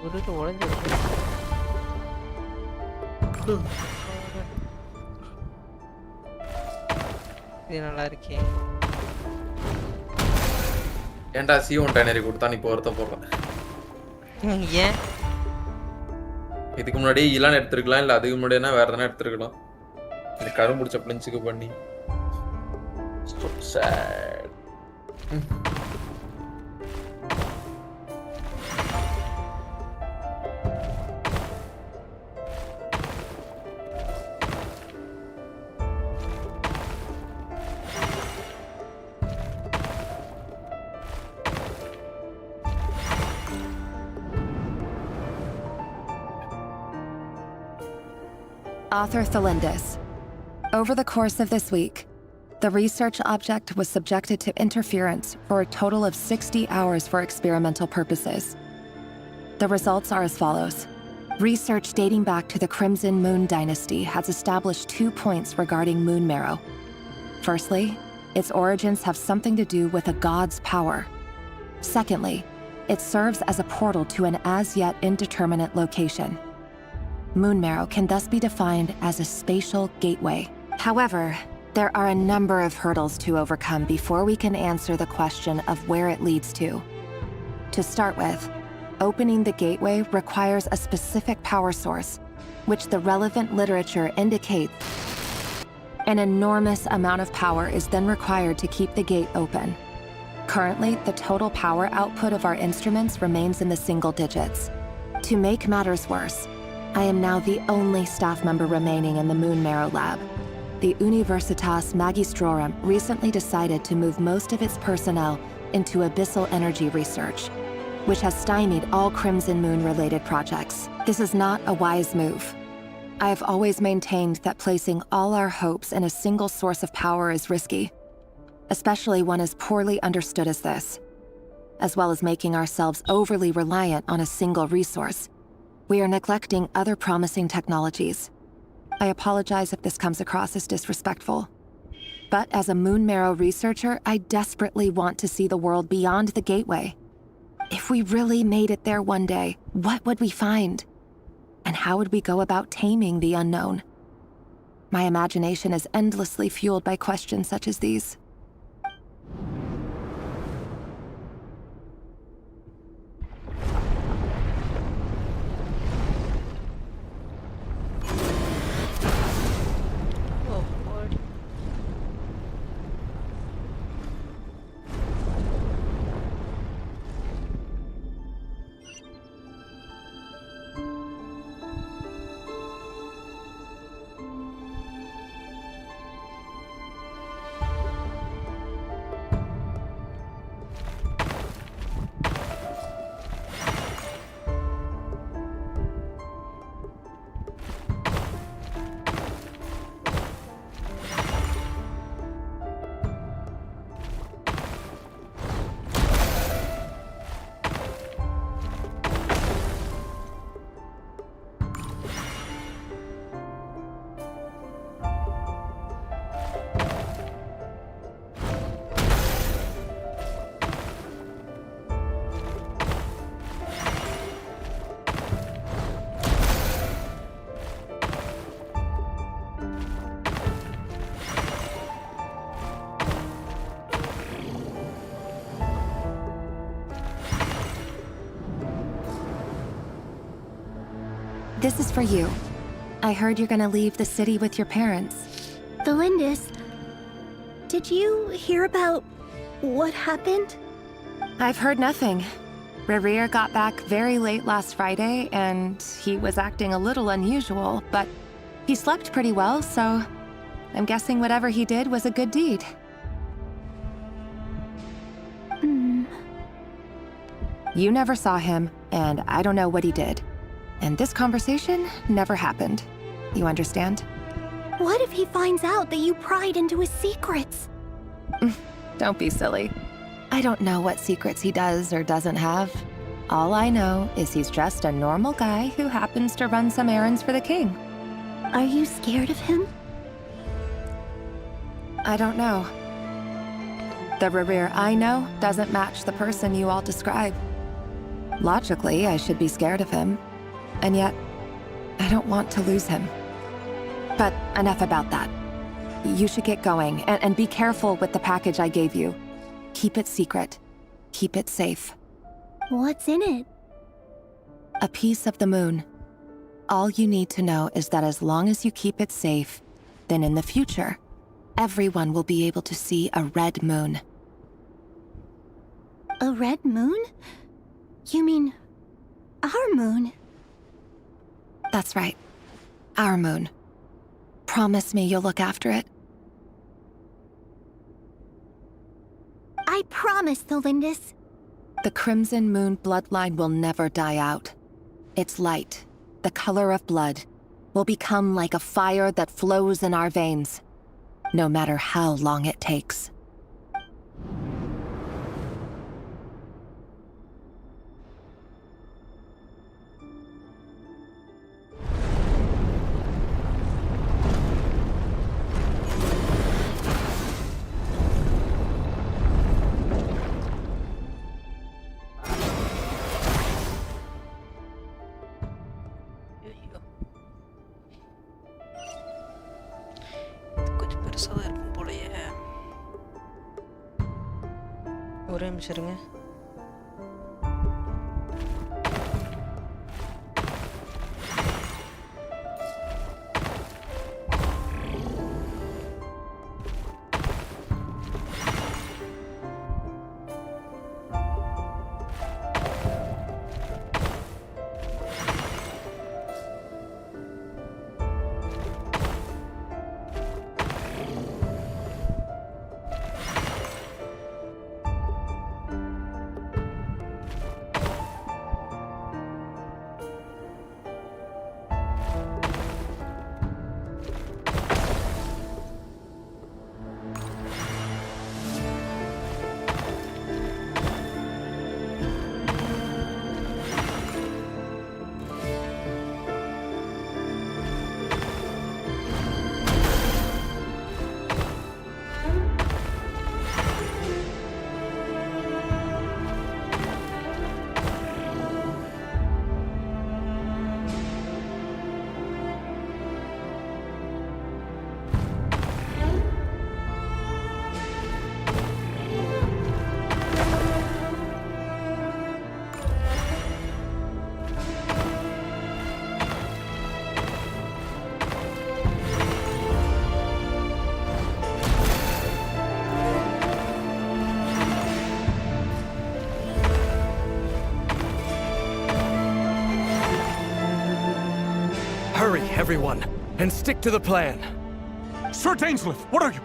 [SPEAKER 2] உருட்டு உடைஞ்சு இது நல்லா இருக்கே.
[SPEAKER 13] ஏன்டா C1 டைனரி கொடுத்தா நீ போறத போறேன்.
[SPEAKER 2] ஏன்
[SPEAKER 13] இதுக்கு முன்னாடி இலான் எடுத்துருக்கலாம், இல்ல அதுக்கு முன்னாடினா வேற எதனா எடுத்துருக்கலாம். இந்த கரும் பிடிச்ச பிளின்ஸுக்கு பண்ணி so sad.
[SPEAKER 14] Author Thelindis. Over the course of this week, the research object was subjected to interference for a total of 60 hours for experimental purposes. The results are as follows. Research dating back to the Crimson Moon dynasty has established 2 points regarding moon marrow. Firstly, its origins have something to do with a god's power. Secondly, it serves as a portal to an as-yet indeterminate location. Moon marrow can thus be defined as a spatial gateway. However, there are a number of hurdles to overcome before we can answer the question of where it leads to. To start with, opening the gateway requires a specific power source, which the relevant literature indicates. An enormous amount of power is then required to keep the gate open. Currently, the total power output of our instruments remains in the single digits. To make matters worse, I am now the only staff member remaining in the Moon Marrow lab. The Universitas Magistrorum recently decided to move most of its personnel into abyssal energy research, which has stymied all Crimson Moon-related projects. This is not a wise move. I have always maintained that placing all our hopes in a single source of power is risky, especially one as poorly understood as this, as well as making ourselves overly reliant on a single resource. We are neglecting other promising technologies. I apologize if this comes across as disrespectful. But as a Moon Marrow researcher, I desperately want to see the world beyond the gateway. If we really made it there one day, what would we find? And how would we go about taming the unknown? My imagination is endlessly fueled by questions such as these. This is for you. I heard you're gonna leave the city with your parents.
[SPEAKER 6] Thelindis, did you hear about what happened?
[SPEAKER 14] I've heard nothing. Revere got back very late last Friday, and he was acting a little unusual, but he slept pretty well, so I'm guessing whatever he did was a good deed. You never saw him, and I don't know what he did. And this conversation never happened. You understand?
[SPEAKER 6] What if he finds out that you pried into his secrets?
[SPEAKER 14] Don't be silly. I don't know what secrets he does or doesn't have. All I know is he's just a normal guy who happens to run some errands for the king.
[SPEAKER 6] Are you scared of him?
[SPEAKER 14] I don't know. The Revere I know doesn't match the person you all describe.
[SPEAKER 10] Logically, I should be scared of him. And yet, I don't want to lose him. But enough about that. You should get going, and be careful with the package I gave you. Keep it secret. Keep it safe.
[SPEAKER 6] What's in it?
[SPEAKER 10] A piece of the moon. All you need to know is that as long as you keep it safe, then in the future, everyone will be able to see a red moon.
[SPEAKER 6] A red moon? You mean our moon?
[SPEAKER 10] That's right. Our moon. Promise me you'll look after it.
[SPEAKER 6] I promise, Tholindis.
[SPEAKER 10] The Crimson Moon bloodline will never die out. Its light, the color of blood, will become like a fire that flows in our veins, no matter how long it takes.
[SPEAKER 2] ஒரே நிமிஷம் இருங்க.
[SPEAKER 11] Hurry, everyone, and stick to the plan.
[SPEAKER 17] Sir Dainsleif, what are you?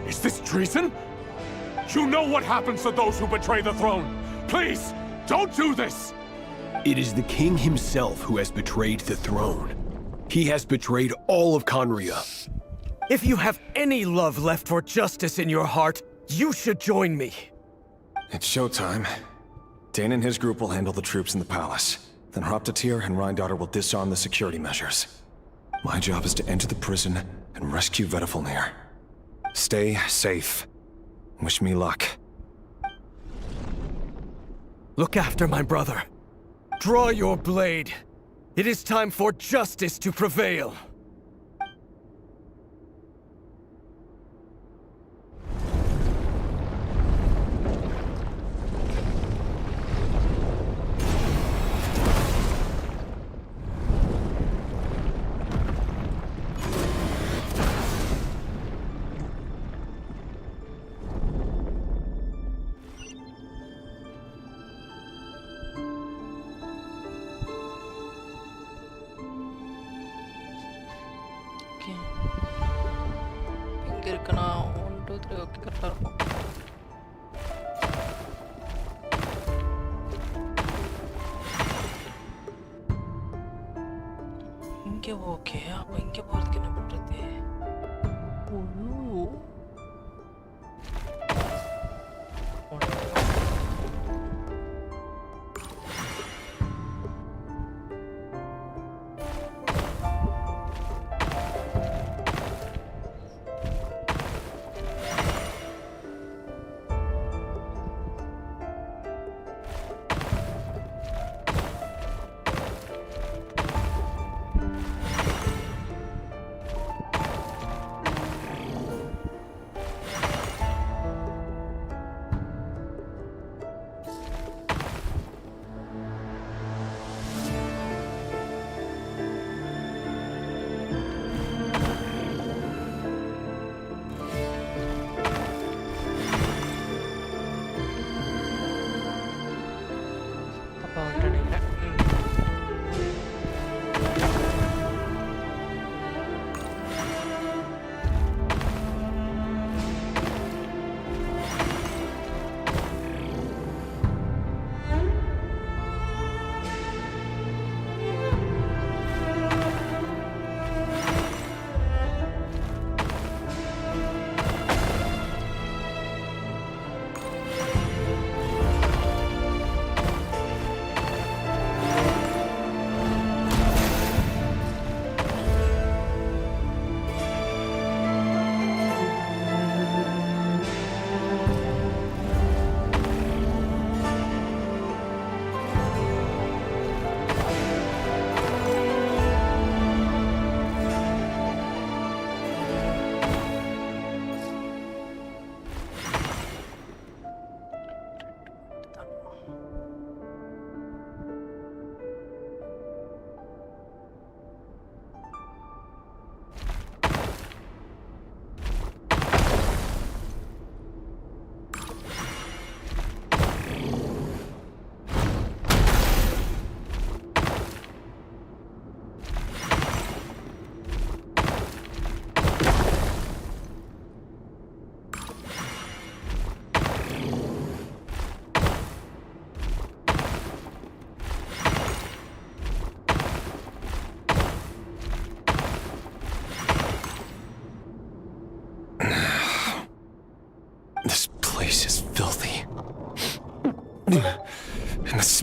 [SPEAKER 17] Is this treason? You know what happens to those who betray the throne. Please, don't do this!
[SPEAKER 15] It is the king himself who has betrayed the throne. He has betrayed all of Conria.
[SPEAKER 11] If you have any love left for justice in your heart, you should join me.
[SPEAKER 12] It's showtime. Dane and his group will handle the troops in the palace. Then Hraptatyr and Rheindater will disarm the security measures. My job is to enter the prison and rescue Vedifalnir. Stay safe. Wish me luck.
[SPEAKER 11] Look after my brother. Draw your blade. It is time for justice to prevail.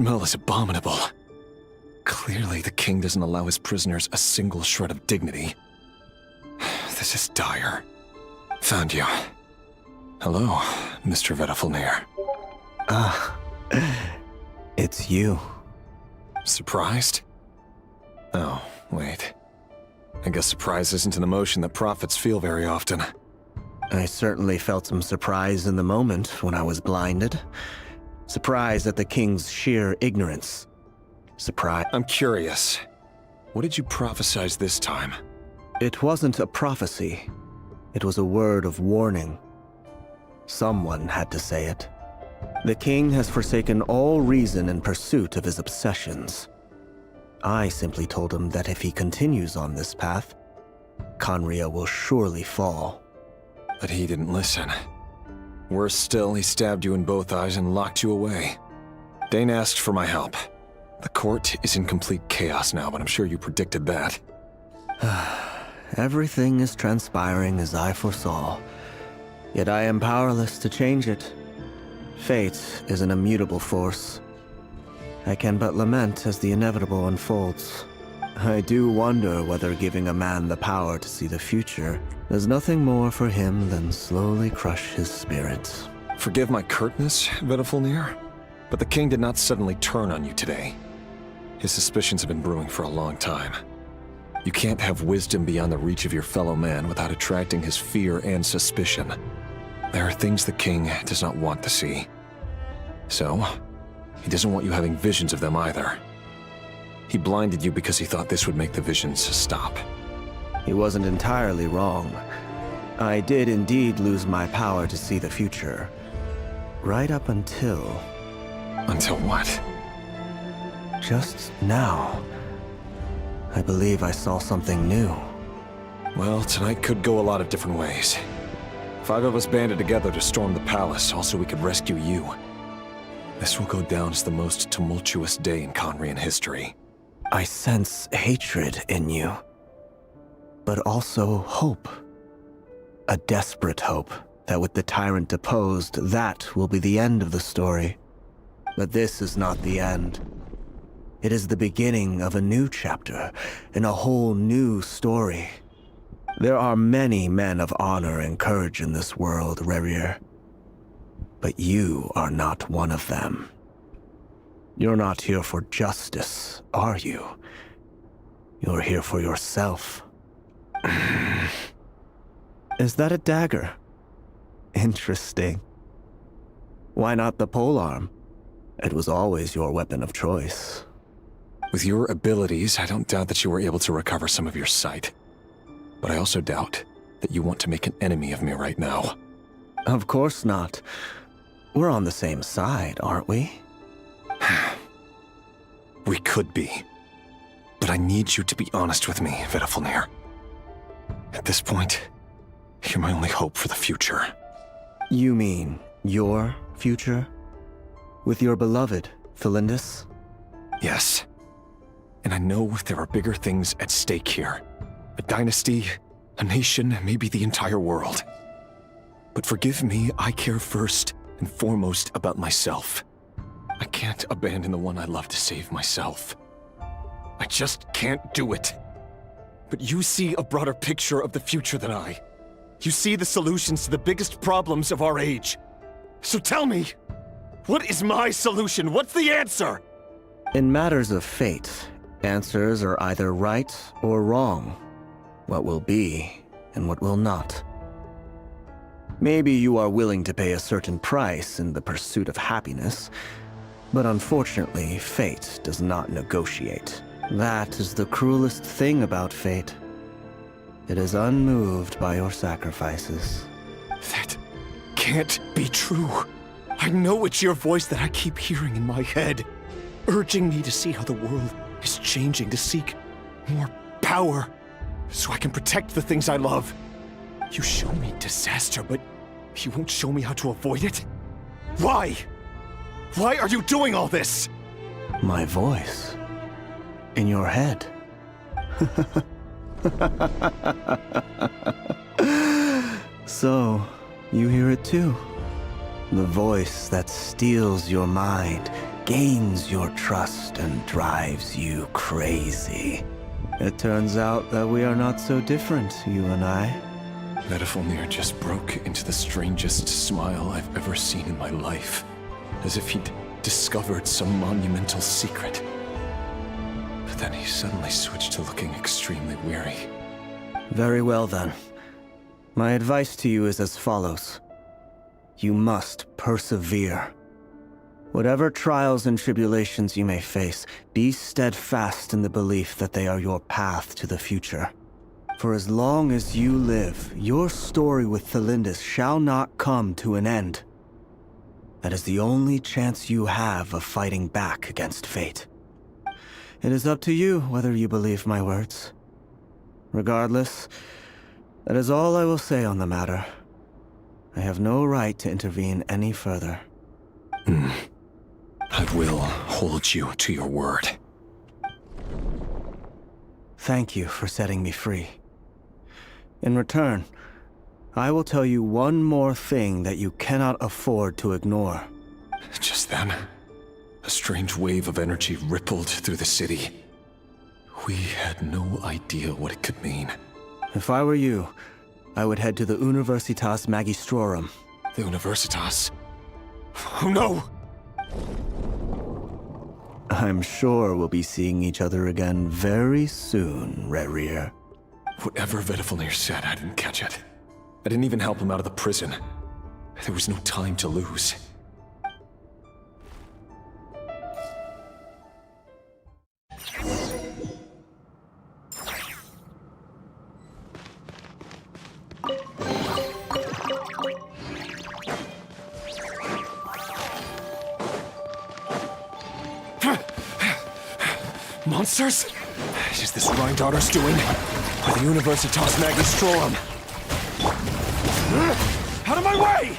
[SPEAKER 12] smell is abominable. Clearly, the king doesn't allow his prisoners a single shred of dignity. This is dire. Found you. Hello, Mr. Vedafilnir.
[SPEAKER 16] Ah, it's you.
[SPEAKER 12] Surprised? Oh, wait. I guess surprise isn't an emotion that prophets feel very often.
[SPEAKER 16] I certainly felt some surprise in the moment when I was blinded. Surprise at the king's sheer ignorance. Surprise.
[SPEAKER 12] I'm curious. What did you prophesize this time?
[SPEAKER 16] It wasn't a prophecy. It was a word of warning. Someone had to say it. The king has forsaken all reason in pursuit of his obsessions. I simply told him that if he continues on this path, Khaenri'ah will surely fall.
[SPEAKER 12] But he didn't listen. Worse still, he stabbed you in both eyes and locked you away. Dane asked for my help. The court is in complete chaos now, but I'm sure you predicted that.
[SPEAKER 16] Everything is transpiring as I foresaw, yet I am powerless to change it. Fate is an immutable force. I can but lament as the inevitable unfolds. I do wonder whether giving a man the power to see the future is nothing more for him than slowly crush his spirit.
[SPEAKER 12] Forgive my curtness, Vedafilnir, but the king did not suddenly turn on you today. His suspicions have been brewing for a long time. You can't have wisdom beyond the reach of your fellow man without attracting his fear and suspicion. There are things the king does not want to see. So, he doesn't want you having visions of them either. He blinded you because he thought this would make the visions stop.
[SPEAKER 16] He wasn't entirely wrong. I did indeed lose my power to see the future. Right up until...
[SPEAKER 12] Until what?
[SPEAKER 16] Just now. I believe I saw something new.
[SPEAKER 12] Well, tonight could go a lot of different ways. 5 of us banded together to storm the palace, also we could rescue you. This will go down as the most tumultuous day in Khaenri'ah history.
[SPEAKER 16] I sense hatred in you, but also hope. A desperate hope that with the tyrant deposed, that will be the end of the story. But this is not the end. It is the beginning of a new chapter, in a whole new story. There are many men of honor and courage in this world, Rerir. But you are not one of them. You're not here for justice, are you? You're here for yourself. Is that a dagger? Interesting. Why not the polearm? It was always your weapon of choice.
[SPEAKER 12] With your abilities, I don't doubt that you were able to recover some of your sight. But I also doubt that you want to make an enemy of me right now.
[SPEAKER 16] Of course not. We're on the same side, aren't we?
[SPEAKER 12] We could be. But I need you to be honest with me, Vedafilnir. At this point, you're my only hope for the future.
[SPEAKER 16] You mean your future? With your beloved, Felindis?
[SPEAKER 12] Yes. And I know there are bigger things at stake here. A dynasty, a nation, maybe the entire world. But forgive me, I care first and foremost about myself. I can't abandon the one I love to save myself. I just can't do it. But you see a broader picture of the future than I. You see the solutions to the biggest problems of our age. So tell me, what is my solution? What's the answer?
[SPEAKER 16] In matters of fate, answers are either right or wrong. What will be and what will not. Maybe you are willing to pay a certain price in the pursuit of happiness, but unfortunately, fate does not negotiate. That is the cruelest thing about fate. It is unmoved by your sacrifices.
[SPEAKER 12] That can't be true. I know it's your voice that I keep hearing in my head, urging me to see how the world is changing, to seek more power, so I can protect the things I love. You show me disaster, but you won't show me how to avoid it? Why? Why are you doing all this?
[SPEAKER 16] My voice. In your head. So, you hear it too. The voice that steals your mind, gains your trust and drives you crazy. It turns out that we are not so different, you and I.
[SPEAKER 12] Vedifalnir just broke into the strangest smile I've ever seen in my life, as if he'd discovered some monumental secret. But then he suddenly switched to looking extremely weary.
[SPEAKER 16] Very well then. My advice to you is as follows. You must persevere. Whatever trials and tribulations you may face, be steadfast in the belief that they are your path to the future. For as long as you live, your story with Thelindis shall not come to an end. That is the only chance you have of fighting back against fate. It is up to you whether you believe my words. Regardless, that is all I will say on the matter. I have no right to intervene any further.
[SPEAKER 12] I will hold you to your word.
[SPEAKER 16] Thank you for setting me free. In return, I will tell you one more thing that you cannot afford to ignore.
[SPEAKER 12] Just then, a strange wave of energy rippled through the city. We had no idea what it could mean.
[SPEAKER 16] If I were you, I would head to the Universitas Magistrorum.
[SPEAKER 12] The Universitas? Oh no!
[SPEAKER 16] I'm sure we'll be seeing each other again very soon, Rerir.
[SPEAKER 12] Whatever Vedifalnir said, I didn't catch it. I didn't even help him out of the prison. There was no time to lose. Monsters? Is this Rhindaughter's doing? Or the Universitas Magistrorum? Out of my way!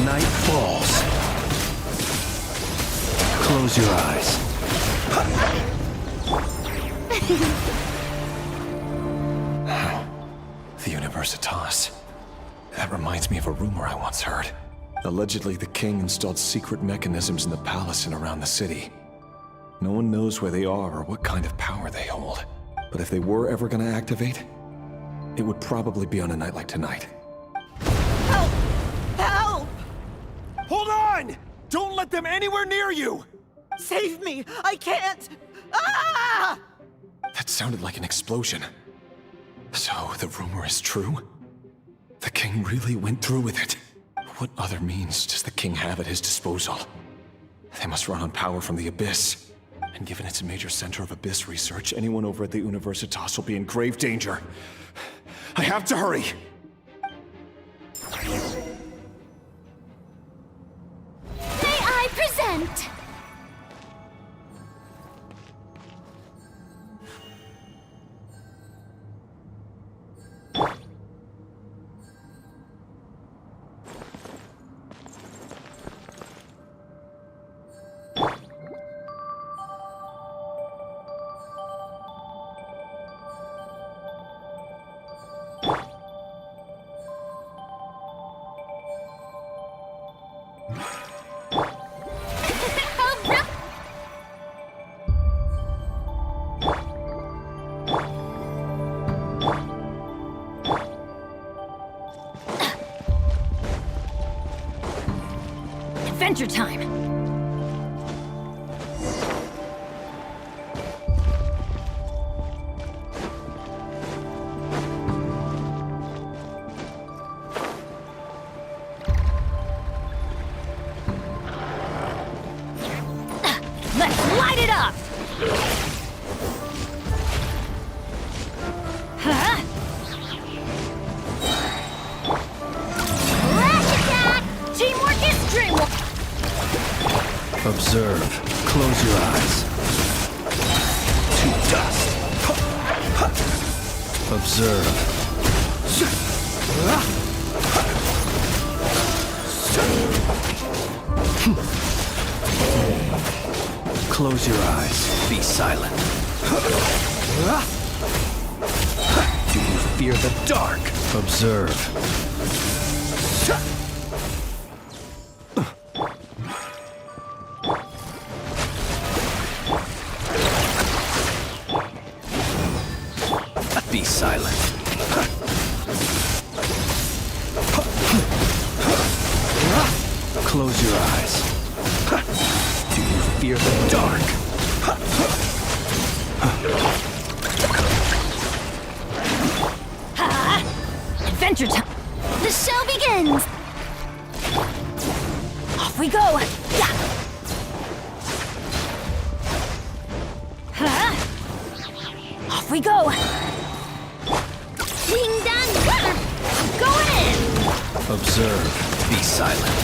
[SPEAKER 16] Night falls. Close your eyes.
[SPEAKER 12] The Universitas. That reminds me of a rumor I once heard. Allegedly, the king installed secret mechanisms in the palace and around the city. No one knows where they are or what kind of power they hold. But if they were ever gonna activate, it would probably be on a night like tonight.
[SPEAKER 19] Help! Help! Hold on! Don't let them anywhere near you! Save me! I can't! Ah!
[SPEAKER 12] That sounded like an explosion. So, the rumor is true? The king really went through with it? What other means does the king have at his disposal? They must run on power from the Abyss. And given it's a major center of Abyss research, anyone over at the Universitas will be in grave danger. I have to hurry!
[SPEAKER 6] May I present?
[SPEAKER 3] Adventure time! Let's light it up! Huh? Flash attack! Teamwork is dreamwork!
[SPEAKER 16] Observe. Close your eyes. To dust. Observe. Close your eyes. Be silent. Do you fear the dark? Observe.
[SPEAKER 15] your eyes. Do you fear the dark?
[SPEAKER 3] Adventure time! The show begins! Off we go! Yeah! Off we go! Ding dong! Going in!
[SPEAKER 15] Observe. Be silent.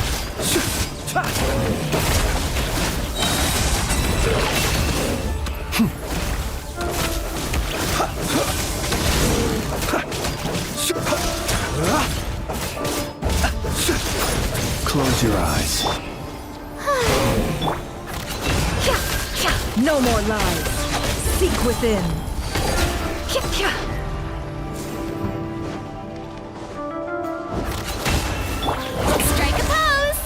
[SPEAKER 15] Close your eyes.
[SPEAKER 10] No more lies. Seek within.
[SPEAKER 3] Strike a pose!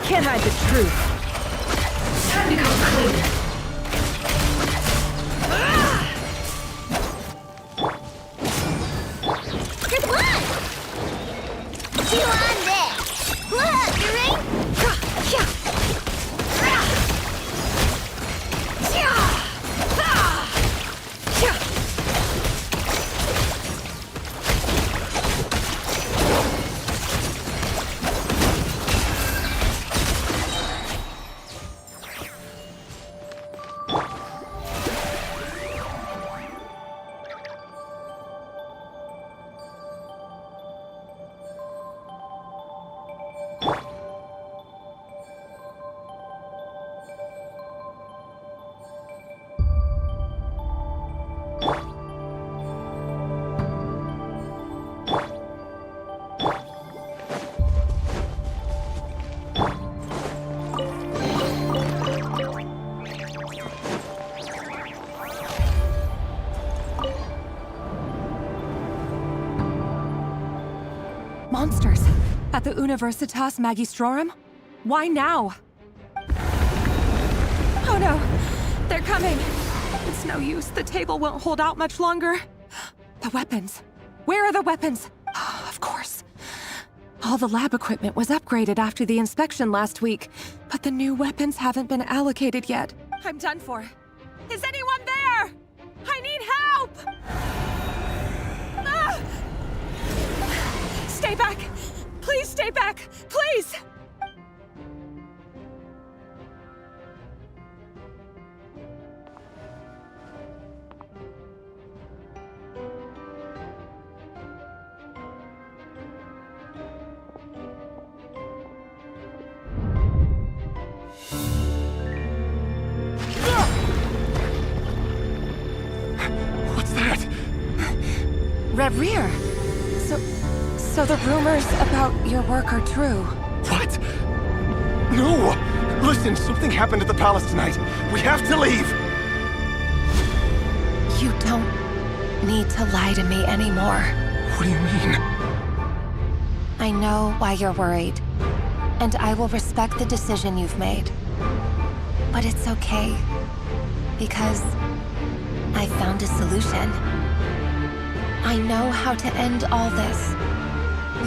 [SPEAKER 10] Can't hide the truth. Time to come clean.
[SPEAKER 3] Good luck! You on there! Look, you ring?
[SPEAKER 14] Monsters! At the Universitas Magistrorum? Why now? Oh no! They're coming! It's no use. The table won't hold out much longer. The weapons. Where are the weapons? Of course. All the lab equipment was upgraded after the inspection last week, but the new weapons haven't been allocated yet. I'm done for. Is anyone there? I need help! Ah! Stay back! Please stay back! Please!
[SPEAKER 15] What's that?
[SPEAKER 14] Reverie! So the rumors about your work are true.
[SPEAKER 15] What? No! Listen, something happened at the palace tonight. We have to leave!
[SPEAKER 14] You don't need to lie to me anymore.
[SPEAKER 15] What do you mean?
[SPEAKER 14] I know why you're worried, and I will respect the decision you've made. But it's okay, because I found a solution. I know how to end all this.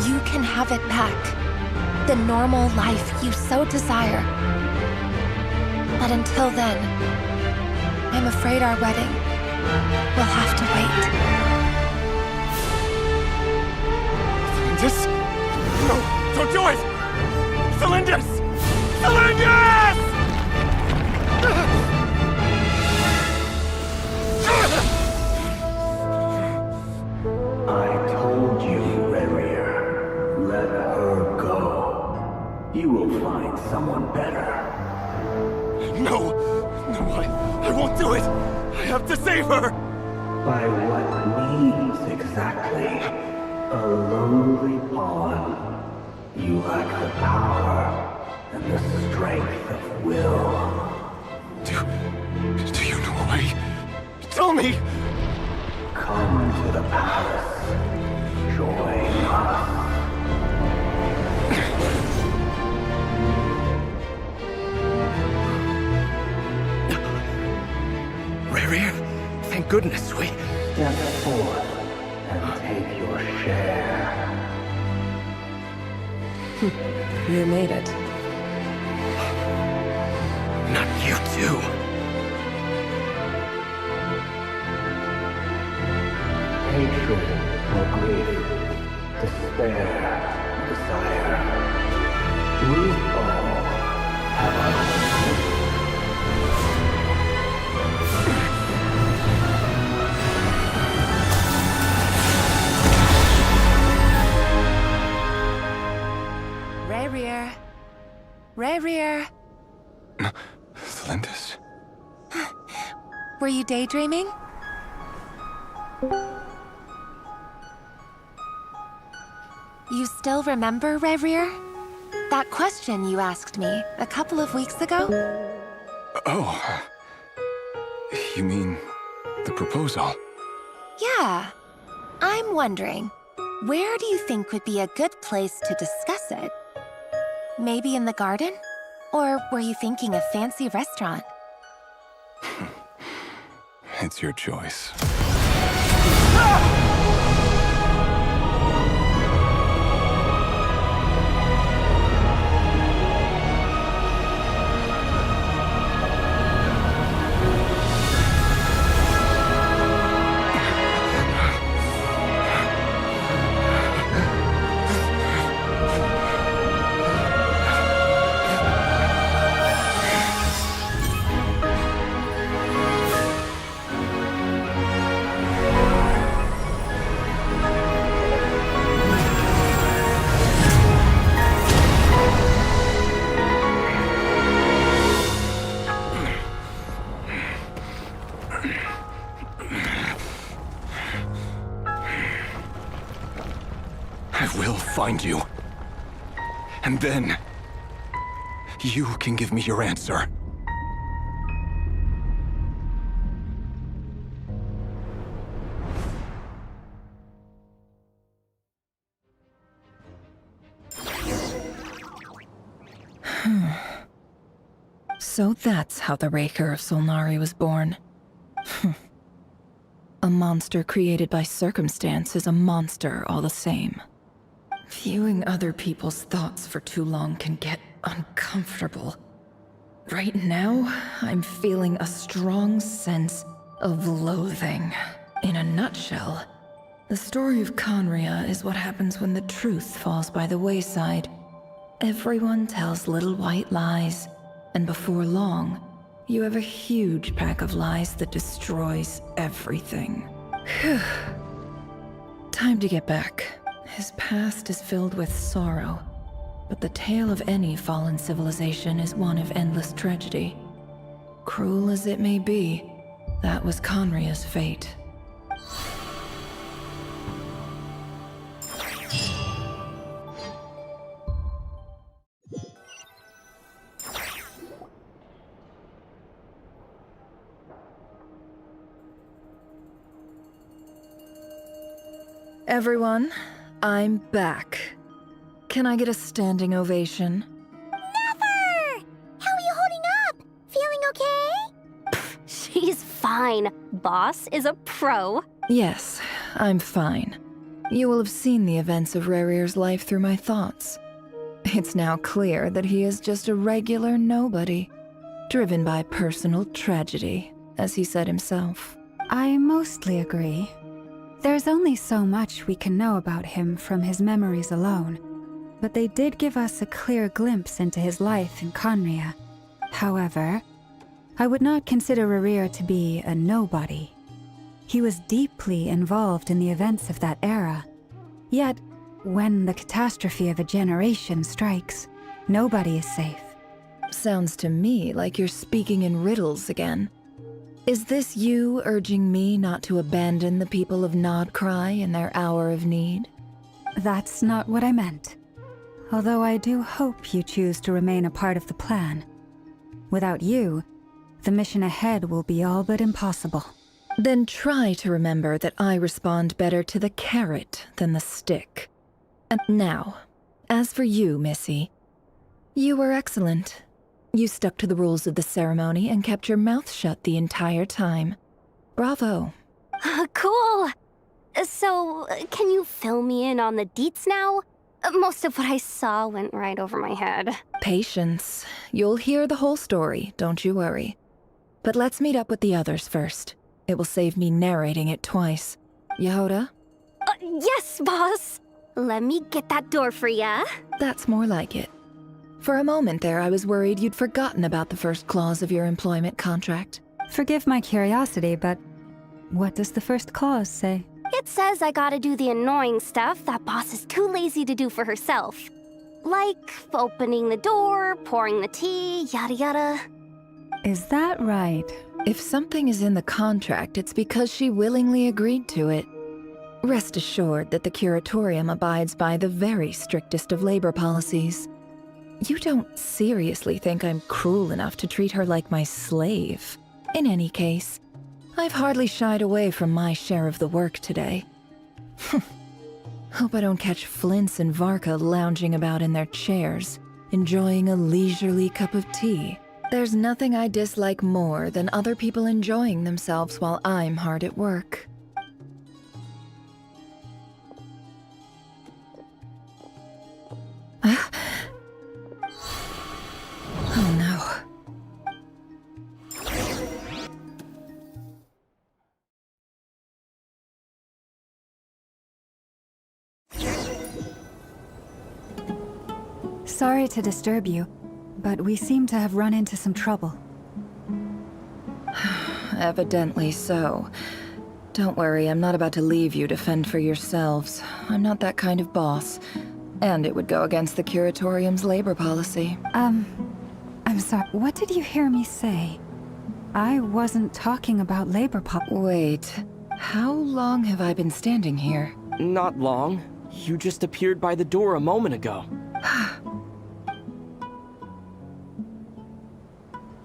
[SPEAKER 14] You can have it back. The normal life you so desire. But until then, I'm afraid our wedding will have to wait.
[SPEAKER 15] Celindus? No, don't do it! Celindus! Celindus!
[SPEAKER 7] I told you, Reverie. Let her go. You will find someone better.
[SPEAKER 15] No, I won't do it! I have to save her!
[SPEAKER 7] By what means exactly? A lowly pawn. You lack the power and the strength of will.
[SPEAKER 15] Do you know a way? Tell me!
[SPEAKER 7] Come to the palace. Join us.
[SPEAKER 11] Reverie, thank goodness we...
[SPEAKER 7] Step forth and take your share.
[SPEAKER 10] You made it.
[SPEAKER 11] Not you too.
[SPEAKER 7] Hatred or grief, despair, desire. We all have our own.
[SPEAKER 14] Rarier.
[SPEAKER 12] Thlindis?
[SPEAKER 14] Were you daydreaming? You still remember, Rarier? That question you asked me a couple of weeks ago?
[SPEAKER 12] Oh. You mean the proposal?
[SPEAKER 14] Yeah. I'm wondering, where do you think would be a good place to discuss it? Maybe in the garden? Or were you thinking a fancy restaurant?
[SPEAKER 12] It's your choice. I will find you. And then, you can give me your answer.
[SPEAKER 10] So that's how the Raker of Solnari was born. A monster created by circumstance is a monster all the same. Viewing other people's thoughts for too long can get uncomfortable. Right now, I'm feeling a strong sense of loathing. In a nutshell, the story of Conria is what happens when the truth falls by the wayside. Everyone tells little white lies, and before long, you have a huge pack of lies that destroys everything. Time to get back. His past is filled with sorrow, but the tale of any fallen civilization is one of endless tragedy. Cruel as it may be, that was Conria's fate. Everyone, I'm back. Can I get a standing ovation?
[SPEAKER 6] Never! How are you holding up? Feeling okay?
[SPEAKER 3] She's fine. Boss is a pro.
[SPEAKER 10] Yes, I'm fine. You will have seen the events of Rarier's life through my thoughts. It's now clear that he is just a regular nobody, driven by personal tragedy, as he said himself.
[SPEAKER 5] I mostly agree. There's only so much we can know about him from his memories alone, but they did give us a clear glimpse into his life in Conria. However, I would not consider Rarier to be a nobody. He was deeply involved in the events of that era. Yet, when the catastrophe of a generation strikes, nobody is safe.
[SPEAKER 10] Sounds to me like you're speaking in riddles again. Is this you urging me not to abandon the people of Nodcry in their hour of need?
[SPEAKER 5] That's not what I meant. Although I do hope you choose to remain a part of the plan. Without you, the mission ahead will be all but impossible.
[SPEAKER 10] Then try to remember that I respond better to the carrot than the stick. And now, as for you, Missy, you were excellent. You stuck to the rules of the ceremony and kept your mouth shut the entire time. Bravo.
[SPEAKER 3] Cool. So, can you fill me in on the deets now? Most of what I saw went right over my head.
[SPEAKER 10] Patience. You'll hear the whole story, don't you worry. But let's meet up with the others first. It will save me narrating it twice. Yehoda?
[SPEAKER 3] Yes, boss! Let me get that door for ya.
[SPEAKER 10] That's more like it. For a moment there, I was worried you'd forgotten about the first clause of your employment contract.
[SPEAKER 5] Forgive my curiosity, but what does the first clause say?
[SPEAKER 3] It says I gotta do the annoying stuff that boss is too lazy to do for herself. Like opening the door, pouring the tea, yada yada.
[SPEAKER 5] Is that right?
[SPEAKER 10] If something is in the contract, it's because she willingly agreed to it. Rest assured that the Curatorium abides by the very strictest of labor policies. You don't seriously think I'm cruel enough to treat her like my slave? In any case, I've hardly shied away from my share of the work today. Hope I don't catch Flintz and Varka lounging about in their chairs, enjoying a leisurely cup of tea. There's nothing I dislike more than other people enjoying themselves while I'm hard at work. Oh no.
[SPEAKER 5] Sorry to disturb you, but we seem to have run into some trouble.
[SPEAKER 10] Evidently so. Don't worry, I'm not about to leave you to fend for yourselves. I'm not that kind of boss. And it would go against the Curatorium's labor policy.
[SPEAKER 5] I'm sorry, what did you hear me say? I wasn't talking about labor
[SPEAKER 10] Wait, how long have I been standing here?
[SPEAKER 20] Not long. You just appeared by the door a moment ago.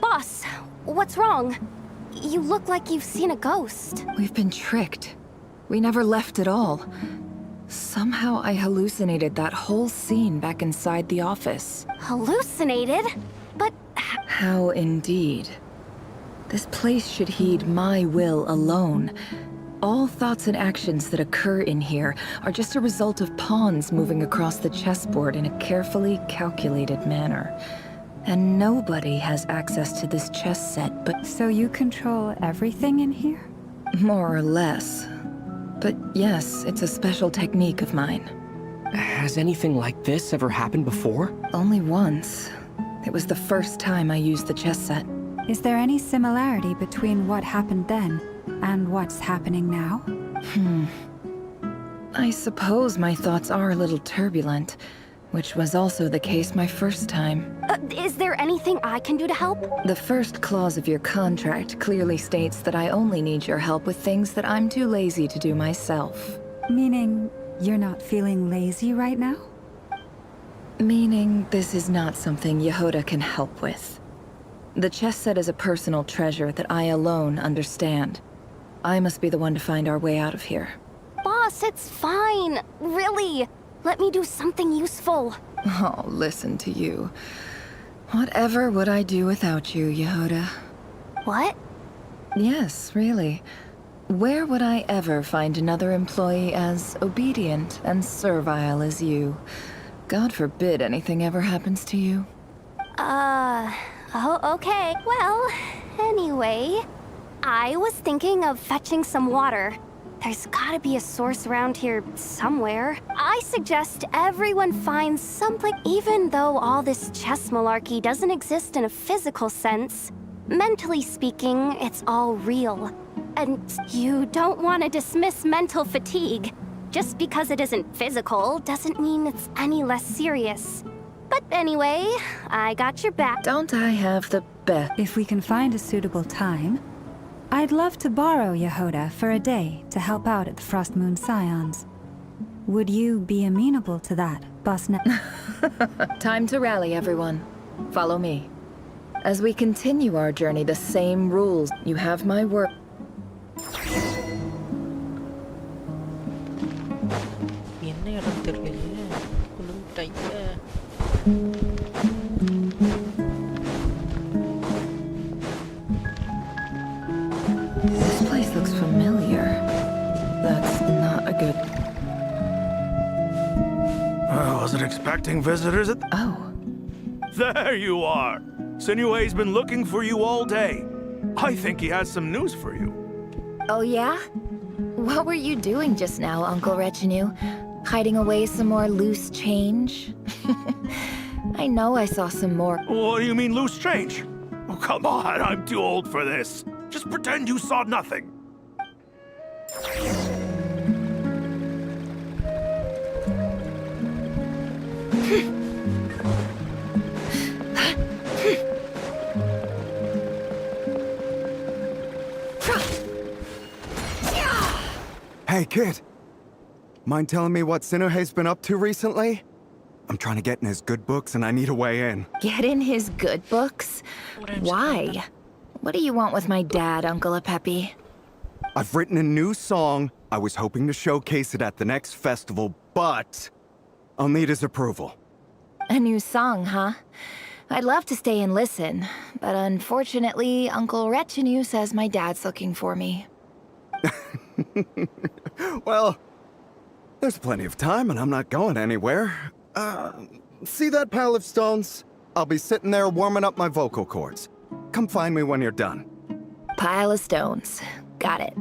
[SPEAKER 3] Boss, what's wrong? You look like you've seen a ghost.
[SPEAKER 10] We've been tricked. We never left at all. Somehow I hallucinated that whole scene back inside the office.
[SPEAKER 3] Hallucinated? But...
[SPEAKER 10] How indeed. This place should heed my will alone. All thoughts and actions that occur in here are just a result of pawns moving across the chessboard in a carefully calculated manner. And nobody has access to this chess set but...
[SPEAKER 5] So you control everything in here?
[SPEAKER 10] More or less. But yes, it's a special technique of mine.
[SPEAKER 20] Has anything like this ever happened before?
[SPEAKER 10] Only once. It was the first time I used the chess set.
[SPEAKER 5] Is there any similarity between what happened then and what's happening now?
[SPEAKER 10] I suppose my thoughts are a little turbulent, which was also the case my first time.
[SPEAKER 3] Is there anything I can do to help?
[SPEAKER 10] The first clause of your contract clearly states that I only need your help with things that I'm too lazy to do myself.
[SPEAKER 5] Meaning, you're not feeling lazy right now?
[SPEAKER 10] Meaning, this is not something Yehoda can help with. The chess set is a personal treasure that I alone understand. I must be the one to find our way out of here.
[SPEAKER 3] Boss, it's fine. Really. Let me do something useful.
[SPEAKER 10] Oh, listen to you. Whatever would I do without you, Yehoda?
[SPEAKER 3] What?
[SPEAKER 10] Yes, really. Where would I ever find another employee as obedient and servile as you? God forbid anything ever happens to you.
[SPEAKER 3] Oh, okay. Well, anyway, I was thinking of fetching some water. There's gotta be a source around here somewhere. I suggest everyone finds something, even though all this chess malarkey doesn't exist in a physical sense. Mentally speaking, it's all real. And you don't want to dismiss mental fatigue. Just because it isn't physical doesn't mean it's any less serious. But anyway, I got your back.
[SPEAKER 10] Don't I have the best?
[SPEAKER 5] If we can find a suitable time, I'd love to borrow Yehoda for a day to help out at the Frost Moon Scions. Would you be amenable to that, Boss
[SPEAKER 10] Time to rally, everyone. Follow me. As we continue our journey, the same rules. You have my word. This place looks familiar. That's not
[SPEAKER 21] I wasn't expecting visitors at...
[SPEAKER 10] Oh.
[SPEAKER 21] There you are. Sinue's been looking for you all day. I think he has some news for you.
[SPEAKER 10] Oh, yeah? What were you doing just now, Uncle Retinue? Hiding away some more loose change? I know I saw some more.
[SPEAKER 21] What do you mean, loose change? Oh, come on, I'm too old for this. Just pretend you saw nothing.
[SPEAKER 1] Hey, kid. Mind telling me what Sinuhe's been up to recently? I'm trying to get in his good books and I need a way in.
[SPEAKER 10] Get in his good books? Why? What do you want with my dad, Uncle Apepi?
[SPEAKER 1] I've written a new song. I was hoping to showcase it at the next festival, but I'll need his approval.
[SPEAKER 10] A new song, huh? I'd love to stay and listen, but unfortunately, Uncle Retinue says my dad's looking for me.
[SPEAKER 1] Well, there's plenty of time and I'm not going anywhere. See that pile of stones? I'll be sitting there warming up my vocal cords. Come find me when you're done.
[SPEAKER 10] Pile of stones. Got it.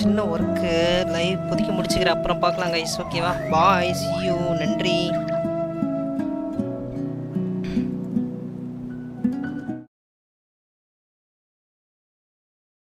[SPEAKER 2] சின்ன work live இப்போதைக்கு முடிச்சுக்கிறேன், அப்புறம் பார்க்கலாம் guys. ஓகேவா? பாய், see you, நன்றி.